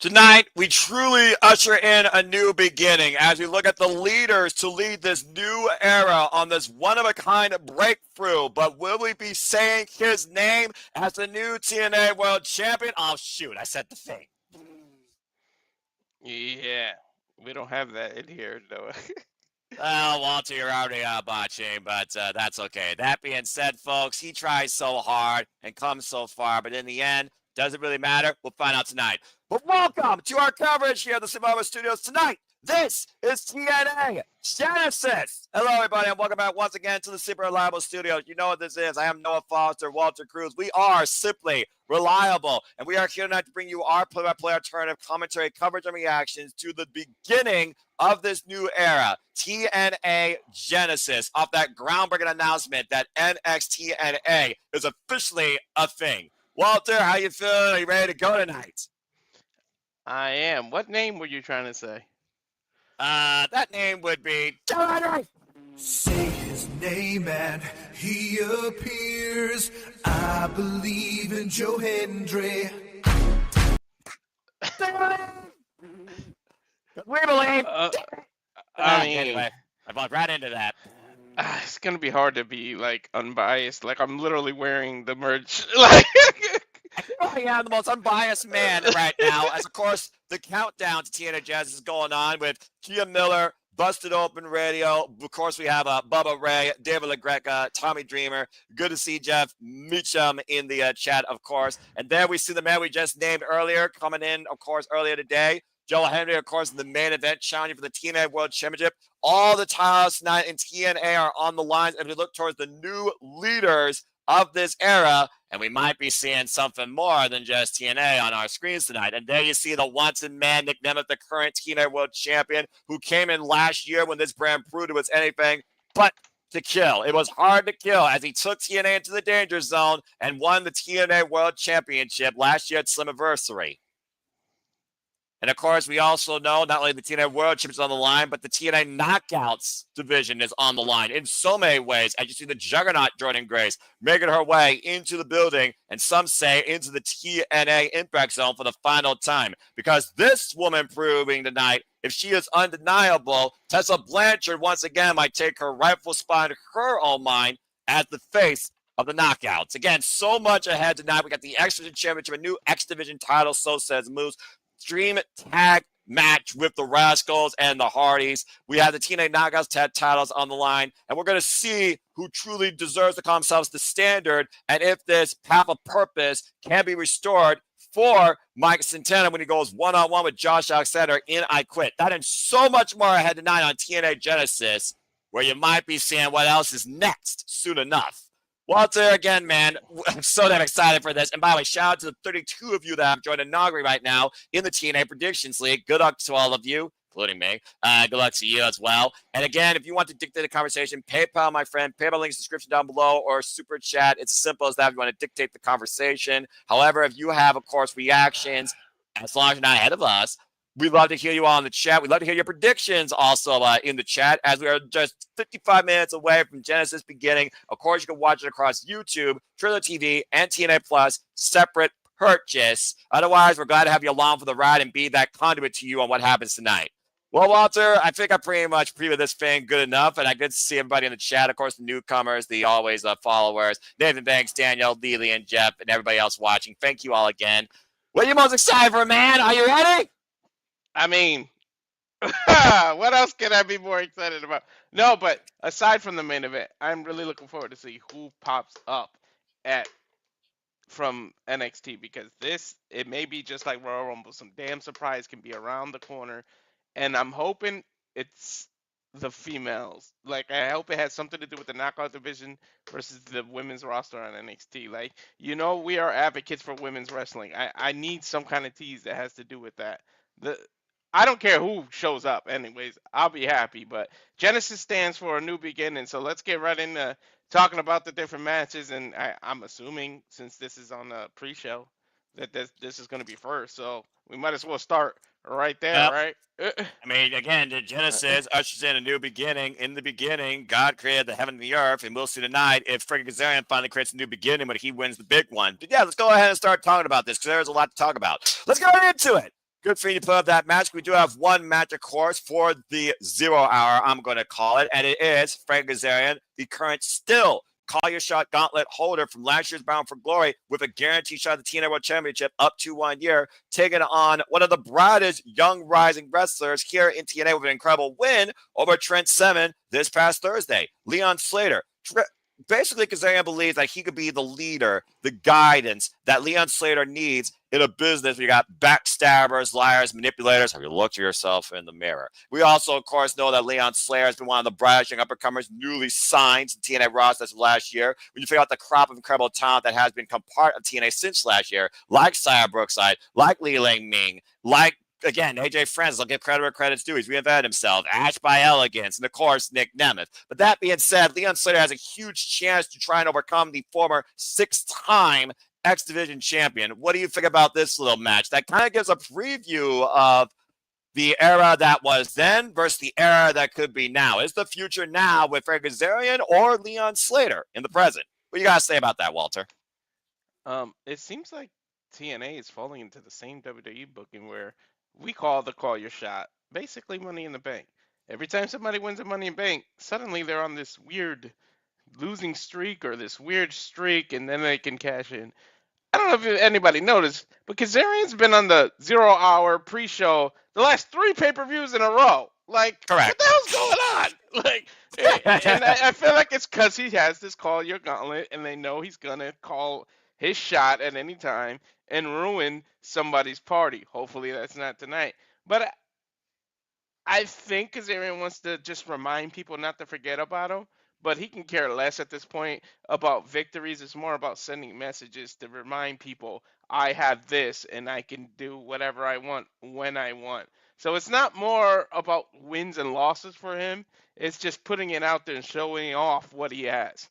Tonight, we truly usher in a new beginning as we look at the leaders to lead this new era on this one-of-a-kind breakthrough. But will we be saying his name as the new TNA World Champion? Oh, shoot, I said the thing. Yeah, we don't have that in here though. Well, Walter, you're already botching, but that's okay. That being said, folks, he tries so hard and comes so far, but in the end, does it really matter? We'll find out tonight. But welcome to our coverage here at the Slamovich Studios tonight. This is TNA Genesis. Hello, everybody, and welcome back once again to the Super Reliable Studios. You know what this is. I am Noah Foster, Walter Cruz. We are simply reliable, and we are here tonight to bring you our play-by-play alternative commentary, coverage, and reactions to the beginning of this new era, TNA Genesis, off that groundbreaking announcement that NXTNA is officially a thing. Walter, how you feeling? Are you ready to go tonight? I am. What name were you trying to say? That name would be Jody. Say his name and he appears. I believe in Joe Hendry. We believe. I mean, anyway, I walked right into that. It's gonna be hard to be like unbiased. Like I'm literally wearing the merch. Like I am the most unbiased man right now, as of course the countdown to TNA Jazz is going on with Kia Miller, Busted Open Radio. Of course, we have Bubba Ray, David LaGreca, Tommy Dreamer. Good to see Jeff Meacham in the chat, of course. And there we see the man we just named earlier coming in, of course, earlier today. Joe Hendry, of course, in the main event, challenging for the TNA World Championship. All the titles tonight in TNA are on the lines as we look towards the new leaders of this era, and we might be seeing something more than just TNA on our screens tonight. And there you see the wanted man, Nick Nemeth, the current TNA World Champion, who came in last year when this brand proved it was anything but to kill. It was hard to kill as he took TNA into the danger zone and won the TNA World Championship last year at Slammiversary. And, of course, we also know not only the TNA World Championship is on the line, but the TNA Knockouts division is on the line in so many ways. As you see the juggernaut Jordynne Grace making her way into the building, and some say into the TNA Impact Zone for the final time. Because this woman proving tonight, if she is undeniable, Tessa Blanchard once again might take her rightful spot in her own mind as the face of the Knockouts. Again, so much ahead tonight. We got the X Division Championship, a new X Division title, so says Moose. Stream tag match with the Rascals and the Hardys. We have the TNA Knockouts tag titles on the line, and we're going to see who truly deserves to call themselves the standard and if this path of purpose can be restored for Mike Santana when he goes one-on-one with Josh Alexander in I Quit. That and so much more ahead tonight on TNA Genesis, where you might be seeing what else is next soon enough. Walter, again, man, I'm so damn excited for this. And by the way, shout out to the 32 of you that have joined Inaugurate right now in the TNA Predictions League. Good luck to all of you, including me. Good luck to you as well. And again, if you want to dictate a conversation, PayPal, my friend. PayPal link in the description down below, or Super Chat. It's as simple as that if you want to dictate the conversation. However, if you have, of course, reactions, as long as you're not ahead of us, we'd love to hear you all in the chat. We'd love to hear your predictions also in the chat, as we are just 55 minutes away from Genesis beginning. Of course, you can watch it across YouTube, Triller TV, and TNA Plus, separate purchase. Otherwise, we're glad to have you along for the ride and be that conduit to you on what happens tonight. Well, Walter, I think I pretty much previewed this thing good enough, and I good to see everybody in the chat. Of course, the newcomers, the always followers, Nathan Banks, Danielle, Lily, and Jeff, and everybody else watching. Thank you all again. What are you most excited for, man? Are you ready? I mean, what else can I be more excited about? No, but aside from the main event, I'm really looking forward to see who pops up from NXT, because it may be just like Royal Rumble. Some damn surprise can be around the corner, and I'm hoping it's the females. Like, I hope it has something to do with the knockout division versus the women's roster on NXT. Like, we are advocates for women's wrestling. I need some kind of tease that has to do with that. I don't care who shows up anyways. I'll be happy. But Genesis stands for a new beginning. So let's get right into talking about the different matches. And I'm assuming, since this is on the pre-show, that this is going to be first. So we might as well start right there, right? I mean, again, the Genesis ushers in a new beginning. In the beginning, God created the heaven and the earth. And we'll see tonight if Frankie Kazarian finally creates a new beginning when he wins the big one. But yeah, let's go ahead and start talking about this, because there's a lot to talk about. Let's go right into it. Good for you to put up that match. We do have one match, of course, for the 0 hour, I'm going to call it, and it is Frank Kazarian, the current still Call Your Shot Gauntlet holder from last year's Bound for Glory with a guaranteed shot at the TNA World Championship up to 1 year, taking on one of the brightest young rising wrestlers here in TNA with an incredible win over Trent Seven this past Thursday. Leon Slater. Basically, Kazarian believes that he could be the leader, the guidance that Leon Slater needs in a business where you got backstabbers, liars, manipulators. Have you looked at yourself in the mirror? We also, of course, know that Leon Slater has been one of the brightest young up-and-comers newly signed to TNA roster last year. When you figure out the crop of incredible talent that has become part of TNA since last year, like Saya Brookside, like Li Ling Ming, like again, AJ Francis, I'll give credit where credit's due. He's reinvented himself. Ash by Elegance, and of course, Nick Nemeth. But that being said, Leon Slater has a huge chance to try and overcome the former 6-time X Division champion. What do you think about this little match? That kind of gives a preview of the era that was then versus the era that could be now. Is the future now with Frank Kazarian or Leon Slater in the present? What do you got to say about that, Walter? It seems like TNA is falling into the same WWE booking where we call your shot basically Money in the Bank. Every time somebody wins a Money in the Bank, suddenly they're on this weird losing streak or this weird streak, and then they can cash in. I don't know if anybody noticed, but Kazarian's been on the 0 hour pre-show the last 3 pay-per-views in a row. Like, correct. What the hell's going on? Like, and I feel like it's because he has this Call Your Gauntlet, and they know he's gonna call his shot at any time and ruin somebody's party. Hopefully that's not tonight. But I think Kazarian wants to just remind people not to forget about him, but he can care less at this point about victories. It's more about sending messages to remind people, I have this and I can do whatever I want when I want. So it's not more about wins and losses for him. It's just putting it out there and showing off what he has.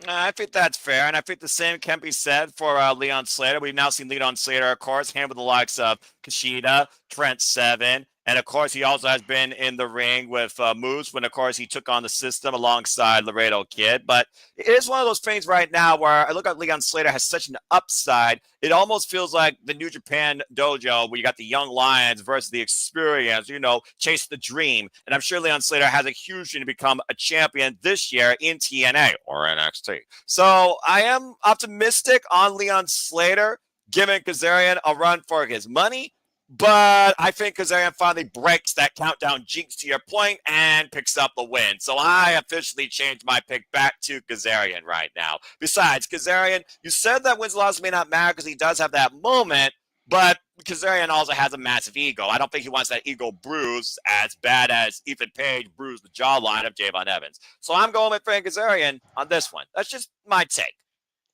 I think that's fair, and I think the same can be said for Leon Slater. We've now seen Leon Slater, of course, handle the likes of Kushida, Trent Seven, and of course, he also has been in the ring with Moose when, of course, he took on the system alongside Laredo Kid. But it is one of those things right now where I look at Leon Slater has such an upside. It almost feels like the New Japan dojo where you got the young lions versus the experience, chase the dream. And I'm sure Leon Slater has a huge dream to become a champion this year in TNA or NXT. So I am optimistic on Leon Slater giving Kazarian a run for his money. But I think Kazarian finally breaks that countdown jinx to your point and picks up the win. So I officially changed my pick back to Kazarian right now. Besides, Kazarian, you said that wins and losses may not matter because he does have that moment, but Kazarian also has a massive ego. I don't think he wants that ego bruised as bad as Ethan Page bruised the jawline of Javon Evans. So I'm going with Frank Kazarian on this one. That's just my take.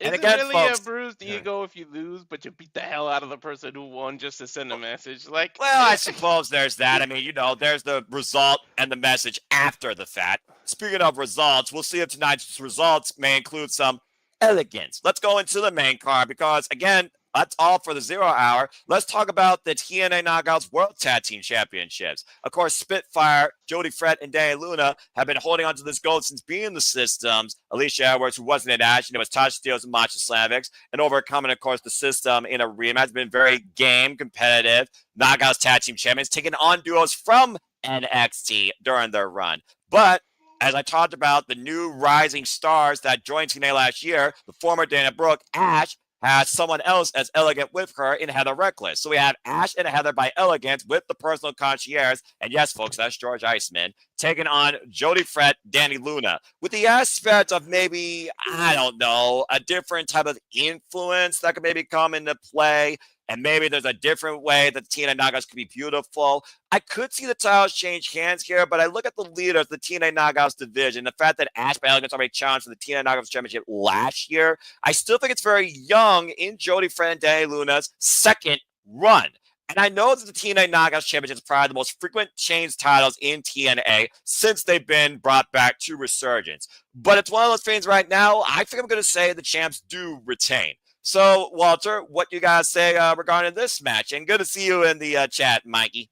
Is it really folks, a bruised ego if you lose, but you beat the hell out of the person who won just to send a message? Well, I suppose there's that. I mean, there's the result and the message after the fact. Speaking of results, we'll see if tonight's results may include some elegance. Let's go into the main card because, again, that's all for the 0 hour. Let's talk about the TNA Knockouts World Tag Team Championships. Of course, Spitfire, Jody, Fred, and Dani Luna have been holding on to this gold since being in the systems. Alicia Edwards, who wasn't in Ash, it was Tasha Steelz and Masha Slamovich, and overcoming, of course, the system in a rematch. Has been very game competitive. Knockouts Tag Team Champions taking on duos from NXT during their run. But as I talked about, the new rising stars that joined TNA last year, the former Dana Brooke, Ash, has someone else as elegant with her in Heather Reckless. So we have Ash and Heather by Elegance with the personal concierge. And yes, folks, that's George Iceman taking on Jody, Fred, Dani Luna with the aspect of maybe, I don't know, a different type of influence that could maybe come into play. And maybe there's a different way that the TNA Knockouts could be beautiful. I could see the titles change hands here, but I look at the leaders of the TNA Knockouts division, the fact that Ash by Elegance already challenged for the TNA Knockouts Championship last year, I still think it's very young in Jody, Fred, and Dani Luna's second run. And I know that the TNA Knockouts Championship is probably the most frequent change titles in TNA since they've been brought back to Resurgence. But it's one of those things right now, I think I'm going to say the champs do retain. So, Walter, what you guys say regarding this match? And good to see you in the chat, Mikey.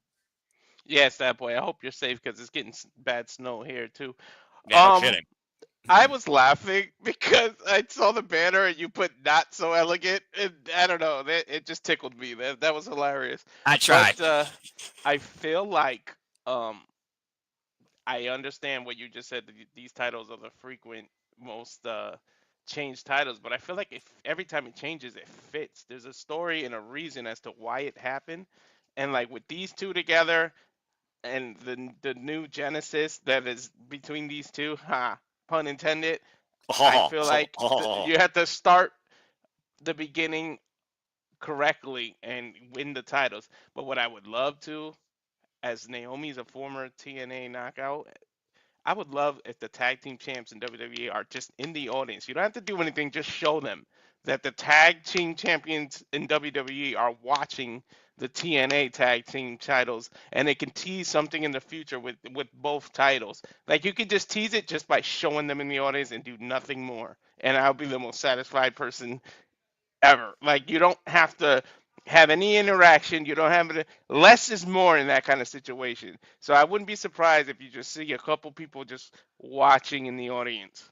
Yes, that boy. I hope you're safe because it's getting bad snow here, too. Yeah, no kidding. I was laughing because I saw the banner and you put "not so elegant," and I don't know, it just tickled me. That was hilarious. I tried. But I feel like I understand what you just said. These titles are the frequent, most changed titles, but I feel like if every time it changes, it fits. There's a story and a reason as to why it happened, and like with these two together and the new Genesis that is between these two, pun intended. I feel like you have to start the beginning correctly and win the titles. But what I would love to, as Naomi's a former TNA knockout, I would love if the tag team champs in WWE are just in the audience. You don't have to do anything, just show them that the tag team champions in WWE are watching the TNA tag team titles and they can tease something in the future with both titles. Like you could just tease it just by showing them in the audience and do nothing more. And I'll be the most satisfied person ever. Like you don't have to have any interaction. You don't have to. Less is more in that kind of situation. So I wouldn't be surprised if you just see a couple people just watching in the audience.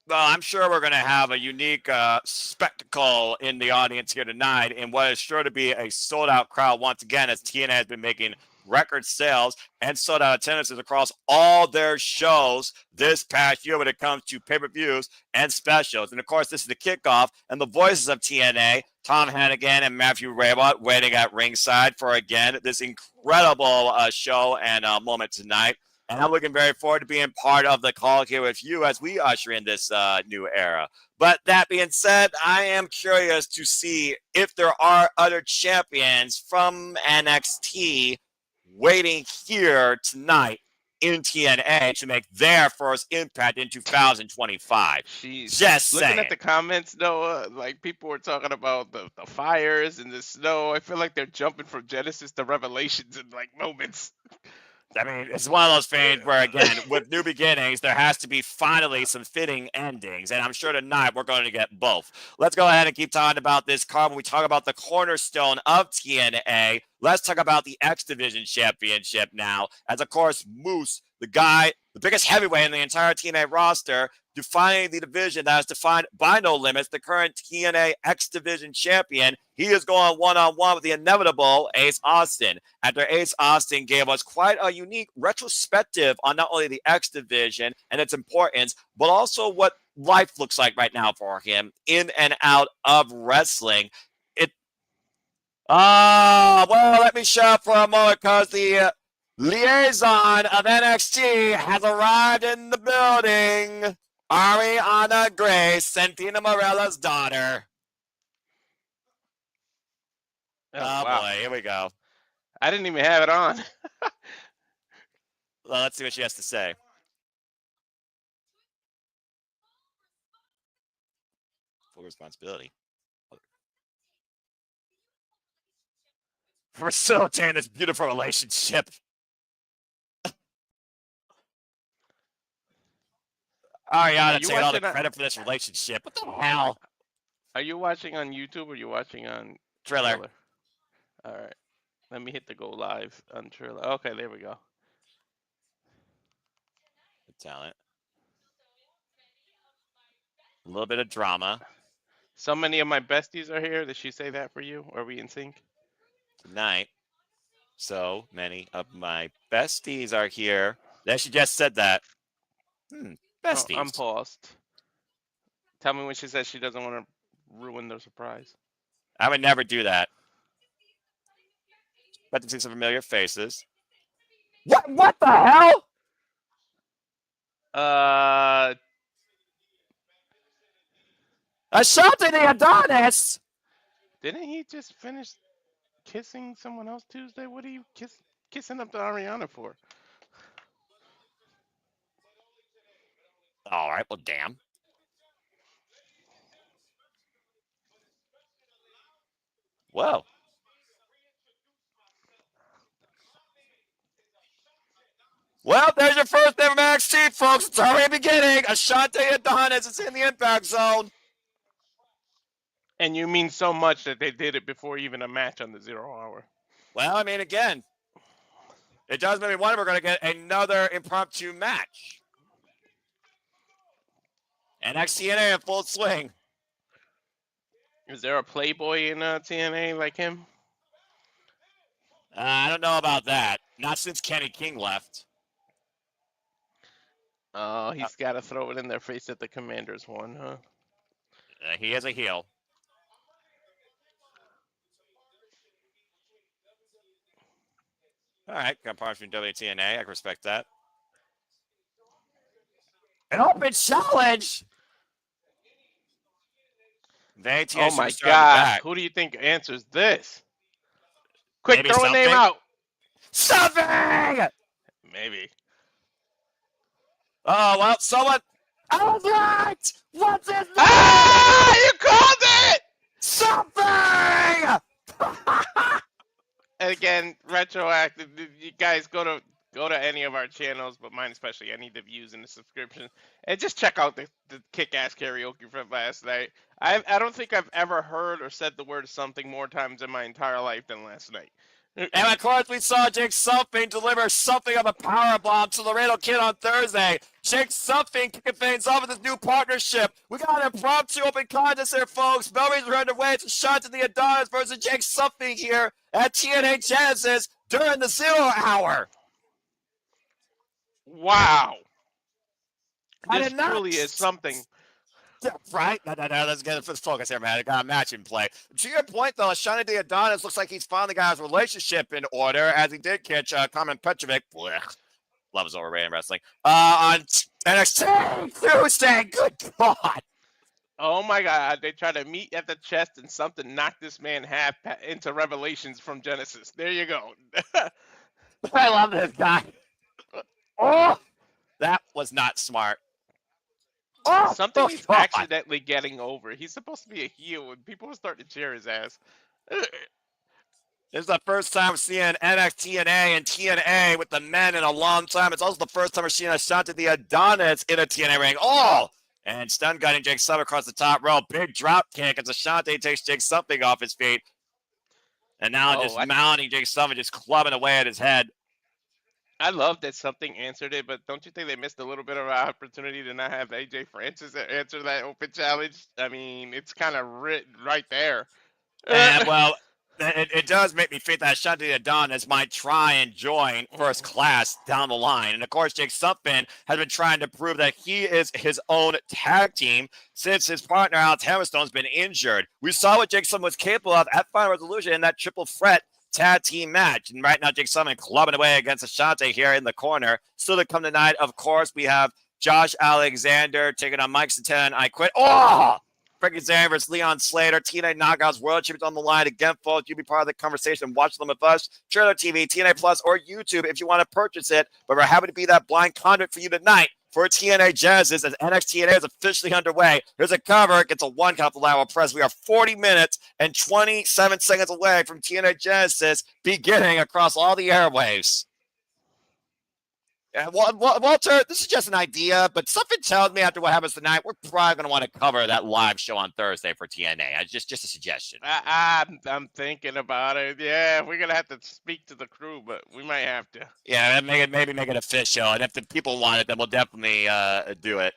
Well, I'm sure we're going to have a unique spectacle in the audience here tonight, and what is sure to be a sold-out crowd once again, as TNA has been making record sales and sold-out attendances across all their shows this past year when it comes to pay-per-views and specials. And, of course, this is the kickoff, and the voices of TNA, Tom Hannigan and Matthew Raybot, waiting at ringside for, again, this incredible show and moment tonight. And I'm looking very forward to being part of the call here with you as we usher in this new era. But that being said, I am curious to see if there are other champions from NXT waiting here tonight in TNA to make their first impact in 2025. Jeez. Just Looking saying. at the comments, Noah, like people were talking about the fires and the snow. I feel like they're jumping from Genesis to Revelations in like moments. I mean, it's one of those things where, again, with new beginnings, there has to be finally some fitting endings. And I'm sure tonight we're going to get both. Let's go ahead and keep talking about this card. When we talk about the cornerstone of TNA, let's talk about the X Division Championship now. As, of course, Moose, the guy, the biggest heavyweight in the entire TNA roster, defining the division that is defined by No Limits, the current TNA X Division champion. He is going one-on-one with the inevitable Ace Austin. After Ace Austin gave us quite a unique retrospective on not only the X Division and its importance, but also what life looks like right now for him in and out of wrestling. Well, let me shut up for a moment because the liaison of NXT has arrived in the building. Ariana Grace, Santina Morella's daughter. Oh wow. Boy, here we go. I didn't even have it on. Well, let's see what she has to say. Full responsibility. Facilitating this beautiful relationship. Ariana taking all the credit for this relationship. What the hell? Are you watching on YouTube or are you watching on Trailer? All right. Let me hit the go live on Trailer. Okay, there we go. Good talent. A little bit of drama. So many of my besties are here. Did she say that for you? Are we in sync? Tonight, so many of my besties are here. That she just said that. Besties. Oh, I'm paused. Tell me when she says she doesn't want to ruin the surprise. I would never do that. But to see some familiar faces. What the hell? Assaulting the Adonis. Didn't he just finish kissing someone else Tuesday? What are you kissing up to Ariana for? All right, well, damn. Whoa. Well, there's your first ever NXT, folks. It's already beginning. Ashante Adonis is in the impact zone. And you mean so much that they did it before even a match on the 0 hour. Well, I mean, again, it does make me wonder if we're going to get another impromptu match. TNA in full swing. Is there a Playboy in TNA like him? I don't know about that. Not since Kenny King left. Oh, he's got to throw it in their face that the Commanders won, huh? He is a heel. All right, got parts from WTNA. I can respect that. An open challenge. Oh my God! Who do you think answers this? Quick, Maybe throw something. a name out. Something. Maybe. Oh well, someone. All right. What's his name? Ah! You called it. Something. And again, retroactive. You guys go to any of our channels, but mine especially. I need the views and the subscription, and just check out the kick-ass karaoke from last night. I don't think I've ever heard or said the word something more times in my entire life than last night. And of course, we saw Jake Something deliver something of a power bomb to Laredo Kid on Thursday. Jake Something kicking things off with his new partnership. We got an impromptu open contest here, folks. Melrose are underway. It's a shot to the Adonis versus Jake Something here at TNA Genesis during the 0 hour. Wow. This truly is something. Right? No, let's focus here, man. I got a match in play. To your point, though, Shani the Adonis looks like he's finally got his relationship in order, as he did catch Carmen Petrovic. Blech. Love is overrated in wrestling. On NXT Tuesday. Good God. Oh my God! They try to meet at the chest, and something knocked this man half into Revelations from Genesis. There you go. I love this guy. Oh, that was not smart. Oh, something he's accidentally getting over. He's supposed to be a heel, and people are starting to cheer his ass. This is the first time we're seeing NXT and TNA with the men in a long time. It's also the first time we're seeing a shot to the Adonis in a TNA ring. Oh! And stun gunning Jake Something across the top row. Big drop kick as Ashante takes Jake Something off his feet. And now mounting Jake Something, just clubbing away at his head. I love that Something answered it, but don't you think they missed a little bit of an opportunity to not have AJ Francis answer that open challenge? I mean, it's kind of written right there. And, well, it does make me think that Ashante Adonis might try and join first class down the line. And, of course, Jake Something has been trying to prove that he is his own tag team since his partner, Alex Hammerstone's been injured. We saw what Jake Something was capable of at Final Resolution in that triple threat tag team match. And right now, Jake Something clubbing away against Ashante here in the corner. Still to come tonight, of course, we have Josh Alexander taking on Mike Santana and I Quit. Oh! Frankie Kazarian versus Leon Slater. TNA Knockouts World Champions on the line. Again, folks, you be part of the conversation. Watch them with us. Trailer TV, TNA Plus, or YouTube if you want to purchase it. But we're happy to be that blind conduit for you tonight for TNA Genesis as NXT is officially underway. Here's a cover. It gets a one count lateral press. We are 40 minutes and 27 seconds away from TNA Genesis beginning across all the airwaves. Walter, this is just an idea, but something tells me after what happens tonight, we're probably going to want to cover that live show on Thursday for TNA. It's just a suggestion. I'm thinking about it. Yeah, we're going to have to speak to the crew, but we might have to. Yeah, maybe make it official, and if the people want it, then we'll definitely do it.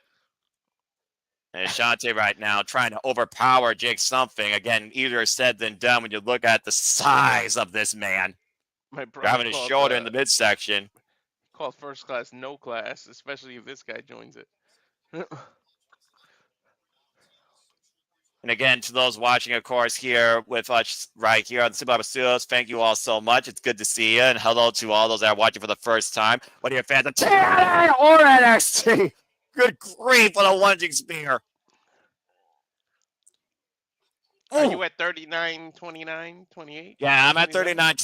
And Ashante right now trying to overpower Jake Something. Again, easier said than done when you look at the size of this man. Grabbing his shoulder in the midsection. Called first class no class, especially if this guy joins it. And again, to those watching, of course, here with us right here on the Super Studios, thank you all so much. It's good to see you. And hello to all those that are watching for the first time. What are your fans of TNA or NXT? Good grief, what a lunging spear. Are you at 39, 29, 28? Yeah, I'm at 39,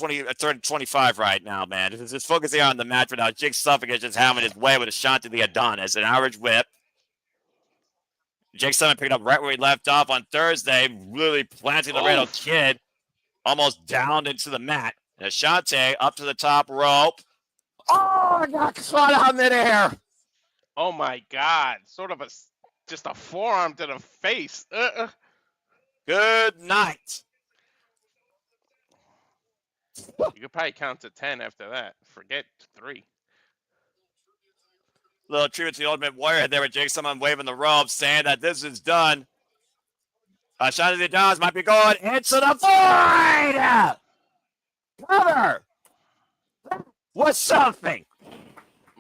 25 right now, man. Just focusing on the match right now. Jake Something is just having his way with a shot to the Adonis. An average whip. Jake Something picked up right where he left off on Thursday, really planting the Laredo Kid almost down into the mat. And Ashante up to the top rope. Oh, I got caught out midair. Oh, my God. Sort of just a forearm to the face. Good night. You could probably count to 10 after that. Forget 3. Little tribute to the Ultimate Warrior there with Jake someone waving the ropes, saying that this is done. Shanti Dawes might be going into the void. Cover. What's something?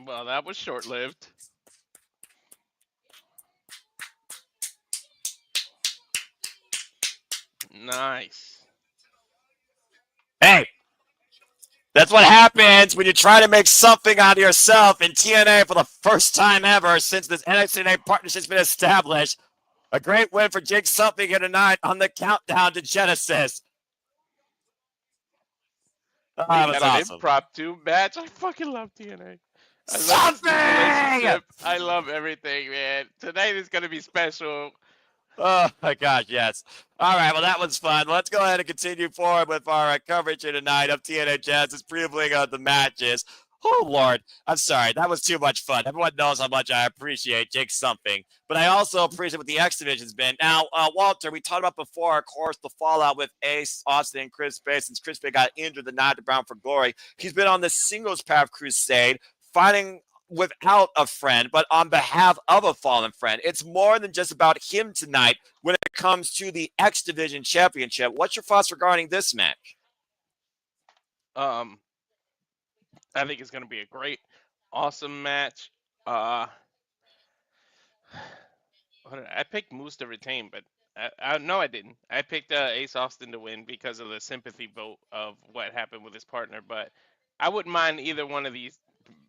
Well, that was short-lived. Nice. Hey, that's what happens when you try to make something out of yourself in TNA for the first time ever since this NXT partnership's been established. A great win for Jake Something here tonight on the countdown to Genesis. We That was got an awesome. impromptu match. I fucking love TNA. I love Something! this relationship. I love everything, man. Tonight is gonna be special. Oh my gosh, yes. All right, well that was fun. Let's go ahead and continue forward with our coverage here tonight of TNA Genesis, previewing the matches. Oh Lord, I'm sorry, that was too much fun. Everyone knows how much I appreciate Jake Something, but I also appreciate what the X Division's been. Now, Walter, we talked about before, of course, the fallout with Ace Austin and Chris Bay since Chris Bay got injured the night of Bound for Glory. He's been on the singles path crusade, fighting without a friend, but on behalf of a fallen friend. It's more than just about him tonight when it comes to the X Division Championship. What's your thoughts regarding this match? I think it's going to be a great, awesome match. I picked Moose to retain, but no, I didn't. I picked Ace Austin to win because of the sympathy vote of what happened with his partner, but I wouldn't mind either one of these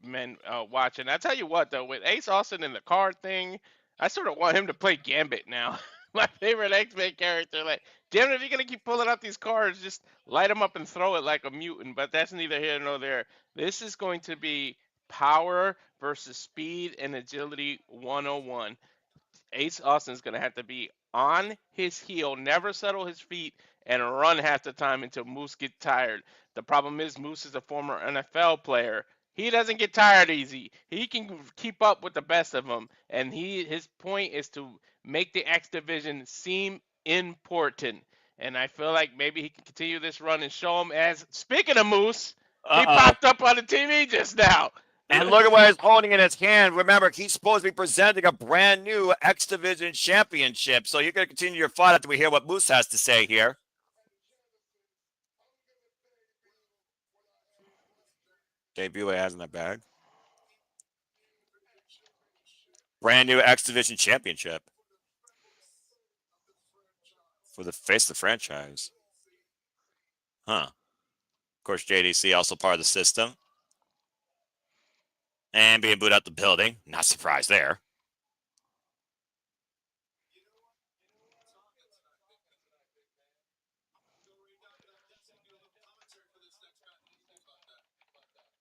men watching. I tell you what, though, with Ace Austin and the card thing, I sort of want him to play Gambit now. My favorite X-Men character. Like, damn it, if you're going to keep pulling out these cards, just light them up and throw it like a mutant. But that's neither here nor there. This is going to be power versus speed and agility 101. Ace Austin's going to have to be on his heel, never settle his feet, and run half the time until Moose gets tired. The problem is Moose is a former NFL player. He doesn't get tired easy. He can keep up with the best of them. And his point is to make the X Division seem important. And I feel like maybe he can continue this run and show him as, speaking of Moose, he popped up on the TV just now. And look at what he's holding in his hand. Remember, he's supposed to be presenting a brand new X Division Championship. So you're going to continue your fight after we hear what Moose has to say here. Debut he has in the bag. Brand new X Division Championship for the face of the franchise. Huh. Of course, JDC also part of the system. And being booed out the building. Not surprised there.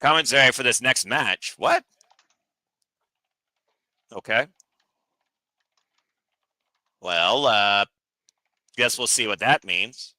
Commentary for this next match. What? Okay. Well, guess we'll see what that means.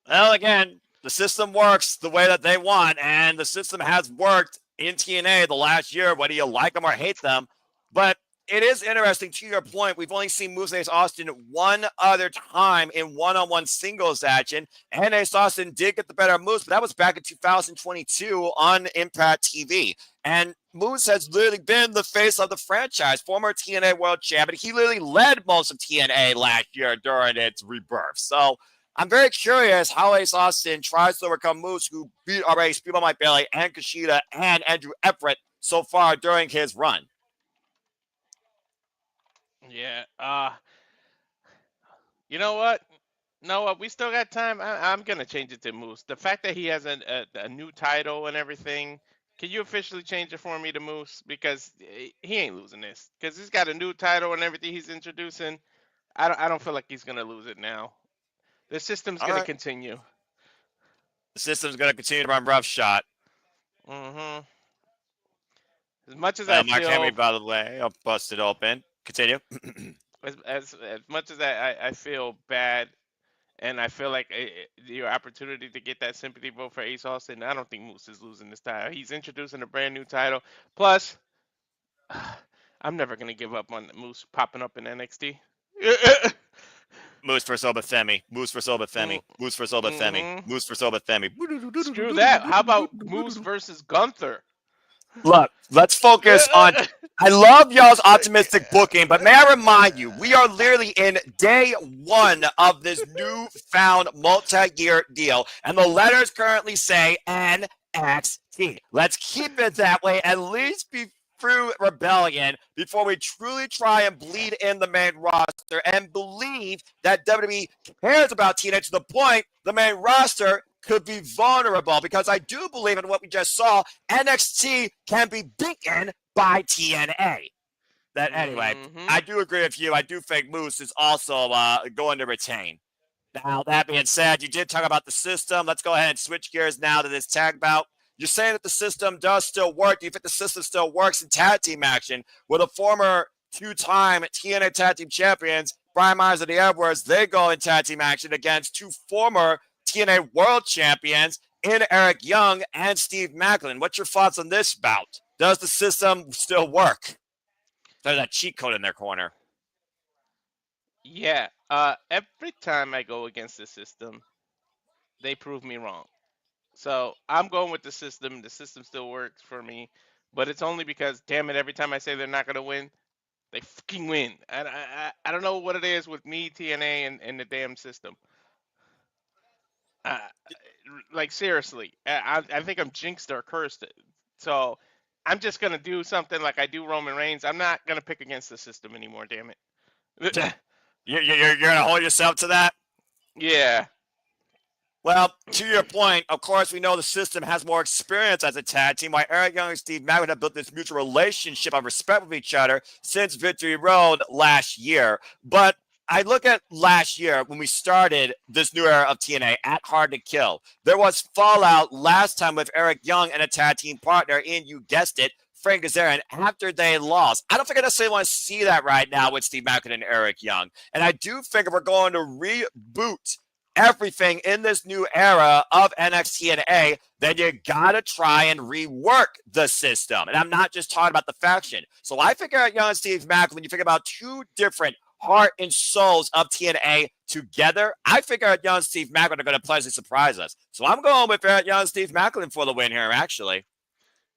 Well, again, the system works the way that they want, and the system has worked in TNA the last year, whether you like them or hate them. But it is interesting, to your point, we've only seen Moose and Ace Austin one other time in one-on-one singles action, and Ace Austin did get the better of Moose, but that was back in 2022 on Impact TV. And Moose has literally been the face of the franchise, former TNA World Champion. He literally led most of TNA last year during its rebirth. So I'm very curious how Ace Austin tries to overcome Moose, who beat already Speedball Mike Bailey and Kushida and Andrew Everett so far during his run. Yeah. You know what? No, we still got time. I'm going to change it to Moose. The fact that he has a new title and everything, can you officially change it for me to Moose? Because he ain't losing this. Because he's got a new title and everything he's introducing. I don't feel like he's going to lose it now. The system's going to continue. The system's going to continue to run roughshod. Mm-hmm. As much as I Mark feel... Henry, by the way, I'll bust it open. Continue. as much as I feel bad, and I feel like your opportunity to get that sympathy vote for Ace Austin, I don't think Moose is losing this title. He's introducing a brand new title. Plus, I'm never going to give up on Moose popping up in NXT. Moose for Obafemi. Moose for Obafemi. Moose for Obafemi. Moose for Obafemi. Screw that. How about Moose versus Gunther? Look, let's focus on. I love y'all's optimistic booking, but may I remind you, we are literally in day one of this newfound multi-year deal, and the letters currently say NXT. Let's keep it that way, at least be through Rebellion before we truly try and bleed in the main roster and believe that WWE cares about TNA to the point the main roster could be vulnerable, because I do believe in what we just saw. NXT can be beaten by TNA. That anyway, I do agree with you. I do think Moose is also going to retain. Now, that being said, you did talk about the system. Let's go ahead and switch gears now to this tag bout. You're saying that the system does still work. Do you think the system still works in tag team action with a former two-time TNA tag team champions, Brian Myers and the Edwards? They go in tag team action against two former TNA world champions in Eric Young and Steve Maclin. What's your thoughts on this bout? Does the system still work? There's a cheat code in their corner. Yeah. Every time I go against the system, they prove me wrong. So I'm going with the system. The system still works for me, but it's only because, damn it, every time I say they're not gonna win, they fucking win. I don't know what it is with me, TNA, and the damn system. Like seriously, I think I'm jinxed or cursed. So I'm just gonna do something like I do Roman Reigns. I'm not gonna pick against the system anymore. Damn it. You're gonna hold yourself to that? Yeah. Well, to your point, of course, we know the system has more experience as a tag team, while Eric Young and Steve Maclin have built this mutual relationship of respect with each other since Victory Road last year. But I look at last year when we started this new era of TNA at Hard to Kill. There was fallout last time with Eric Young and a tag team partner in, you guessed it, Frank Kazarian, after they lost. I don't think I necessarily want to see that right now with Steve Maclin and Eric Young. And I do think if we're going to reboot everything in this new era of NXT and A, then you gotta try and rework the system. And I'm not just talking about the faction. So I think Eric Young and Steve Maclin, when you think about two different heart and souls of TNA together, I think Eric Young and Steve Maclin are going to pleasantly surprise us. So I'm going with Eric Young and Steve Maclin for the win here, actually.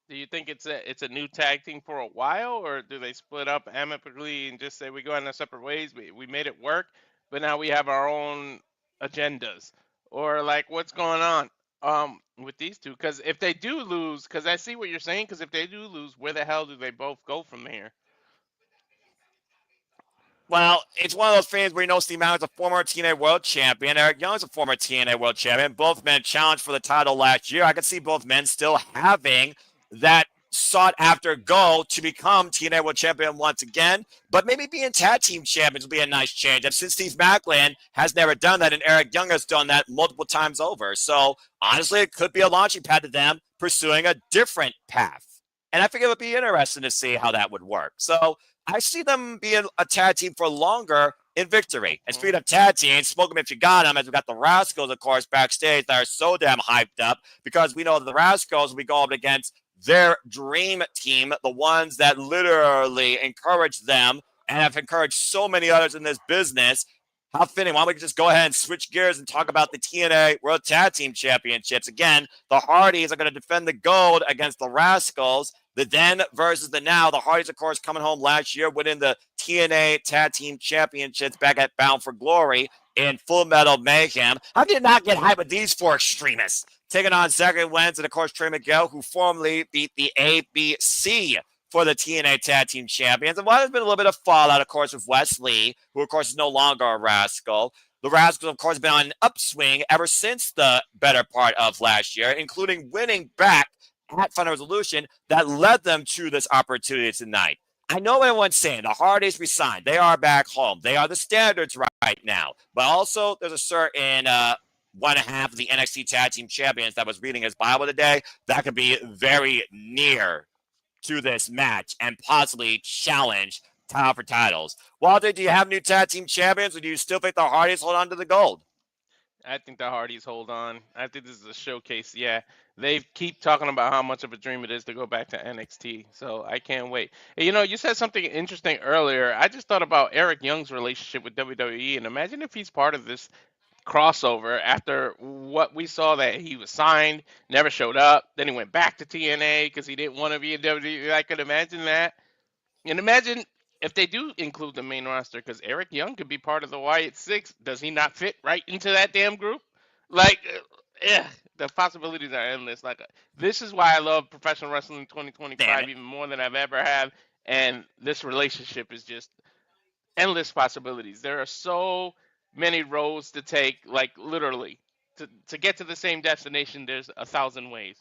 Do you think it's a new tag team for a while, or do they split up amicably and just say we go in our separate ways? We made it work, but now we have our own agendas, or like what's going on with these two? Because if they do lose, because I see what you're saying, because if they do lose, where the hell do they both go from here? Well, it's one of those things where you know Steve Maclin is a former TNA World Champion. Eric Young is a former TNA World Champion. Both men challenged for the title last year. I can see both men still having that sought-after goal to become TNA World Champion once again, but maybe being tag team champions would be a nice change. And since Steve Maclin has never done that, and Eric Young has done that multiple times over. So, honestly, it could be a launching pad to them pursuing a different path. And I think it would be interesting to see how that would work. So, I see them being a tag team for longer in victory. And speaking of tag teams, smoke them if you got them, as we got the Rascals, of course, backstage that are so damn hyped up because we know that the Rascals will be going up against their dream team, the ones that literally encourage them and have encouraged so many others in this business. How fitting. Why don't we just go ahead and switch gears and talk about the TNA World Tag Team Championships? Again, the Hardys are going to defend the gold against the Rascals. The then versus the now. The Hardys, of course, coming home last year, winning the TNA Tag Team Championships back at Bound for Glory in Full Metal Mayhem. How did not get hyped with these four extremists? Taking on Zachary, Wentz, and, of course, Trey Miguel, who formerly beat the ABC for the TNA Tag Team Champions. And while there's been a little bit of fallout, of course, with Wesley, who, of course, is no longer a Rascal, the Rascals, of course, have been on an upswing ever since the better part of last year, including winning back at Final Resolution that led them to this opportunity tonight. I know everyone's saying the Hardys resigned. They are back home. They are the standards right now. But also, there's a certain one half of the NXT Tag Team Champions that was reading his Bible today that could be very near to this match and possibly challenge title for titles. Walter, do you have new tag team champions, or do you still think the Hardys hold on to the gold? I think the Hardys hold on. I think this is a showcase. Yeah, they keep talking about how much of a dream it is to go back to NXT. So I can't wait. And, you know, you said something interesting earlier. I just thought about Eric Young's relationship with WWE, and imagine if he's part of this crossover after what we saw that he was signed, never showed up, then he went back to TNA because he didn't want to be in WWE. I could imagine that. And imagine if they do include the main roster, because Eric Young could be part of the Wyatt Six. Does he not fit right into that damn group? Like, yeah, the possibilities are endless. Like, this is why I love professional wrestling in 2025 even more than I've ever have. And this relationship is just endless possibilities. There are so many roads to take, like literally, to get to the same destination. There's 1,000 ways.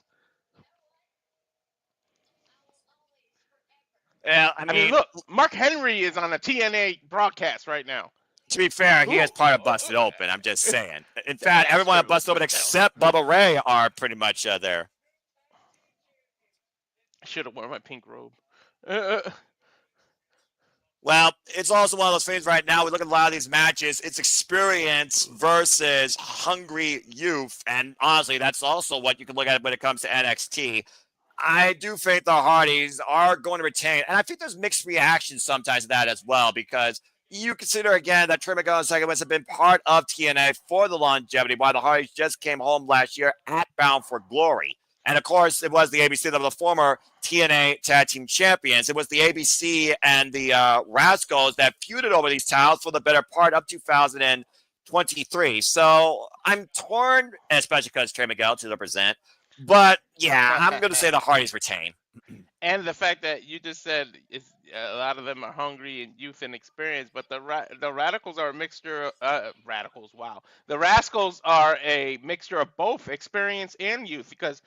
Yeah, I mean, look, Mark Henry is on a TNA broadcast right now. To be fair, he is part of Busted Open. I'm just saying. In fact, everyone at Busted Open except Bubba Ray are pretty much there. I should have worn my pink robe. Well, it's also one of those things right now. We look at a lot of these matches. It's experience versus hungry youth. And honestly, that's also what you can look at when it comes to NXT. I do think the Hardys are going to retain. And I think there's mixed reactions sometimes to that as well, because you consider, again, that Trey, Miguel, and Zachary have been part of TNA for the longevity, while the Hardys just came home last year at Bound for Glory. And, of course, it was the ABC that were the former TNA Tag Team Champions. It was the ABC and the Rascals that feuded over these titles for the better part of 2023. So I'm torn, especially because Trey Miguel to represent. But, yeah, I'm going to say the Hardys retain. And the fact that you just said a lot of them are hungry and youth and experience, but the Radicals are a mixture of Radicals. Wow, the Rascals are a mixture of both experience and youth, because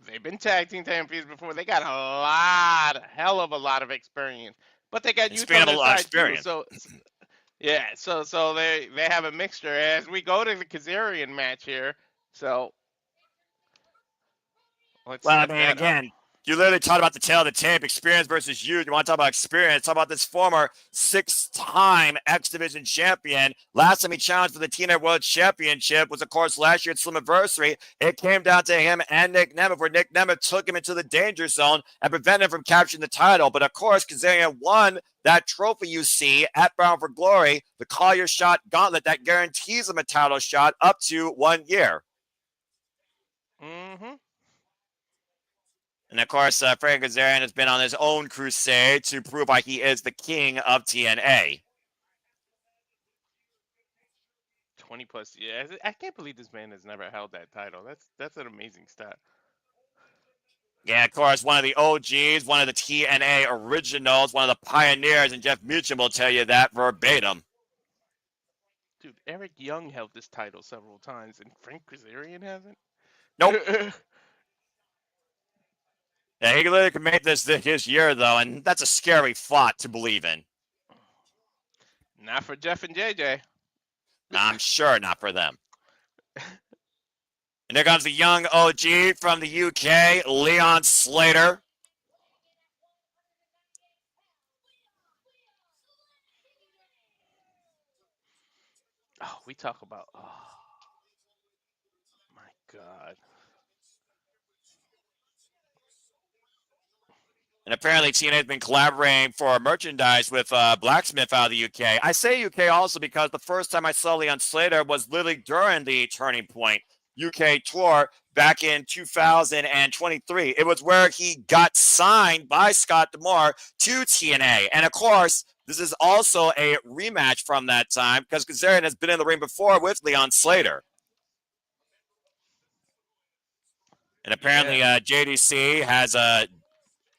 they've been tag team champions before. They got a hell of a lot of experience, but they got youth on their side too. So yeah, so they have a mixture. As we go to the Kazarian match here, so again, you literally talked about the tail of the tape, experience versus youth. You want to talk about experience? Talk about this former 6-time X Division champion. Last time he challenged for the TNA World Championship was, of course, last year's Slammiversary. It came down to him and Nick Nemeth, where Nick Nemeth took him into the danger zone and prevented him from capturing the title. But, of course, Kazarian won that trophy you see at Bound for Glory, the Call Your Shot Gauntlet that guarantees him a title shot up to 1 year. Mm-hmm. And, of course, Frankie Kazarian has been on his own crusade to prove why he is the king of TNA. 20+ years. I can't believe this man has never held that title. That's an amazing stat. Yeah, of course, one of the OGs, one of the TNA originals, one of the pioneers, and Jeff Meacham will tell you that verbatim. Dude, Eric Young held this title several times, and Frank Kazarian hasn't? Nope. Yeah, he literally can make this his year, though, and that's a scary thought to believe in. Not for Jeff and JJ. I'm sure not for them. And there comes the young OG from the UK, Leon Slater. Oh, we talk about... Oh, my God. And apparently TNA has been collaborating for merchandise with Blacksmith out of the UK. I say UK also because the first time I saw Leon Slater was literally during the Turning Point UK tour back in 2023. It was where he got signed by Scott D'Amore to TNA. And of course, this is also a rematch from that time because Kazarian has been in the ring before with Leon Slater. And apparently JDC has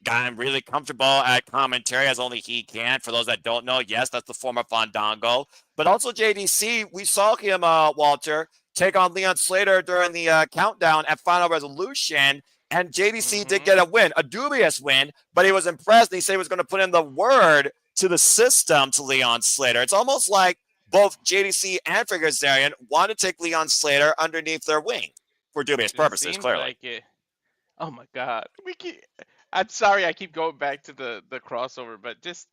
gotten really comfortable at commentary as only he can. For those that don't know, yes, that's the former Fandango. But also JDC, we saw him, Walter, take on Leon Slater during the countdown at Final Resolution. And JDC did get a win, a dubious win, but he was impressed. And he said he was going to put in the word to the system to Leon Slater. It's almost like both JDC and Kazarian want to take Leon Slater underneath their wing for dubious purposes, clearly. Like it. Oh, my God. I'm sorry I keep going back to the crossover, but just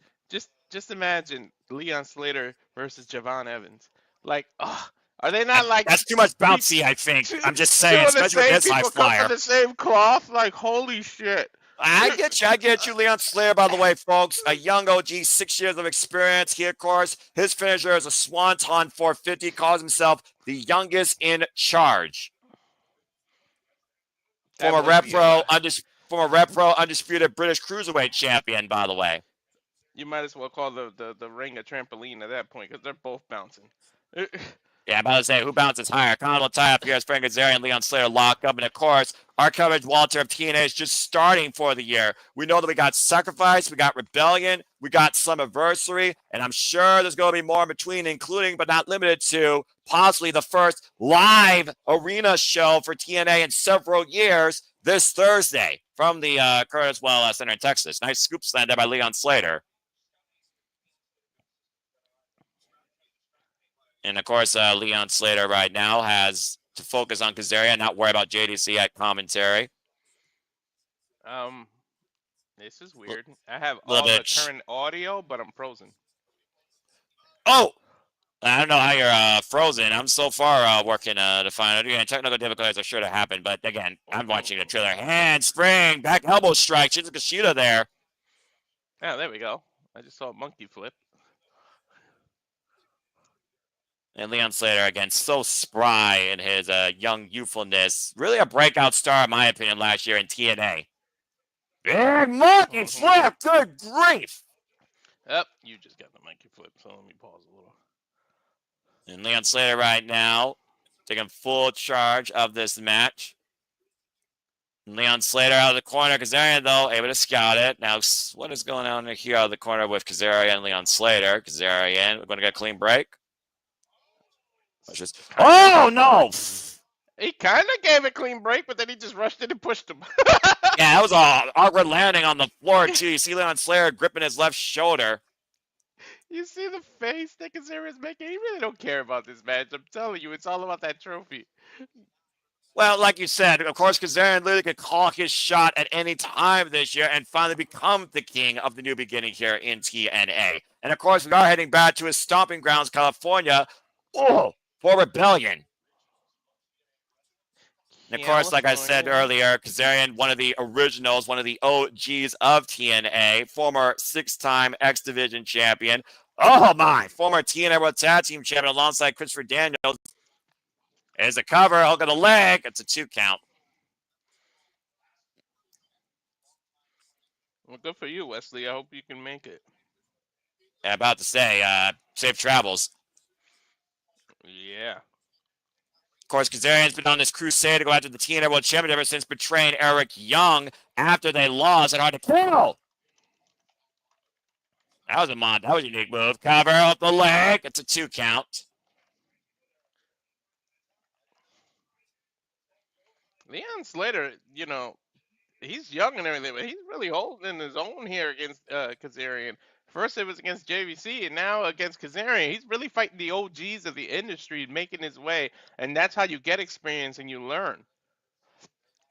imagine Leon Slater versus Javon Evans. Like, are they not like... That's too much bouncy, I think. I'm just saying, especially with this high flyer. Come from the same cloth? Like, holy shit. I get you, Leon Slater, by the way, folks. A young OG, 6 years of experience. He, of course, his finisher is a Swanton 450, calls himself the youngest in charge. That Former would be a lot. former Rep Pro undisputed British Cruiserweight champion, by the way. You might as well call the ring a trampoline at that point because they're both bouncing. Yeah, I'm about to say, who bounces higher? Conor tie up here as Frank Kazarian and Leon Slater lock up. And, of course, our coverage, Walter, of TNA is just starting for the year. We know that we got Sacrifice, we got Rebellion, we got Slammiversary, and I'm sure there's going to be more in between, including but not limited to possibly the first live arena show for TNA in several years this Thursday from the Curtis Well Center in Texas. Nice scoop slam there by Leon Slater. And, of course, Leon Slater right now has to focus on Kazarian, not worry about JDC at commentary. This is weird. I have Little all the bit. current audio, but I'm frozen. Oh! I don't know how you're frozen. I'm so far working to find out. Again, technical difficulties are sure to happen. But, again, I'm watching the trailer. Handspring, back elbow strike. Shizuka Kushida there. Yeah, there we go. I just saw a monkey flip. And Leon Slater, again, so spry in his young youthfulness. Really a breakout star, in my opinion, last year in TNA. Big monkey flip! Good grief! Yep, you just got the monkey flip, so let me pause a little. And Leon Slater right now taking full charge of this match. And Leon Slater out of the corner. Kazarian, though, able to scout it. Now, what is going on here out of the corner with Kazarian and Leon Slater? Kazarian, we're going to get a clean break. Oh, no! He kind of gave a clean break, but then he just rushed in and pushed him. Yeah, that was an awkward landing on the floor, too. You see Leon Slater gripping his left shoulder. You see the face that Kazarian's making? He really don't care about this match. I'm telling you, it's all about that trophy. Well, like you said, of course, Kazarian literally could call his shot at any time this year and finally become the king of the new beginning here in TNA. And, of course, we are heading back to his stomping grounds, California, for Rebellion. And, of course, like I said earlier, Kazarian, one of the originals, one of the OGs of TNA, former 6-time X Division champion. Oh, my! Former TNA World Tag Team champion alongside Christopher Daniels. There's a cover, hook of the leg. It's a 2 count. Well, good for you, Wesley. I hope you can make it. Yeah, about to say, safe travels. Yeah. Of course, Kazarian's been on this crusade to go after the TNA World Championship ever since betraying Eric Young after they lost at Hard to Kill. That was a unique move. Cover up the leg. It's a 2 count. Leon Slater, you know, he's young and everything, but he's really holding his own here against Kazarian. First it was against JVC, and now against Kazarian. He's really fighting the OGs of the industry, making his way, and that's how you get experience and you learn.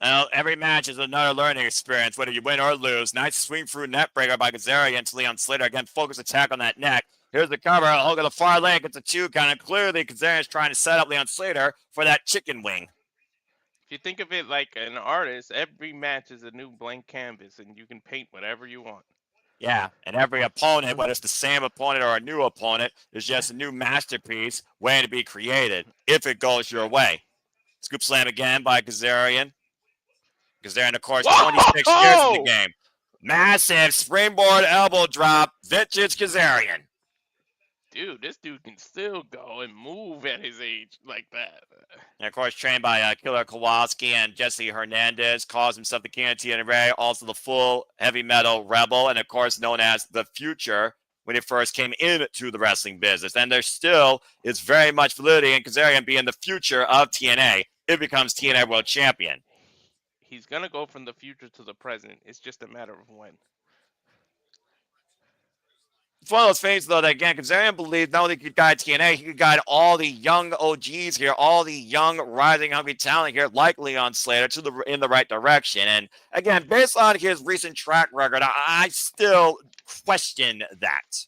Well, every match is another learning experience, whether you win or lose. Nice swing through net breaker by Kazarian to Leon Slater. Again, focus attack on that neck. Here's the cover. Hook of the far leg. It's a 2 count, and clearly Kazarian's trying to set up Leon Slater for that chicken wing. If you think of it like an artist, every match is a new blank canvas, and you can paint whatever you want. Yeah, and every opponent, whether it's the same opponent or a new opponent, is just a new masterpiece waiting to be created if it goes your way. Scoop slam again by Kazarian. Kazarian, of course, 26 years in the game. Massive springboard elbow drop. Vintage Kazarian. Dude, this dude can still go and move at his age like that. And, of course, trained by Killer Kowalski and Jesse Hernandez, calls himself the King of TNA, also the full heavy metal rebel, and, of course, known as the Future when he first came into the wrestling business. And there still is very much validity in Kazarian being the future of TNA. It becomes TNA World Champion. He's going to go from the future to the present. It's just a matter of when. It's one of those things, though, that, again, Kazarian believed not only could guide TNA, he could guide all the young OGs here, all the young, rising, hungry talent here, like Leon Slater, in the right direction. And, again, based on his recent track record, I still question that.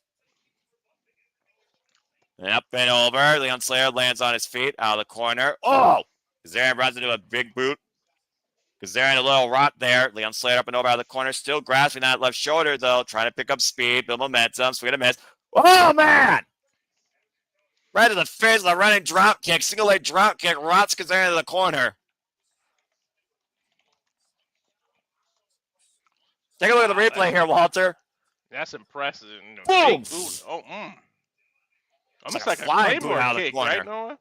And up and over. Leon Slater lands on his feet out of the corner. Oh! Kazarian runs into a big boot. Kazarian a little rot there. Leon Slater up and over out of the corner. Still grasping that left shoulder, though. Trying to pick up speed, build momentum. Swing and a miss. Oh, man! Right to the face of the running drop kick. Single leg drop kick. Rots Kazarian to the corner. Take a look at the replay here, Walter. That's impressive. Boom! Oh, almost like a like a flying boot Claymore out of the kick, corner. right, Noah?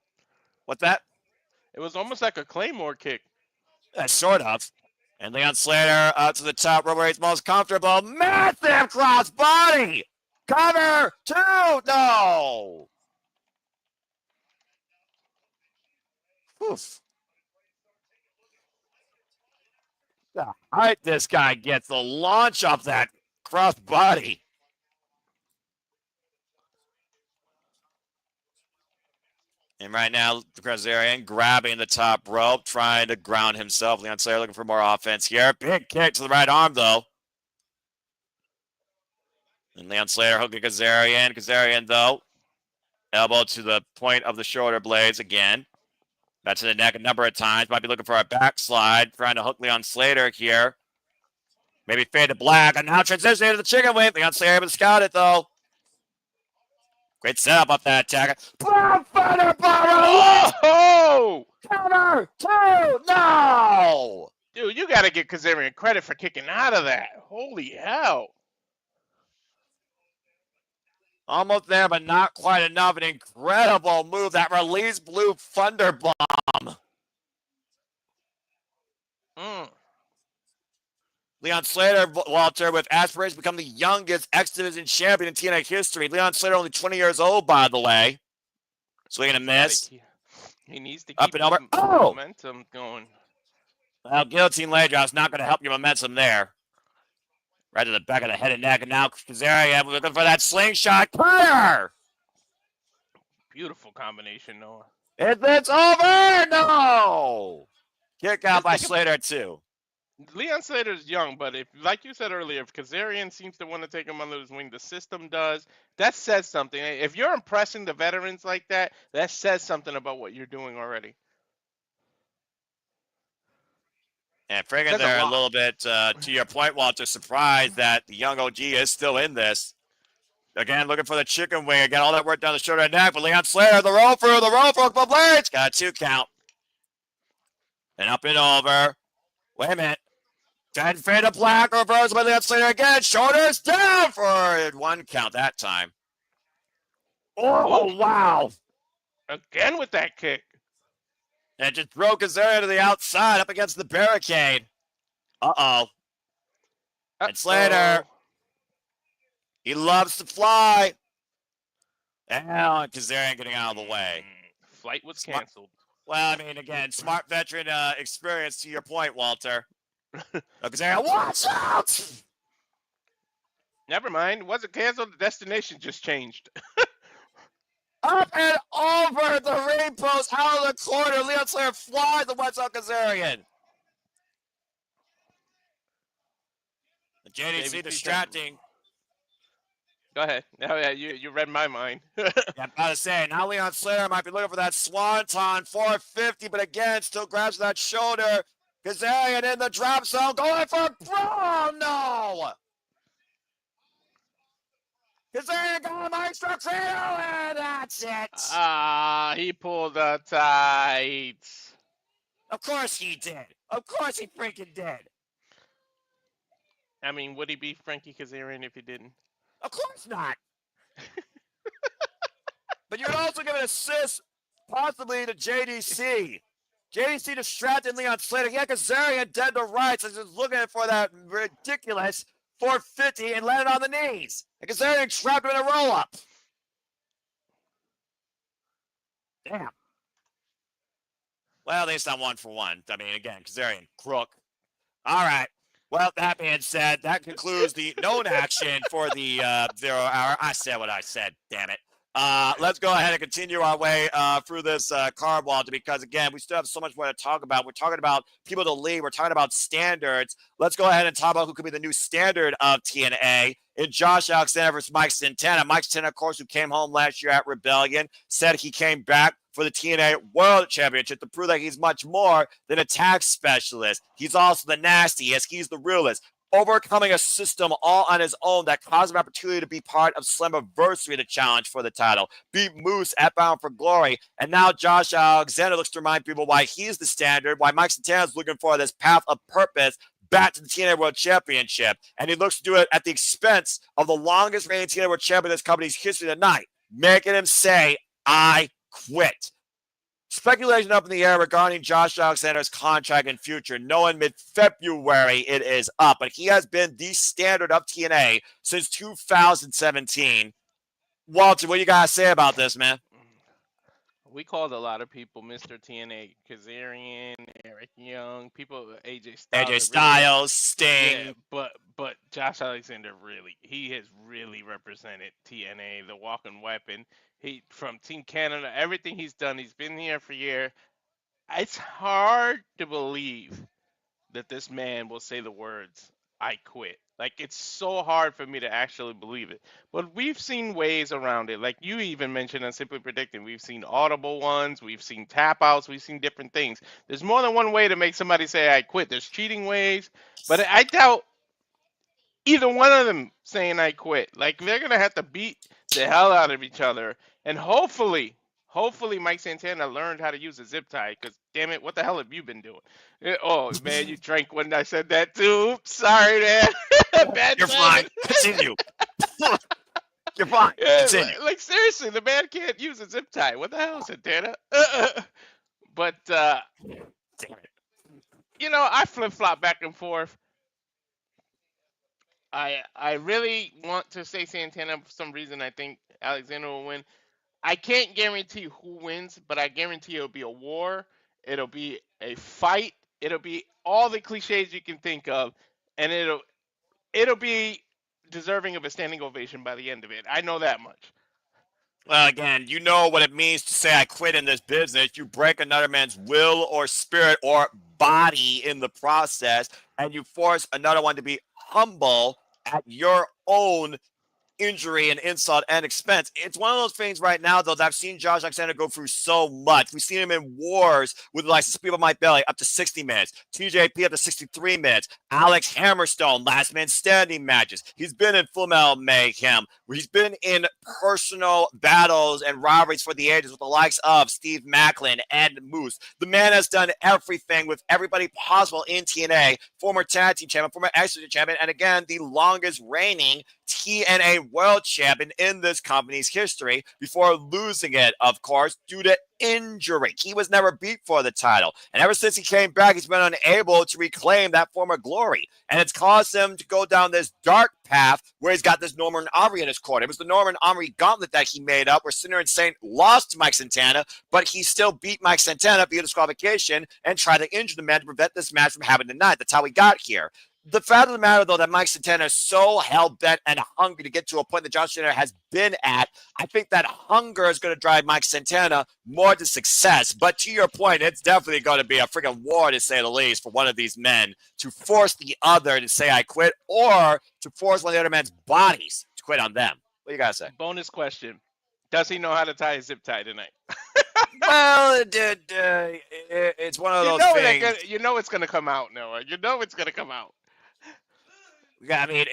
What's that? It was almost like a Claymore kick. Sort of. And Leon Slater out to the top rope where he's most comfortable. Massive cross body. Cover 2. No. Oof. The height this guy gets, the launch of that cross body. And right now, Kazarian grabbing the top rope, trying to ground himself. Leon Slater looking for more offense here. Big kick to the right arm, though. And Leon Slater hooking Kazarian. Kazarian, though, elbow to the point of the shoulder blades again. Back to the neck a number of times. Might be looking for a backslide. Trying to hook Leon Slater here. Maybe fade to black. And now transitioning to the chicken wing. Leon Slater able to scout it, though. Great setup up that attack. Oh! Counter 2. No! Dude, you got to get Kazarian credit for kicking out of that. Holy hell. Almost there, but not quite enough. An incredible move. That release blue thunder bomb. Leon Slater, Walter, with aspirations to become the youngest X-Division champion in TNA history. Leon Slater, only 20 years old, by the way. Swinging a miss. He needs to keep Up and over. Oh! Momentum going. Well, guillotine leg drop's not going to help your momentum there. Right to the back of the head and neck. And now Kazarian looking for that slingshot cutter. Beautiful combination, Noah. It's over. No. Kick out by Slater, too. Leon Slater's young, but if, like you said earlier, if Kazarian seems to want to take him under his wing, the system does. That says something. If you're impressing the veterans like that, that says something about what you're doing already. And friggin' they're a little bit, to your point, Walter, surprised that the young OG is still in this. Again, looking for the chicken wing. Again, all that work down the shoulder and neck. But Leon Slater, the roll through, the blades. Got a 2 count. And up and over. Wait a minute. Trying to fade a black, reverse by Leon Slater again. Shoulders down for 1 count that time. Oh, wow. Again with that kick. And just throw Kazarian to the outside up against the barricade. Uh-oh. And Slater, he loves to fly. And Kazarian getting out of the way. Flight was canceled. Well, I mean, again, smart veteran experience to your point, Walter. Kazarian, watch out! Never mind. It wasn't canceled. The destination just changed. Up and over the ring post, out of the corner. Leon Slater flies the Wentz on Kazarian. The JDC distracting. Go ahead. Oh, yeah, you read my mind. Yeah, I'm about to say, now Leon Slater might be looking for that Swanton 450, but again, still grabs that shoulder. Kazarian in the drop zone, going for a no! Kazarian got a maestro cradle, and that's it. He pulled the tights. Of course he did. Of course he freaking did. I mean, would he be Frankie Kazarian if he didn't? Of course not. But you would also give an assist, possibly to JDC. JDC distracted Leon Slater. He had Kazarian dead to rights. So just looking for that ridiculous 450 and landed on the knees. And Kazarian trapped him in a roll-up. Damn. Well, at least I'm 1 for 1. I mean, again, Kazarian, crook. All right. Well, that being said, that concludes the known action for the 0 hour. I said what I said, damn it. Let's go ahead and continue our way through this card, Walter, because, again, we still have so much more to talk about. We're talking about people to lead. We're talking about standards. Let's go ahead and talk about who could be the new standard of TNA in Josh Alexander versus Mike Santana. Mike Santana, of course, who came home last year at Rebellion, said he came back for the TNA World Championship to prove that he's much more than a tag specialist. He's also the nastiest. He's the realest. Overcoming a system all on his own that caused him opportunity to be part of Slammiversary, the challenge for the title. Beat Moose at Bound for Glory. And now Josh Alexander looks to remind people why he's the standard, why Mike Santana is looking for this path of purpose back to the TNA World Championship. And he looks to do it at the expense of the longest reigning TNA World Champion in this company's history tonight, making him say, I quit. Speculation up in the air regarding Josh Alexander's contract and future. Knowing mid-February it is up, but he has been the standard of TNA since 2017. Walter, what you got to say about this, man? We called a lot of people Mr. TNA, Kazarian, Eric Young, people, AJ Styles. Sting. Yeah, but Josh Alexander he has really represented TNA, the walking weapon. He from Team Canada, everything he's done, he's been here for years. It's hard to believe that this man will say the words, I quit. Like, it's so hard for me to actually believe it. But we've seen ways around it. Like you even mentioned on Simply Predicting, we've seen audible ones, we've seen tap outs, we've seen different things. There's more than one way to make somebody say, I quit. There's cheating ways, but I doubt either one of them saying I quit. Like, they're going to have to beat the hell out of each other. And hopefully Mike Santana learned how to use a zip tie, because, damn it, what the hell have you been doing? Oh, man, you drank when I said that, too. Oops, sorry, man. Bad You're timing. fine. Continue. You're fine. Yeah, Continue. like, seriously, the man can't use a zip tie. What the hell, Santana? But, Damn it. you know, I flip-flop back and forth. I really want to say Santana for some reason. I think Alexander will win. I can't guarantee who wins, but I guarantee it'll be a war. It'll be a fight. It'll be all the cliches you can think of, and it'll be deserving of a standing ovation by the end of it. I know that much. Well, again, you know what it means to say I quit in this business. You break another man's will or spirit or body in the process, and you force another one to be humble at your own injury and insult and expense. It's one of those things right now, though, that I've seen Josh Alexander go through so much. We've seen him in wars with the likes of People Mike Belly up to 60 minutes, TJP up to 63 minutes, Alex Hammerstone, last man standing matches. He's been in Full Metal Mayhem, where he's been in personal battles and rivalries for the ages with the likes of Steve Maclin and Moose. The man has done everything with everybody possible in TNA, former tag team champion, former X Division champion, and again, the longest reigning TNA World Champion in this company's history before losing it, of course, due to injury. He was never beat for the title. And ever since he came back, he's been unable to reclaim that former glory. And it's caused him to go down this dark path where he's got this Norman Omri in his corner. It was the Norman Omri gauntlet that he made up where Sinner and Saint lost to Mike Santana, but he still beat Mike Santana via disqualification and tried to injure the man to prevent this match from happening tonight. That's how he got here. The fact of the matter, though, that Mike Santana is so hell-bent and hungry to get to a point that Josh Santana has been at, I think that hunger is going to drive Mike Santana more to success. But to your point, it's definitely going to be a freaking war, to say the least, for one of these men to force the other to say, I quit, or to force one of the other men's bodies to quit on them. What do you got to say? Bonus question. Does he know how to tie a zip tie tonight? Well, it's one of those things. You know it's going to come out, Noah. You know it's going to come out. Yeah, I mean,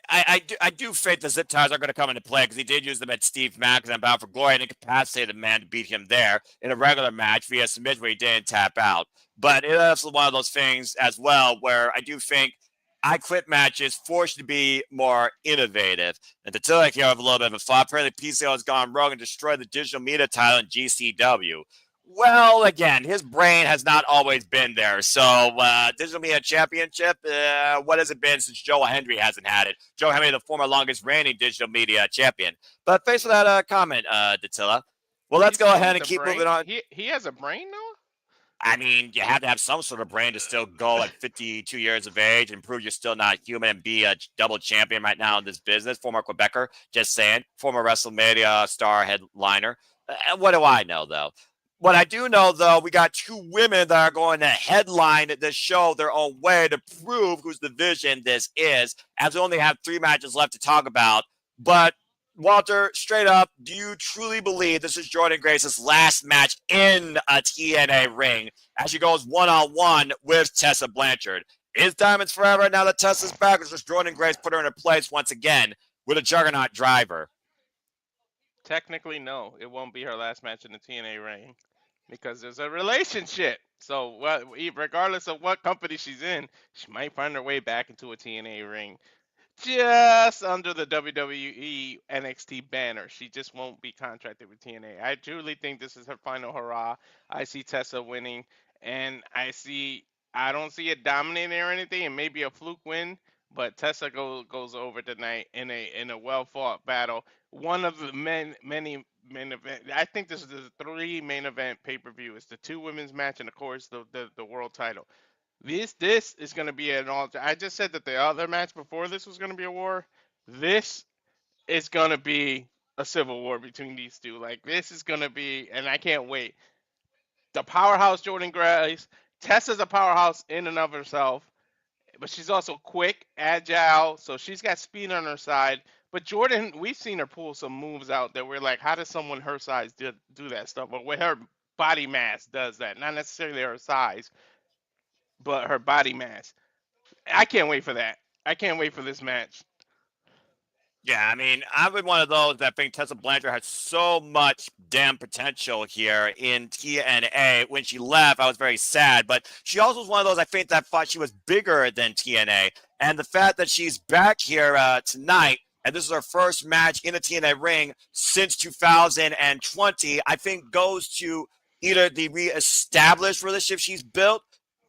I do think the zip ties are going to come into play because he did use them at Steve Maclin and Bound for Glory and incapacitated the man to beat him there in a regular match via submission where he didn't tap out. But it's also one of those things as well where I do think I quit matches forced you to be more innovative. And to tell you here, I have a little bit of a flop. Apparently, PCO has gone rogue and destroyed the digital media title in GCW. Well, again, his brain has not always been there. So, Digital Media Championship, what has it been since Joe Hendry hasn't had it? Joe Hendry, the former longest reigning Digital Media Champion. But thanks for that comment, Dattila. Well, let's go ahead and keep moving on. He has a brain, Noah? I mean, you have to have some sort of brain to still go at 52 years of age and prove you're still not human and be a double champion right now in this business. Former Quebecer, just saying. Former WrestleMania star headliner. What do I know, though? What I do know, though, we got two women that are going to headline this show their own way to prove whose division this is, as we only have 3 matches left to talk about. But Walter, straight up, do you truly believe this is Jordynne Grace's last match in a TNA ring as she goes one-on-one with Tessa Blanchard? Is Diamonds Forever now that Tessa's back, or does Jordynne Grace put her in her place once again with a juggernaut driver? Technically, no. It won't be her last match in the TNA ring because there's a relationship. So, regardless of what company she's in, she might find her way back into a TNA ring just under the WWE NXT banner. She just won't be contracted with TNA. I truly think this is her final hurrah. I see Tessa winning, and I don't see it dominating or anything. It may be a fluke win, but Tessa goes over tonight in a well fought battle. One of the many main event. I think this is the 3 main event pay per view. It's the 2 women's match and of course the world title. This is going to be an all. I just said that the other match before this was going to be a war. This is going to be a civil war between these two. Like this is going to be, and I can't wait. The powerhouse Jordynne Grace. Tessa's a powerhouse in and of herself, but she's also quick, agile, so she's got speed on her side. But Jordynne, we've seen her pull some moves out that we're like, how does someone her size do that stuff? But with her body mass does that, not necessarily her size, but her body mass. I can't wait for that. I can't wait for this match. Yeah, I mean, I've been one of those that think Tessa Blanchard had so much damn potential here in TNA. When she left, I was very sad, but she also was one of those I think that thought she was bigger than TNA. And the fact that she's back here tonight, and this is her first match in a TNA ring since 2020, I think goes to either the reestablished relationship she's built,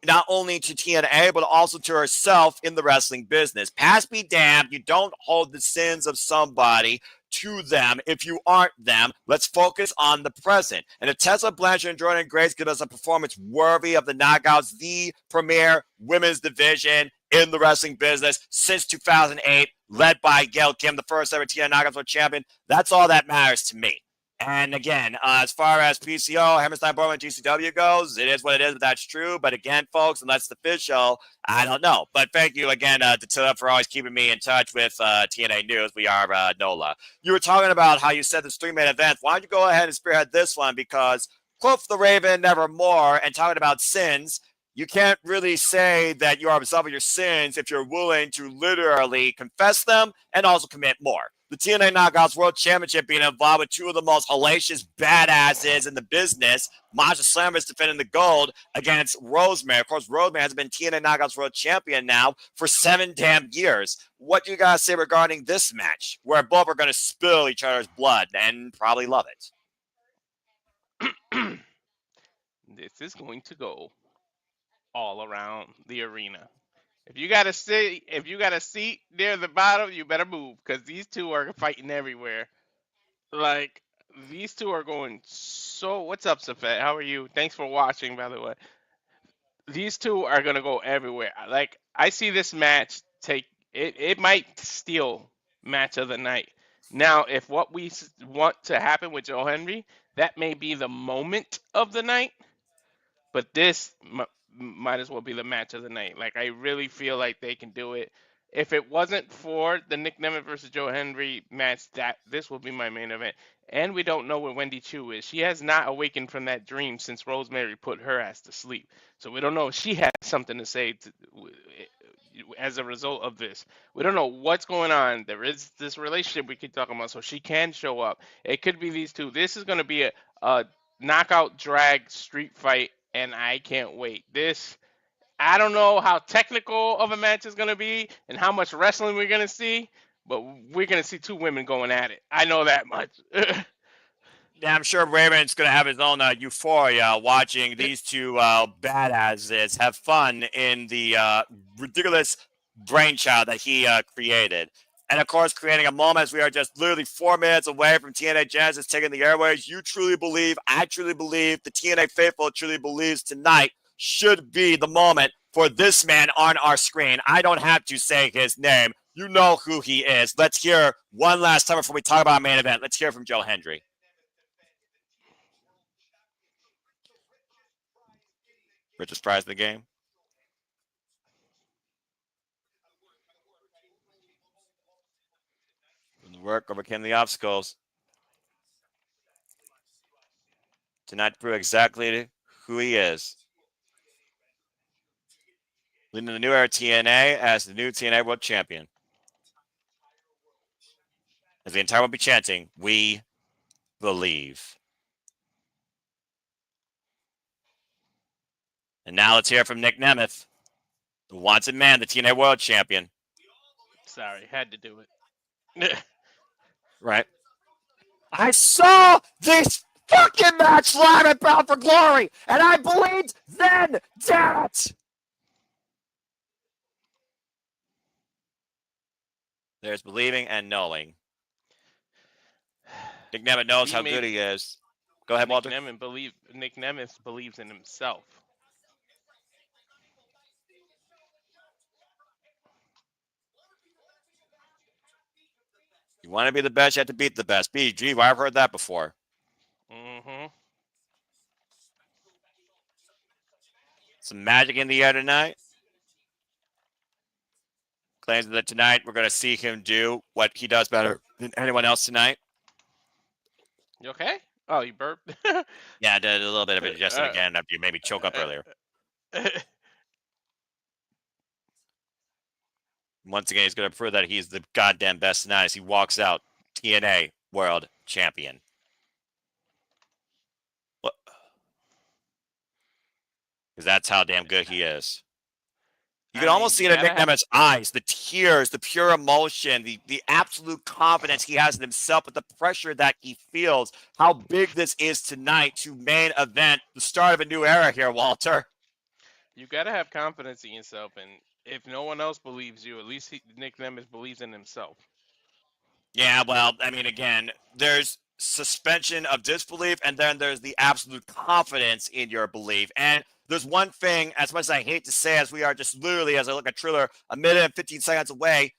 not only to TNA, but also to herself in the wrestling business. Past be damned, you don't hold the sins of somebody to them if you aren't them. Let's focus on the present. And if Tessa Blanchard and Jordynne Grace give us a performance worthy of the Knockouts, the premier women's division in the wrestling business since 2008, led by Gail Kim, the first ever TNA Knockouts World Champion, that's all that matters to me. And again, as far as PCO, Hammerstein, Bowman, GCW goes, it is what it is, but that's true. But again, folks, unless it's official, I don't know. But thank you again to Tilla for always keeping me in touch with TNA News. We are NOLA. You were talking about how you said there's 3 main events. Why don't you go ahead and spearhead this one? Because, quote the Raven, nevermore, and talking about sins, you can't really say that you are absolving your sins if you're willing to literally confess them and also commit more. The TNA Knockouts World Championship being involved with 2 of the most hellacious badasses in the business. Masha Slamovich defending the gold against Rosemary. Of course, Rosemary has been TNA Knockouts World Champion now for 7 damn years. What do you guys say regarding this match, where both are going to spill each other's blood and probably love it? This is going to go all around the arena. If you got a seat near the bottom, you better move because these 2 are fighting everywhere. Like these 2 are going so. What's up, Safet? How are you? Thanks for watching, by the way. These 2 are gonna go everywhere. Like I see this match take it. It might steal match of the night. Now, if what we want to happen with Joe Hendry, that may be the moment of the night. But this might as well be the match of the night. Like I really feel like they can do it. If it wasn't for the Nick Nemeth versus Joe Hendry match, this will be my main event. And we don't know where Wendy Chu is. She has not awakened from that dream since Rosemary put her ass to sleep. So we don't know if she has something to say as a result of this. We don't know what's going on. There is this relationship we keep talking about, so she can show up. It could be these 2. This is going to be a knockout drag street fight. And I can't wait. I don't know how technical of a match is going to be and how much wrestling we're going to see, but we're going to see 2 women going at it. I know that much. Yeah, I'm sure Raven's going to have his own euphoria watching these 2 badasses have fun in the ridiculous brainchild that he created. And, of course, creating a moment as we are just literally 4 minutes away from TNA Genesis taking the airways. You truly believe, I truly believe, the TNA faithful truly believes tonight should be the moment for this man on our screen. I don't have to say his name. You know who he is. Let's hear one last time before we talk about our main event. Let's hear from Joe Hendry. Richest prize in the game. The work overcame the obstacles. Tonight to prove exactly who he is. Leading the new era TNA as the new TNA World Champion. As the entire world be chanting, we believe. And now let's hear from Nick Nemeth, the wanted man, the TNA World Champion. Sorry, had to do it. Right. I saw this fucking match live at Bound for Glory, and I believed then, damn it! There's believing and knowing. Nick Nemeth knows how good he is. Go ahead, Walter. Nick Nemeth believes in himself. You want to be the best, you have to beat the best. BG, well, I've heard that before. Mm-hmm. Some magic in the air tonight. Claims that tonight we're going to see him do what he does better than anyone else tonight. You okay? Oh, you burped? Yeah, I did a little bit of indigestion again after you made me choke up earlier. Once again, he's going to prove that he's the goddamn best tonight as he walks out TNA World Champion. Because that's how damn good he is. You can almost see it in Nick Nemeth's eyes, the tears, the pure emotion, the absolute confidence he has in himself, but the pressure that he feels, how big this is tonight to main event, the start of a new era here, Walter. You got to have confidence in yourself, and if no one else believes you, at least Nick Nemeth believes in himself. Yeah, well, I mean, again, there's suspension of disbelief, and then there's the absolute confidence in your belief. And there's one thing, as much as I hate to say, as we are just literally, as I look at Triller, a minute and 15 seconds away,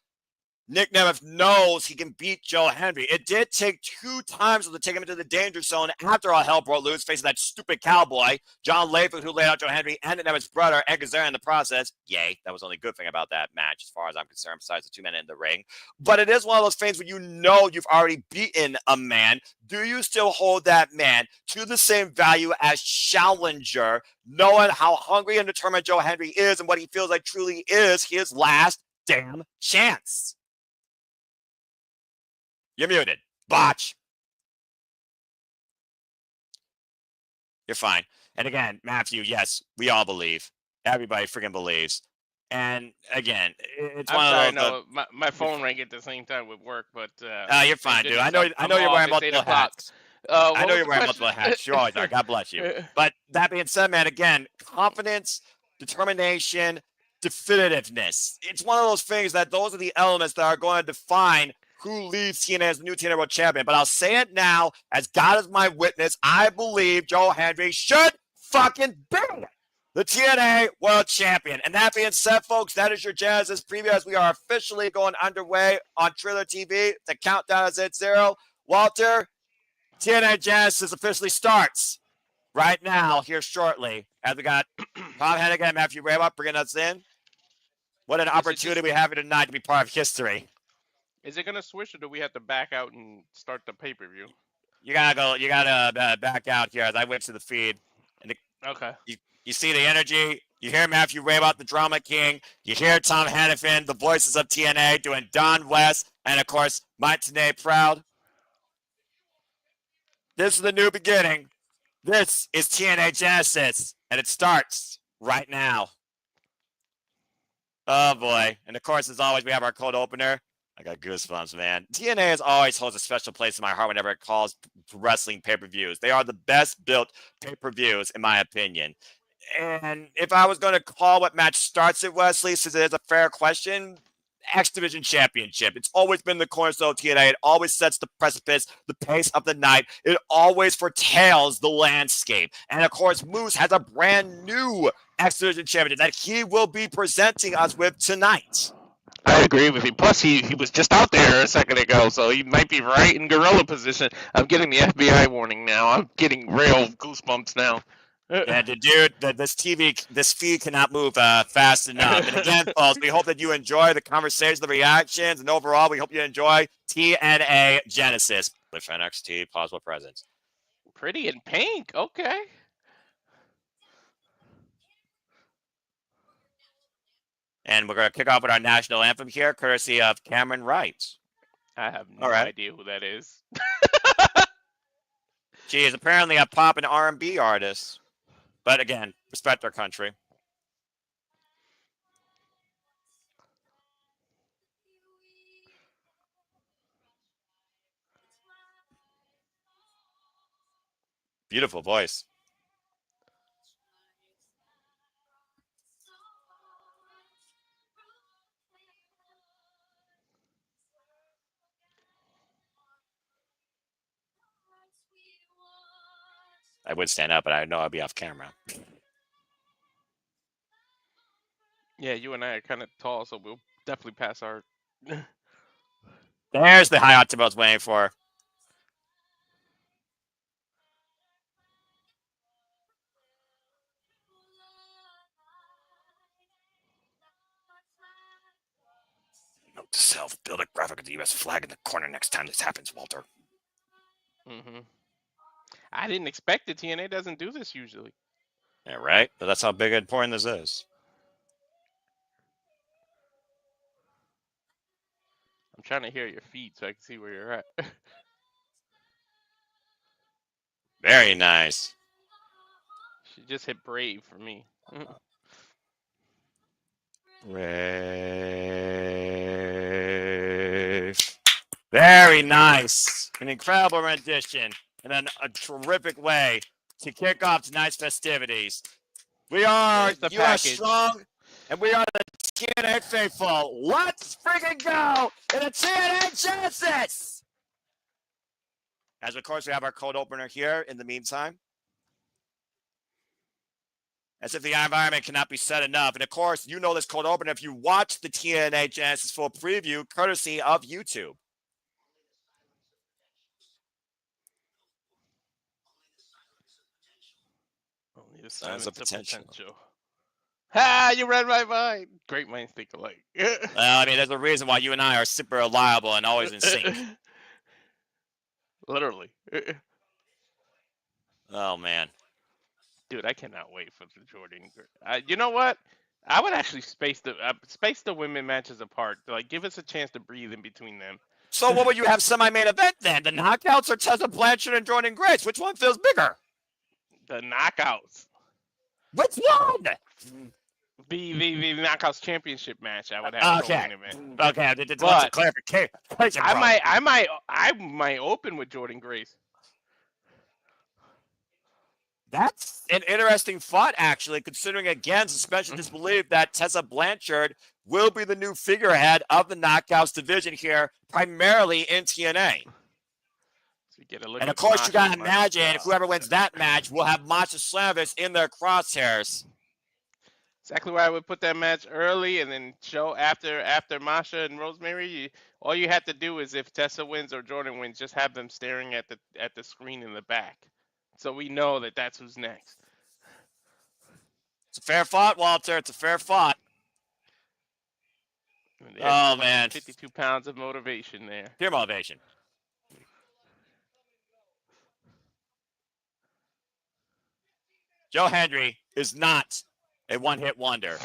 Nick Nemeth knows he can beat Joe Hendry. It did take 2 times to take him into the danger zone after all hell broke loose, facing that stupid cowboy, John Layfield, who laid out Joe Hendry and Nemeth's brother, and Kazarian in the process. Yay, that was the only good thing about that match, as far as I'm concerned, besides the 2 men in the ring. But it is one of those things when you know you've already beaten a man. Do you still hold that man to the same value as challenger, knowing how hungry and determined Joe Hendry is and what he feels like truly is his last damn chance? You're muted. Botch. You're fine. And again, Matthew, yes, we all believe. Everybody freaking believes. And again, it's one of those. No, my phone rang at the same time with work, but you're fine, dude. I know you're wearing multiple hats. I know you're wearing multiple hats. You always are. God bless you. But that being said, man, again, confidence, determination, definitiveness. It's one of those things that those are the elements that are going to define who leads TNA as the new TNA World Champion. But I'll say it now, as God is my witness, I believe Joe Hendry should fucking be the TNA World Champion. And that being said, folks, that is your Genesis preview as we are officially going underway on Triller TV. The countdown is at 0. Walter, TNA Genesis officially starts right now, here shortly, as we got Bob Hennigan and Matthew Raybach bringing us in. What an opportunity we have here tonight to be part of history. Is it going to switch, or do we have to back out and start the pay-per-view? You gotta back out here as I went to the feed. And okay. You see the energy. You hear Matthew Raybach, the Drama King. You hear Tom Hannafin, the voices of TNA, doing Don West, and of course, my TNA Proud. This is the new beginning. This is TNA Genesis, and it starts right now. Oh boy! And of course, as always, we have our cold opener. I got goosebumps, man. TNA has always holds a special place in my heart whenever it calls wrestling pay-per-views. They are the best built pay-per-views, in my opinion. And if I was going to call what match starts it, Wesley, since it is a fair question, X Division Championship. It's always been the cornerstone of TNA. It always sets the precipice, the pace of the night. It always foretells the landscape. And of course, Moose has a brand new X Division Championship that he will be presenting us with tonight. I agree with you. Plus, he was just out there a second ago, so he might be right in gorilla position. I'm getting the FBI warning now. I'm getting real goosebumps now. Yeah, dude, this feed cannot move fast enough. And again, folks, we hope that you enjoy the conversation, the reactions, and overall, we hope you enjoy TNA Genesis. With NXT, possible presence. Pretty in pink. Okay. And we're going to kick off with our national anthem here, courtesy of Cameron Wright. I have no idea who that is. She is apparently a pop and R&B artist. But again, respect our country. Beautiful voice. I would stand up, but I know I'd be off camera. Yeah, you and I are kind of tall, so we'll definitely pass our... There's the high octave I was waiting for. Note to self, build a graphic of the U.S. flag in the corner next time this happens, Walter. Mm-hmm. I didn't expect it. TNA doesn't do this usually. Yeah, right? But that's how big and important this is. I'm trying to hear your feet so I can see where you're at. Very nice. She just hit brave for me. Brave. Very nice. An incredible rendition. And then a terrific way to kick off tonight's festivities. We are U.S. strong, and we are the TNA faithful. Let's freaking go in the TNA Genesis! As of course, we have our cold opener here in the meantime. As if the environment cannot be said enough. And of course, you know this cold opener if you watch the TNA Genesis full preview, courtesy of YouTube. Only the signs of potential. Ha! You read my mind. Great minds think alike. Well, I mean, there's a reason why you and I are super reliable and always in sync. Literally. Oh, man. Dude, I cannot wait for the Jordynne. You know what? I would actually space the women matches apart. Like, give us a chance to breathe in between them. So what would you have semi-main event then? The Knockouts or Tessa Blanchard and Jordynne Grace? Which one feels bigger? The Knockouts. Which one? The Knockouts championship match. I would have. Okay. Okay. It's a clarification. I might open with Jordynne Grace. That's an interesting thought, actually, considering, again, suspension disbelief that Tessa Blanchard will be the new figurehead of the Knockouts division here, primarily in TNA. So and, of course, you got to imagine if whoever wins that match will have Masha Slamovich in their crosshairs. Exactly why I would put that match early and then show after Masha and Rosemary. All you have to do is if Tessa wins or Jordynne wins, just have them staring at the screen in the back. So we know that that's who's next. It's a fair thought, Walter. It's a fair thought. Oh, man. 52 pounds of motivation there. Pure motivation. Joe Hendry is not a one-hit wonder.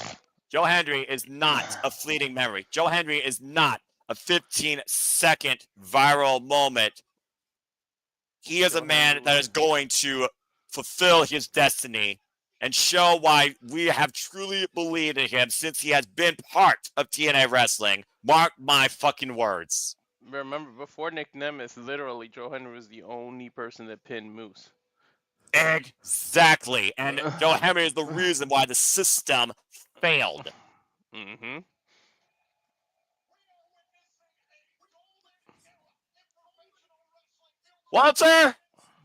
Joe Hendry is not a fleeting memory. Joe Hendry is not a 15-second viral moment. He is a man that is going to fulfill his destiny and show why we have truly believed in him since he has been part of TNA Wrestling. Mark my fucking words. Remember, before Nick Nemeth, literally, Joe Hendry was the only person that pinned Moose. Exactly. And Joe Hendry is the reason why the system failed. Mm-hmm. Walter,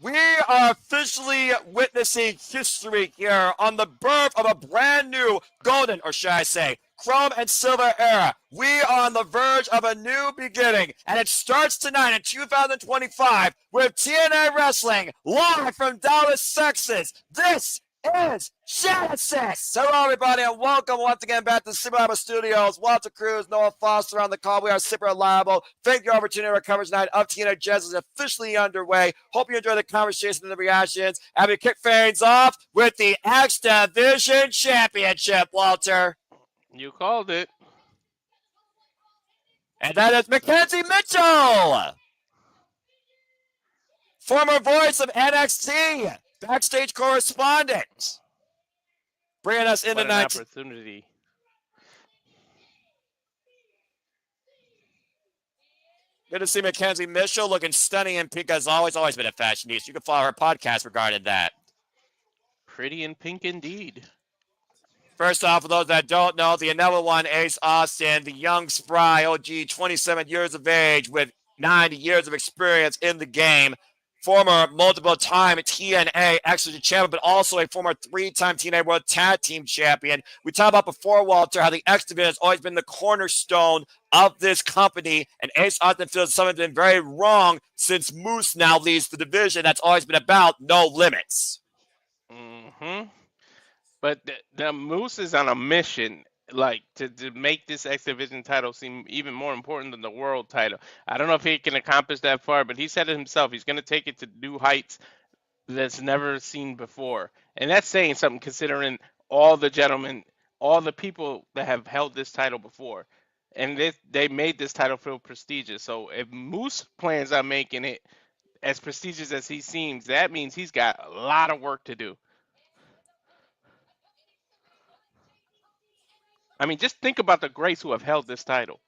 we are officially witnessing history here on the birth of a brand new golden, or should I say, chrome and silver era. We are on the verge of a new beginning, and it starts tonight in 2025 with TNA Wrestling live from Dallas, Texas. This is Genesis. Hello, everybody, and welcome once again back to Super Reliable Studios. Walter Cruz, Noah Foster on the call. We are Super Reliable. Thank you all for tuning in. Our coverage tonight of TNA Genesis is officially underway. Hope you enjoy the conversation and the reactions. And we kick things off with the X Division Championship, Walter. You called it. And that is Mackenzie Mitchell, former voice of NXT, backstage correspondent, bringing us into What an opportunity. Good to see Mackenzie Mitchell looking stunning in pink as always. Always been a fashionista. You can follow her podcast regarding that. Pretty in pink indeed. First off, for those that don't know, the another one, Ace Austin, the young spry OG, 27 years of age with 90 years of experience in the game. Former multiple-time TNA X-Division champion, but also a former three-time TNA World Tag Team champion. We talked about before, Walter, how the X-Division has always been the cornerstone of this company, and Ace Austin feels something's been very wrong since Moose now leads the division. That's always been about no limits. Mm-hmm. But the Moose is on a mission, like, to make this X Division title seem even more important than the world title. I don't know if he can accomplish that far, but he said it himself. He's going to take it to new heights that's never seen before. And that's saying something considering all the gentlemen, all the people that have held this title before. And they made this title feel prestigious. So if Moose plans on making it as prestigious as he seems, that means he's got a lot of work to do. I mean, just think about the greats who have held this title.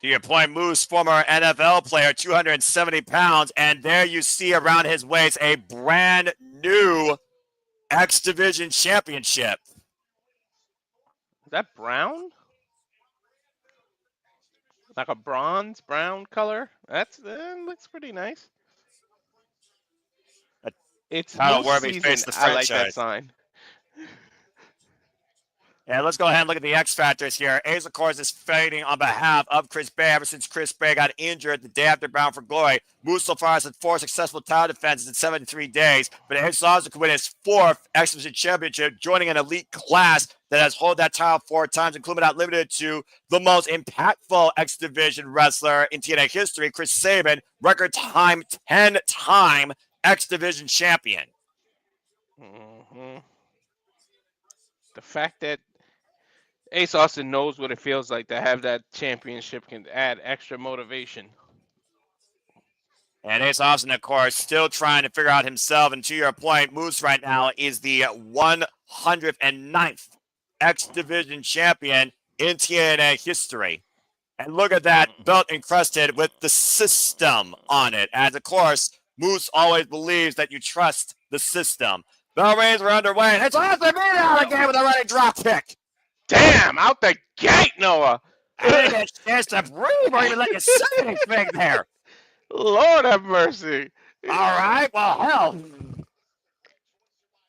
To your point, Moose, former NFL player, 270 pounds, and there you see around his waist a brand new X Division championship. Is that brown? Like a bronze brown color? That looks pretty nice. It's Moose season. I like that sign. Yeah, let's go ahead and look at the X Factors here. Ace, of course, is fighting on behalf of Chris Bay ever since Chris Bay got injured the day after Bound for Glory. Moose so far has had 4 successful title defenses in 73 days, but Ace also could win his 4th X Division championship, joining an elite class that has held that title 4 times, including not limited to the most impactful X Division wrestler in TNA history, Chris Sabin, record time 10-time X Division champion. Mm-hmm. The fact that Ace Austin knows what it feels like to have that championship can add extra motivation. And Ace Austin, of course, still trying to figure out himself. And to your point, Moose right now is the 109th X Division champion in TNA history. And look at that belt encrusted with the system on it. As, of course, Moose always believes that you trust the system. Bell rings are underway. And it's Austin beat out again with a running drop kick. Damn, out the gate, Noah. I didn't get a chance to breathe or even let you say anything there. Lord have mercy. All right, well, hell.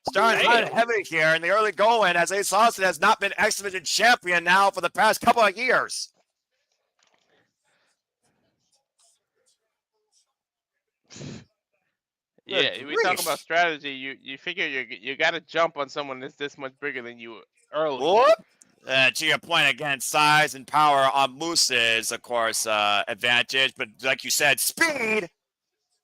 Starting hot heavy here in the early going as Ace Austin has not been X Division champion now for the past couple of years. Yeah, we talk about strategy. You figure you got to jump on someone that's this much bigger than you early. Whoop. To your point, again, size and power on Moose's, of course, advantage. But like you said, speed.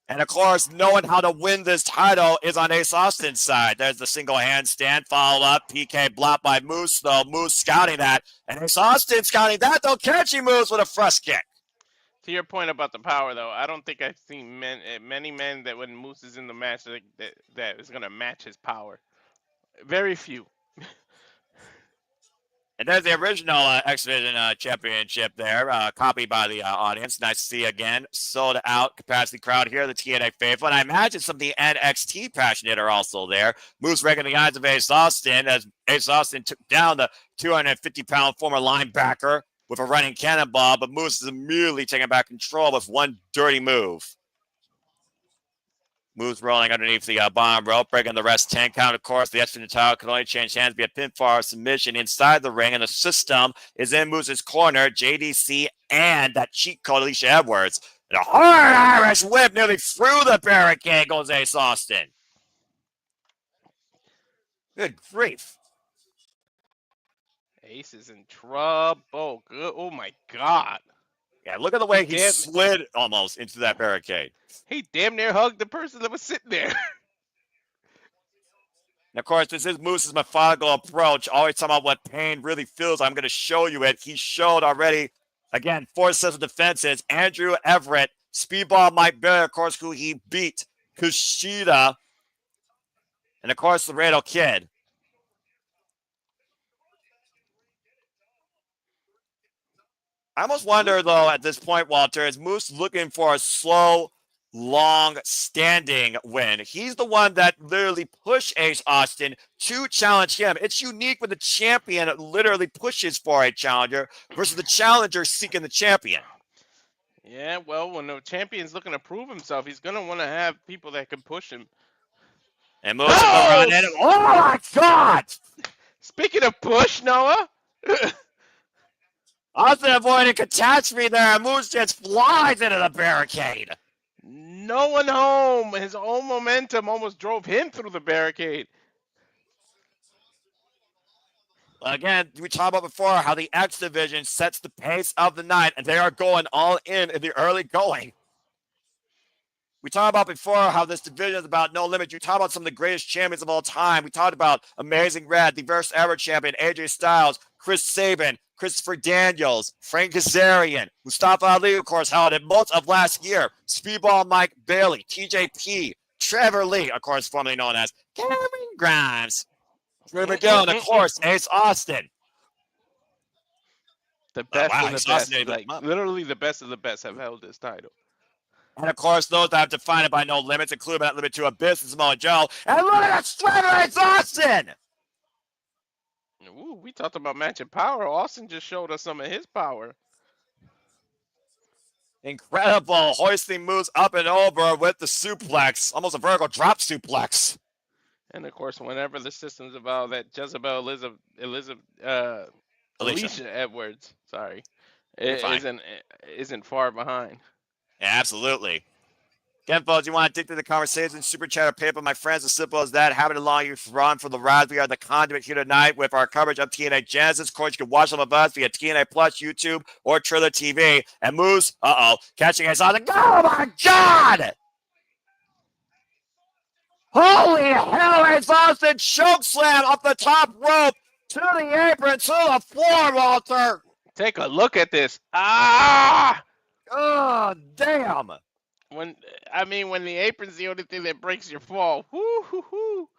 And, of course, knowing how to win this title is on Ace Austin's side. There's the single handstand, followed up, PK blocked by Moose, though. Moose scouting that. And Ace Austin scouting that, though, catching Moose with a thrust kick. To your point about the power, though, I don't think I've seen many men that when Moose is in the match that is going to match his power. Very few. And there's the original X Division championship there, copied by the audience. Nice to see again. Sold out capacity crowd here, the TNA faithful. And I imagine some of the NXT passionate are also there. Moose ranking the eyes of Ace Austin as Ace Austin took down the 250-pound former linebacker with a running cannonball, but Moose is immediately taking back control with one dirty move. Moose rolling underneath the bottom rope, breaking the rest 10 count. Of course, the extra title can only change hands via pinfall or submission inside the ring, and the system is in Moose's corner. JDC and that cheat code, Alicia Edwards. And a hard Irish whip nearly through the barricade goes Ace Austin. Good grief. Ace is in trouble. Good. Oh, my God. Yeah, look at the way he slid almost into that barricade. He damn near hugged the person that was sitting there. And of course, this is Moose's methodical approach, always talking about what pain really feels. I'm going to show you it. He showed already, again, 4 sets of defenses. Andrew Everett, Speedball Mike Bailey, of course, who he beat. Kushida, and of course, Laredo Kid. I almost wonder, though, at this point, Walter, is Moose looking for a slow, long-standing win? He's the one that literally pushed Ace Austin to challenge him. It's unique when the champion literally pushes for a challenger versus the challenger seeking the champion. Yeah, well, when the champion's looking to prove himself, he's going to want to have people that can push him. And Moose is going to run in. Oh, my God! Speaking of push, Noah. Austin avoided catastrophe there. Moose just flies into the barricade. No one home. His own momentum almost drove him through the barricade. Again, we talked about before how the X division sets the pace of the night, and they are going all in the early going. We talked about before how this division is about no limit. You talk about some of the greatest champions of all time. We talked about Amazing Red, the first ever champion, AJ Styles, Chris Sabin, Christopher Daniels, Frank Kazarian, Mustafa Ali, of course, held it most of last year. Speedball Mike Bailey, TJP, Trevor Lee, of course, formerly known as Cameron Grimes, Trey Miguel, and of course, Ace Austin. The best of the best. Like, literally the best of the best have held this title. And of course, those that have defined it by no limits, including that limit to Abyss and Samoa Joe. And look at that Slater Ace Austin! Ooh, we talked about matching power. Austin just showed us some of his power. Incredible. Hoisting moves up and over with the suplex. Almost a vertical drop suplex. And of course, whenever the system's about that Jezebel Alicia Edwards, sorry, isn't far behind. Yeah, absolutely. Again, folks, you want to dig through the conversation, super chat or paper, my friends, as simple as that. Having along you run for the ride. We are the conduit here tonight with our coverage of TNA Genesis. Of course, you can watch some of us via TNA Plus, YouTube, or Triller TV. And Moose, catching us on the oh my God! Holy hell, Ace Austin choke slam up the top rope to the apron, to the floor, Walter. Take a look at this. Ah! Oh, damn. When the apron's the only thing that breaks your fall. Woo hoo hoo.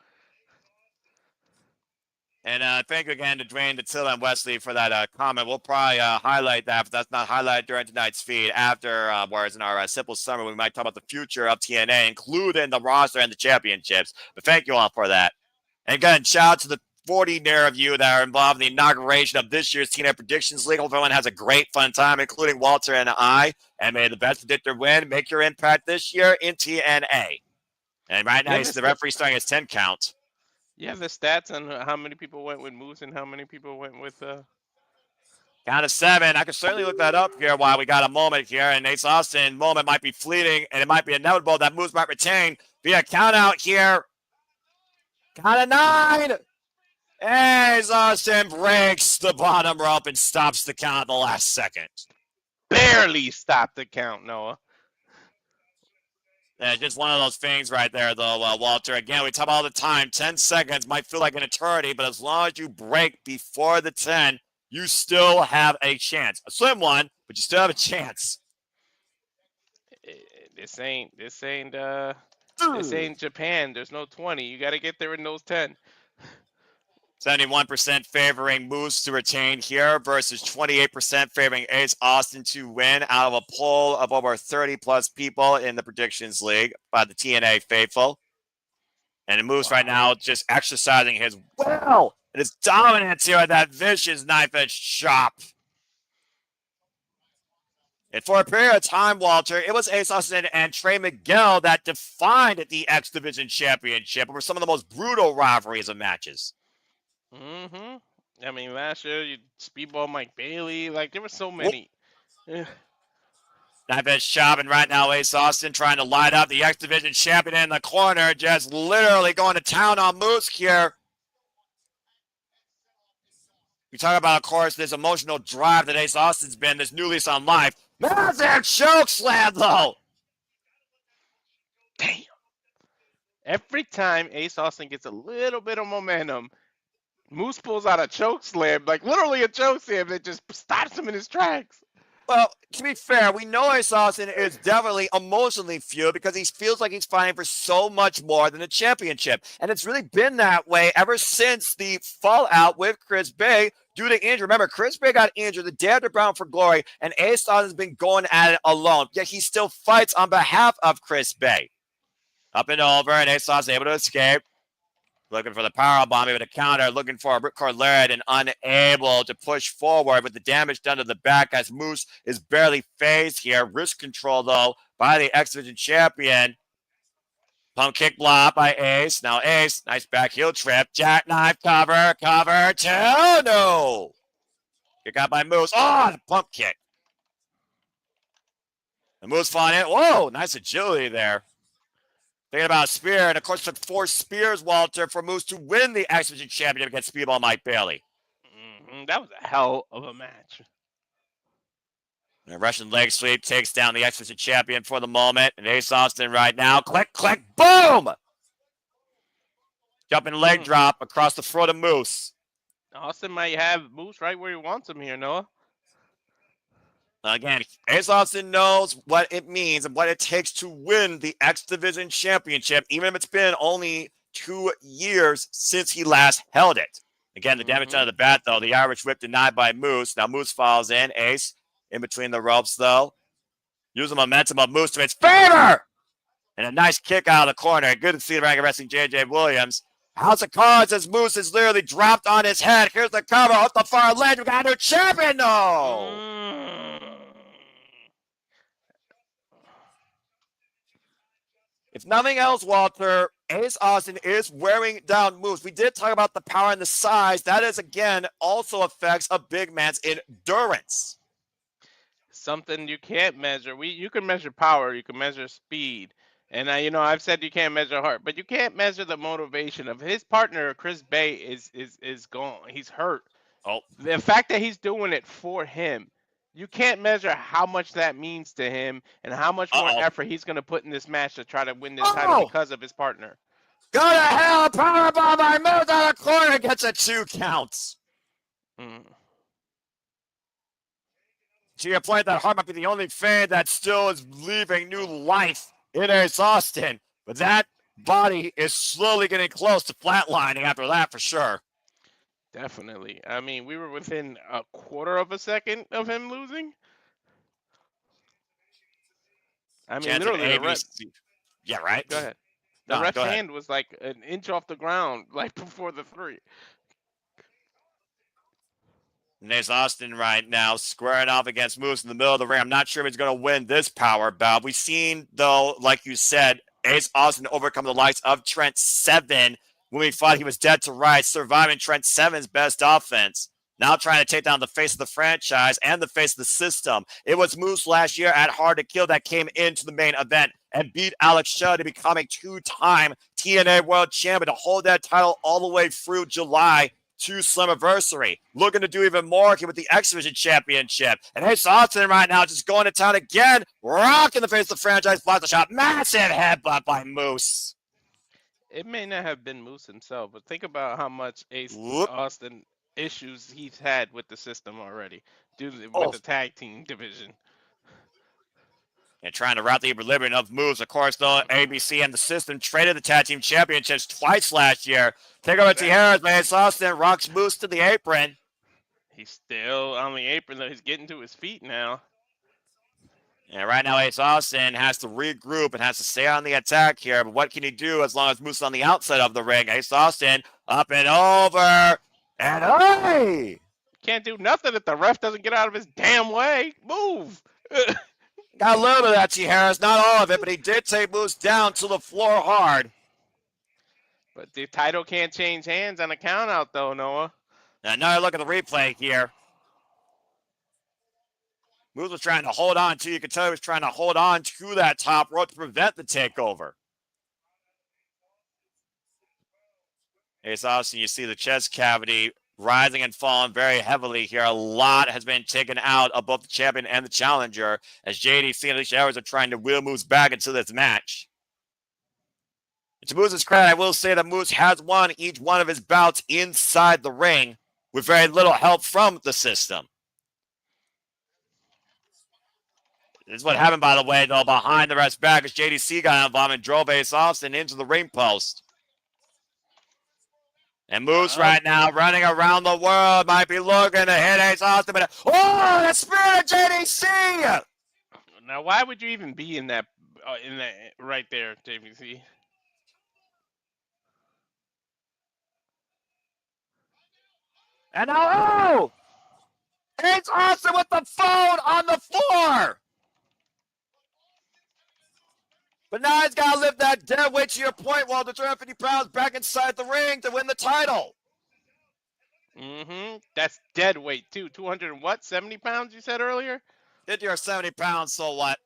And thank you again to Dwayne, Dattila, and Wesley for that comment. We'll probably highlight that, but that's not highlighted during tonight's feed. Afterwards in our simple summary, we might talk about the future of TNA, including the roster and the championships. But thank you all for that. And again, shout out to the 40 near of you that are involved in the inauguration of this year's TNA Predictions League. Hope everyone has a great fun time, including Walter and I. And may the best predictor win. Make your impact this year in TNA. And right now, the referee starting his 10 count. You have the stats on how many people went with Moose and how many people went with Count of 7. I can certainly look that up here while we got a moment here. And Ace Austin moment might be fleeting, and it might be inevitable that Moose might retain via count out here. Count of 9. Ace Austin breaks the bottom rope and stops the count at the last second. Barely stopped the count, Noah. Yeah, just one of those things right there, though, Walter. Again, we talk about all the time. 10 seconds might feel like an eternity, but as long as you break before the 10, you still have a chance. A slim one, but you still have a chance. This ain't Japan. There's no 20. You got to get there in those 10. 71% favoring Moose to retain here versus 28% favoring Ace Austin to win out of a poll of over 30-plus people in the Predictions League by the TNA faithful. And Moose right now just exercising his will and his dominance here with that vicious knife-edge chop. And for a period of time, Walter, it was Ace Austin and Trey Miguel that defined the X Division Championship over some of the most brutal rivalries of matches. Mm-hmm. I mean, last year, you Speedball Mike Bailey. Like, there were so many. Knife shop, and right now Ace Austin trying to light up the X Division champion in the corner, just literally going to town on Moose here. You talk about, of course, this emotional drive that Ace Austin's been, this new lease on life. Massive choke slam, though. Damn. Every time Ace Austin gets a little bit of momentum, Moose pulls out a choke slam, like literally a choke slam that just stops him in his tracks. Well, to be fair, we know Ace Austin is definitely emotionally fueled because he feels like he's fighting for so much more than a championship. And it's really been that way ever since the fallout with Chris Bay due to injury. Remember, Chris Bay got injured the day after Bound for Glory, and Ace Austin's been going at it alone. Yet he still fights on behalf of Chris Bay. Up and over, and Ace Austin able to escape. Looking for the powerbomb with a counter, looking for a ripcord lariat and unable to push forward with the damage done to the back as Moose is barely phased here. Wrist control, though, by the X Division champion. Pump kick block by Ace. Now Ace, nice back heel trip. Jackknife cover, two. No. Kick out by Moose. Oh, the pump kick. The Moose falling in. Whoa, nice agility there. Thinking about a spear, and of course took 4 spears, Walter, for Moose to win the X Division Championship against Speedball Mike Bailey. That was a hell of a match. And a Russian leg sweep takes down the X Division Champion for the moment. And Ace Austin right now, click, click, boom! Jumping leg drop across the throat of Moose. Austin might have Moose right where he wants him here, Noah. Again, Ace Austin knows what it means and what it takes to win the X Division Championship, even if it's been only 2 years since he last held it. Again, the damage done to the bat, though. The Irish whip denied by Moose. Now Moose falls in. Ace in between the ropes, though. Use the momentum of Moose to its favor! And a nice kick out of the corner. Good to see the rank of wrestling J.J. Williams. House of Cards as Moose is literally dropped on his head. Here's the cover off the far ledge. We got a new champion, though! If nothing else, Walter, Ace Austin is wearing down Moose. We did talk about the power and the size. That is, again, also affects a big man's endurance. Something you can't measure. You can measure power. You can measure speed. And, I've said you can't measure heart. But you can't measure the motivation of his partner, Chris Bay, is gone. He's hurt. Oh. The fact that he's doing it for him. You can't measure how much that means to him and how much more effort he's going to put in this match to try to win this title because of his partner. Go to hell, powerbomb by Moose out of the corner, gets a 2 counts. To your point, that Hart might be the only fan that still is leaving new life in Ace Austin, but that body is slowly getting close to flatlining after that for sure. Definitely. I mean, we were within a quarter of a second of him losing. I mean, literally, the ref. Yeah, right? Go ahead. The ref's hand was like an inch off the ground, like before the 3. And there's Austin right now squaring off against Moose in the middle of the ring. I'm not sure if he's going to win this power bout. We've seen, though, like you said, Ace Austin overcome the likes of Trent Seven when we thought he was dead to rights, surviving Trent Seven's best offense. Now trying to take down the face of the franchise and the face of the system. It was Moose last year at Hard to Kill that came into the main event and beat Alex Shelley to become a 2-time TNA World Champion to hold that title all the way through July to Slammiversary. Looking to do even more with the X Division Championship. And Ace Austin right now just going to town again, rocking the face of the franchise, blocks the shot. Massive headbutt by Moose. It may not have been Moose himself, but think about how much Ace Austin issues he's had with the system already with the tag team division. And trying to route the equilibrium of moves. Of course, though, ABC and the system traded the tag team championships twice last year. Take over Tijeras, man. Ace Austin rocks Moose to the apron. He's still on the apron, though. He's getting to his feet now. And right now, Ace Austin has to regroup and has to stay on the attack here. But what can he do as long as Moose is on the outside of the ring? Ace Austin up and over. And hey! Can't do nothing if the ref doesn't get out of his damn way. Move! Got a little bit of that, T. Harris. Not all of it, but he did take Moose down to the floor hard. But the title can't change hands on a count out, though, Noah. And now look at the replay here. Moose was trying to hold on to, you can tell he was trying to hold on to that top rope to prevent the takeover. Ace Austin, you see the chest cavity rising and falling very heavily here. A lot has been taken out of both the champion and the challenger as JDC and Alicia Edwards are trying to wheel Moose back into this match. And to Moose's credit, I will say that Moose has won each one of his bouts inside the ring with very little help from the system. This is what happened, by the way, though, behind the ref's back as JDC got involved and drove Ace Austin into the ring post. And Moose right now running around the world might be looking to hit Ace Austin. But the spirit of JDC! Now, why would you even be in that right there, JDC? And now, Ace Austin with the phone on the floor! But now he's got to lift that dead weight to your point, Walter, 250 pounds back inside the ring to win the title. Mm-hmm. That's dead weight, too. 200 and what? 70 pounds, you said earlier? 50 or 70 pounds, so what?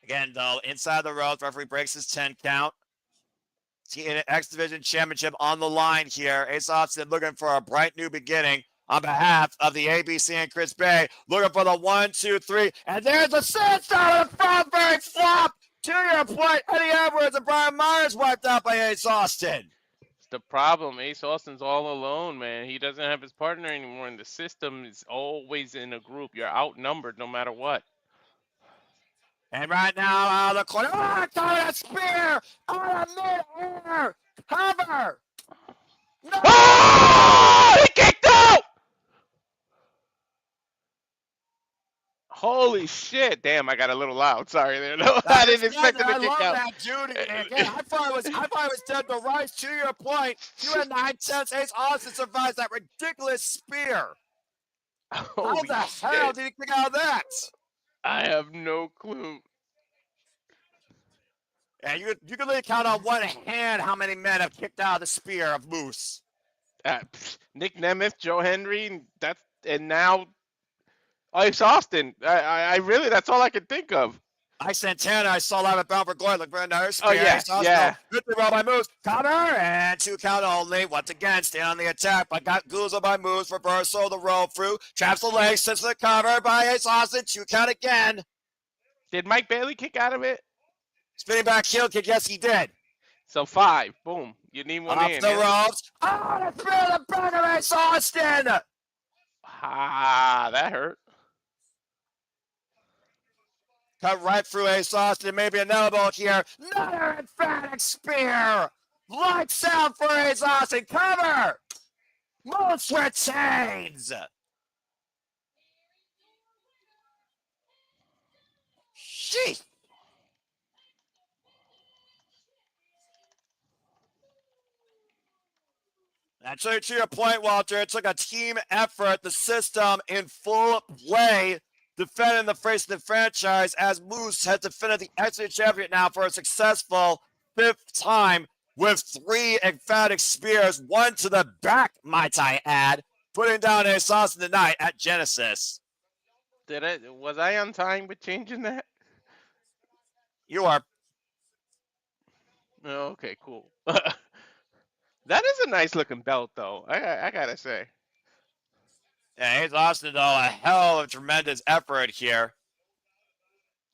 Again, though, inside the ropes, referee breaks his 10 count. TNA X Division Championship on the line here. Ace Austin looking for a bright new beginning on behalf of the ABC and Chris Bay. Looking for the 1, 2, 3. And there's a sandstone with a Frogberry flop. To your point, Eddie Edwards and Brian Myers wiped out by Ace Austin. It's the problem. Ace Austin's all alone, man. He doesn't have his partner anymore, and the system is always in a group. You're outnumbered no matter what. And right now, out of the corner. Oh, got a spear out of mid-air. Cover. No. Oh! He kicked out! Holy shit. Damn, I got a little loud. Sorry there. No, I didn't expect him to kick out. I love that, Jody. Again, I thought it was dead to rights. To your point, 2 9/10. Ace Austin survives that ridiculous spear. How the hell did he kick out of that? I have no clue. Yeah, you can really count on one hand how many men have kicked out of the spear of Moose. Nick Nemeth, Joe Hendry, and now Ace Austin. I really, that's all I can think of. Santana, I saw live at Bound for Glory. Look very nice. Oh, yeah, yeah. Good to roll by Moose. Cover and 2 count only. Once again, stay on the attack. But got Goozle by Moose. Reversal, the roll through. Traps the leg, sits the cover by Ace Austin. 2 count again. Did Mike Bailey kick out of it? Spinning back heel kick. Yes, he did. So 5. Boom. You need one off in. The ropes. Oh, the spear of the back of Ace Austin. Ah, that hurt. Cut right through Ace Austin. Maybe an elbow here. Another emphatic spear. Lights out for Ace Austin. Cover. Moose retains. Sheesh. And to your point, Walter, it took a team effort, the system in full play, defending the face of the franchise as Moose has defended the X Division champion now for a successful 5th time with 3 emphatic spears, 1 to the back, might I add, putting down Ace Austin tonight at Genesis. Was I on time with changing that? You are. Oh, okay, cool. That is a nice looking belt, though. I gotta say. Yeah, Ace Austin, though, a hell of a tremendous effort here.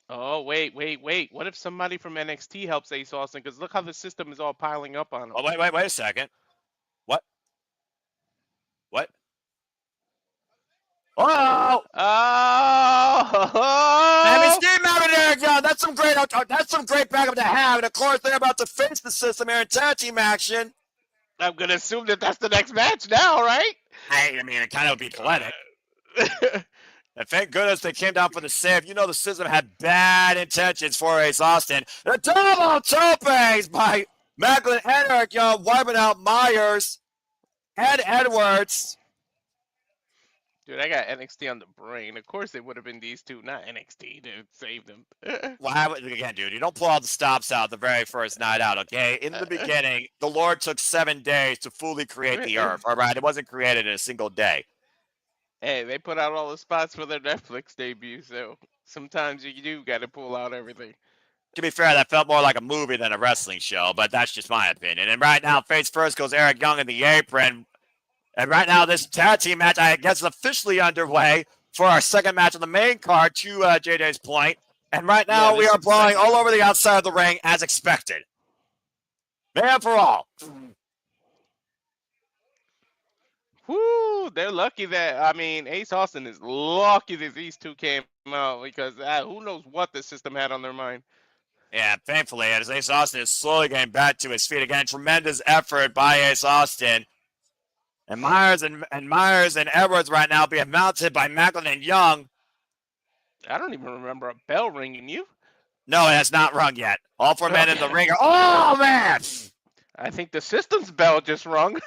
Oh, wait. What if somebody from NXT helps Ace Austin? Because look how the system is all piling up on him. Oh, wait a second. What? Oh! I mean, Steve Martin there, John. That's some great backup to have. And of course, they're about to face the system here in tag team action. I'm gonna assume that that's the next match now, right? I mean, it kind of would be poetic. And thank goodness they came down for the save. You know the system had bad intentions for Ace Austin. The double topes by Maclin and wiping out Myers and Edwards. Dude, I got NXT on the brain. Of course it would have been these two, not NXT, to save them. Well, again, dude, you don't pull all the stops out the very first night out, okay? In the beginning, the Lord took 7 days to fully create the earth, all right? It wasn't created in a single day. Hey, they put out all the spots for their Netflix debut, so sometimes you do got to pull out everything. To be fair, that felt more like a movie than a wrestling show, but that's just my opinion. And right now, face first goes Eric Young in the apron. And right now, this tag team match, I guess, is officially underway for our second match on the main card, to JJ's point. And right now, we are brawling all over the outside of the ring, as expected. Man for all. Whoo, they're lucky that, I mean, Ace Austin is lucky that these two came out, because who knows what the system had on their mind. Yeah, thankfully, as Ace Austin is slowly getting back to his feet again. Tremendous effort by Ace Austin. And Myers and Edwards right now being mounted by Maclin and Young. I don't even remember a bell ringing. You? No, it has not rung yet. All 4 men in the ring are... Oh, man! I think the system's bell just rung.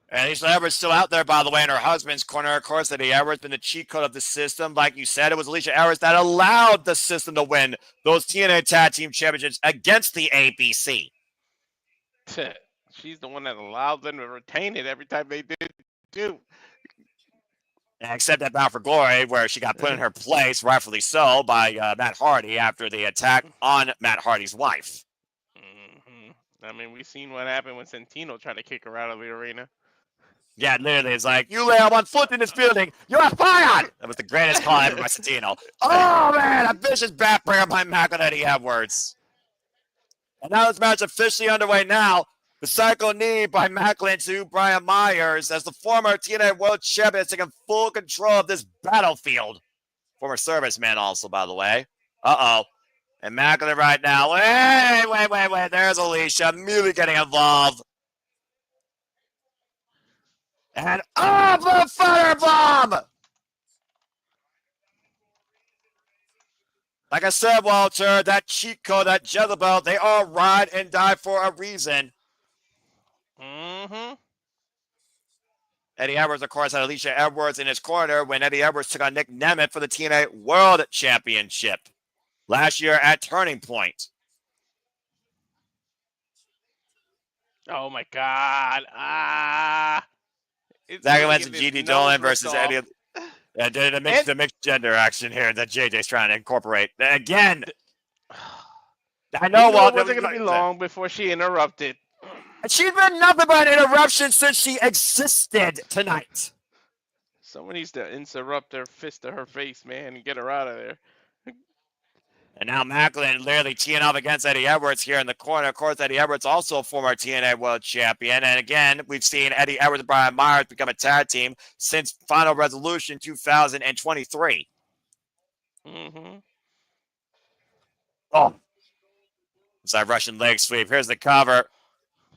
And Alicia Edwards still out there, by the way, in her husband's corner. Of course, Eddie Edwards been the cheat code of the system. Like you said, it was Alicia Edwards that allowed the system to win those TNA Tag Team Championships against the ABC. She's the one that allowed them to retain it every time they did too. Except that Bound for Glory, where she got put in her place, rightfully so, by Matt Hardy after the attack on Matt Hardy's wife. I mean, we've seen what happened when Santino tried to kick her out of the arena. Yeah, literally, it's like, you lay on 1 foot in this building, you are fired! That was the greatest call ever by Santino. Oh, man, a vicious backbreaker by Maclin Eddie Edwards. And now this match officially underway now. The psycho knee by Maclin to Brian Myers as the former TNA World Champion is taking full control of this battlefield. Former serviceman also, by the way. Uh-oh. And Maclin right now. Wait. There's Alicia immediately getting involved. And the firebomb! Like I said, Walter, that cheat code, that Jezebel, they all ride and die for a reason. Eddie Edwards, of course, had Alicia Edwards in his corner when Eddie Edwards took on Nick Nemeth for the TNA World Championship last year at Turning Point. Oh, my God. Zachary Wentz and G.D. Dolan versus Eddie. The mixed gender action here that JJ's trying to incorporate. Again, I know it wasn't going to be long before she interrupted. And she's been nothing but an interruption since she existed tonight. Someone needs to interrupt her fist to her face, man, and get her out of there. And now Maclin literally teeing up against Eddie Edwards here in the corner. Of course, Eddie Edwards also a former TNA World Champion. And again, we've seen Eddie Edwards and Brian Myers become a tag team since Final Resolution 2023. Oh. It's a Russian leg sweep. Here's the cover.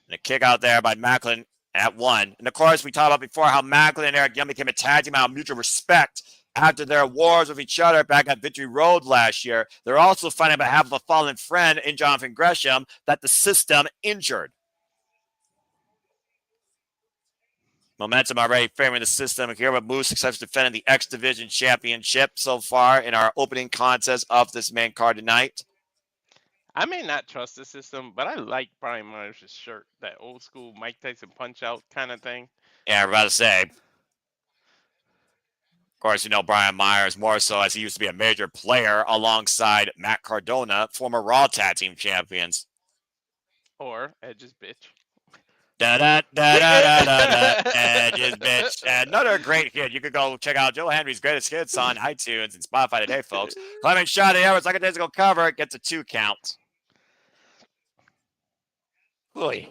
And a kick out there by Maclin at 1. And of course, we talked about before how Maclin and Eric Young became a tag team out of mutual respect after their wars with each other back at Victory Road last year. They're also fighting on behalf of a fallen friend in Jonathan Gresham that the system injured. Momentum already favoring the system here with Moose successfully defending the X Division Championship so far in our opening contest of this main card tonight. I may not trust the system, but I like Brian Myers' shirt. That old school Mike Tyson punch-out kind of thing. Yeah, I'm about to say. Of course, you know Brian Myers more so as he used to be a major player alongside Matt Cardona, former Raw Tag Team Champions. Or Edge's bitch. Edge's bitch. Another great hit. You could go check out Joe Hendry's greatest hits on iTunes and Spotify today, folks. Climbing shot at Edwards, like a days ago cover, gets a 2 count. Boy.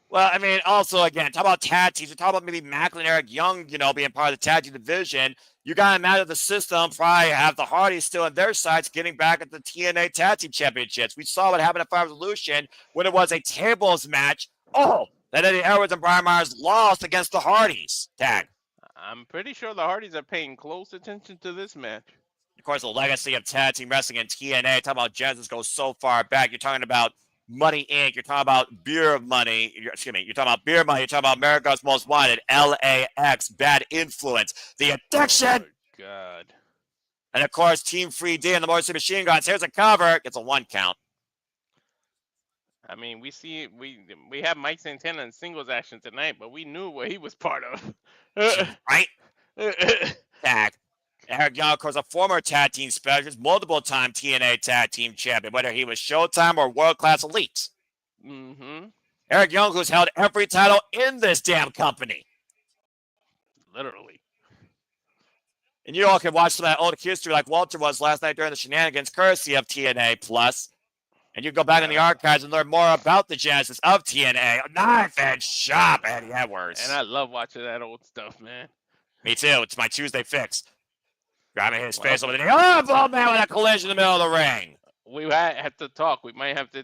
Well, I mean, also, again, talk about tag teams. Talk about maybe Maclin, Eric Young, being part of the tag team division. You got to imagine the system probably have the Hardys still on their sides getting back at the TNA Tag Team Championships. We saw what happened at Final Resolution when it was a tables match. Oh, that Eddie Edwards and Brian Myers lost against the Hardys. Tag. I'm pretty sure the Hardys are paying close attention to this match. Of course, the legacy of tag team wrestling and TNA. Talking about Genesis goes so far back. You're talking about Money Inc. You're talking about beer money. You're talking about beer money. You're talking about America's Most Wanted, LAX, Bad Influence, The Addiction. Oh, God. And, of course, Team Free D and the Motor Machine Guns. Here's a cover. Gets a 1 count. I mean, we have Mike Santana in singles action tonight, but we knew what he was part of. Right? Tag. Eric Young, of course, a former tag team specialist, multiple-time TNA tag team champion, whether he was Showtime or World Class Elite. Mm-hmm. Eric Young, who's held every title in this damn company. Literally. And you all can watch some of that old history like Walter was last night during the shenanigans, courtesy of TNA Plus. And you can go back in the archives and learn more about the genesis of TNA. Knife and Shop, Eddie Edwards. And I love watching that old stuff, man. Me too. It's my Tuesday fix. Grabbing his face over the knee. Oh, ball man with a collision in the middle of the ring. We have to talk. We might have to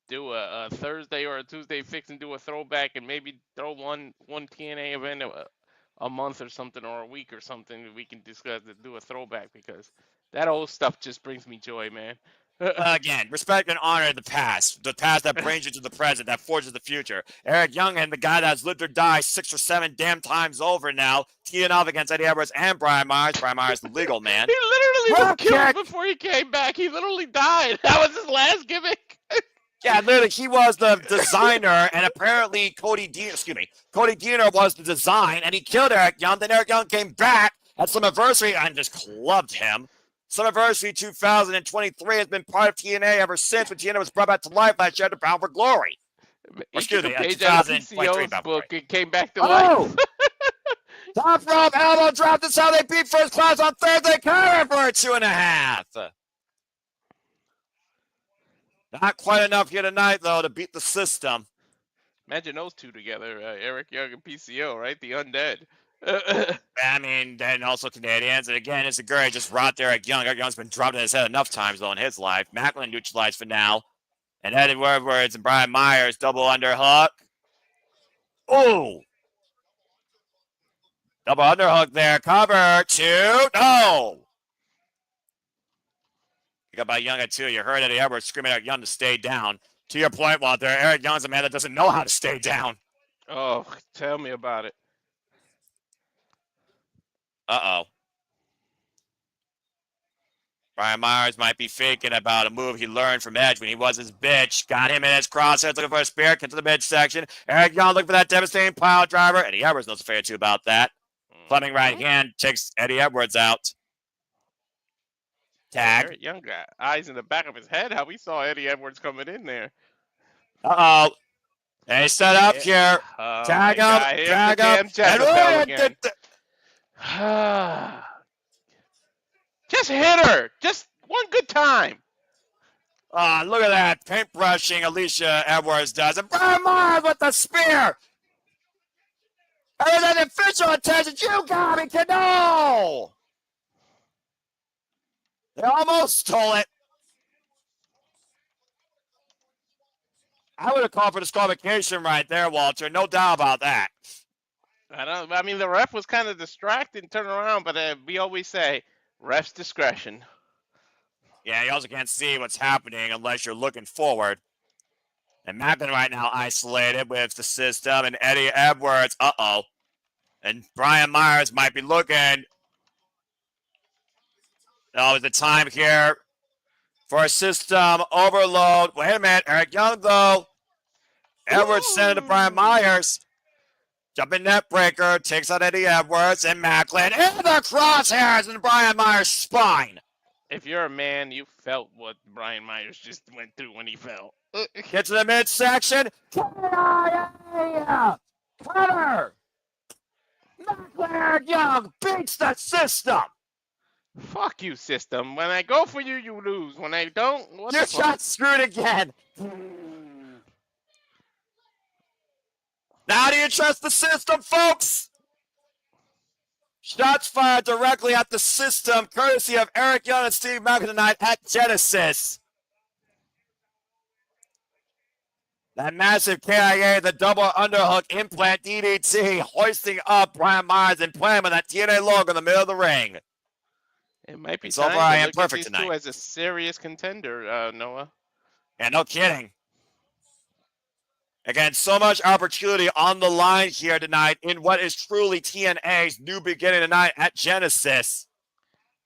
do a Thursday or a Tuesday fix and do a throwback and maybe throw one TNA event a month or something, or a week or something that we can discuss to do a throwback, because that old stuff just brings me joy, man. Again, respect and honor the past that brings you to the present, that forges the future. Eric Young and the guy that's lived or died 6 or 7 damn times over now, teeing off against Eddie Edwards and Brian Myers. Brian Myers, the legal man. He literally was killed before he came back. He literally died. That was his last gimmick. Yeah, literally, he was the designer, and apparently Cody Deaner was the design, and he killed Eric Young. Then Eric Young came back at Slammiversary and just clubbed him. Slammiversary 2023 has been part of TNA ever since, when TNA was brought back to life last year to Bound for Glory. Excuse me, 2023 book. It came back to life. life. Top rope elbow drop. That's how they beat First Class on Thursday. Cover for a 2.5. Not quite enough here tonight, though, to beat the system. Imagine those two together, Eric Young and PCO, right? The Undead. I mean, then also Canadians. And again, it's a great just robbed Eric Young. Eric Young's been dropped in his head enough times, though, in his life. Maclin neutralized for now. And Eddie Edwards and Brian Myers double underhook. Oh! Double underhook there. Cover. 2. No! You got by Young at 2. You heard Eddie Edwards screaming at Young to stay down. To your point, Walter, Eric Young's a man that doesn't know how to stay down. Oh, tell me about it. Uh-oh. Brian Myers might be faking about a move he learned from Edge when he was his bitch. Got him in his crosshairs looking for a spear. Get to the midsection. Eric Young looking for that devastating pile driver. Eddie Edwards knows a thing or two about that. Fleming right hand takes Eddie Edwards out. Tag. Eric Young got eyes in the back of his head. How we saw Eddie Edwards coming in there. Uh-oh. They set up here. Tag up. Drag up. Just hit her. Just one good time. Look at that. Paintbrushing Alicia Edwards does. And Brian Myers with the spear. And then the official attention. You got me, Cano. They almost stole it. I would have called for disqualification right there, Walter. No doubt about that. I mean, the ref was kind of distracted and turned around, but we always say, ref's discretion. Yeah, you also can't see what's happening unless you're looking forward. And Maclin right now isolated with the system, and Eddie Edwards, uh-oh. And Brian Myers might be looking. Oh, is the time here for a system overload. Wait a minute, Eric Young, though. Edwards sent it to Brian Myers. Jumping net breaker, takes out Eddie Edwards, and Maclin in the crosshairs in Brian Myers' spine. If you're a man, you felt what Brian Myers just went through when he fell. Get to the midsection. KIA! Cutter! Maclin Eric Young beats the system. Fuck you, system. When I go for you, you lose. When I don't, what you the fuck? got screwed again. Now do you trust the system, folks? Shots fired directly at the system, courtesy of Eric Young and Steve Maclin tonight at Genesis. That massive KIA, the double underhook implant DDT, hoisting up Brian Myers and playing with that TNA logo in the middle of the ring. It might be It's time over. I to am look perfect at these tonight. two as a serious contender, Noah. Yeah, no kidding. Again, so much opportunity on the line here tonight in what is truly TNA's new beginning tonight at Genesis.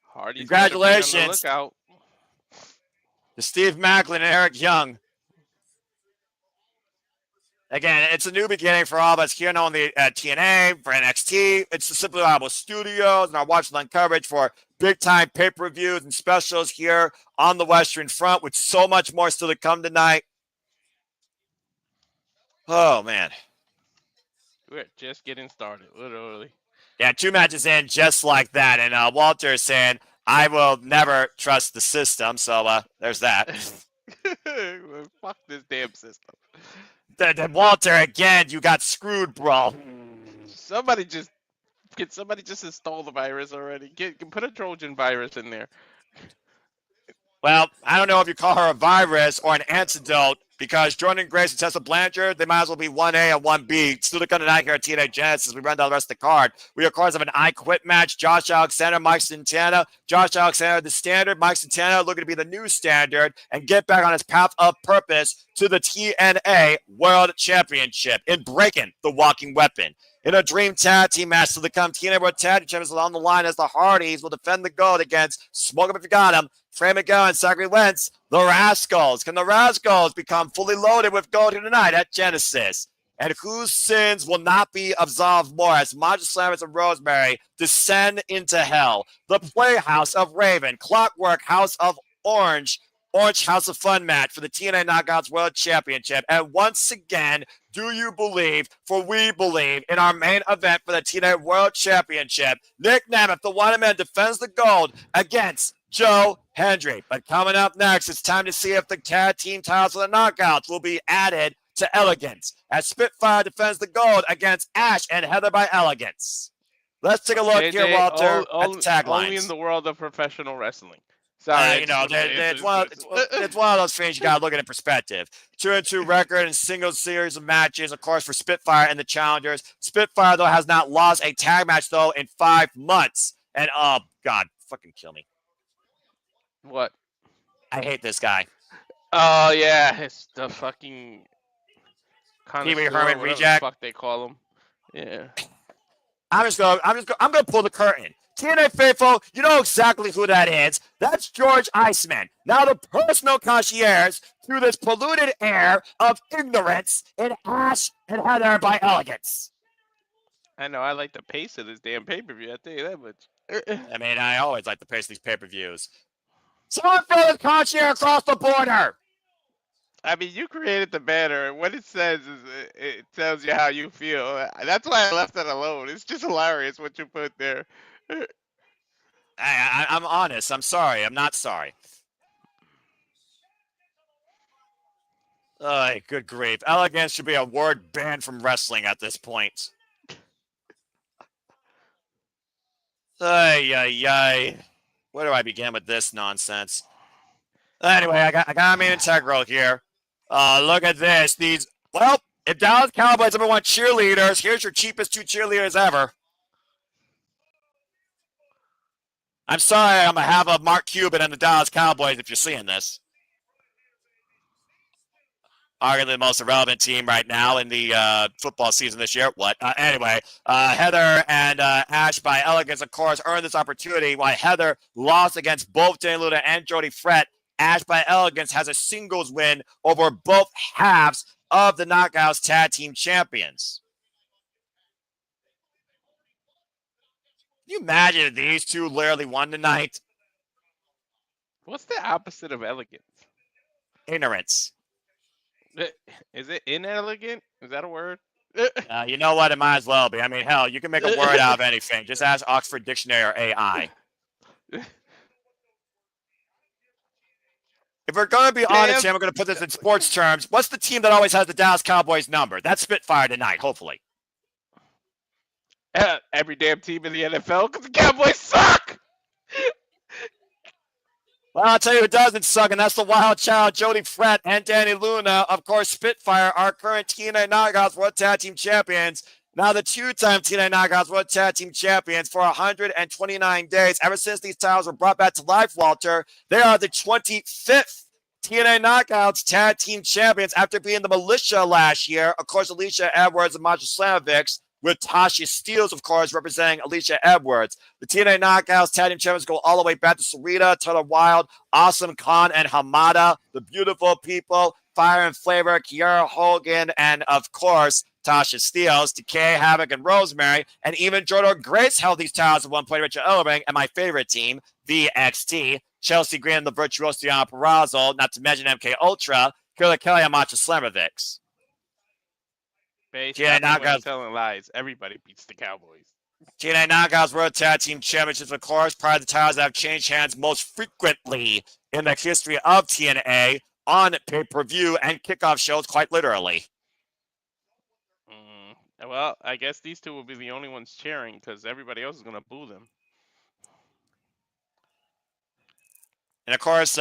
Hardy's Congratulations better be on the lookout. to Steve Maclin and Eric Young. Again, it's a new beginning for all of us here on the TNA, for NXT. It's the Simply Reliable Studios and our watch line coverage for big-time pay-per-views and specials here on the Western Front, with so much more still to come tonight. Oh, man. We're just getting started, literally. Yeah, 2 matches in just like that. And Walter is saying, I will never trust the system. So there's that. Fuck this damn system. Then Walter, again, you got screwed, bro. Can somebody just install the virus already? Put a Trojan virus in there. Well, I don't know if you call her a virus or an antidote, because Jordynne Grace and Tessa Blanchard, they might as well be 1A and 1B. Still to come tonight here at TNA Genesis. We run down the rest of the card. We, of course, have an I Quit match. Josh Alexander, Mike Santana. Josh Alexander, the standard. Mike Santana looking to be the new standard and get back on his path of purpose to the TNA World Championship in breaking the walking weapon. In a dream tag team match to become TNA World Tag Team Champions on the line, as the Hardys will defend the gold against Smoke 'em if you got him, Trey, Miguel, and Zachary Wentz, the Rascals. Can the Rascals become fully loaded with gold here tonight at Genesis? And whose sins will not be absolved more as Masha, Slamovich, and Rosemary descend into hell? The Playhouse of Raven, Clockwork House of Orange House of Fun match for the TNA Knockouts World Championship. And once again, do you believe, for we believe, in our main event for the TNA World Championship, Nick Nemeth, the Wanted Man, defends the gold against Joe Hendry. But coming up next, it's time to see if the tag team titles for the Knockouts will be added to Elegance, as Spitfire defends the gold against Ash and Heather by Elegance. Let's take a look here, Walter, at the taglines. Only in the world of professional wrestling. Sorry, it's one of those things you got to look at in perspective. 2-2 record in single series of matches, of course, for Spitfire and the Challengers. Spitfire, though, has not lost a tag match, though, in 5 months. And, oh, God, fucking kill me. What? I hate this guy. Oh, yeah, it's the fucking Pee-wee Herman reject. The fuck they call him. Yeah. I'm gonna pull the curtain. TNA faithful, you know exactly who that is. That's George Iceman, now the personal concierge through this polluted air of ignorance in Ash and Heather by Elegance. I know, I like the pace of this damn pay-per-view, I'll tell you that much. I mean, I always like the pace of these pay-per-views. Someone throw the concierge across the border! I mean, you created the banner, and what it says is it tells you how you feel. That's why I left it alone. It's just hilarious what you put there. I'm honest. I'm sorry. I'm not sorry. Good grief. Elegance should be a word banned from wrestling at this point. Where do I begin with this nonsense? Anyway, I got me integral here. Look at this. If Dallas Cowboys ever want cheerleaders, here's your cheapest 2 cheerleaders ever. I'm sorry I'm going to have a Mark Cuban and the Dallas Cowboys if you're seeing this. Arguably the most irrelevant team right now in the football season this year. What? Anyway, Heather and Ash by Elegance, of course, earned this opportunity. While Heather lost against both Dani Luna and Jody Fret, Ash by Elegance has a singles win over both halves of the Knockouts Tag Team Champions. Can you imagine if these two literally won tonight? What's the opposite of elegance? Ignorance. Is it inelegant? Is that a word? You know what? It might as well be. I mean, hell, you can make a word out of anything. Just ask Oxford Dictionary or AI. If we're going to be honest here, we're going to put this in sports terms. What's the team that always has the Dallas Cowboys number? That's Spitfire tonight, hopefully. Every damn team in the NFL, because the Cowboys suck! Well, I'll tell you who doesn't suck, and that's the Wild Child, Jody Fret and Dani Luna. Of course, Spitfire, our current TNA Knockouts World Tag Team Champions. Now the 2-time TNA Knockouts World Tag Team Champions for 129 days. Ever since these titles were brought back to life, Walter, they are the 25th TNA Knockouts Tag Team Champions after being the Militia last year. Of course, Alicia Edwards and Masha Slamovich, with Tasha Steeles, of course, representing Alicia Edwards. The TNA Knockouts Tag Team Champions go all the way back to Sarita, Taylor Wilde, Awesome Khan, and Hamada, the beautiful people, Fire and Flavor, Kiara Hogan, and, of course, Tasha Steeles, Decay, Havoc, and Rosemary, and even Jordynne Grace held these titles at one point, Richard Ellering, and my favorite team, VXT, Chelsea Green and the Virtuosiana Perazzo, not to mention MK Ultra, Killer Kelly, and Masha Slamovich. TNA Knockouts telling lies. Everybody beats the Cowboys. TNA Knockouts World Tag Team Championships, of course, part of the titles that have changed hands most frequently in the history of TNA on pay-per-view and kickoff shows, quite literally. Well, I guess these two will be the only ones cheering because everybody else is going to boo them. And, of course,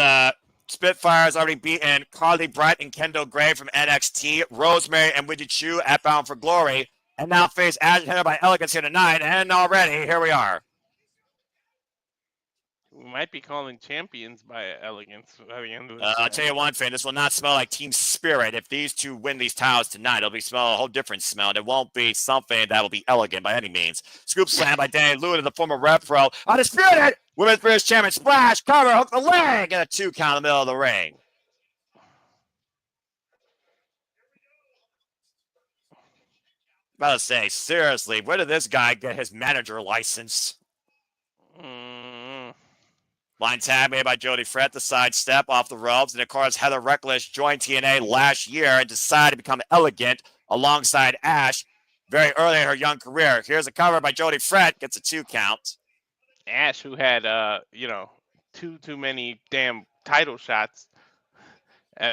Spitfire has already beaten Carly Bright and Kendall Gray from NXT, Rosemary and Widget Chu at Bound for Glory, and now face Ash headed by Elegance here tonight, and already, here we are. We might be calling champions by Elegance by the end of the I'll tell you one thing, this will not smell like Team Spirit. If these two win these titles tonight, it'll be smell a whole different smell, and it won't be something that will be elegant by any means. Scoop slam by Dani Luna, the former Rev Pro. Undisputed Women's British Champion, splash, cover, hook the leg, and a 2 count in the middle of the ring. About to say, seriously, where did this guy get his manager license? Line tag made by Jody Fred, the sidestep off the ropes. And of course, Heather Reckless joined TNA last year and decided to become Elegant alongside Ash very early in her young career. Here's a cover by Jody Fred, gets a 2 count. Ash, who had, too many damn title shots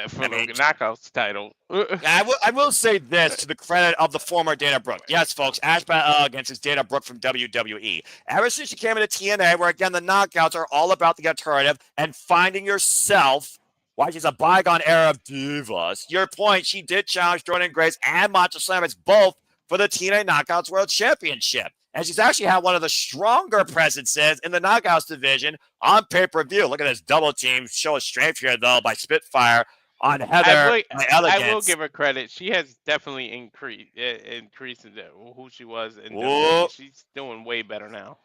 for the Knockouts title. I will say this to the credit of the former Dana Brooke. Yes, folks, Ash by Elegance is Dana Brooke from WWE. Ever since she came into TNA, where again the Knockouts are all about the alternative and finding yourself, why she's a bygone era of divas. Your point, she did challenge Jordynne Grace and Masha Slamovich both for the TNA Knockouts World Championship. And she's actually had one of the stronger presences in the Knockouts division on pay-per-view. Look at this double team. Show of strength here, though, by Spitfire on Heather. I will give her credit. She has definitely increased in who she was. And she's doing way better now.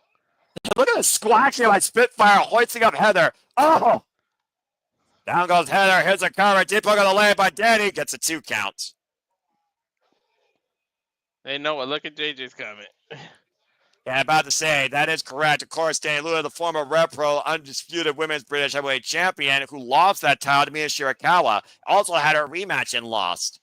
Look at the squash here by Spitfire hoisting up Heather. Oh! Down goes Heather. Here's a cover. Deep hook on the leg by Dani. Gets a 2 count. Hey, Noah, look at JJ's comment. Yeah, about to say, that is correct. Of course, Dani Luna, the former Rev Pro, undisputed Women's British Heavyweight Champion, who lost that title to Mina Shirakawa, also had her rematch and lost.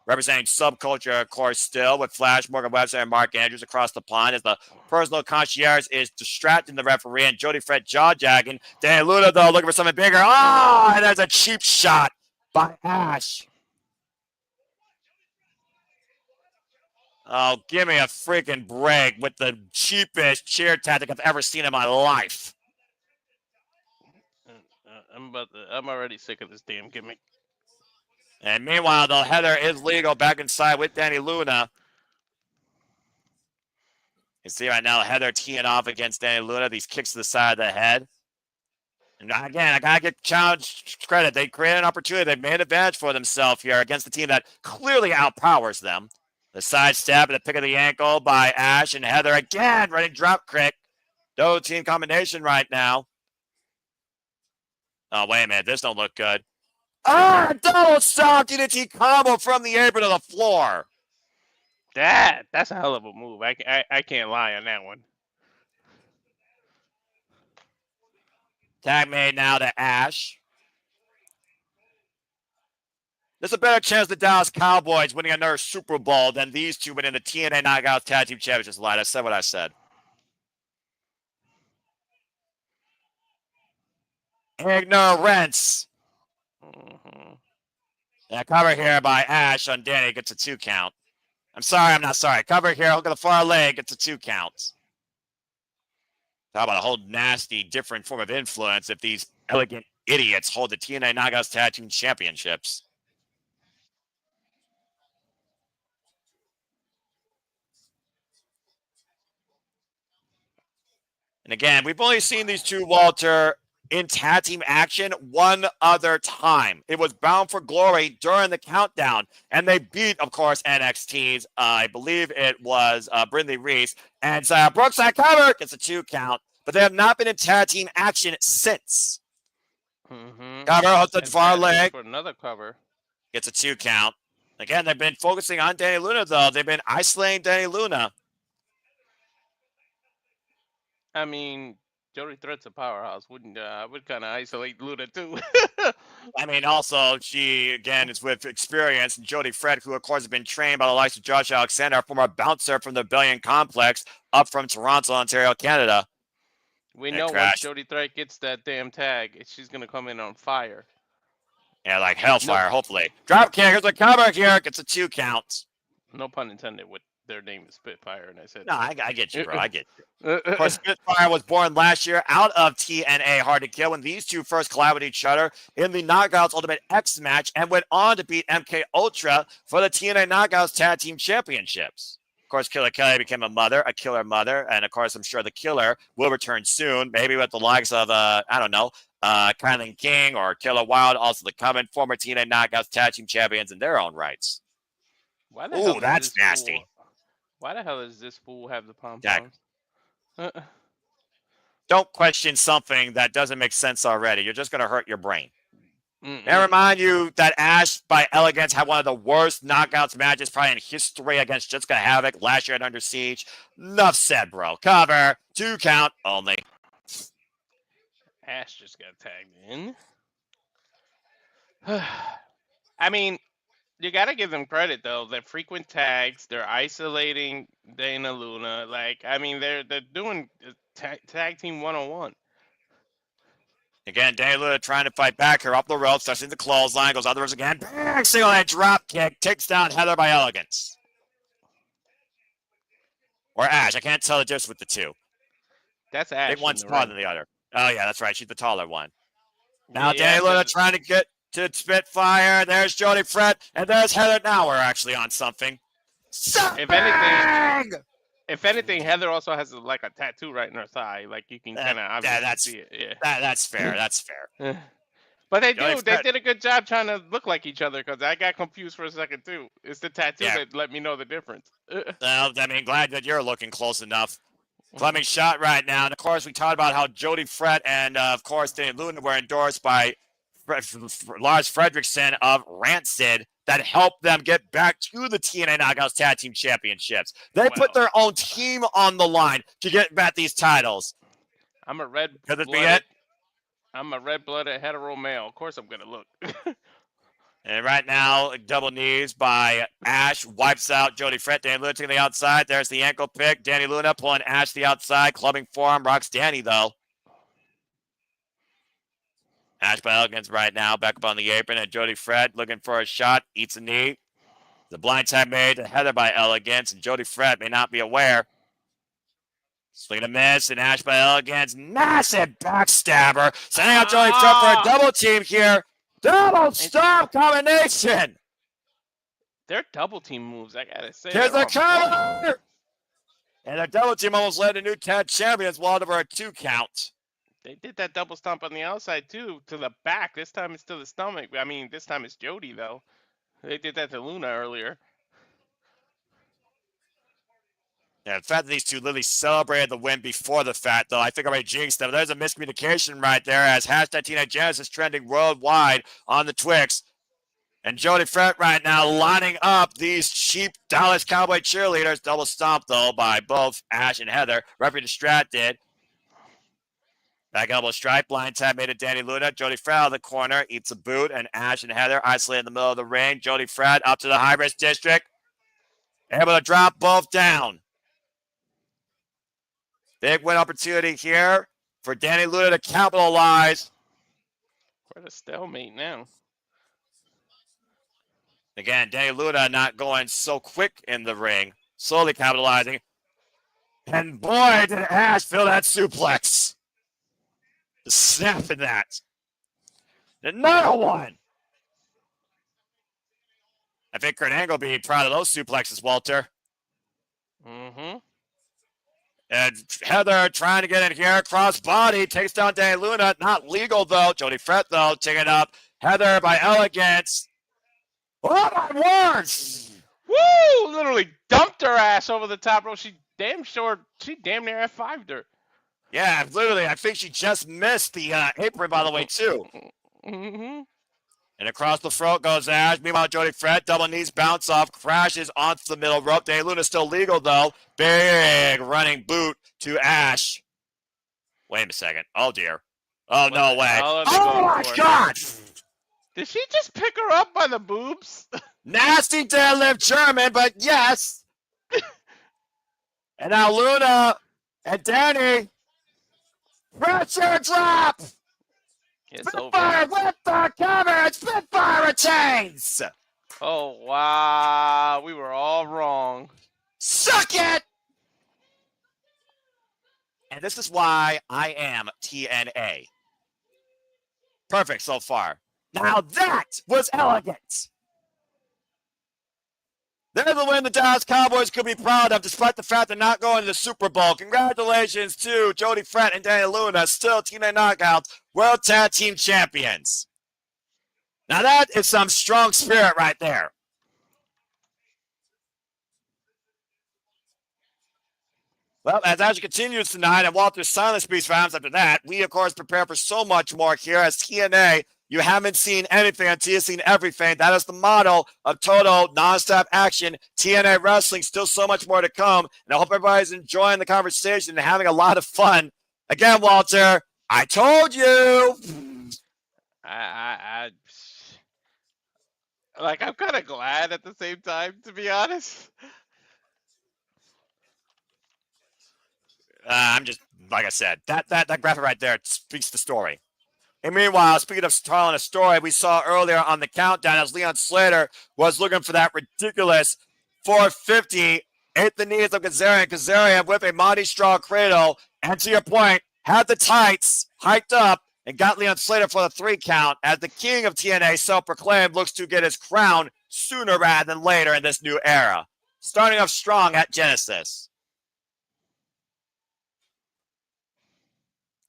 Representing Subculture, of course, still, with Flash, Morgan Webster, and Mark Andrews across the pond, as the personal concierge is distracting the referee, and Jody Fred jaw-jagging. Dani Luna, though, looking for something bigger. Oh, and there's a cheap shot by Ash. Oh, give me a freaking break with the cheapest chair tactic I've ever seen in my life. I'm already sick of this damn gimmick. And meanwhile, though, Heather is legal back inside with Dani Luna. You see right now Heather teeing off against Dani Luna. These kicks to the side of the head. And again, I got to give challenge credit. They created an opportunity. They made an advantage for themselves here against the team that clearly outpowers them. The side step and the pick of the ankle by Ash and Heather again running drop kick. No team combination right now. Oh, wait a minute. This don't look good. Double soft DDT combo from the apron to the floor. That's a hell of a move. I can't lie on that one. Tag made now to Ash. There's a better chance the Dallas Cowboys winning another Super Bowl than these two winning the TNA Knockouts Tag Team Championships. I said what I said. Ignorance. Yeah, cover here by Ash on Dani gets a 2 count. I'm sorry, I'm not sorry. Cover here, hook of the far leg gets a 2 count. How about a whole nasty, different form of influence if these elegant idiots hold the TNA Knockouts Tag Team Championships? And again, we've only seen these two, Walter, in tag team action one other time. It was Bound for Glory during the countdown, and they beat, of course, NXT's, I believe it was Brindley Reese, and Brookside cover gets a 2 count, but they have not been in tag team action since. Cover hooked the far leg. For another cover. Gets a 2 count. Again, they've been focusing on Dani Luna, though. They've been isolating Dani Luna. I mean, Jody Threat's a powerhouse. I would kind of isolate Luna, too. I mean, also, she, again, is with experience. And Jody Fred, who, of course, has been trained by the likes of Josh Alexander, a former bouncer from the Billion Complex up from Toronto, Ontario, Canada. We know once Jody Threat gets that damn tag, she's going to come in on fire. Yeah, like hellfire, hopefully. Drop kick, here's a cover here, gets a 2 count. No pun intended with their name is Spitfire, and I said... No, I get you, bro, I get you. Of course, Spitfire was born last year out of TNA Hard to Kill when these two first collabed with each other in the Knockouts Ultimate X match and went on to beat MK Ultra for the TNA Knockouts Tag Team Championships. Of course, Killer Kelly became a killer mother, and of course, I'm sure the killer will return soon, maybe with the likes of, I don't know, Kylan King or Killer Wild, also the Coven, former TNA Knockouts Tag Team Champions in their own rights. Ooh, that's nasty. Why the hell does this fool have the pom-poms? Don't question something that doesn't make sense already. You're just going to hurt your brain. And remind you that Ash by Elegance had one of the worst knockouts matches probably in history against Jessica Havoc last year at Under Siege. Enough said, bro. Cover. 2 count only. Ash just got tagged in. I mean, you got to give them credit, though. They're frequent tags. They're isolating Dana Luna. Like, I mean, they're doing tag team 101. Again, Dani Luna trying to fight back here up the rope, starts in the clothesline, goes others again. Bang! Single head drop kick, takes down Heather by Elegance. Or Ash. I can't tell the difference with the two. That's Ash. I think one's taller than the other. Oh, yeah, that's right. She's the taller one. Now Dani Luna trying to get to Spitfire. There's Jody Fred, and there's Heather. Now we're actually on something. If anything, Heather also has like a tattoo right in her thigh. Like you can kind of obviously see it. Yeah, that's fair. That's fair. But they did a good job trying to look like each other because I got confused for a second too. It's the tattoo that let me know the difference. Well, I mean, glad that you're looking close enough. Fleming shot right now, and of course we talked about how Jody Fred and of course Dani Luna were endorsed by Lars Fredrickson of Rancid. That helped them get back to the TNA Knockouts Tag Team Championships. They put their own team on the line to get back these titles. I'm a red-blooded hetero male. Of course I'm going to look. And right now, double knees by Ash. Wipes out Jody Fred. Dani Luna taking the outside. There's the ankle pick. Dani Luna pulling Ash to the outside. Clubbing forearm. Rocks Dani, though. Ash by Elegance right now, back up on the apron, and Jody Fred looking for a shot, eats a knee. The blind tag made to Heather by Elegance, and Jody Fred may not be aware. Swing and a miss, and Ash by Elegance, massive backstabber, sending out Jody Fred for a double team here. Double stop combination. They're double team moves, I gotta say. Here's the cover! And their double team almost led to new tag champions, well over a 2 count. They did that double stomp on the outside, too, to the back. This time it's to the stomach. I mean, this time it's Jody, though. They did that to Luna earlier. Yeah, the fact that these two literally celebrated the win before the fact, though, I think I already jinxed them. There's a miscommunication right there as hashtag TNA Genesis trending worldwide on the Twix. And Jody Fred right now lining up these cheap Dallas Cowboy cheerleaders. Double stomp, though, by both Ash and Heather. Referee distracted. Back elbow strike, blind tap made it Dani Luna. Jody Fred out of the corner, eats a boot, and Ash and Heather isolated in the middle of the ring. Jody Fred up to the high-risk district. Able to drop both down. Big win opportunity here for Dani Luna to capitalize. We're at a stalemate now. Again, Dani Luna not going so quick in the ring. Slowly capitalizing. And boy, did Ash feel that suplex. Snapping that. Another one. I think Kurt Angle will be proud of those suplexes, Walter. Mm-hmm. And Heather trying to get in here. Cross body. Takes down Dani Luna. Not legal, though. Jody Fret, though, taking up. Heather by Elegance. Oh, my words! Woo! Literally dumped her ass over the top rope. She damn near F5'd her. Yeah, literally. I think she just missed the apron, by the way, too. Mm-hmm. And across the throat goes Ash. Meanwhile, Jody Fret, double knees bounce off, crashes onto the middle rope. Dani Luna still legal, though. Big running boot to Ash. Wait a second. Oh, dear. Oh, no way. Oh, my God! Did she just pick her up by the boobs? Nasty deadlift German, but yes. And now Luna and Dani. Pressure drop! It's Spitfire over. with the cover, and Spitfire retains! Oh, wow. We were all wrong. Suck it! And this is why I am TNA. Perfect so far. Now that was elegant. There's the win the Dallas Cowboys could be proud of, despite the fact they're not going to the Super Bowl. Congratulations to Jody Fret and Dani Luna, still TNA Knockouts World Tag Team Champions. Now that is some strong spirit right there. Well, as Ashley continues tonight, and Walter's silent speech rounds after that, we, of course, prepare for so much more here as TNA. You haven't seen anything until you've seen everything. That is the motto of total nonstop action. TNA Wrestling, still so much more to come. And I hope everybody's enjoying the conversation and having a lot of fun. Again, Walter, I told you. I'm kind of glad at the same time, to be honest. I'm just, like I said, that graphic right there speaks the story. And meanwhile, speaking of telling a story, we saw earlier on the countdown as Leon Slater was looking for that ridiculous 450, ate the knees of Kazarian. Kazarian with a Monty Straw cradle, and to your point, had the tights hiked up and got Leon Slater for the 3 count as the king of TNA, self-proclaimed, looks to get his crown sooner rather than later in this new era. Starting off strong at Genesis.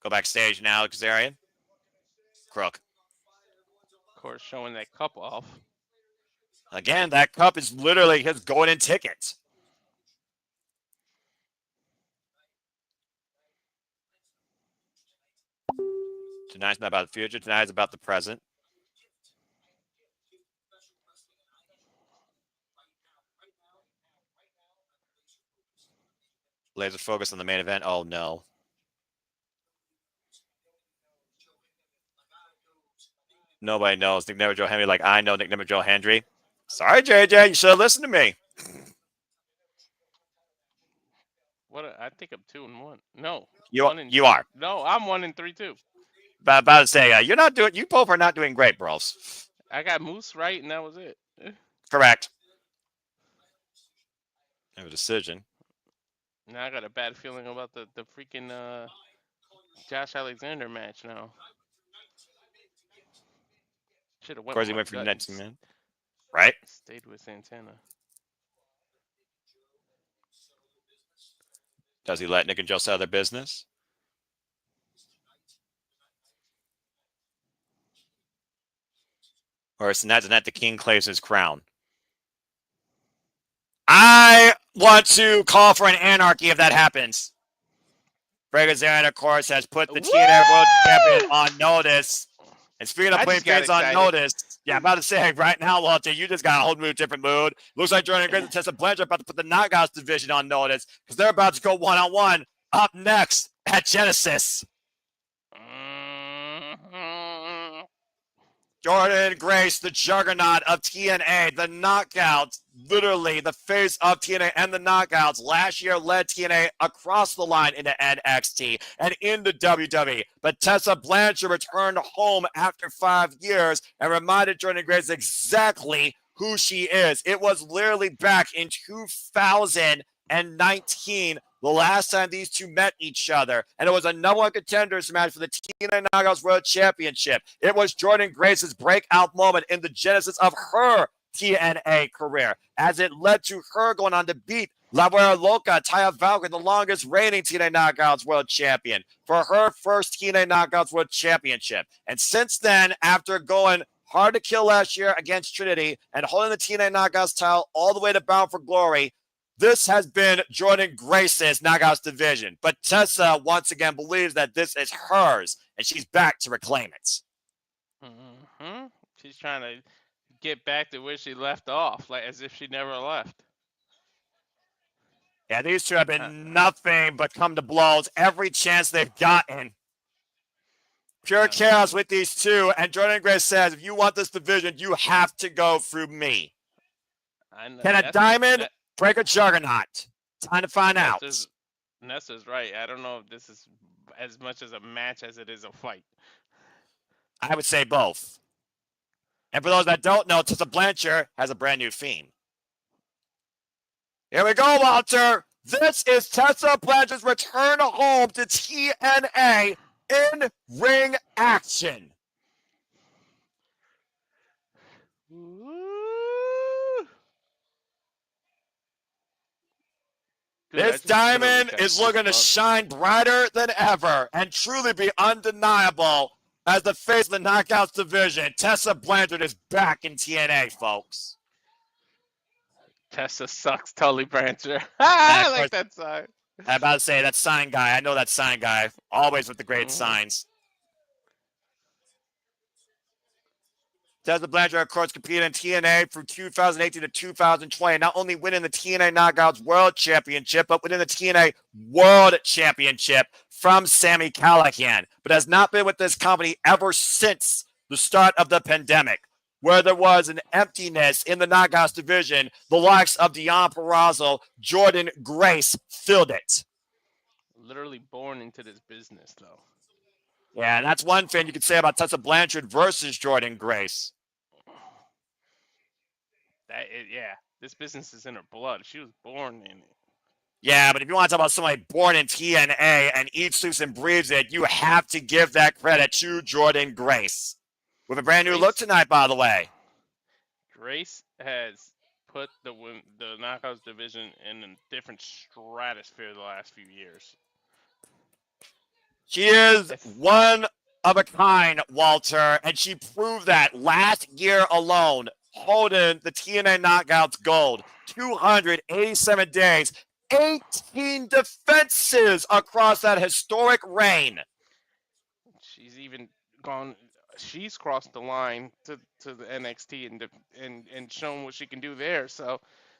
Go backstage now, Kazarian. Crook. Of course, showing that cup off. Again, that cup is literally his golden ticket. Tonight's not about the future. Tonight's about the present. Laser focus on the main event. Oh, no. Nobody knows Nick Nemeth Joe Hendry like I know Nick Nemeth Joe Hendry. Sorry, JJ. You should have listened to me. What? I think I'm 2-1. No. You are. No, I'm 1-3 too. About to say, you're not doing. You both are not doing great, bros. I got Moose right, and that was it. Correct. I have a decision. Now I got a bad feeling about the freaking Josh Alexander match now. Should have went. Of course, he went for the next man. Right? Stayed with Santana. Does he let Nick and Joe sell their business? Or is that the king claims his crown? I want to call for an anarchy if that happens. Kazarian, of course, has put the TNA World Champion on notice. And speaking of putting things on notice, yeah, I'm about to say right now, Walter, you just got a whole different mood. Looks like Jordynne and Tessa Blanchard about to put the Knockouts division on notice because they're about to go one-on-one up next at Genesis. Jordynne Grace, the juggernaut of TNA, the Knockouts, literally the face of TNA and the Knockouts, last year led TNA across the line into NXT and into WWE. But Tessa Blanchard returned home after 5 years and reminded Jordynne Grace exactly who she is. It was literally back in 2019, the last time these two met each other, and it was a number 1 contenders match for the TNA Knockouts World Championship. It was Jordynne Grace's breakout moment in the genesis of her TNA career, as it led to her going on to beat La Guerra Loca, Taya Valkyrie, the longest reigning TNA Knockouts World Champion, for her first TNA Knockouts World Championship. And since then, after going hard to kill last year against Trinity and holding the TNA Knockouts title all the way to Bound for Glory, this has been Jordynne Grace's Knockouts division. But Tessa once again believes that this is hers, and she's back to reclaim it. Mm-hmm. She's trying to get back to where she left off, like as if she never left. Yeah, these two have been nothing but come to blows every chance they've gotten. Pure chaos with these two, and Jordynne Grace says, if you want this division, you have to go through me. Can a diamond break a juggernaut? Time to find out. Nessa's right. I don't know if this is as much as a match as it is a fight. I would say both. And for those that don't know, Tessa Blanchard has a brand new theme. Here we go, Walter. This is Tessa Blanchard's return home to TNA in ring action. This diamond is looking to shine brighter than ever and truly be undeniable as the face of the Knockouts division. Tessa Blanchard is back in TNA, folks. Tessa sucks, Tully Blanchard. I like that sign. I'm about to say, that sign guy. I know that sign guy. Always with the great signs. Tessa Blanchard, of course, competed in TNA from 2018 to 2020, not only winning the TNA Knockouts World Championship, but winning the TNA World Championship from Sami Callihan, but has not been with this company ever since the start of the pandemic, where there was an emptiness in the Knockouts division. The likes of Deonna Purrazzo, Jordynne Grace filled it. Literally born into this business, though. Yeah, and that's one thing you could say about Tessa Blanchard versus Jordynne Grace. This business is in her blood. She was born in it. Yeah, but if you want to talk about somebody born in TNA and eats, sleeps, and breathes it, you have to give that credit to Jordynne Grace. With a brand new look tonight, by the way. Grace has put the Knockouts division in a different stratosphere the last few years. She is one of a kind, Walter, and she proved that last year alone, holding the TNA Knockouts gold. 287 days, 18 defenses across that historic reign. She's even gone. She's crossed the line to the NXT and shown what she can do there. So,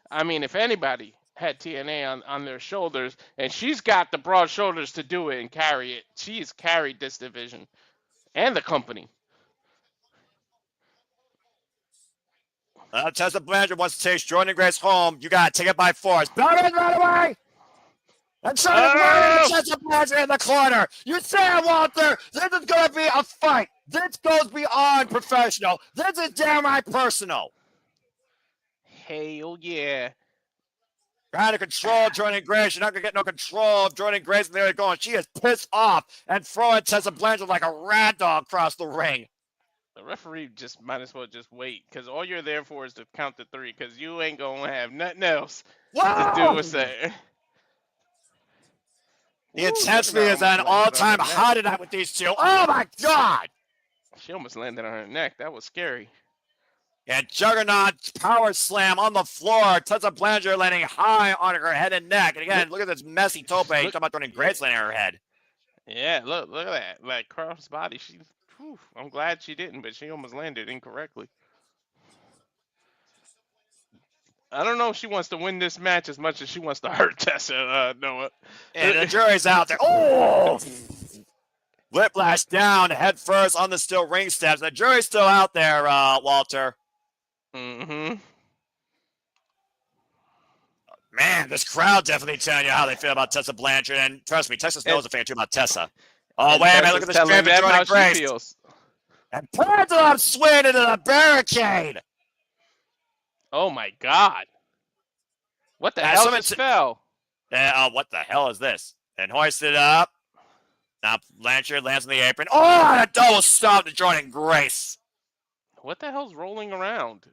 I mean, if anybody had TNA on their shoulders, and she's got the broad shoulders to do it and carry it. She's carried this division and the company. Tessa Blanchard wants to take Jordynne Grace home. You got to take it by force. Bowman right away! And Tessa Blanchard in the corner. You say it, Walter. This is going to be a fight. This goes beyond professional. This is downright personal. Hell yeah. Trying to control Jordynne Grace. You're not going to get no control of Jordynne Grace. And there they're going. She is pissed off and throwing Tessa Blanchard like a rag doll across the ring. The referee just might as well just wait, because all you're there for is to count to three, because you ain't going to have nothing else to do with that. The intensity is at an all-time high tonight with these two. Oh, my God. She almost landed on her neck. That was scary. And Juggernaut power slam on the floor. Tessa Blanchard landing high on her head and neck. And again, look at this messy tope. You're talking about Jordynne Grace landing on her head. Yeah, look at that. Like, cross body. I'm glad she didn't, but she almost landed incorrectly. I don't know if she wants to win this match as much as she wants to hurt Tessa, Noah. And the jury's out there. Oh! Whiplash down, head first on the steel ring steps. The jury's still out there, Walter. Mm-hmm. Man, this crowd definitely telling you how they feel about Tessa Blanchard. And trust me, Texas knows a fan too about Tessa. Oh, wait a minute, look at this straight for Jordynne Grace. And Pendulum swing into the barricade. Oh, my God. What the hell just fell? What the hell is this? And hoisted up. Now Blanchard lands on the apron. Oh, and a double stomp to Jordynne Grace. What the hell's rolling around?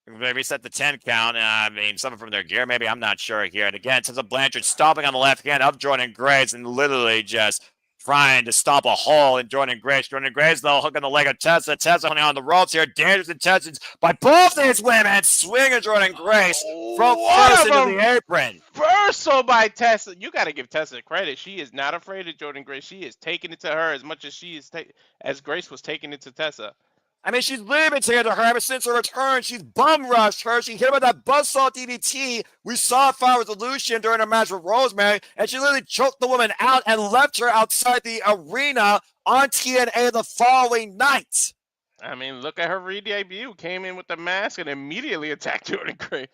Maybe set the 10 count. I mean, something from their gear, maybe. I'm not sure here. And again, Tessa Blanchard stomping on the left hand of Jordynne Grace and literally just trying to stop a hole in Jordynne Grace. Jordynne Grace, though, hooking the leg of Tessa. Tessa on the ropes here. Dangerous intentions by both these women. Swinging Jordynne Grace from first into the apron. Reversal by Tessa. You got to give Tessa credit. She is not afraid of Jordynne Grace. She is taking it to her as much as she is as Grace was taking it to Tessa. I mean, she's limited to her ever since her return. She's bum rushed her. She hit her with that buzzsaw DDT. We saw Fire Resolution during her match with Rosemary, and she literally choked the woman out and left her outside the arena on TNA the following night. I mean, look at her re-debut. Came in with the mask and immediately attacked Jordynne Grace.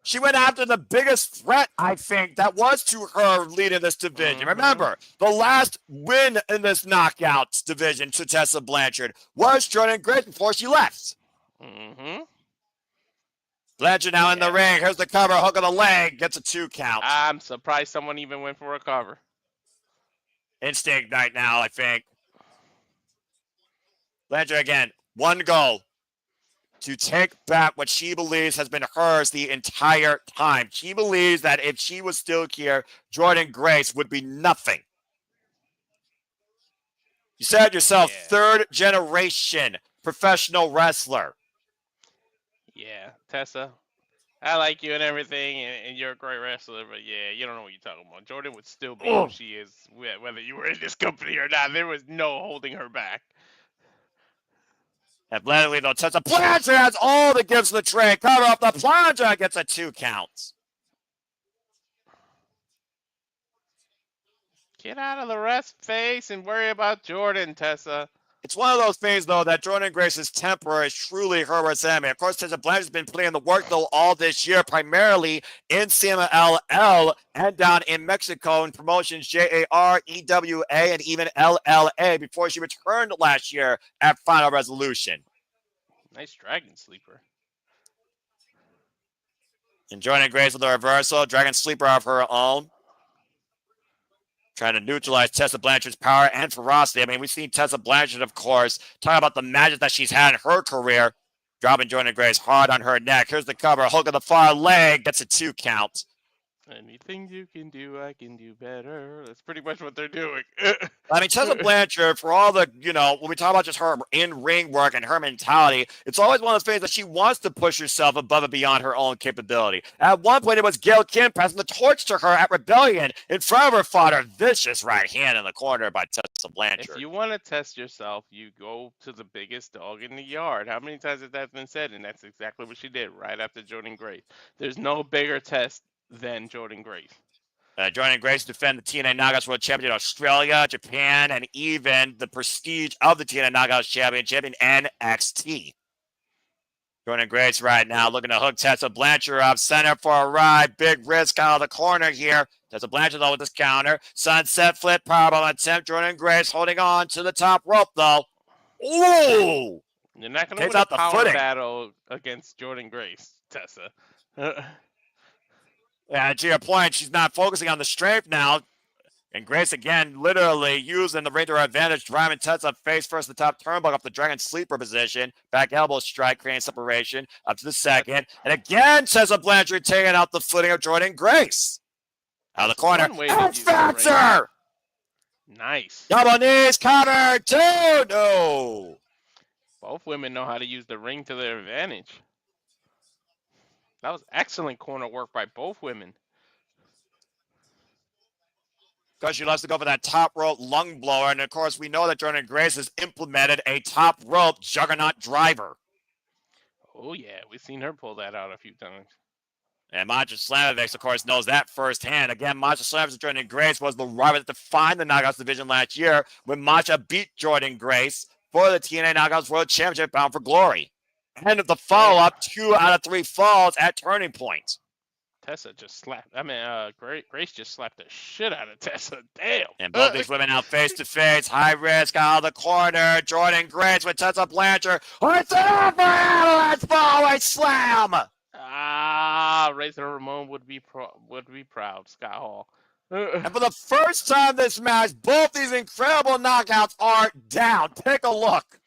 She went after the biggest threat, I think, that was to her leading this division. Remember, the last win in this knockouts division to Tessa Blanchard was Jordynne Grace before she left. Blanchard now in the ring. Here's the cover. Hook of the leg. Gets a 2 count. I'm surprised someone even went for a cover. Instinct right now, I think. Blanchard again. One goal. To take back what she believes has been hers the entire time. She believes that if she was still here, Jordynne Grace would be nothing. You said yourself, third generation professional wrestler. Yeah, Tessa, I like you and everything, and you're a great wrestler, but yeah, you don't know what you're talking about. Jordynne would still be who she is, whether you were in this company or not. There was no holding her back. Athletically, though, Tessa Blanchard has all the gifts of the trade. Cover off the plunger, gets a 2 count. Get out of the rest face and worry about Jordynne, Tessa. It's one of those things, though, that Jordynne Grace's temper is truly her worst enemy. Of course, Tessa Blanchard's been putting in the work, though, all this year, primarily in CMLL and down in Mexico in promotions JAR, EWA, and even LLA before she returned last year at Final Resolution. Nice Dragon Sleeper. And Jordynne Grace with the reversal, Dragon Sleeper of her own. Trying to neutralize Tessa Blanchard's power and ferocity. I mean, we've seen Tessa Blanchard, of course, talk about the magic that she's had in her career, dropping Jordynne Grace hard on her neck. Here's the cover. Hook of the far leg. Gets a 2 count. Anything you can do, I can do better. That's pretty much what they're doing. I mean, Tessa Blanchard, for all the, when we talk about just her in-ring work and her mentality, it's always one of those things that she wants to push herself above and beyond her own capability. At one point, it was Gail Kim passing the torch to her at Rebellion. In front of her, fought her vicious right hand in the corner by Tessa Blanchard. If you want to test yourself, you go to the biggest dog in the yard. How many times has that been said? And that's exactly what she did right after Jordynne Grace. There's no bigger test than Jordynne Grace. Jordynne Grace defend the TNA Knockouts World Championship in Australia, Japan, and even the prestige of the TNA Knockouts Championship in NXT. Jordynne Grace right now looking to hook Tessa Blanchard up. Center for a ride. Big risk out of the corner here. Tessa Blanchard though with this counter. Sunset flip powerbomb attempt. Jordynne Grace holding on to the top rope though. Ooh! You're not going to win a power battle against Jordynne Grace, Tessa. Yeah, to your point, she's not focusing on the strength now. And Grace, again, literally using the ring to her advantage, driving Tessa face first the top turnbuckle up the Dragon Sleeper position. Back elbow strike, creating separation up to the second. And again, Tessa Blanchard taking out the footing of Jordynne Grace. Out of the corner. X-Factor! Nice. Double knees covered. 2. No. Both women know how to use the ring to their advantage. That was excellent corner work by both women. Because she loves to go for that top rope lung blower. And, of course, we know that Jordynne Grace has implemented a top rope juggernaut driver. Oh, yeah. We've seen her pull that out a few times. And Masha Slamovich, of course, knows that firsthand. Again, Masha Slamovich and Jordynne Grace was the rival that defined the Knockouts division last year when Masha beat Jordynne Grace for the TNA Knockouts World Championship Bound for Glory. And the follow-up, 2 out of 3 falls at Turning Point. Tessa just slapped. Grace just slapped the shit out of Tessa. Damn. And both these women now face-to-face. High risk out of the corner. Jordynne Grace with Tessa Blanchard. It's over! Let's forward slam! Razor Ramon would be proud. Scott Hall. And for the first time this match, both these incredible knockouts are down. Take a look.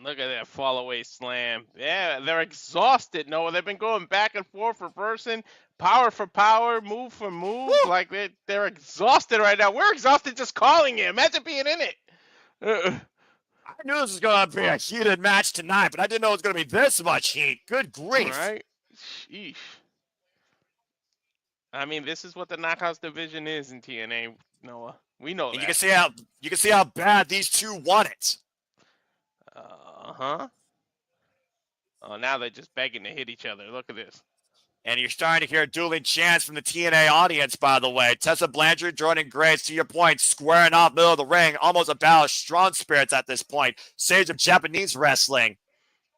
Look at that fall away slam. Yeah, they're exhausted, Noah. They've been going back and forth, reversing, power for power, move for move. Woo! Like they're exhausted right now. We're exhausted just calling it. Imagine being in it. I knew this was going to be a heated match tonight, but I didn't know it was going to be this much heat. Good grief. Right? Sheesh. I mean, this is what the Knockouts division is in TNA, Noah. We know And that. you can see how bad these two want it. Uh-huh. Oh, now they're just begging to hit each other. Look at this. And you're starting to hear dueling chants from the TNA audience, by the way. Tessa Blanchard, Jordynne Grace, to your point, squaring off middle of the ring. Almost a battle of strong spirits at this point. Sage of Japanese wrestling.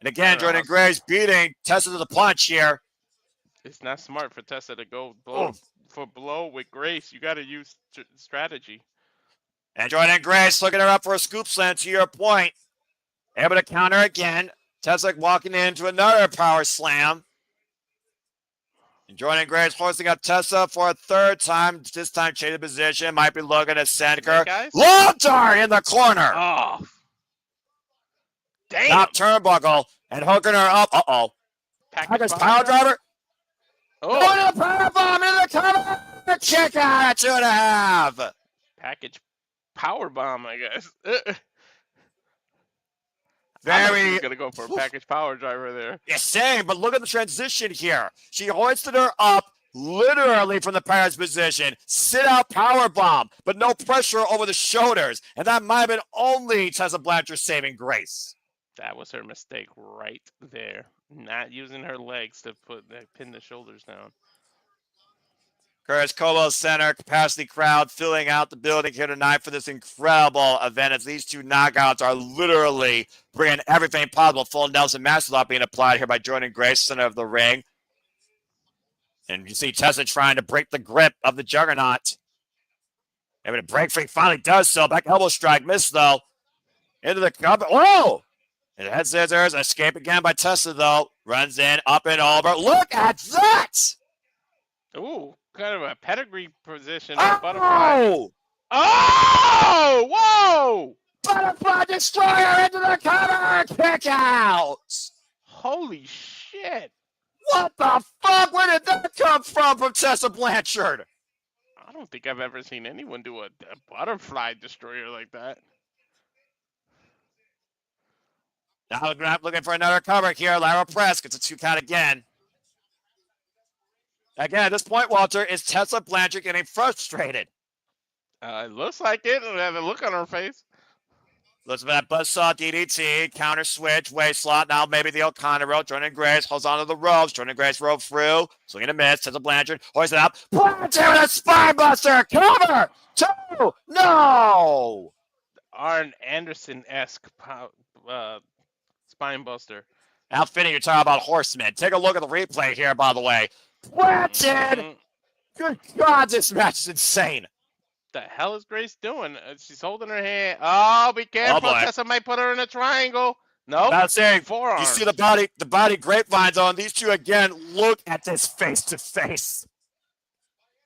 And again, Jordynne Grace beating Tessa to the punch here. It's not smart for Tessa to go blow for blow with Grace. You got to use strategy. And Jordynne Grace looking her up for a scoop slam, to your point. Able to counter again. Tessa walking into another power slam. And Jordynne Grace hoisting up Tessa for a third time. This time changing position. Might be looking to send her. Long dart in the corner. Oh. Damn. Top turnbuckle and hooking her up. Uh-oh. Package power driver. Oh. Going to the power bomb in the cover. Kick out at 2.5. Package power bomb, I guess. Very gonna go for a package power driver there. Yeah, same, but look at the transition here. She hoisted her up literally from the parent's position. Sit out power bomb, but no pressure over the shoulders. And that might have been only Tessa Blanchard saving grace. That was her mistake right there. Not using her legs to pin the shoulders down. Curtis Cobo Center capacity crowd filling out the building here tonight for this incredible event as these two knockouts are literally bringing everything possible. Full Nelson Masterlock being applied here by Jordynne Grace, center of the ring. And you see Tessa trying to break the grip of the Juggernaut. Able to break free, finally does so. Back elbow strike, missed though. Into the cover. Whoa! And head scissors, escape again by Tessa though. Runs in, up and over. Look at that! Ooh. Kind of a pedigree position. Oh! Butterfly. Oh! Whoa! Butterfly destroyer into the cover! Kick out! Holy shit! What the fuck? Where did that come from Tessa Blanchard? I don't think I've ever seen anyone do a butterfly destroyer like that. Now looking for another cover here. Lara Press gets a 2 count again. Again, at this point, Walter, is Tessa Blanchard getting frustrated? It looks like it. I have a look on her face. Looks for that buzzsaw DDT, counter switch, waist slot. Now maybe the O'Connor rope. Jordynne Grace holds onto the ropes. Jordynne Grace rope through. Swinging a miss. Tessa Blanchard hoists it up. Blanchard with a spine buster. Cover. 2. No. Arn Anderson-esque spine buster. Outfitting, you're talking about Horsemen. Take a look at the replay here, by the way. Blanchard! Good God, this match is insane. The hell is Grace doing? She's holding her hand. Oh, be careful. Tessa might put her in a triangle. Nope. That's saying, forearm. You see the body grapevines on. These two, again, look at this face-to-face.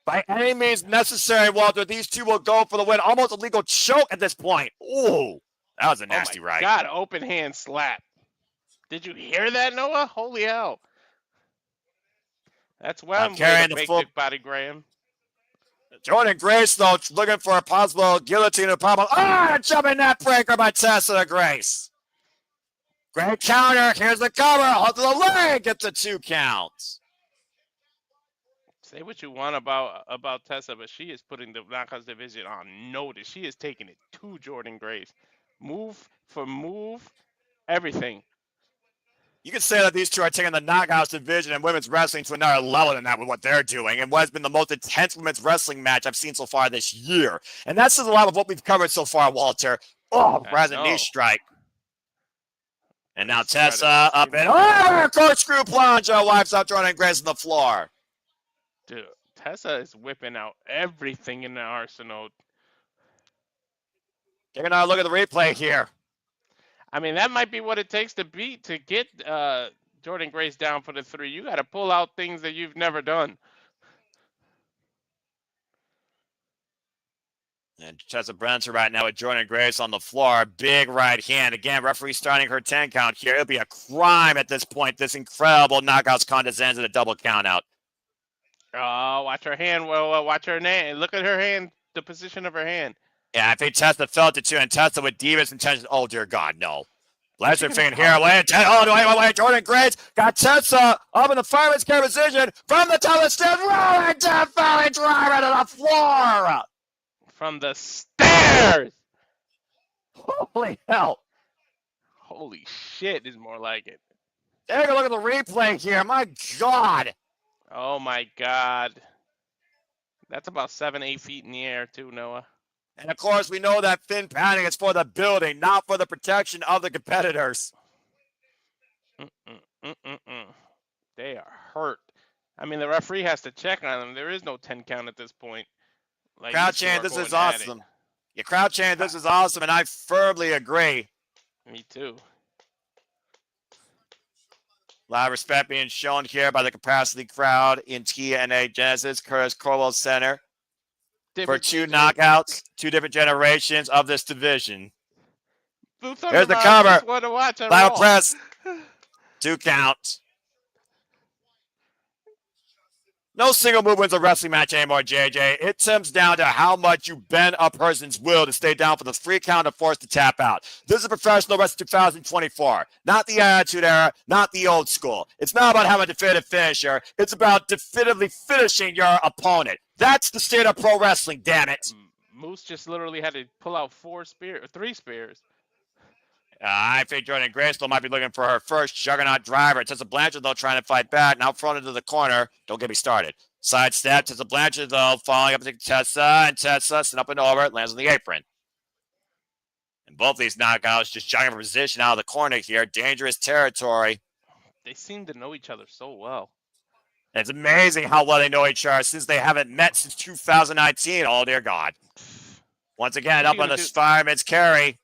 By any means necessary, Walter, these two will go for the win. Almost a legal choke at this point. Ooh, that was a nasty right. God, open hand slap. Did you hear that, Noah? Holy hell. That's well I'm carrying the full body, Graham. Jordynne Grace, though, looking for a possible guillotine or problem. Jumping net breaker by Tessa Grace. Great counter. Here's the cover. Hold to the leg. Gets the 2 counts. Say what you want about Tessa, but she is putting the Knockouts division on notice. She is taking it to Jordynne Grace. Move for move, everything. You could say that these two are taking the Knockouts division and women's wrestling to another level than that with what they're doing, and what has been the most intense women's wrestling match I've seen so far this year. And that says a lot of what we've covered so far, Walter. Oh, rising knee strike. And now Tessa up and over. Corkscrew plunge. Wipes out Jordynne Grace on the floor. Dude, Tessa is whipping out everything in the arsenal. Take another look at the replay here. I mean, that might be what it takes to get Jordynne Grace down for the 3. You got to pull out things that you've never done. And Tessa Blanchard right now with Jordynne Grace on the floor. Big right hand. Again, referee starting her 10 count here. It'll be a crime at this point. This incredible knockouts contest ends in a double count out. Oh, watch her hand. Well, watch her hand. Look at her hand, the position of her hand. Yeah, I think Tessa felt it too, and Tessa with Divas intentions. Oh, dear God, no. Blanchard thinking here. Wait, Jordynne Grace got Tessa up in the fireman's carry position from the top of the stairs. Rolling down, valley driver to the floor. From the stairs. Holy hell. Holy shit is more like it. Take a look at the replay here. My God. Oh, my God. That's about 7-8 feet in the air, too, Noah. And, of course, we know that fin padding is for the building, not for the protection of the competitors. They are hurt. I mean, the referee has to check on them. There is no 10 count at this point. Like, Crowd chant, this is awesome. Yeah, crowd chant, this is awesome, and I firmly agree. Me too. A lot of respect being shown here by the capacity crowd in TNA Genesis, Curtis Corwell Center. For two knockouts, two different generations of this division. Here's the cover. Final press. 2 count. No single move wins a wrestling match anymore, JJ. It comes down to how much you bend a person's will to stay down for the 3 count and forced to tap out. This is professional wrestling 2024. Not the Attitude Era, not the old school. It's not about having a definitive finisher. It's about definitively finishing your opponent. That's the state of pro wrestling, damn it. Moose just literally had to pull out 3 spears. I think Jordynne Grace might be looking for her first juggernaut driver. Tessa Blanchard, though, trying to fight back. Now front into the corner. Don't get me started. Sidestep. Tessa Blanchard, though, falling up to Tessa. And Tessa, sitting up and over, lands on the apron. And both these knockouts just jogging for position out of the corner here. Dangerous territory. They seem to know each other so well. It's amazing how well they know each other since they haven't met since 2019. Oh, dear God. Once again, up on the fireman's carry.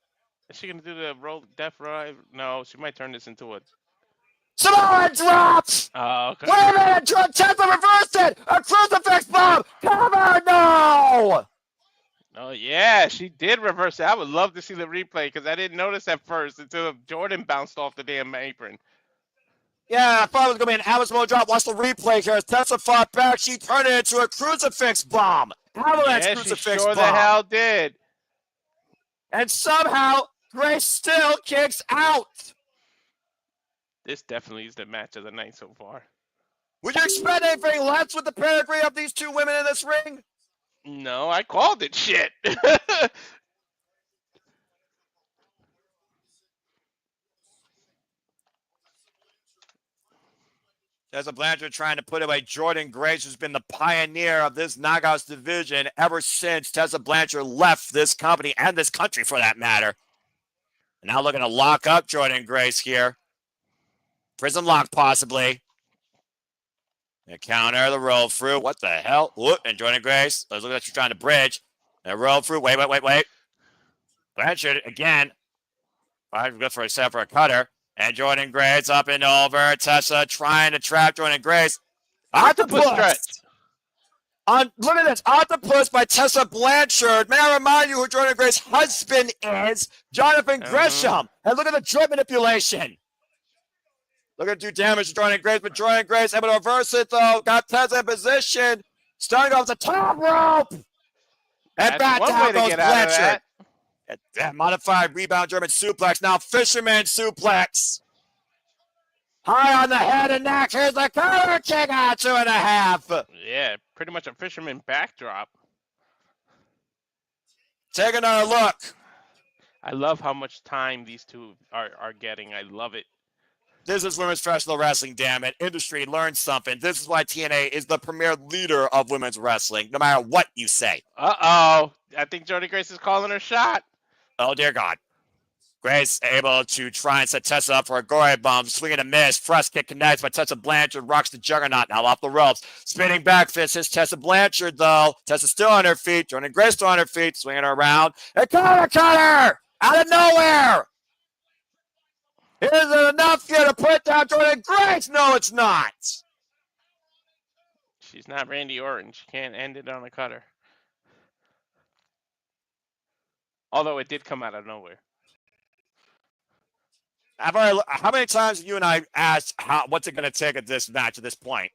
Is she going to do the death drive? No, she might turn this into a... Samoa drops! Oh, okay. Wait a minute! Tessa reversed it! A crucifix bomb! Cover! No! Oh, yeah, she did reverse it. I would love to see the replay because I didn't notice at first until Jordynne bounced off the damn apron. Yeah, I thought it was going to be an Avalanche drop. Watch the replay here. As Tessa fought back, she turned it into a crucifix bomb. Avalanche crucifix bomb. She sure the hell did. And somehow, Grace still kicks out. This definitely is the match of the night so far. Would you expect anything less with the pedigree of these two women in this ring? No, I called it shit. Tessa Blanchard trying to put away Jordynne Grace, who's been the pioneer of this knockouts division ever since Tessa Blanchard left this company and this country, for that matter. And now looking to lock up Jordynne Grace here. Prison lock, possibly. A counter, the roll through. What the hell? Whoop, and Jordynne Grace. Let's look like she's trying to bridge. And roll through. Wait. Blanchard again. Right, good for a set for a cutter. And Jordynne Grace up and over. Tessa trying to trap Jordynne Grace. Octopus! Look at this. Octopus by Tessa Blanchard. May I remind you who Jordynne Grace's husband is? Jonathan Gresham. And look at the joint manipulation. Look at do damage to Jordynne Grace, but Jordynne Grace able to reverse it, though. Got Tessa in position. Starting off the top rope. And back down goes Blanchard. That modified rebound German suplex. Now fisherman suplex. High on the head and neck. Here's the cover kick out 2.5. Yeah, pretty much a fisherman backdrop. Take another look. I love how much time these two are getting. I love it. This is women's professional wrestling, damn it. Industry, learn something. This is why TNA is the premier leader of women's wrestling, no matter what you say. Uh-oh. I think Jordynne Grace is calling her shot. Oh, dear God. Grace able to try and set Tessa up for a gory bomb. Swing and a miss. Thrust kick connects, but Tessa Blanchard rocks the juggernaut now off the ropes. Spinning back fist hits Tessa Blanchard, though. Tessa still on her feet. Jordynne Grace still on her feet. Swinging her around. And cutter! Out of nowhere! Is it enough here to put down Jordynne Grace? No, it's not. She's not Randy Orton. She can't end it on a cutter. Although it did come out of nowhere. How many times have you and I asked what's it going to take at this match at this point?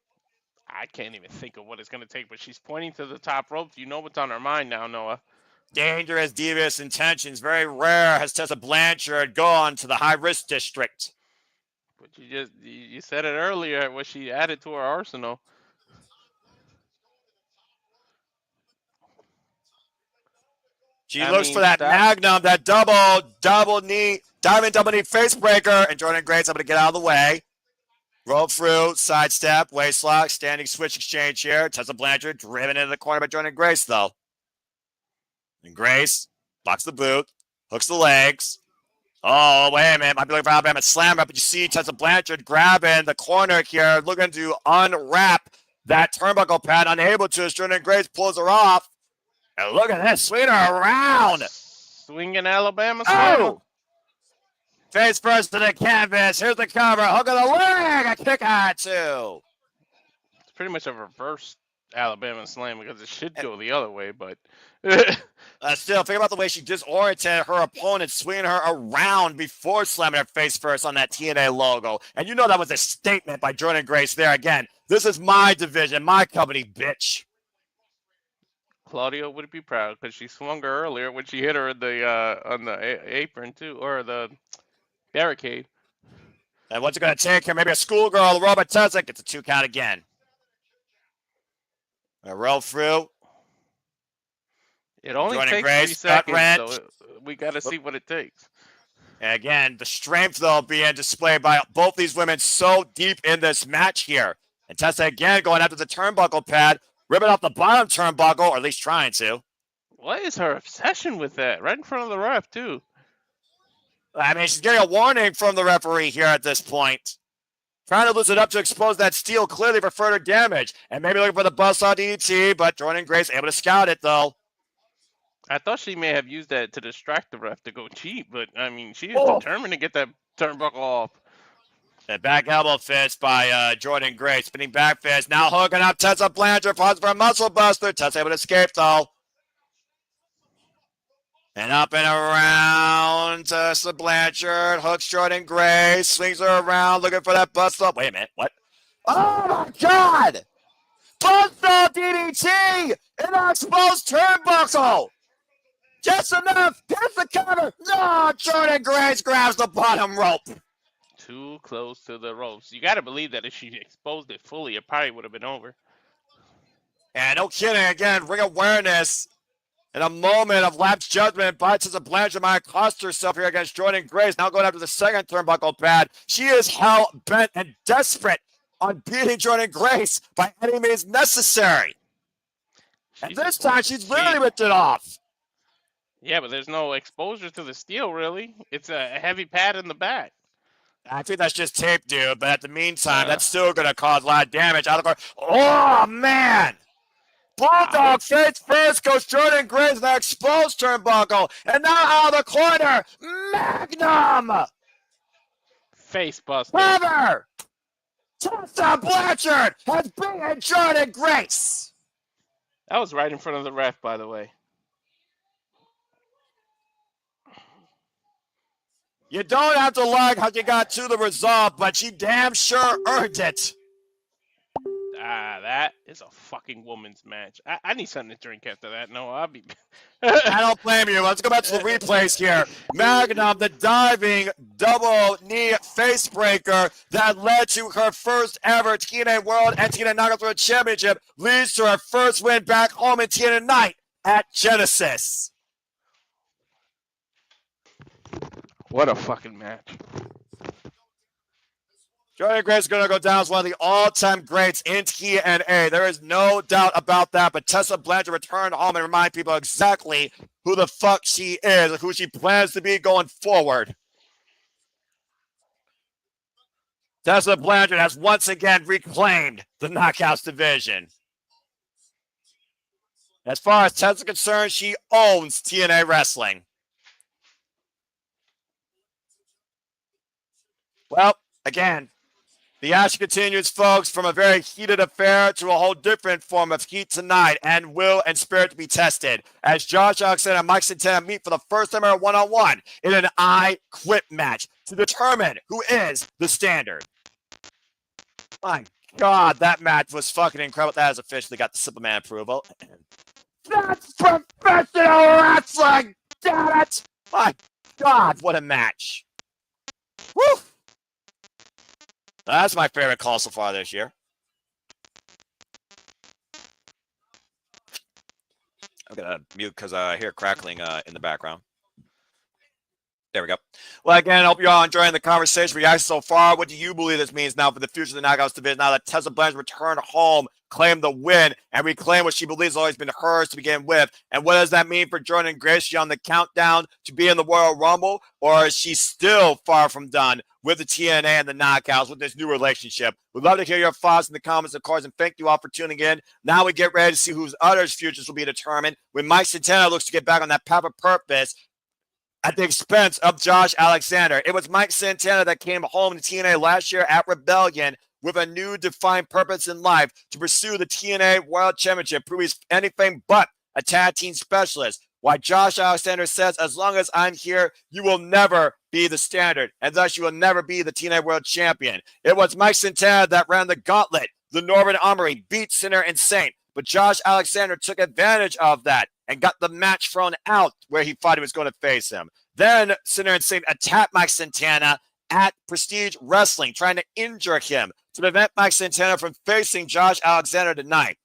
I can't even think of what it's going to take, but she's pointing to the top rope. You know what's on her mind now, Noah. Dangerous, devious intentions. Very rare has Tessa Blanchard gone to the high-risk district. But you said it earlier, what she added to her arsenal. She looks for that magnum, that double knee, diamond double knee face breaker, and Jordynne Grace able to get out of the way. Roll through, sidestep, waist lock, standing switch exchange here. Tessa Blanchard driven into the corner by Jordynne Grace, though. And Grace blocks the boot, hooks the legs. Oh, wait a minute. Might be looking for Alabama slammer, but you see Tessa Blanchard grabbing the corner here, looking to unwrap that turnbuckle pad, unable to as Jordynne Grace pulls her off. And look at this, swinging her around. Swinging Alabama slammer. Oh! Face first to the canvas. Here's the cover. Hook of the leg. A kick out two. It's pretty much a reverse Alabama slam because it should go the other way, but still, think about the way she disoriented her opponent, swinging her around before slamming her face first on that TNA logo. And you know that was a statement by Jordynne Grace there. Again, this is my division, my company, bitch. Claudio would be proud because she swung her earlier when she hit her in the on the apron too, or the barricade. And what's it going to take here? Maybe a schoolgirl, Robert Tessa gets a 2 count again. A roll through. It only Jordynne takes Grace, 3 seconds, wrench. so we got to see what it takes. And again, the strength, though, being displayed by both these women so deep in this match here. And Tessa, again, going after the turnbuckle pad, ripping off the bottom turnbuckle, or at least trying to. What is her obsession with that? Right in front of the ref, too. I mean, she's getting a warning from the referee here at this point. Trying to loosen it up to expose that steel clearly for further damage. And maybe looking for the buzzsaw DDT, but Jordynne Grace able to scout it, though. I thought she may have used that to distract the ref to go cheap, but, I mean, she is determined to get that turnbuckle off. And back elbow fist by Jordynne Grace. Spinning back fist. Now hooking up Tessa Blanchard. Pauses for a muscle buster. Tessa able to escape, though. And up and around Tessa Blanchard. Hooks Jordynne Grace. Swings her around. Looking for that bust up. Wait a minute. What? Oh, my God! Bust up DDT! In an exposed turnbuckle! Just enough. Here's the cover. No, Jordynne Grace grabs the bottom rope. Too close to the ropes. You got to believe that if she exposed it fully, it probably would have been over. And no kidding. Again, ring awareness. In a moment of lapsed judgment, Tessa Blanchard might cost herself here against Jordynne Grace. Now going after the second turnbuckle pad. She is hell-bent and desperate on beating Jordynne Grace by any means necessary. And this time, she's literally ripped it off. Yeah, but there's no exposure to the steel, really. It's a heavy pad in the back. I think that's just tape, dude. But at the meantime, that's still going to cause a lot of damage. Out of the corner. Oh, man. Bulldog face first goes Jordynne Grace in that exposed turnbuckle. And now out of the corner, Magnum. Face buster. Cover. Tessa Blanchard has beaten Jordynne Grace. That was right in front of the ref, by the way. You don't have to like how you got to the result, but she damn sure earned it. That is a fucking woman's match. I need something to drink after that. No, I'll be... I don't blame you. Let's go back to the replays here. Magnum, the diving double knee face breaker that led to her first ever TNA World and TNA Knockout World Championship, leads to her first win back home in TNA Night at Genesis. What a fucking match. Jordynne Grace is going to go down as one of the all-time greats in TNA. There is no doubt about that. But Tessa Blanchard returned home and remind people exactly who the fuck she is and who she plans to be going forward. Tessa Blanchard has once again reclaimed the Knockouts division. As far as Tessa is concerned, she owns TNA Wrestling. Well, again, The action continues, folks, from a very heated affair to a whole different form of heat tonight, and will and spirit to be tested as Josh Alexander and Mike Santana meet for the first time ever one-on-one in an I Quit match to determine who is the standard. My God, that match was fucking incredible. That has officially got the Superman approval. That's professional wrestling! Damn it! My God, what a match. Woo! That's my favorite call so far this year. I'm going to mute because I hear crackling in the background. There we go. Well, again, I hope you're all enjoying the conversation. Reaction so far. What do you believe this means now for the future of the Knockouts division? Now that Tessa Blanchard returned home, claimed the win, and reclaimed what she believes has always been hers to begin with. And what does that mean for Jordynne and Grace? Is she on the countdown to be in the Royal Rumble, or is she still far from done with the TNA and the Knockouts with this new relationship? We'd love to hear your thoughts in the comments, of course, and thank you all for tuning in. Now we get ready to see whose others' futures will be determined when Mike Santana looks to get back on that path of purpose at the expense of Josh Alexander. It was Mike Santana that came home to TNA last year at Rebellion with a new defined purpose in life to pursue the TNA World Championship, prove he's anything but a tag team specialist. Why Josh Alexander says, as long as I'm here, you will never be the standard, and thus you will never be the TNA World Champion. It was Mike Santana that ran the gauntlet, the Northern Armory, beat Sinner and Saint, but Josh Alexander took advantage of that and got the match thrown out where he thought he was going to face him. Then Sinner and Saint attacked Mike Santana at Prestige Wrestling, trying to injure him to prevent Mike Santana from facing Josh Alexander tonight.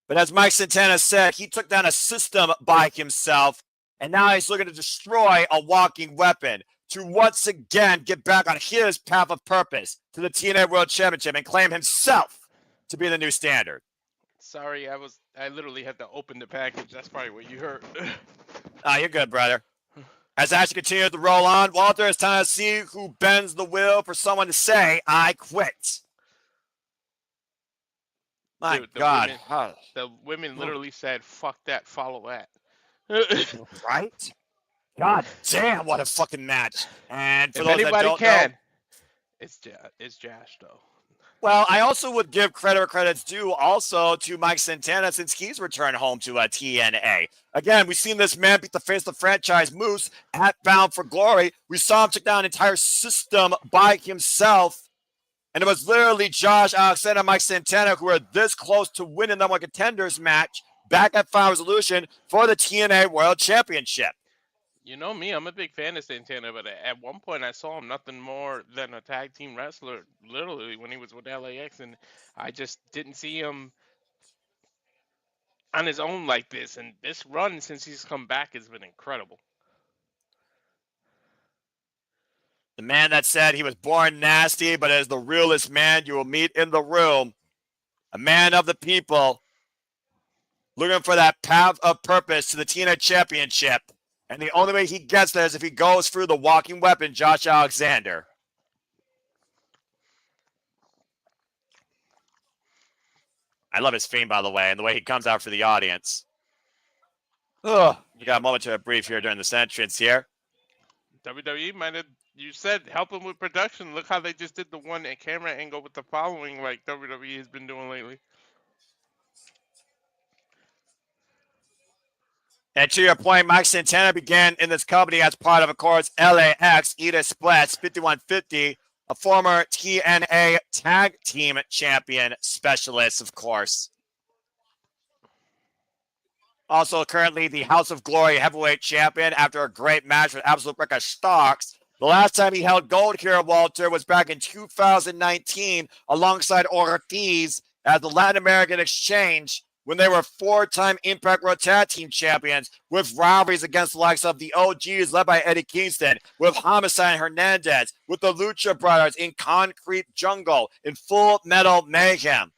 But as Mike Santana said, he took down a system by himself, and now he's looking to destroy a walking weapon to once again get back on his path of purpose to the TNA World Championship and claim himself to be the new standard. Sorry, I literally had to open the package. That's probably what you heard. You're good, brother. As action continues to roll on, Walter, it's time to see who bends the wheel for someone to say, I quit. My Dude, God. The women literally said, fuck that, follow that. Right? God damn, what a fucking match. And for if those that anybody don't can, know, it's Josh, though. well, I also would give credit where credit's due also to Mike Santana since he's returned home to TNA. Again, we've seen this man beat the face of the franchise Moose at Bound for Glory. We saw him take down an entire system by himself. And it was literally Josh Alexander and Mike Santana who were this close to winning the contenders match back at Final Resolution for the TNA World Championship. You know me, I'm a big fan of Santana, but at one point I saw him nothing more than a tag team wrestler, literally, when he was with LAX, and I just didn't see him on his own like this, and this run since he's come back has been incredible. The man that said he was born nasty, but is the realest man you will meet in the room. A man of the people, looking for that path of purpose to the TNA Championship. And the only way he gets there is if he goes through the walking weapon, Josh Alexander. I love his theme, by the way, and the way he comes out for the audience. Oh, we got a moment to breathe here during this entrance here. WWE might have, you said, help him with production. Look how they just did the one camera angle with the following like WWE has been doing lately. And to your point, Mike Santana began in this company as part of course, LAX, Edith Splats, 5150, a former TNA Tag Team Champion specialist, of course. Also currently the House of Glory Heavyweight Champion after a great match with Absolute Record Starks. The last time he held gold here, Walter, was back in 2019 alongside Ortiz at the Latin American Exchange when they were four-time Impact World Tag Team Champions with rivalries against the likes of the OGs led by Eddie Kingston, with Homicide and Hernandez, with the Lucha Brothers in Concrete Jungle, in Full Metal Mayhem.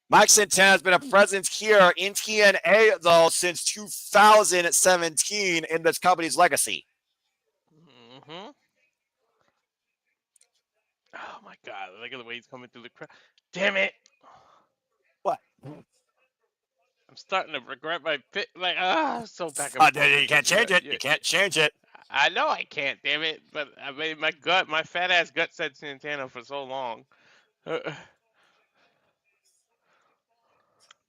Mike Santana has been a presence here in TNA, though, since 2017 in this company's legacy. Mm-hmm. Oh, my God. Look at the way he's coming through the crowd. Damn it. What? I'm starting to regret my pick. Like, so back. You can't change it. You can't change it. I know I can't, damn it. But I mean, my fat ass gut said Santana for so long.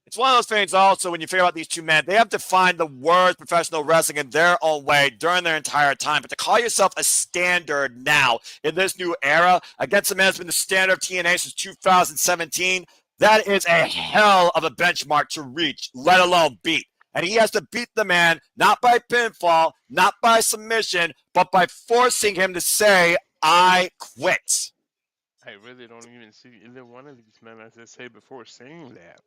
It's one of those things also when you figure out these two men, they have defined the word professional wrestling in their own way during their entire time. But to call yourself a standard now in this new era against a man that's been the standard of TNA since 2017, that is a hell of a benchmark to reach, let alone beat. And he has to beat the man not by pinfall, not by submission, but by forcing him to say, I quit. I really don't even see either one of these men, as I say before, saying that.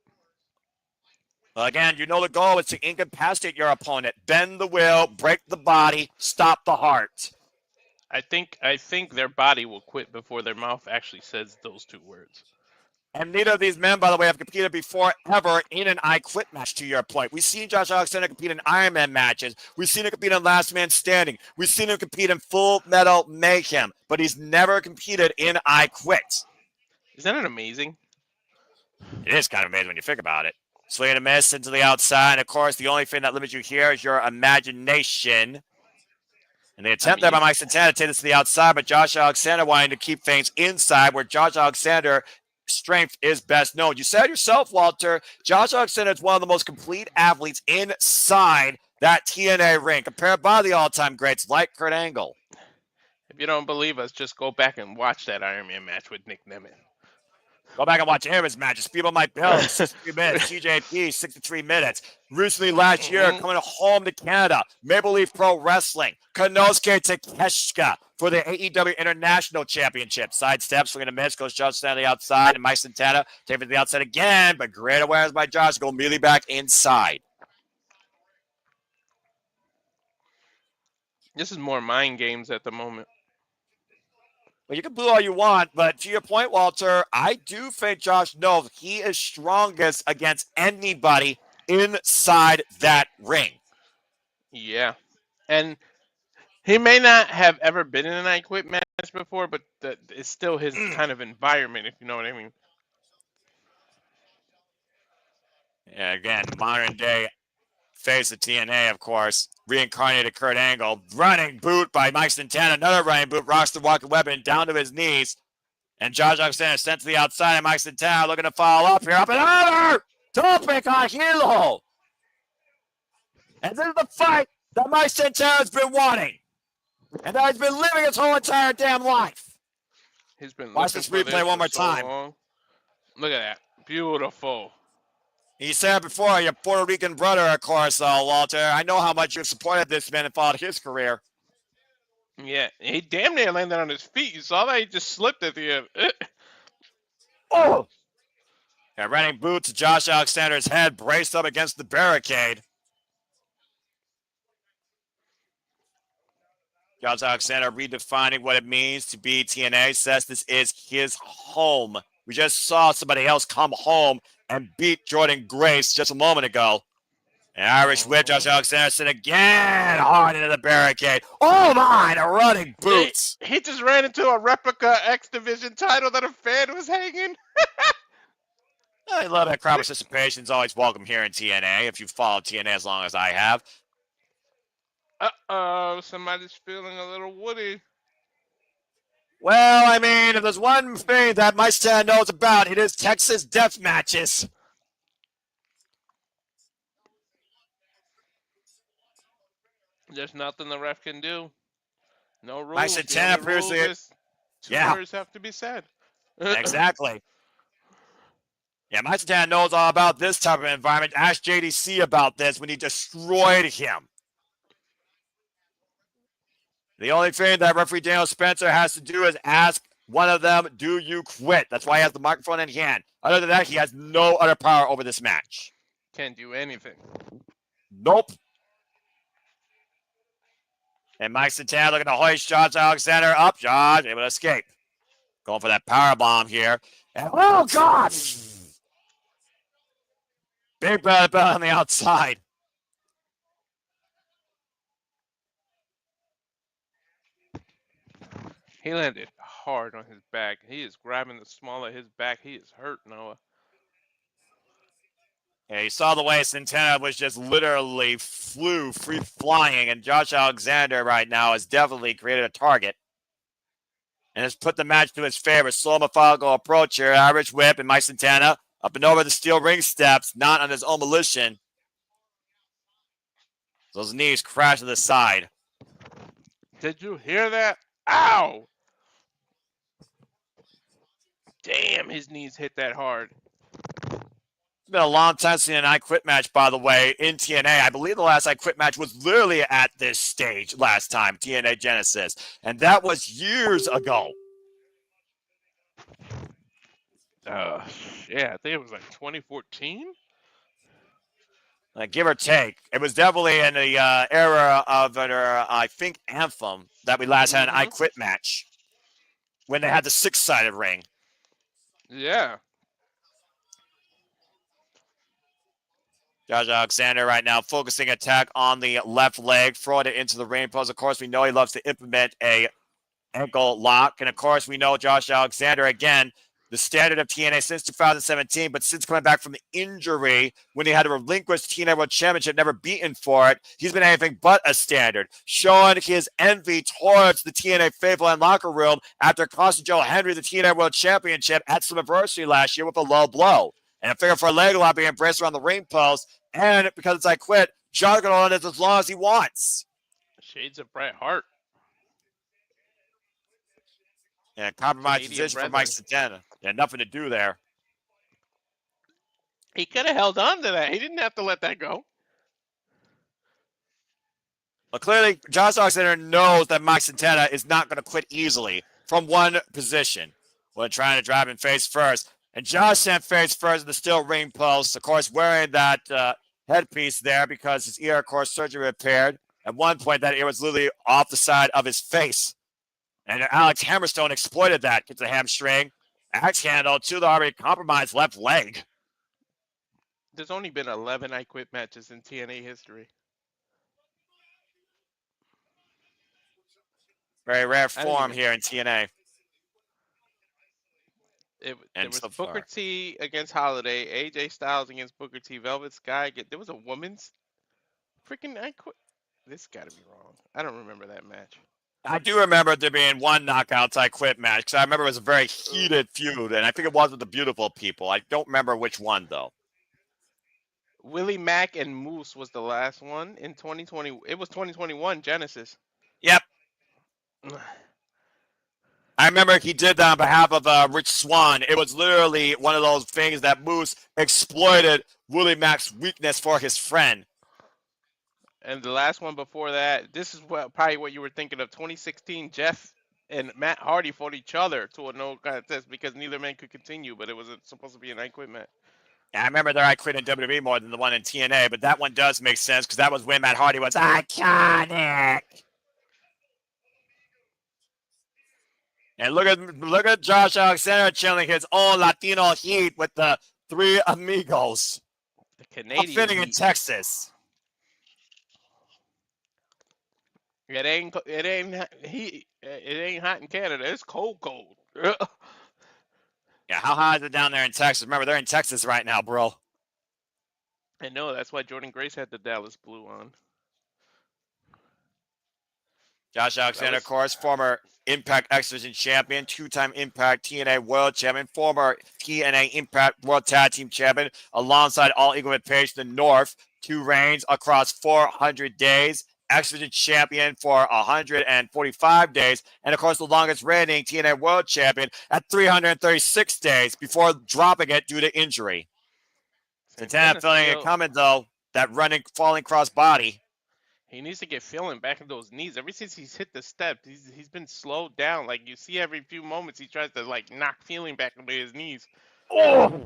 Well, again, you know the goal is to incapacitate your opponent, bend the will, break the body, stop the heart. I think their body will quit before their mouth actually says those two words. And neither of these men, by the way, have competed before ever in an I Quit match, to your point. We've seen Josh Alexander compete in Iron Man matches. We've seen him compete in Last Man Standing. We've seen him compete in Full Metal Mayhem. But he's never competed in I Quit. Isn't it amazing? It is kind of amazing when you think about it. Swing and a miss into the outside. Of course, the only thing that limits you here is your imagination. And the attempt there by Mike Santana to take this to the outside, but Josh Alexander wanting to keep things inside, where Josh Alexander strength is best known. You said yourself, Walter, Josh Alexander is one of the most complete athletes inside that TNA ring, compared by the all-time greats like Kurt Angle. If you don't believe us, just go back and watch that Iron Man match with Nick Nemeth. Go back and watch Aaron's matches. People might belly, 63 minutes. TJP, 63 minutes. Recently, last year, coming home to Canada, Maple Leaf Pro Wrestling, Konosuke Takeshita for the AEW International Championship. Sidesteps, swinging a miss, goes Josh Santana to the outside, and Mike Santana taking it to the outside again, but great awareness by Josh, go immediately back inside. This is more mind games at the moment. Well, you can boo all you want, but to your point, Walter, I do think Josh knows he is strongest against anybody inside that ring. Yeah. And he may not have ever been in an I Quit match before, but it's still his kind of environment, if you know what I mean. Yeah, again, modern day face of TNA, of course. Reincarnated Kurt Angle. Running boot by Mike Santana. Another running boot. Rocks the walking weapon down to his knees. And Josh Alexander sent to the outside. And Mike Santana looking to follow up here. Up and over! Topic on Hilo! And this is the fight that Mike Santana's been wanting. And that he's been living his whole entire damn life. He's been Watch this replay one more time. Long. Look at that. Beautiful. He said before, your Puerto Rican brother, of course, Walter. I know how much you've supported this man and followed his career. Yeah, he damn near landed on his feet. You saw that? He just slipped at the end. Oh! Yeah, running boot to Josh Alexander's head, braced up against the barricade. Josh Alexander redefining what it means to be TNA, says this is his home. We just saw somebody else come home and beat Jordynne Grace just a moment ago. An Irish whip, Josh Alexander sent again hard into the barricade. Oh my, the running boots. He just ran into a replica X Division title that a fan was hanging. I love that crowd participation is always welcome here in TNA, if you've followed TNA as long as I have. Uh-oh, somebody's feeling a little woody. Well, I mean, if there's one thing that my stand knows about, it is Texas death matches. There's nothing the ref can do. No rules. Mike Santana previously. Two words have to be said. Exactly. Yeah, Mike Santana knows all about this type of environment. Ask JDC about this when he destroyed him. The only thing that referee Daniel Spencer has to do is ask one of them, do you quit? That's why he has the microphone in hand. Other than that, he has no other power over this match. Can't do anything. Nope. And Mike Santana looking to hoist Josh Alexander up. Josh able to escape. Going for that power bomb here. And, oh, God! Big bell on the outside. He landed hard on his back. He is grabbing the small of his back. He is hurt, Noah. Yeah, you saw the way Santana was just literally free flying, and Josh Alexander right now has definitely created a target and has put the match to his favor. Slow methodical approach here. Average whip and Mike Santana up and over the steel ring steps, not on his own volition. Those knees crash to the side. Did you hear that? Ow! Damn, his knees hit that hard. It's been a long time since an I Quit match, by the way, in TNA. I believe the last I Quit match was literally at this stage last time, TNA Genesis. And that was years ago. Yeah, I think it was like 2014. Give or take. It was definitely in the era of, I think, Anthem that we last had an I Quit match when they had the 6-sided ring. Yeah. Josh Alexander right now focusing attack on the left leg, throwing it into the ring post. Of course, we know he loves to implement a ankle lock. And, of course, we know Josh Alexander, again, the standard of TNA since 2017, but since coming back from the injury when he had to relinquish the TNA World Championship, never beaten for it, he's been anything but a standard, showing his envy towards the TNA faithful and locker room after costing Joe Hendry the TNA World Championship at Slammiversary last year with a low blow. And a figure for a leg lock being embraced around the ring post, and because it's I Quit, John's going to hold it as long as he wants. Shades of Bret Hart. Yeah, compromise Canadian position for brethren. Mike Santana. Yeah, nothing to do there. He could have held on to that. He didn't have to let that go. But clearly, Josh Alexander knows that Mike Santana is not going to quit easily from one position when trying to drive him face first. And Josh sent face first in the steel ring post, of course, wearing that headpiece there because his ear, of course, surgery repaired. At one point, that ear was literally off the side of his face. And Alex Hammerstone exploited that. Gets a hamstring. Axe handle to the already compromised left leg. There's only been 11 I Quit matches in TNA history. Very rare didn't form even- here in TNA. There And was so Booker far. T against Holiday, AJ Styles against Booker T, Velvet Sky. There was a woman's freaking I Quit. This got to be wrong. I don't remember that match. I do remember there being one knockouts I Quit match because I remember it was a very heated feud, and I think it was with the Beautiful People. I don't remember which one, though. Willie Mack and Moose was the last one in 2020. It was 2021 Genesis. Yep. I remember he did that on behalf of Rich Swann. It was literally one of those things that Moose exploited Willie Mack's weakness for his friend. And the last one before that, this is probably what you were thinking of. 2016, Jeff and Matt Hardy fought each other to a no contest because neither man could continue, but it was supposed to be an I Quit match. Yeah, I remember that I Quit in WWE more than the one in TNA, but that one does make sense because that was when Matt Hardy was iconic. And look at Josh Alexander channeling his own Latino heat with the Three Amigos. The Canadian Fitting in heat. Texas. It ain't hot in Canada. It's cold. Yeah, how hot is it down there in Texas? Remember, they're in Texas right now, bro. I know. That's why Jordynne Grace had the Dallas blue on. Josh Alexander, of course, former Impact X Division champion, two-time Impact TNA World Champion, former TNA Impact World Tag Team Champion, alongside All Eagle with Page the North, 2 reigns across 400 days, X Division champion for 145 days, and of course the longest reigning TNA World Champion at 336 days before dropping it due to injury. Santana feeling it coming though, that running, falling cross body. He needs to get feeling back in those knees. Ever since he's hit the step, he's been slowed down. Like you see every few moments he tries to like knock feeling back into his knees. Oh!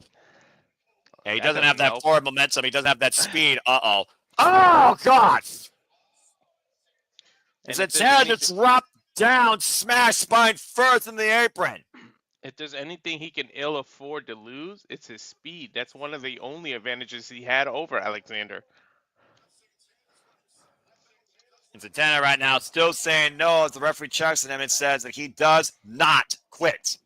Yeah, he That doesn't have that help. forward momentum. He doesn't have that speed. Oh, God! And Santana just dropped down, smashed spine first in the apron. If there's anything he can ill afford to lose, it's his speed. That's one of the only advantages he had over Alexander. And Santana right now still saying no as the referee checks on him and says that he does not quit.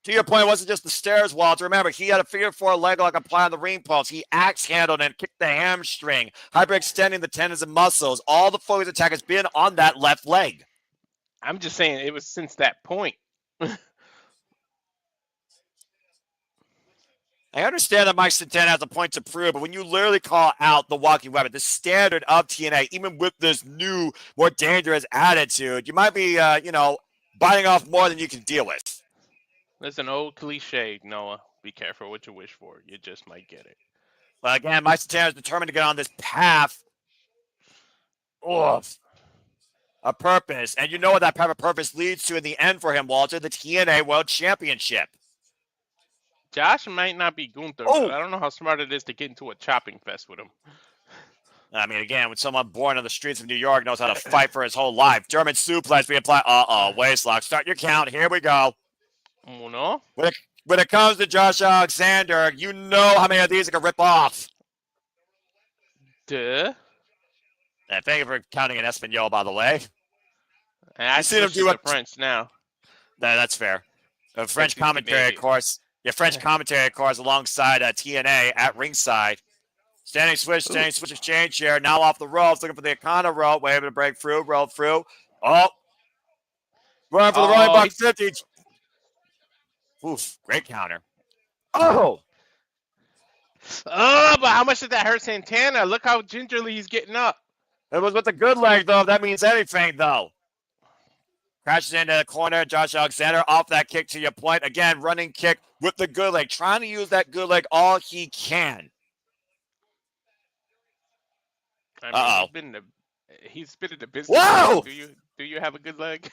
To your point, it wasn't just the stairs, Walter. Remember, he had a figure 4 leg lock applied on the ring post. He axe handled and kicked the hamstring, hyperextending the tendons and muscles. All the focus attack has been on that left leg. I'm just saying it was since that point. I understand that Mike Santana has a point to prove, but when you literally call out the walking weapon, the standard of TNA, even with this new, more dangerous attitude, you might be, biting off more than you can deal with. That's an old cliche, Noah. Be careful what you wish for. You just might get it. But again, Mike Santana is determined to get on this path of a purpose. And you know what that path of purpose leads to in the end for him, Walter, the TNA World Championship. Josh might not be Gunther, but I don't know how smart it is to get into a chopping fest with him. I mean, again, when someone born on the streets of New York knows how to fight for his whole life. German suplex being applied. Waist lock. Start your count. Here we go. Uno. When it comes to Josh Alexander, you know how many of these he can rip off. Duh. And thank you for counting an Espanol, by the way. And I see him do the French now. That's fair. French commentary, of course. Yeah, French commentary, of course, alongside TNA at ringside. Standing switch exchange here. Now off the ropes, looking for the Akana rope. Way able to break through, roll through. Oh. Running for the rolling buck 50. Oof, great counter. Oh, but how much did that hurt Santana? Look how gingerly he's getting up. It was with the good leg, though. That means anything, though. Crashes into the corner. Josh Alexander off that kick to your point. Again, running kick with the good leg. Trying to use that good leg all he can. I mean, he's been in the business. Whoa! Do you have a good leg?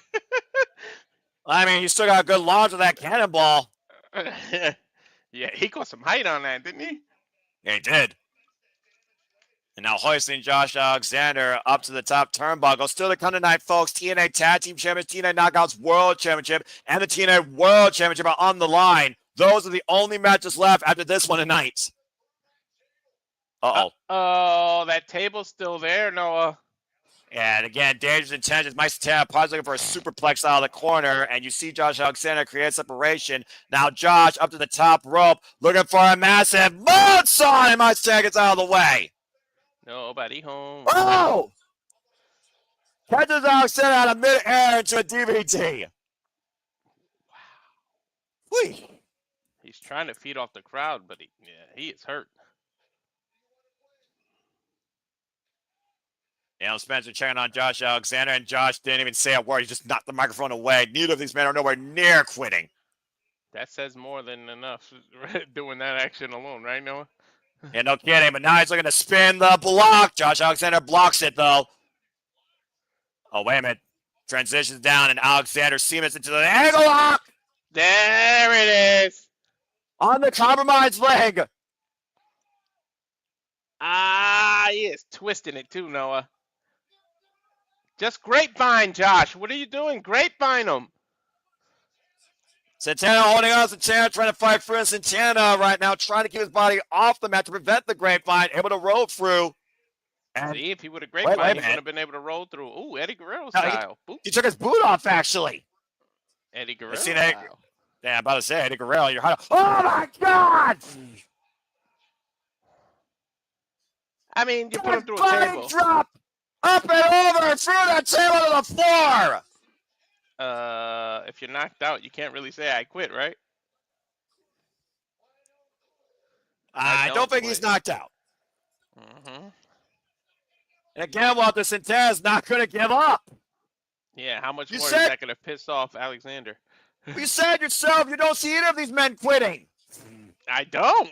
I mean, you still got a good launch with that cannonball. Yeah, he got some height on that, didn't he? Yeah, he did. And now hoisting Josh Alexander up to the top turnbuckle. Still to come tonight, folks. TNA Tag Team Champions, TNA Knockouts World Championship, and the TNA World Championship are on the line. Those are the only matches left after this one tonight. Oh, that table's still there, Noah. And again, dangerous intentions. Mike Santana probably looking for a superplex out of the corner, and you see Josh Alexander create separation. Now Josh up to the top rope, looking for a massive moonsault, and Mike Santana gets out of the way. Nobody home. Oh! Catches Alexander out of mid-air into a DVD. Wow. Whee. He's trying to feed off the crowd, but he is hurt. Spencer checking on Josh Alexander, and Josh didn't even say a word. He just knocked the microphone away. Neither of these men are nowhere near quitting. That says more than enough doing that action alone, right, Noah? Yeah, no kidding. But now he's looking to spin the block. Josh Alexander blocks it, though. Oh, wait a minute. Transitions down, and Alexander cements into the angle lock. There it is. On the compromised leg. He is twisting it too, Noah. Just grapevine, Josh. What are you doing? Grapevine him. Santana holding on to Santana, trying to fight for Santana right now, trying to keep his body off the mat to prevent the grapevine, able to roll through. And see, if he would have grapevine, he would have been able to roll through. Ooh, Eddie Guerrero style. He took his boot off, actually. Eddie Guerrero style. Yeah, I'm about to say, Eddie Guerrero, you're hot. Oh, my God! I mean, you put him through a table. Drop! Up and over, through the table to the floor! If you're knocked out, you can't really say I quit, right? I don't think he's knocked out. Mm-hmm. And again, Walter, Santana's not going to give up. Yeah, how much more is that going to piss off Alexander? You said yourself you don't see any of these men quitting. I don't.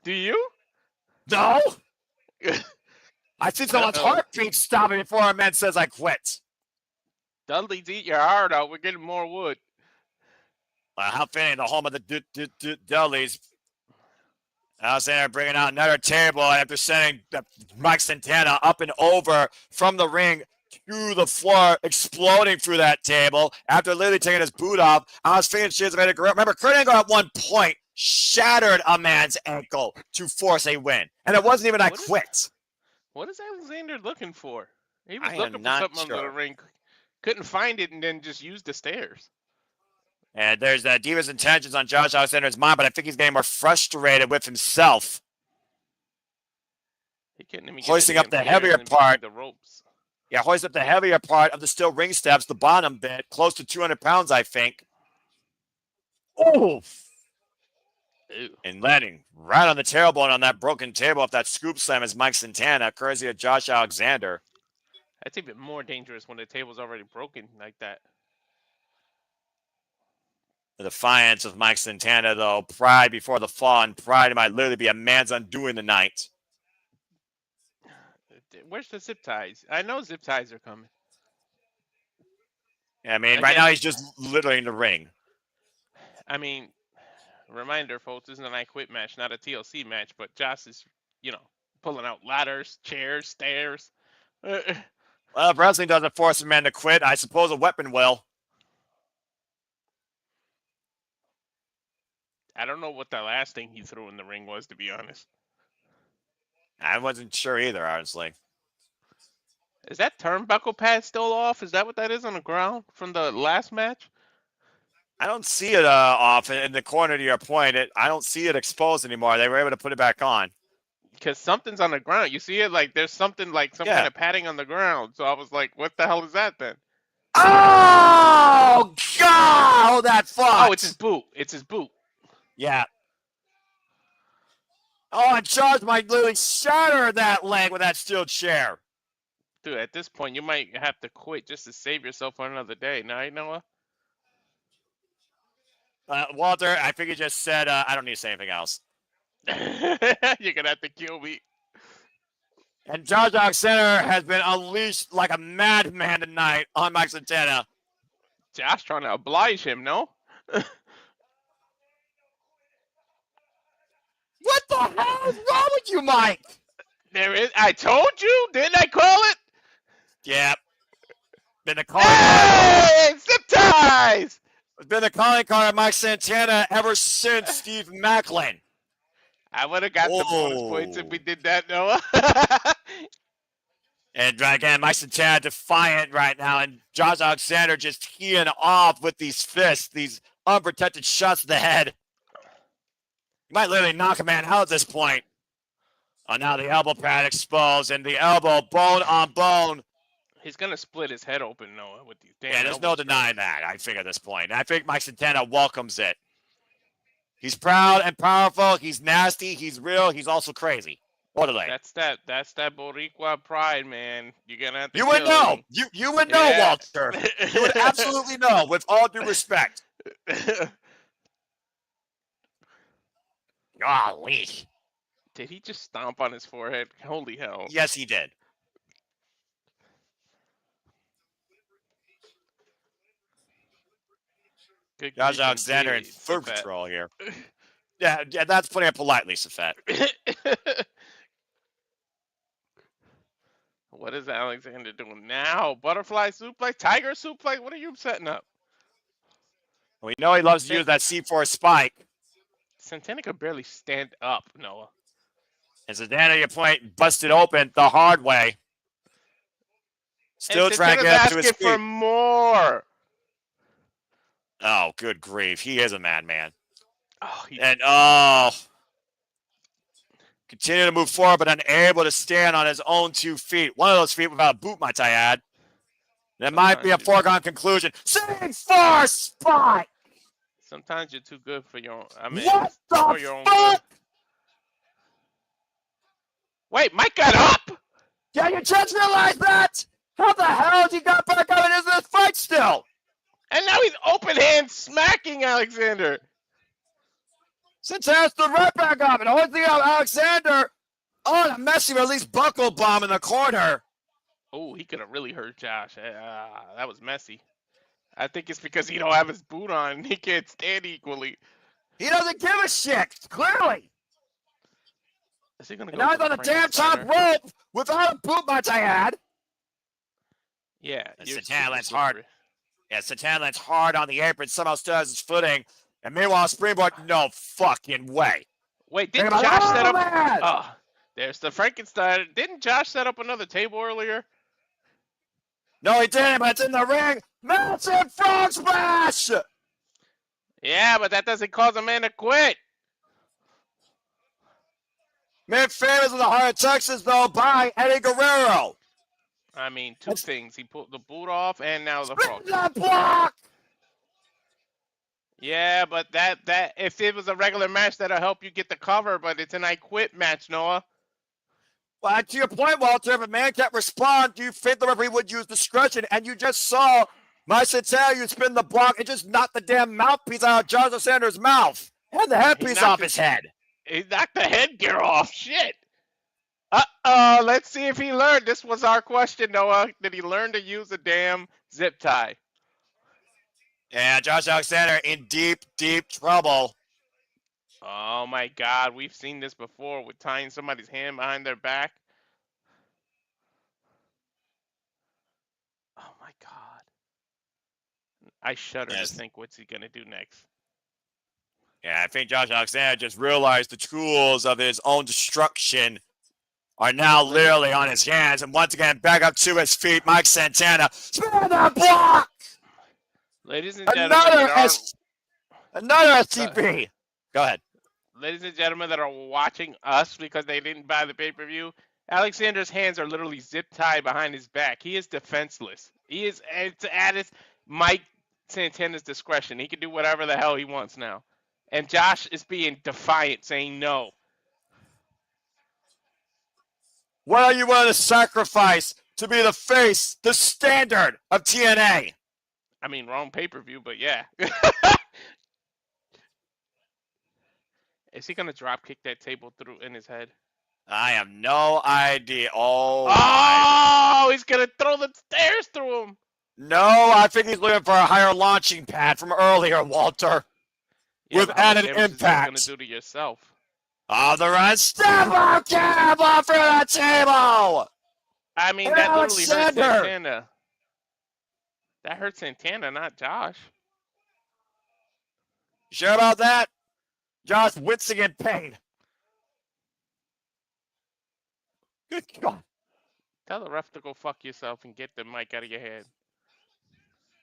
Do you? No. I see someone's heartbeat stopping before a man says I quit. Dudley's eat your heart out. We're getting more wood. How fitting, the home of the Dudleys. Alexander bringing out another table after sending Mike Santana up and over from the ring to the floor, exploding through that table after literally taking his boot off. I was thinking shit. Remember, Kurt Angle at one point shattered a man's ankle to force a win. And it wasn't even I quit. What is Alexander looking for? He was looking for something under the ring. Couldn't find it and then just used the stairs. And there's Diva's intentions on Josh Alexander's mind, but I think he's getting more frustrated with himself. He couldn't even Hoisting get up the heavier part. the ropes. Yeah, hoist up the heavier part of the steel ring steps, the bottom bit, close to 200 pounds, I think. Oh! And landing right on the tailbone on that broken table off that scoop slam is Mike Santana, courtesy of Josh Alexander. That's even more dangerous when the table's already broken like that. The defiance of Mike Santana, though. Pride before the fall, and pride might literally be a man's undoing tonight. Where's the zip ties? I know zip ties are coming. Yeah, I mean, right now he's just literally in the ring. I mean, reminder, folks, this is an I Quit match, not a TLC match, but Josh is, pulling out ladders, chairs, stairs. Well, if wrestling doesn't force a man to quit, I suppose a weapon will. I don't know what the last thing he threw in the ring was, to be honest. I wasn't sure either, honestly. Is that turnbuckle pad still off? Is that what that is on the ground from the last match? I don't see it off in the corner to your point. I don't see it exposed anymore. They were able to put it back on. Because something's on the ground. You see it? Like, there's something, like, some kind of padding on the ground. So I was like, what the hell is that then? Oh, God! Oh, that fuck! Oh, it's his boot. It's his boot. Yeah. Oh, and Charles might literally shatter that leg with that steel chair. Dude, at this point, you might have to quit just to save yourself for another day. Now, Noah? Walter, I think you just said, I don't need to say anything else. You're going to have to kill me. And Josh Alexander has been unleashed like a madman tonight on Mike Santana. Josh trying to oblige him, no? What the hell is wrong with you, Mike? There is. I told you, didn't I call it? Yeah. Been the calling card. Zip ties. It's been the calling card of Mike Santana ever since Steve Maclin. I would have got the bonus points if we did that, Noah. And again, Mike Santana defiant right now, and Josh Alexander just teeing off with these fists, these unprotected shots to the head. You might literally knock a man out at this point. Oh, now the elbow pad exposed, and the elbow bone on bone. He's going to split his head open, Noah, with these damn Yeah, there's no denying that, I think, at this point. And I think Mike Santana welcomes it. He's proud and powerful. He's nasty. He's real. He's also crazy. Totally. That's that Boricua pride, man. You're going to have to You would know. You would know, Walter. You would absolutely know, with all due respect. Golly. Did he just stomp on his forehead? Holy hell. Yes, he did. Good Josh Alexander in third control here. Yeah, that's putting it politely, Safet. What is Alexander doing now? Butterfly suplex? Tiger suplex? What are you setting up? We know he loves to use that C4 spike. Santana could barely stand up, Noah. And Santana, your point, busted open the hard way. Still trying to get up to his feet. For more. Oh, good grief. He is a madman. Oh, continue to move forward, but unable to stand on his own 2 feet. One of those feet without a boot, might I add. That might be a foregone conclusion. C4 spike! Sometimes you're too good for your own. I mean, what for the your own fuck? good. Wait, Mike got up? Yeah, you just realized that? How the hell did he got back up and is in this fight still? And now he's open hand smacking Alexander. Santana stood right back up and holding up Alexander on a messy release buckle bomb in the corner. Oh, he could have really hurt Josh. That was messy. I think it's because he don't have his boot on and he can't stand equally. He doesn't give a shit, clearly. Is he gonna go now he's on the damn top rope without a boot, might I add. Yeah. Santana lands hard. Yeah, Santana lands hard on the apron, somehow still has his footing. And meanwhile, Springboard, no fucking way. Wait, didn't Josh set up? There's the Frankenstein. Didn't Josh set up another table earlier? No, he didn't, but it's in the ring. Massive frog splash! Yeah, but that doesn't cause a man to quit. Made famous in the heart of Texas, though, by Eddie Guerrero. I mean, two things. He pulled the boot off and now the frog. The block! Yeah, but that if it was a regular match, that'll help you get the cover, but it's an I quit match, Noah. Well, to your point, Walter, if a man can't respond, do you think the referee would use discretion? And you just saw Santana, you spin the block and just knocked the damn mouthpiece out of Jonathan Sanders' mouth and the headpiece off his head. He knocked the headgear off. Shit. Uh-oh. Let's see if he learned. This was our question, Noah. Did he learn to use a damn zip tie? Yeah, Josh Alexander in deep, deep trouble. Oh, my God. We've seen this before with tying somebody's hand behind their back. Oh, my God. I shudder to think what's he going to do next. Yeah, I think Josh Alexander just realized the tools of his own destruction are now literally on his hands. And once again, back up to his feet, Mike Santana. Spin the block! Ladies and gentlemen, another STP. Go ahead. Ladies and gentlemen that are watching us because they didn't buy the pay-per-view, Alexander's hands are literally zip-tied behind his back. He is defenseless. He is at his Mike Santana's discretion. He can do whatever the hell he wants now. And Josh is being defiant, saying no. What are you willing to sacrifice to be the face, the standard of TNA? I mean, wrong pay-per-view, but yeah. Is he going to drop kick that table through in his head? I have no idea. Oh, he's going to throw the stairs through him. No, I think he's looking for a higher launching pad from earlier, Walter. Yeah, with added impact. Going to do to yourself. Oh, the run. Step up, cannonball for the table. I mean, that literally hurt Santana. That hurt Santana, not Josh. You sure about that? Josh wincing in pain. Good God. Tell the ref to go fuck yourself and get the mic out of your head.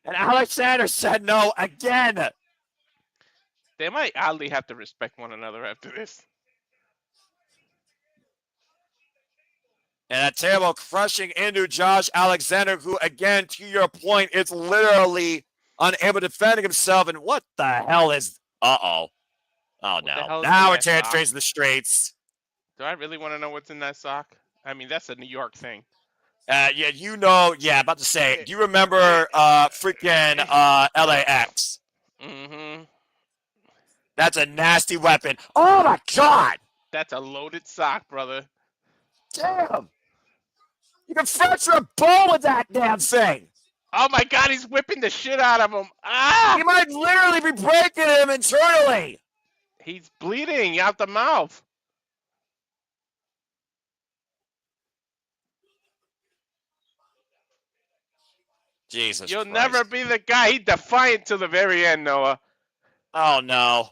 And Alexander said no again. They might oddly have to respect one another after this. And a table crushing into Josh Alexander, who, again, to your point, is literally unable to defend himself. And what the hell is... Uh-oh. Oh, no. Now we're facing the straights. Do I really want to know what's in that sock? I mean, that's a New York thing. Yeah, you know... Yeah, about to say, do you remember freaking LAX? Mm-hmm. That's a nasty weapon. Oh, my God! That's a loaded sock, brother. Damn! You can fracture a bone with that damn thing! Oh, my God, he's whipping the shit out of him. Ah! He might literally be breaking him internally! He's bleeding out the mouth. Jesus You'll Christ. never be the guy. He's defiant to the very end, Noah. Oh, no.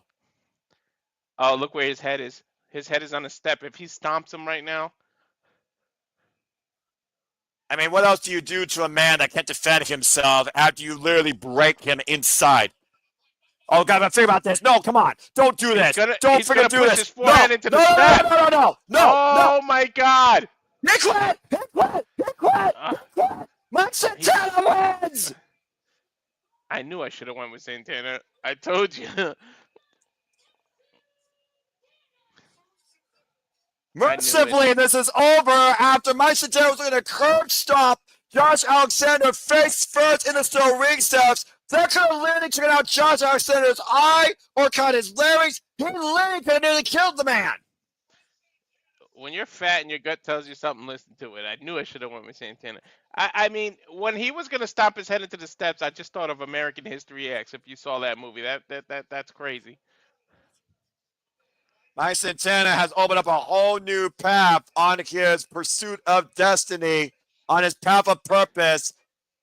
Oh, look where his head is. His head is on a step. If he stomps him right now. I mean, what else do you do to a man that can't defend himself after you literally break him inside? Oh, God, I'm thinking about this. No, come on. Don't do this. Don't freaking do this. His forehead into the step. No, my God. He quit. Mike Santana wins. I knew I should have went with Santana. I told you. Mercifully, this is over after Mike Santana was going to curb stop Josh Alexander face first in the steel ring steps. That could have literally taken out Josh Alexander's eye or cut his larynx. He literally could have nearly killed the man. When you're fat and your gut tells you something, listen to it. I knew I should have went with Santana. I mean, when he was going to stomp his head into the steps, I just thought of American History X. If you saw that movie, that's crazy. Mike Santana has opened up a whole new path on his pursuit of destiny, on his path of purpose,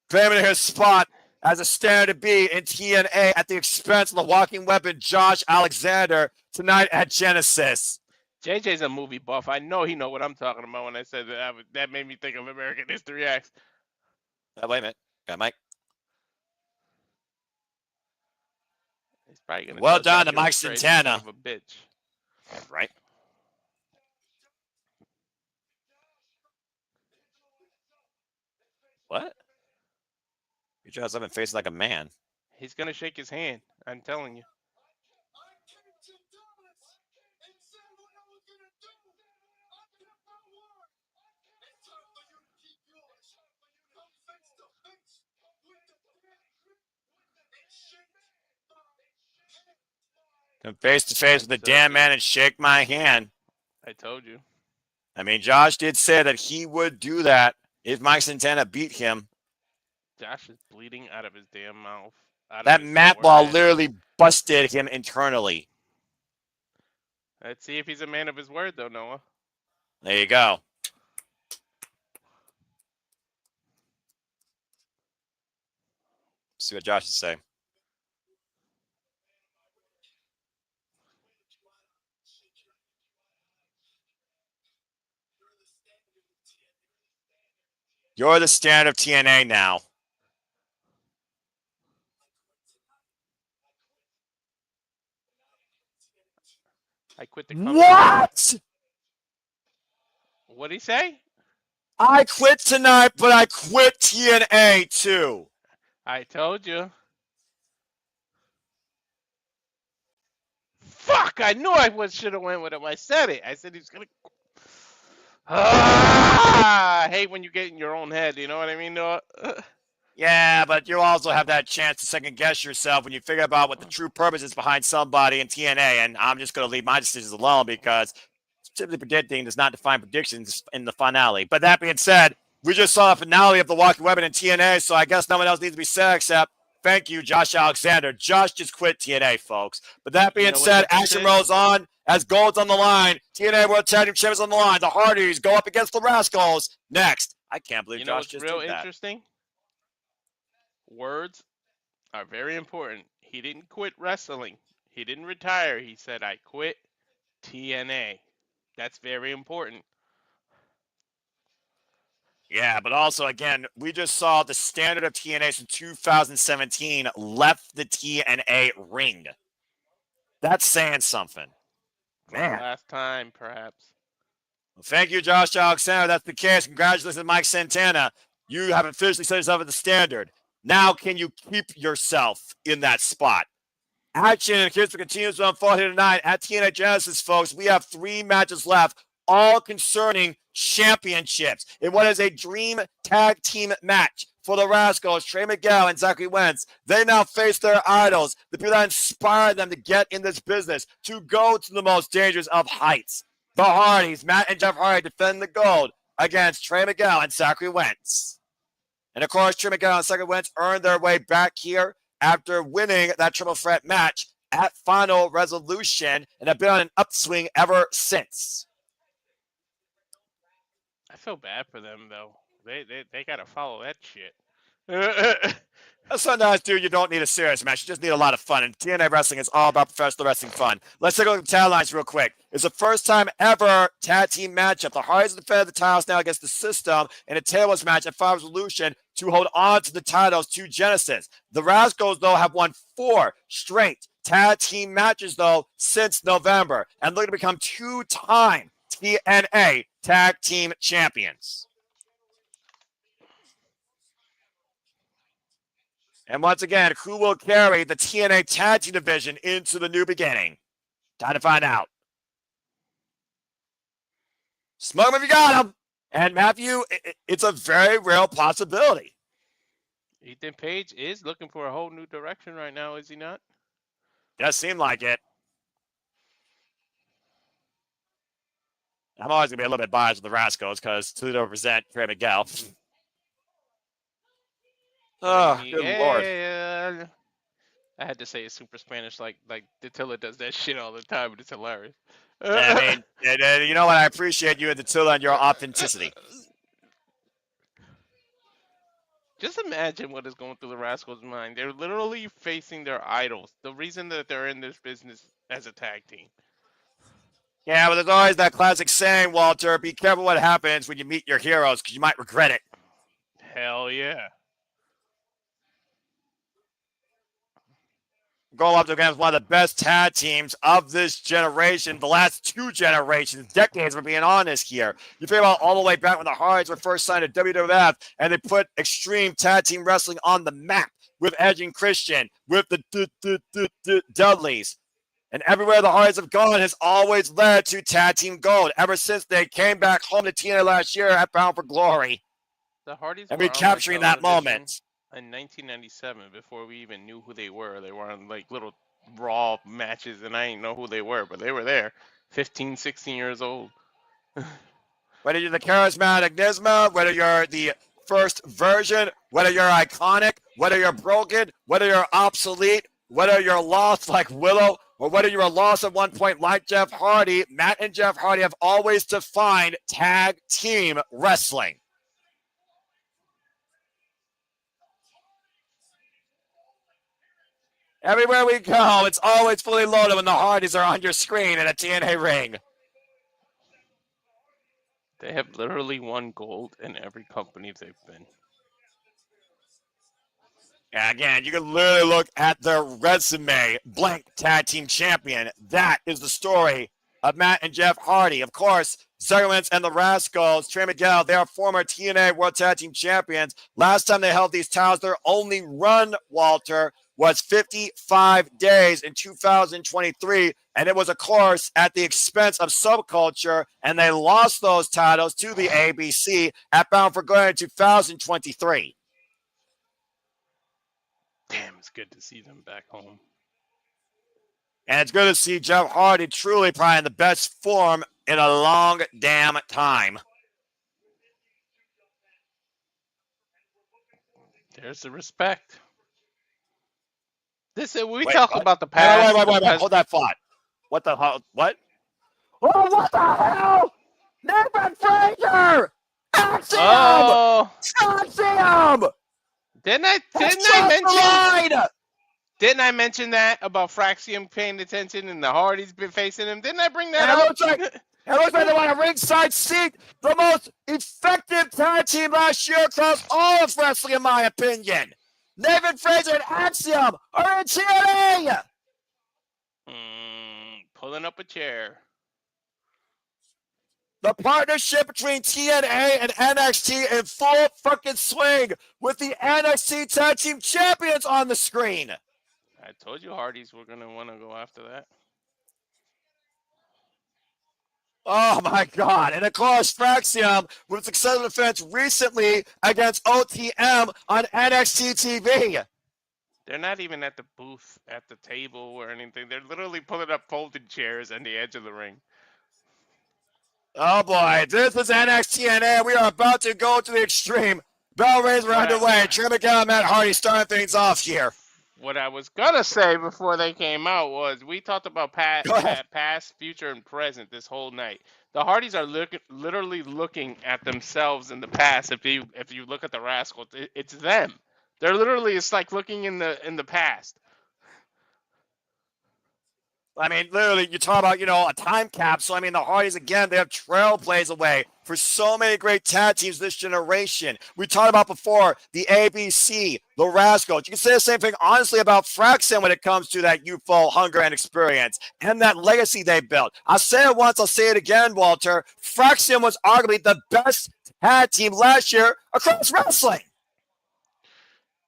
claiming his spot as a standard to be in TNA at the expense of the walking weapon Josh Alexander tonight at Genesis. JJ's a movie buff. I know he know what I'm talking about when I said that. That made me think of American History X. Wait a minute. Got Mike. It's Probably gonna Well tell done to Josh Mike Trey, Santana. son of a bitch. Right. What? You just haven't faced like a man. He's gonna shake his hand. I'm telling you. Come face to face with the damn man and shake my hand. I told you. I mean, Josh did say that he would do that if Mike Santana beat him. Josh is bleeding out of his damn mouth. That mat ball literally busted him internally. Let's see if he's a man of his word, though, Noah. There you go. See what Josh is saying. You're the standard of TNA now. I quit the company. What? What'd he say? I quit tonight, but I quit TNA too. I told you. Fuck! I knew I should have went with him. I said it. I said he's gonna. I hate when you get in your own head. You know what I mean, Noah? Yeah, but you also have that chance to second guess yourself when you figure out what the true purpose is behind somebody in TNA. And I'm just going to leave my decisions alone because simply predicting does not define predictions in the finale. But that being said, we just saw a finale of the Walking Weapon in TNA, so I guess no one else needs to be said except thank you, Josh Alexander. Josh just quit TNA, folks. But that being said, action rolls on as gold's on the line. TNA World Tag Team Champions on the line. The Hardys go up against the Rascals. Next. I can't believe Josh just did that. You know what's real interesting? Words are very important. He didn't quit wrestling. He didn't retire. He said, I quit TNA. That's very important. Yeah, but also, again, we just saw the standard of TNA in 2017 left the TNA ring. That's saying something. Man. Last time, perhaps. Well, thank you, Josh Alexander. That's the case. Congratulations, Mike Santana. You have officially set yourself at the standard. Now, can you keep yourself in that spot? Action and history continues to unfold here tonight at TNA Genesis, folks. We have 3 matches left, all concerning championships in what is a dream tag team match for the Rascals, Trey, Miguel, and Zachary Wentz. They now face their idols, the people that inspired them to get in this business, to go to the most dangerous of heights. The Hardys, Matt and Jeff Hardy, defend the gold against Trey, Miguel, and Zachary Wentz. And of course, Trey, Miguel, and Zachary Wentz earned their way back here after winning that triple threat match at Final Resolution and have been on an upswing ever since. I feel bad for them, though. They got to follow that shit. Sometimes, dude, you don't need a serious match. You just need a lot of fun. And TNA Wrestling is all about professional wrestling fun. Let's take a look at the taglines real quick. It's the first time ever tag team matchup. The Hardys defended the titles now against the System in a tables match at Final Resolution to hold on to the titles to Genesis. The Rascals, though, have won 4 straight tag team matches, though, since November and looking to become 2-time TNA tag team champions. And once again, who will carry the TNA Tag Team Division into the new beginning? Time to find out. Smoke him if you got him. And Matthew, it's a very real possibility. Ethan Page is looking for a whole new direction right now, is he not? Does seem like it. I'm always going to be a little bit biased with the Rascals because Toledo represent Trey Miguel. Oh, good Lord. I had to say it super Spanish like Datilla does that shit all the time, but it's hilarious. I mean, you know what? I appreciate you and Datilla and your authenticity. Just imagine what is going through the Rascals' mind. They're literally facing their idols. The reason that they're in this business as a tag team. Yeah, but there's always that classic saying, Walter, be careful what happens when you meet your heroes because you might regret it. Hell yeah. going up against one of the best tag teams of this generation, the last 2 generations, decades, we're being honest here. You think about all the way back when the Hardys were first signed to WWF, and they put extreme tag team wrestling on the map with Edge and Christian, with the Dudleys. And everywhere the Hardys have gone has always led to tag team gold, ever since they came back home to TNA last year at Bound for Glory. The Hardys And were recapturing that moment. In 1997, before we even knew who they were on like little Raw matches, and I didn't know who they were, but they were there, 15, 16 years old. Whether you're the charismatic Nisma, whether you're the first version, whether you're iconic, whether you're broken, whether you're obsolete, whether you're lost like Willow, or whether you were lost at one point like Jeff Hardy, Matt and Jeff Hardy have always defined tag team wrestling. Everywhere we go, it's always fully loaded when the Hardys are on your screen in a TNA ring. They have literally won gold in every company they've been. And again, you can literally look at their resume. Blank tag team champion. That is the story of Matt and Jeff Hardy. Of course, Zachary and the Rascals, Trey Miguel, they are former TNA World Tag Team Champions. Last time they held these titles, their only run, Walter, was 55 days in 2023. And it was, of course, at the expense of Subculture. And they lost those titles to the ABC at Bound for Glory in 2023. Damn, it's good to see them back home. And it's good to see Jeff Hardy truly probably in the best form in a long damn time. There's the respect. We talk about the past. Wait. Hold that thought. What the hell? What? Oh, what the hell? Nemeth Fraser! Axiom! Oh! Axiom! Didn't I mention that about Fraxium paying attention and the Hardys been facing him? Didn't I bring that up? It looks like they want a ringside seat. The most effective tag team last year across all of wrestling, in my opinion. Nemeth Fraser and Axiom are in TNA. Pulling up a chair. The partnership between TNA and NXT in full fucking swing with the NXT Tag Team Champions on the screen. I told you Hardys were going to want to go after that. Oh, my God. And, of course, Fraxium with successful defense recently against OTM on NXT TV. They're not even at the booth, at the table or anything. They're literally pulling up folded chairs on the edge of the ring. Oh, boy. This is NXT TNA. We are about to go to the extreme. Bell rings were underway. Trey Miguel and Matt Hardy starting things off here. What I was going to say before they came out was we talked about past, future, and present this whole night. The Hardys are literally looking at themselves in the past. If you look at the Rascals, it's them. They're literally, it's like looking in the past. I mean, literally, you talk about, a time capsule. I mean, the Hardys, again, they have trailblaze away for so many great tag teams this generation. We talked about before the ABC, the Rascals. You can say the same thing, honestly, about Fraxium when it comes to that youthful hunger and experience and that legacy they built. I'll say it once, I'll say it again, Walter. Fraxium was arguably the best tag team last year across wrestling.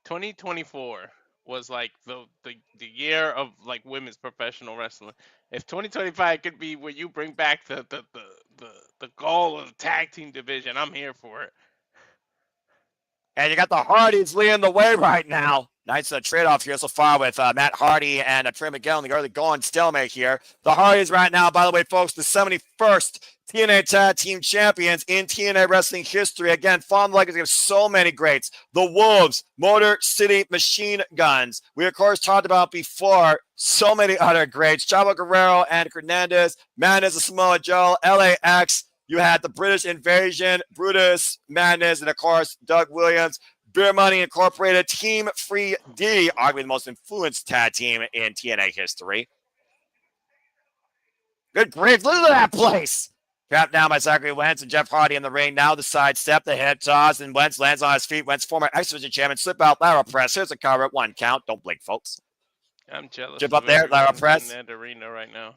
2024 was like the year of like women's professional wrestling. If 2025 could be where you bring back the goal of the tag team division, I'm here for it. And you got the Hardys leading the way right now. Nice trade-off here so far with Matt Hardy and Trey Miguel in the early going stalemate here. The Hardys right now, by the way, folks, the 71st TNA Tag Team Champions in TNA Wrestling history. Again, following the legacy of so many greats. The Wolves, Motor City Machine Guns. We, of course, talked about before so many other greats. Chavo Guerrero and Hernandez, Madness of Samoa Joe, LAX. You had the British Invasion, Brutus, Madness, and, of course, Doug Williams. Beer Money Incorporated, Team Free D, arguably the most influenced tag team in TNA history. Good grief, look at that place. Trapped down by Zachary Wentz and Jeff Hardy in the ring. Now the sidestep, the head toss, and Wentz lands on his feet. Wentz, former X-Division champion, slip out lateral press. Here's a cover at 1 count. Don't blink, folks. I'm jealous Jump of up there, Lara everyone press. in that arena right now.